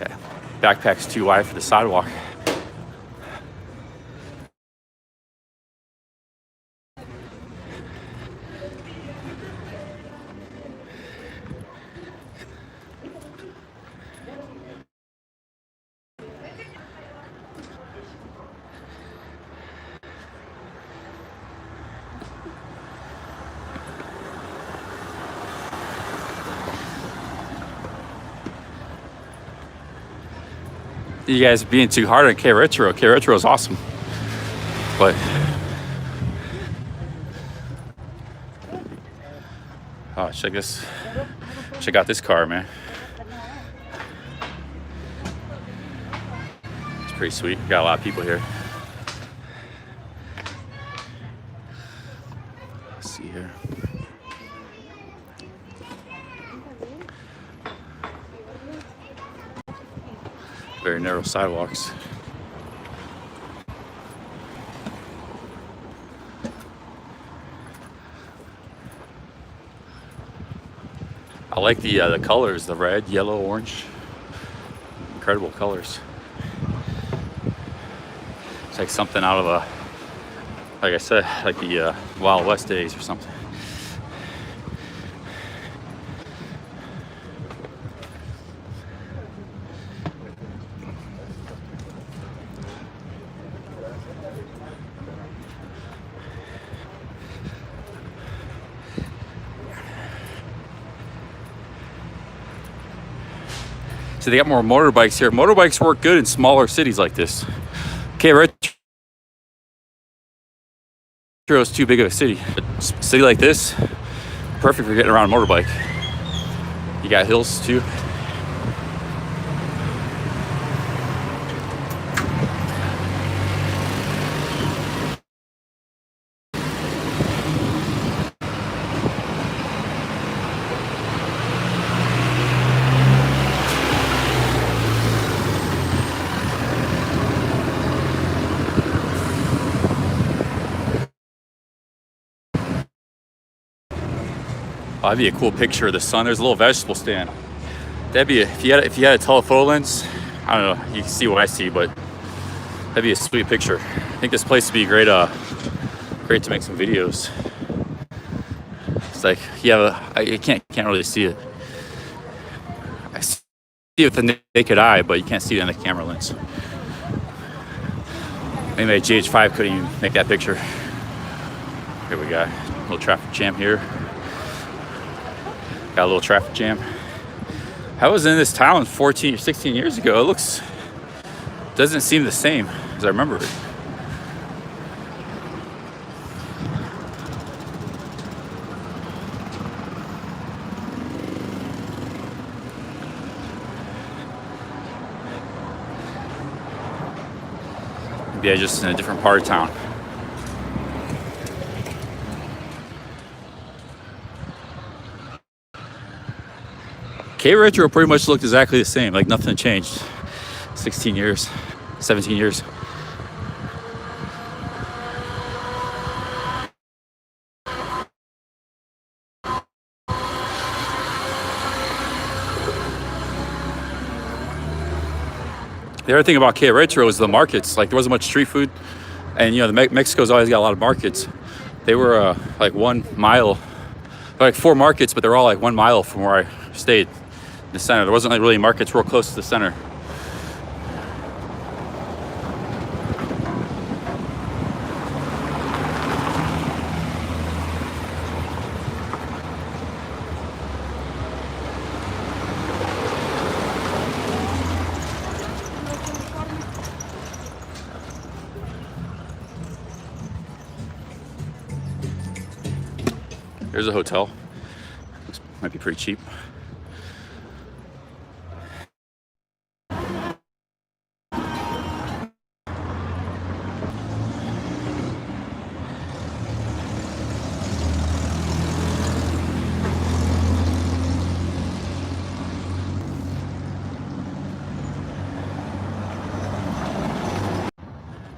Okay. Backpack's too wide for the sidewalk. You guys are being too hard on K Retro. K Retro is awesome, but oh, check out this car, man. It's pretty sweet. Got a lot of people here. Let's see here. Very narrow sidewalks. I like the colors, the red, yellow, orange. Incredible colors. It's like something out of a, like I said, like the Wild West days or something. So they got more motorbikes here. Motorbikes work good in smaller cities like this. K Retro is too big of a city. A city like this, perfect for getting around a motorbike. You got hills too. Oh, that'd be a cool picture of the sun. There's a little vegetable stand. That'd be if you had a telephoto lens. I don't know. You can see what I see, but that'd be a sweet picture. I think this place would be great. Great to make some videos. It's like you can't really see it. I see it with the naked eye, but you can't see it in the camera lens. Maybe my GH5 couldn't even make that picture. Here we got a little traffic jam here. Got a little traffic jam. I was in this town 14 or 16 years ago. It doesn't seem the same as I remember it. Maybe I just in a different part of town. K Retro pretty much looked exactly the same, like nothing changed. 16 years, 17 years. The other thing about K Retro is the markets. Like there wasn't much street food, and you know Mexico's always got a lot of markets. They were like 1 mile, like 4 markets, but they're all like 1 mile from where I stayed. The center. There wasn't like really markets real close to the center. Here's a hotel. Might be pretty cheap.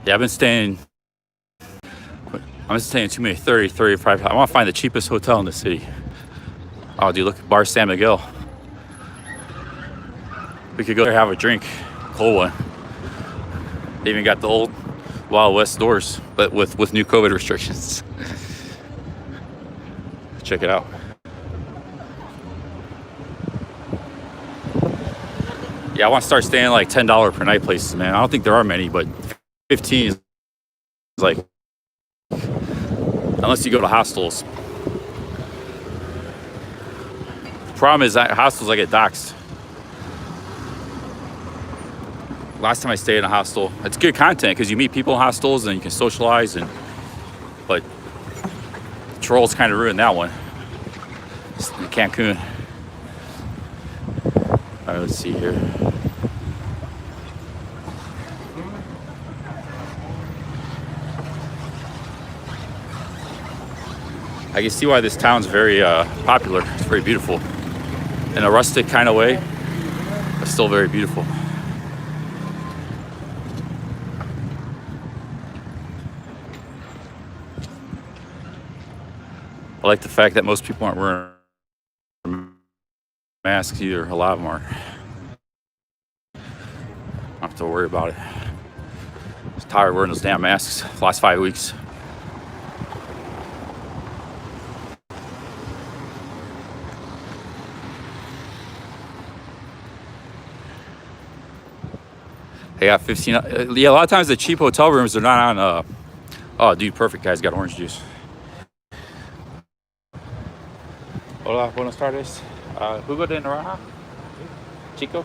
Yeah, I've been staying too many 30, 35. I want to find the cheapest hotel in the city. Oh, dude, look at Bar San Miguel. We could go there, have a drink, cold one. They even got the old Wild West doors, but with new COVID restrictions. Check it out. Yeah, I want to start staying like $10 per night places, man. I don't think there are many, but 15 is like, unless you go to hostels. Problem is that hostels, I get doxxed. Last time I stayed in a hostel, it's good content because you meet people in hostels and you can socialize, but trolls kind of ruined that one. It's in Cancun. All right, let's see here. I can see why this town's very popular. It's very beautiful. In a rustic kind of way, but still very beautiful. I like the fact that most people aren't wearing masks either. A lot of them aren't. I don't have to worry about it. I was tired of wearing those damn masks the last 5 weeks. They got 15. Yeah, a lot of times the cheap hotel rooms are not on. Oh, dude, perfect, guys. Got orange juice. Hola, buenas tardes. Jugo de naranja? Chico?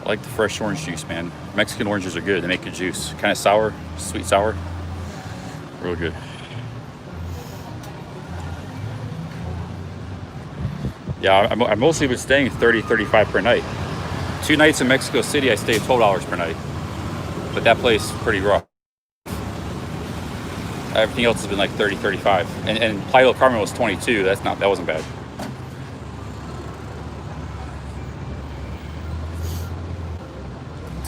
I like the fresh orange juice, man. Mexican oranges are good. They make good juice. Kind of sour, sweet sour. Real good. Yeah, I mostly been staying 30, 35 per night. 2 nights in Mexico City, I stayed $12 per night. But that place is pretty rough. Everything else has been like 30, 35. And Playa del Carmen was 22. That wasn't bad.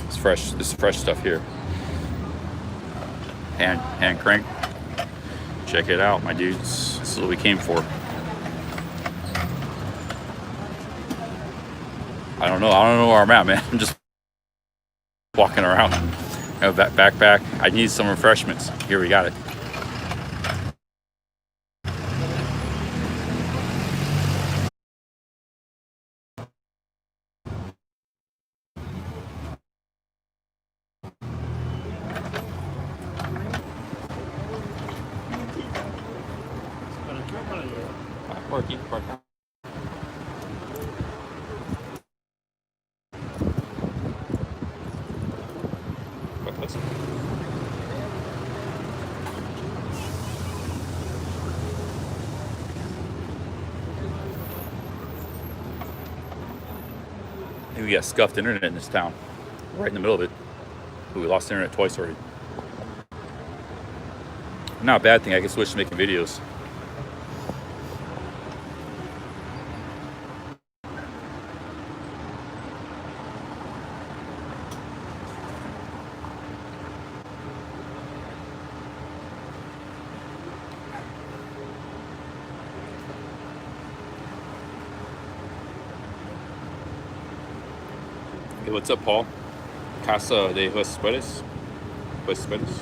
It's fresh. This is fresh stuff here. Hand crank. Check it out, my dudes. This is what we came for. I don't know where I'm at, man. I'm just walking around. I have a backpack. I need some refreshments. Here, we got it. Por aquí, por acá. We got scuffed internet in this town, right in the middle of it. We lost internet twice already. Not a bad thing. I can switch to making videos. Hey, what's up, Paul? Casa de Huéspedes. Huéspedes.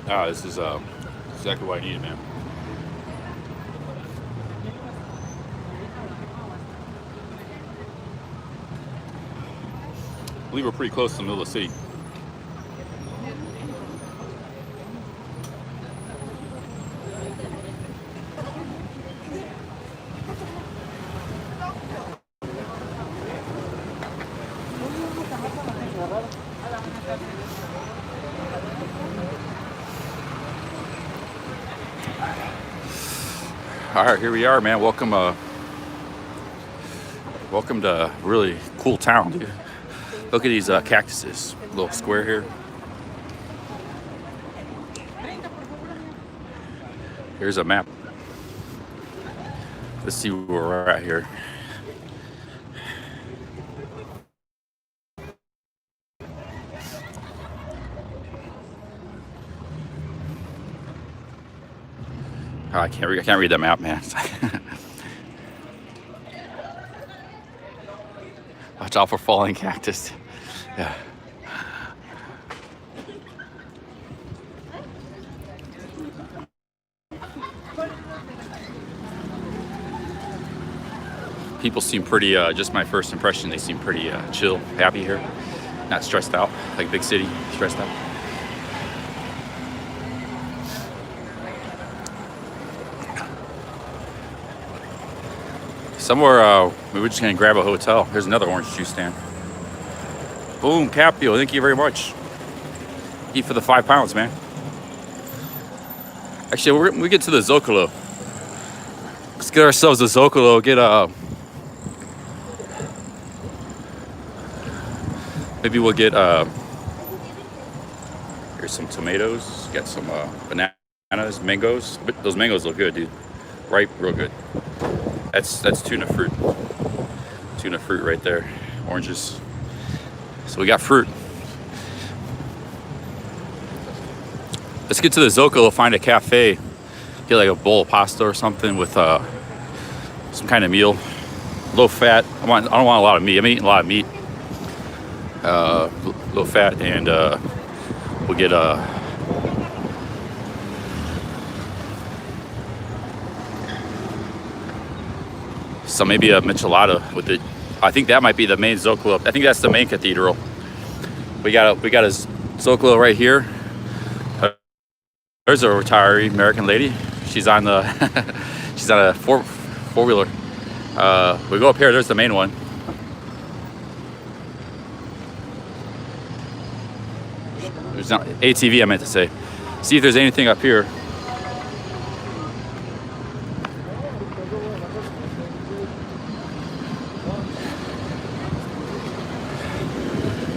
Ah, this is exactly what I needed, man. believe we're pretty close to the middle of the city. All right, here we are, man. Welcome to a really cool town, dude. Look at these cactuses. Little square here. Here's a map. Let's see where we're at here. Oh, I can't read that map, man. Watch out for falling cactus. Yeah. People seem pretty, just my first impression, they seem pretty chill, happy here. Not stressed out, like big city, stressed out. Somewhere, we were just gonna grab a hotel. Here's another orange juice stand. Boom, Capio, thank you very much. Eat for the 5 pounds, man. Actually, we get to the Zocalo. Let's get ourselves a Zocalo, get maybe we'll get, here's some tomatoes, get some bananas, mangoes. Those mangoes look good, dude. Ripe, real good. That's tuna fruit. Tuna fruit right there. Oranges. So we got fruit. Let's get to the Zocalo, find a cafe. Get like a bowl of pasta or something with some kind of meal. Low fat. I don't want a lot of meat. I'm eating a lot of meat. Low fat, and we'll get so maybe a michelada with it. I think that might be the main Zocalo. I think that's the main cathedral. We got a Zocalo right here. There's a retiree American lady. She's on the she's on a four-wheeler. We go up here. There's the main one. There's not ATV. I meant to say. See if there's anything up here.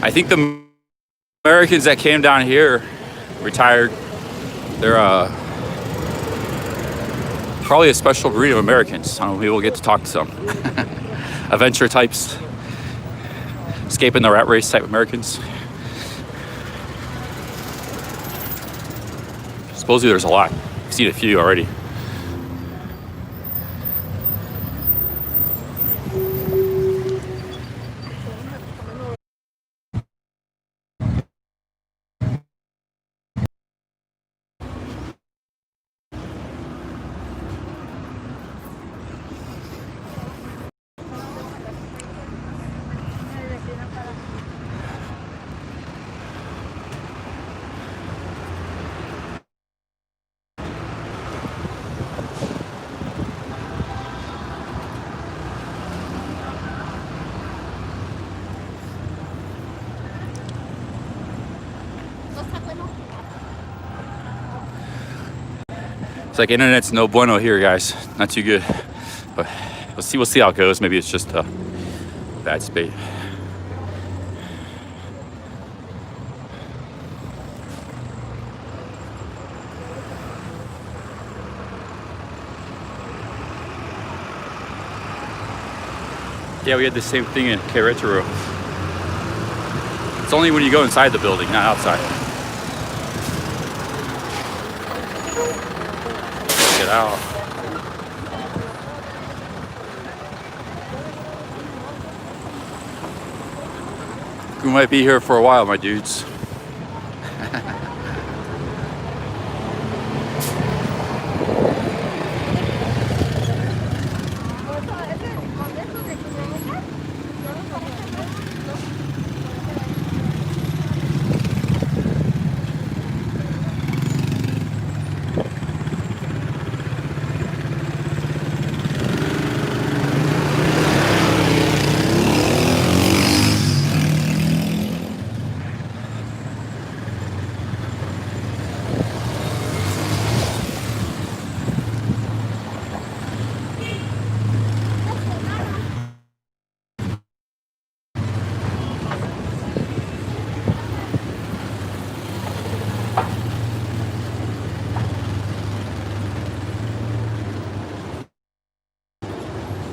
I think the Americans that came down here, retired, they're probably a special breed of Americans. I don't know, maybe we'll get to talk to some adventure types, escaping the rat race type Americans. Supposedly there's a lot. I've seen a few already. It's like internet's no bueno here, guys. Not too good. But we'll see how it goes. Maybe it's just a bad spate. Yeah, we had the same thing in Querétaro. It's only when you go inside the building, not outside. Get out. We might be here for a while, my dudes.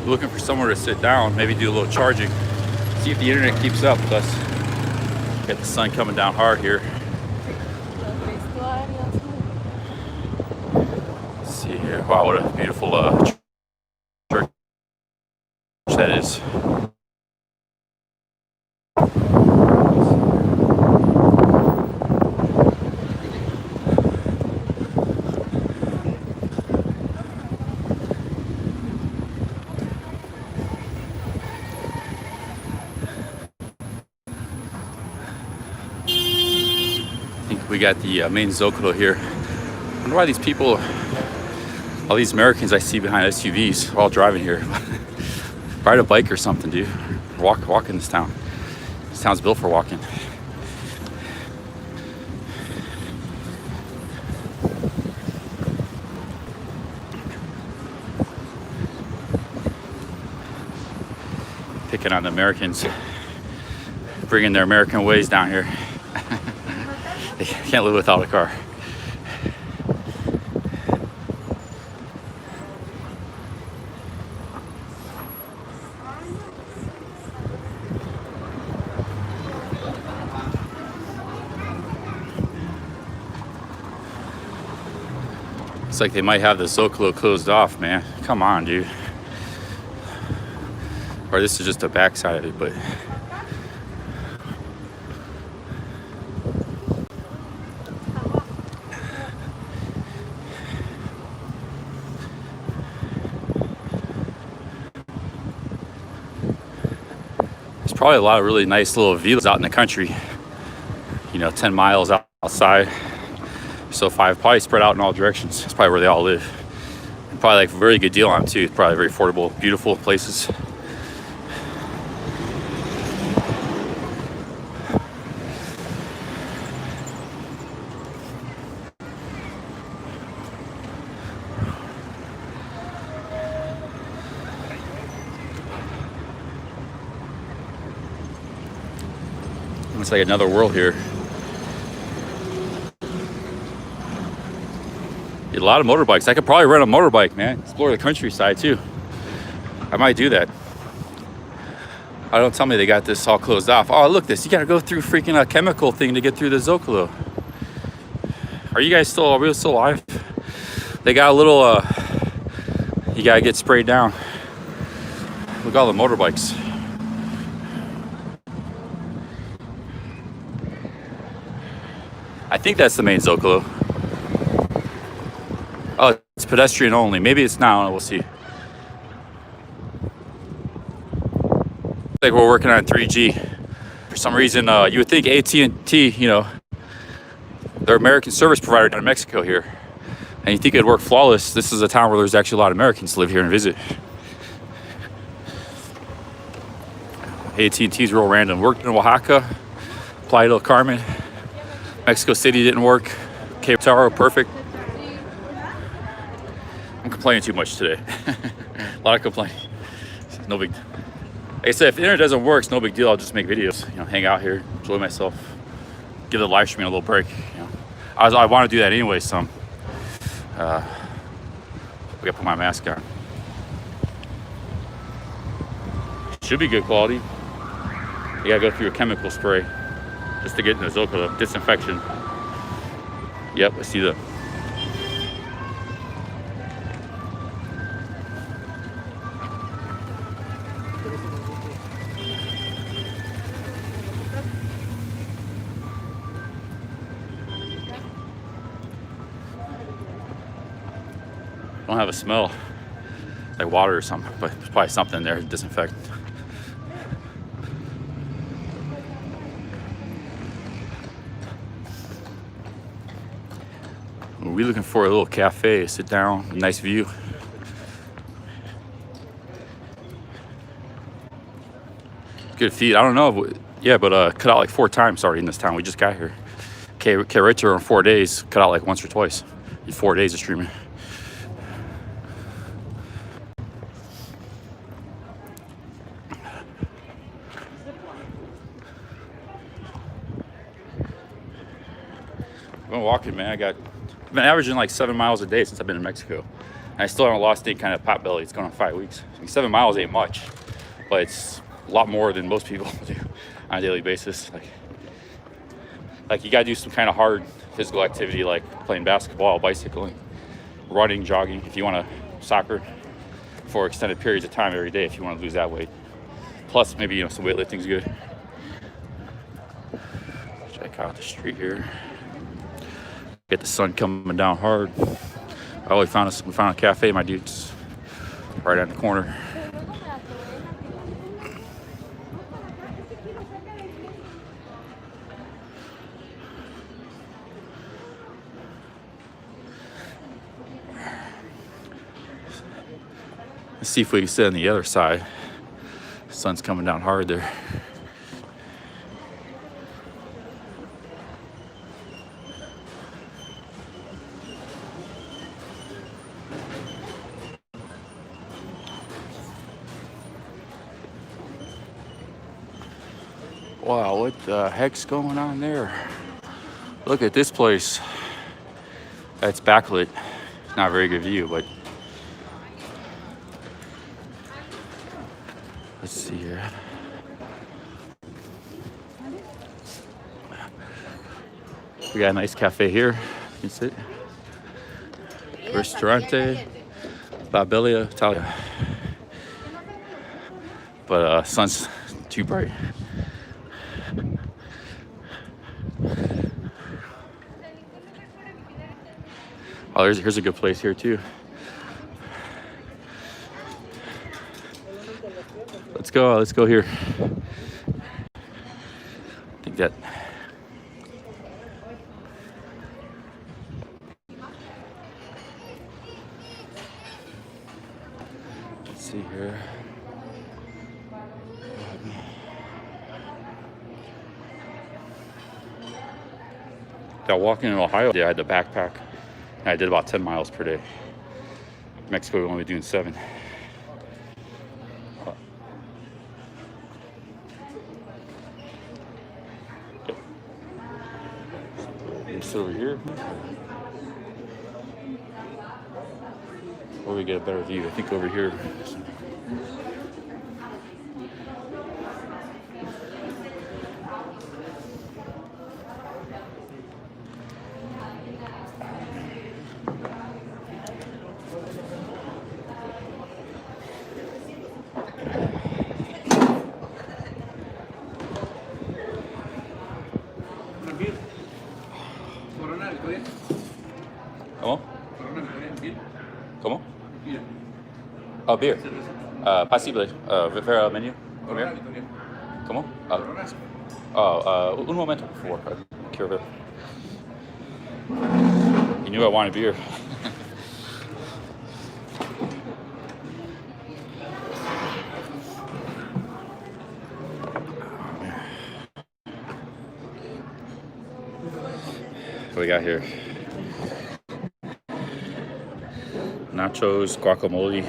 looking for somewhere to sit down, maybe do a little charging, see if the internet keeps up with us. Got the sun coming down hard here. Let's see here. Wow, what a beautiful church that is. We got the main Zocalo here. I wonder why these people, all these Americans I see behind SUVs, are all driving here. Ride a bike or something, dude. Walk in this town. This town's built for walking. Picking on the Americans, bringing their American ways down here. They can't live without a car. Looks like they might have the Zocalo closed off, man. Come on, dude. Or this is just the backside of it, but probably a lot of really nice little villas out in the country, you know, 10 miles outside. So probably spread out in all directions. That's probably where they all live. And probably like a very good deal on them too. Probably very affordable, beautiful places. It's like another world here. A lot of motorbikes. I could probably rent a motorbike, man. Explore the countryside too. I might do that. Oh, don't tell me they got this all closed off. Oh, look this. You gotta go through freaking a chemical thing to get through the Zocalo. Are you guys still alive? They got a little, you gotta get sprayed down. Look at all the motorbikes. I think that's the main Zocalo. Oh, it's pedestrian only. Maybe it's now. We'll see. Like we're working on 3G. For some reason, you would think AT&T, you know, they're American service provider down in Mexico here, and you think it'd work flawless. This is a town where there's actually a lot of Americans live here and visit. AT&T's real random. Worked in Oaxaca, Playa del Carmen. Mexico City didn't work. Cape Taro, perfect. I'm complaining too much today. A lot of complaining. No big. Like I said, if the internet doesn't work, it's no big deal. I'll just make videos. You know, hang out here, enjoy myself, give the live streaming a little break. You know, I want to do that anyway. So, I gotta put my mask on. Should be good quality. You gotta go through a chemical spray just to get in the Zocalo disinfection. Yep, I see that. Don't have a smell like water or something, but there's probably something in there to disinfect. We're looking for a little cafe, sit down, nice view. Good feed. I don't know. Yeah, but cut out like 4 times already in this town. We just got here. Querétaro in 4 days, cut out like once or twice in 4 days of streaming. I've been walking, man. I've been averaging like 7 miles a day since I've been in Mexico. I still haven't lost any kind of pot belly. It's going on 5 weeks. I mean, 7 miles ain't much, but it's a lot more than most people do on a daily basis. Like you gotta do some kind of hard physical activity, like playing basketball, bicycling, running, jogging. If you want to soccer for extended periods of time every day, if you want to lose that weight. Plus, maybe some weightlifting's good. Check out the street here. Get the sun coming down hard. Oh, we found a cafe, my dudes, right at the corner. Let's see if we can sit on the other side. The sun's coming down hard there. Wow, what the heck's going on there? Look at this place. It's backlit. Not a very good view, but let's see here. We got a nice cafe here. You can sit. Ristorante La Bella Italia. But sun's too bright. Oh, here's a good place here too. Let's go here. I think that. Let's see here. Got walking in Ohio. Yeah, I had the backpack. And I did about 10 miles per day. Mexico, we're only doing 7. Sit over here. Or we get a better view. I think over here. ¿Cómo? ¿Cómo? Oh, beer. Pasible. Ver el menú. ¿Cómo? Un momento, por favor. Quiero ver. You knew I wanted beer. What we got here? Nachos, guacamole,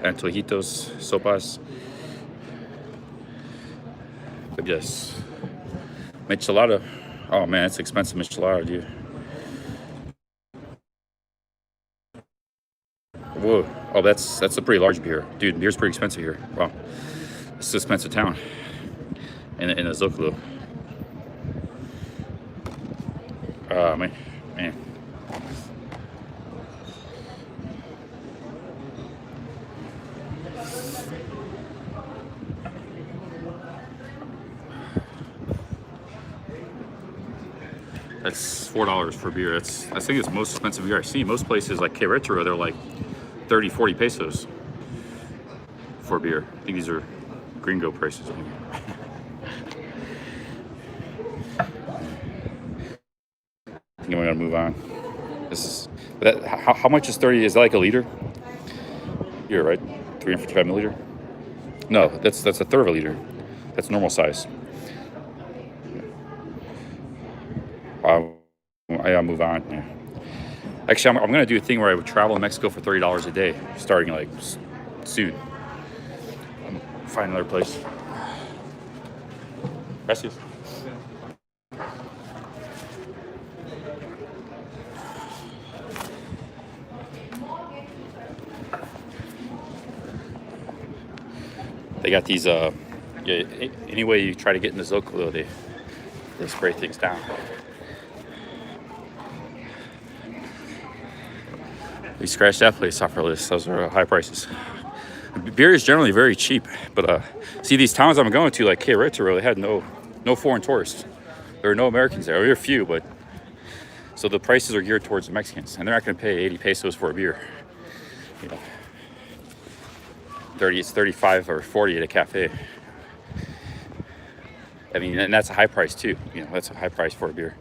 antojitos, sopas. Yes. Michelada. Oh man, it's expensive michelada, dude. Whoa. Oh, that's a pretty large beer. Dude, beer's pretty expensive here. Wow. It's an expensive town. In a Zocalo. Man. That's $4 for beer. I think it's the most expensive beer I've seen. Most places like Querétaro, they're like 30, 40 pesos for beer. I think these are gringo prices. I think I'm gonna move on. How much is 30? Is that like a liter? You're right. 355 milliliter. No, that's a third of a liter. That's normal size. I'll move on. Yeah. Actually, I'm gonna do a thing where I would travel in Mexico for $30 a day, starting like soon. I'm gonna find another place. Gracias. They got these. Yeah, any way you try to get in the Zocalo, they spray things down. We scratched that place off our list. Those are high prices. Beer is generally very cheap, but see these towns I'm going to, like Querétaro, they had no foreign tourists. There were no Americans there. There were a few, but so the prices are geared towards the Mexicans, and they're not going to pay 80 pesos for a beer. You know, 30, it's 35 or 40 at a cafe. I mean, and that's a high price too. You know, that's a high price for a beer.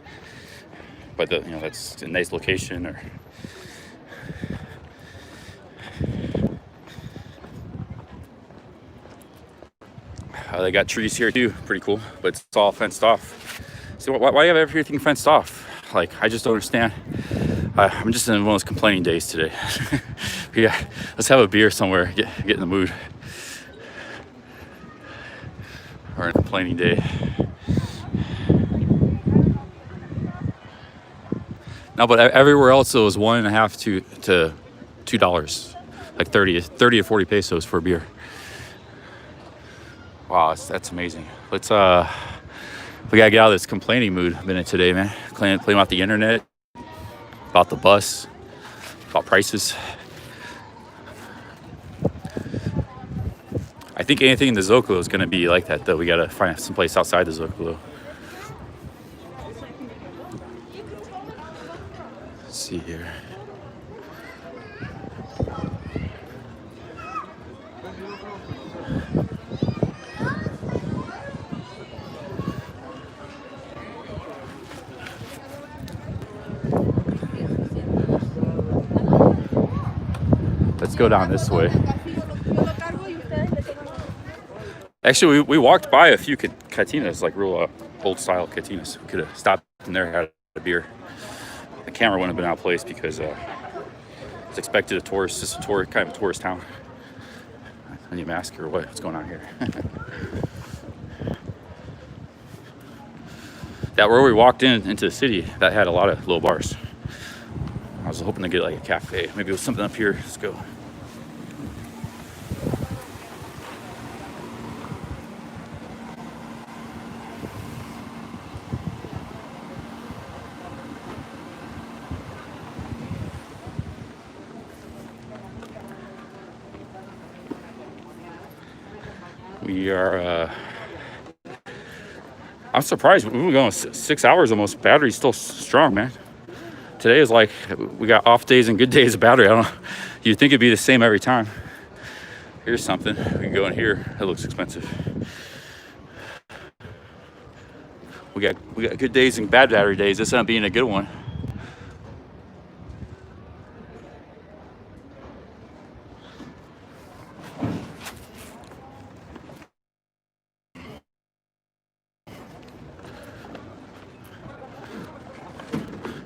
But you know, that's a nice location or. They got trees here too, pretty cool, but it's all fenced off. So why do you have everything fenced off? Like, I just don't understand. I'm just in one of those complaining days today. Yeah, let's have a beer somewhere, get in the mood. Or a complaining day. No, but everywhere else it was $1.50 to $2, like 30 or 40 pesos for a beer. Wow, that's amazing. Let's we gotta get out of this complaining mood a minute today, man. Complaining about the internet, about the bus, about prices. I think anything in the Zocalo is gonna be like that, though. We gotta find some place outside the Zocalo. Let's see here. Let's go down this way. Actually, we walked by a few cantinas, like real old style cantinas. We could have stopped in there and had a beer. The camera wouldn't have been out of place because it's expected a tourist. It's kind of a tourist town. I need a mask or what? What's going on here? That where we walked into the city, that had a lot of little bars. I was hoping to get like a cafe. Maybe it was something up here. Let's go. We are, I'm surprised. We've been going 6 hours almost. Battery's still strong, man. Today is like, we got off days and good days of battery. I don't know. You'd think it'd be the same every time. Here's something. We can go in here. It looks expensive. We got good days and bad battery days. This not being a good one.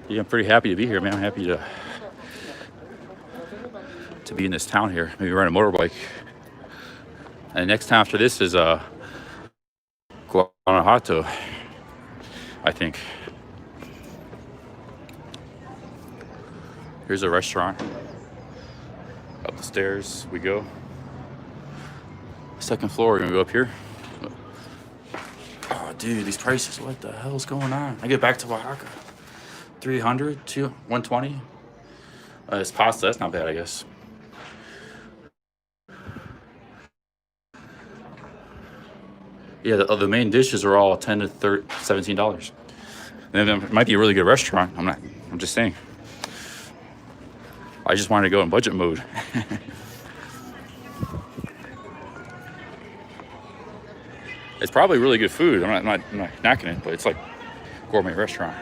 Yeah, I'm pretty happy to be here, man. I'm happy to be in this town here. Maybe ride a motorbike. And next town after this is Guanajuato, I think. Here's a restaurant. Up the stairs we go. Second floor, we're gonna go up here. Oh, dude, these prices, what the hell's going on? I get back to Oaxaca. 300 to 120. It's pasta, that's not bad, I guess. Yeah, the main dishes are all $10 to $17. And it might be a really good restaurant. I'm just saying. I just wanted to go in budget mode. It's probably really good food. I'm not knocking it, but it's like a gourmet restaurant.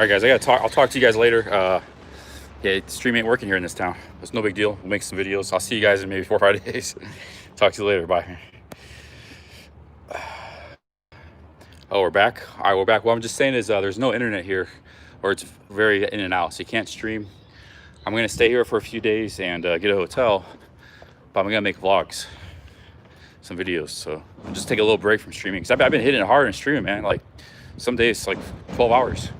right, guys, I'll talk to you guys later. Yeah, stream ain't working here in this town. It's no big deal. We'll make some videos. I'll see you guys in maybe 4 or 5 days. Talk to you later. Bye. Oh, we're back. All right, we're back. What I'm just saying is there's no internet here, or it's very in and out, so you can't stream. I'm gonna stay here for a few days and get a hotel, but I'm gonna make vlogs, some videos. So I'll just take a little break from streaming, because I've been hitting it hard in streaming, man. Like some days, like 12 hours,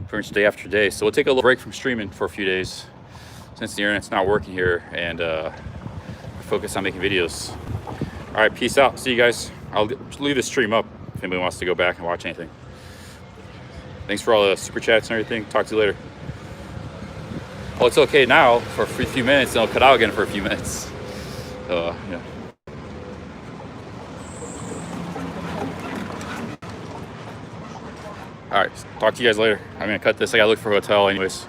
pretty much day after day. So we'll take a little break from streaming for a few days, since the internet's not working here, and focus on making videos. All right, peace out. See you guys. I'll leave the stream up if anybody wants to go back and watch anything. Thanks for all the super chats and everything. Talk to you later. Oh, it's okay now for a few minutes, and I'll cut out again for a few minutes. Yeah. All right, talk to you guys later. I'm gonna cut this. I gotta look for a hotel anyways.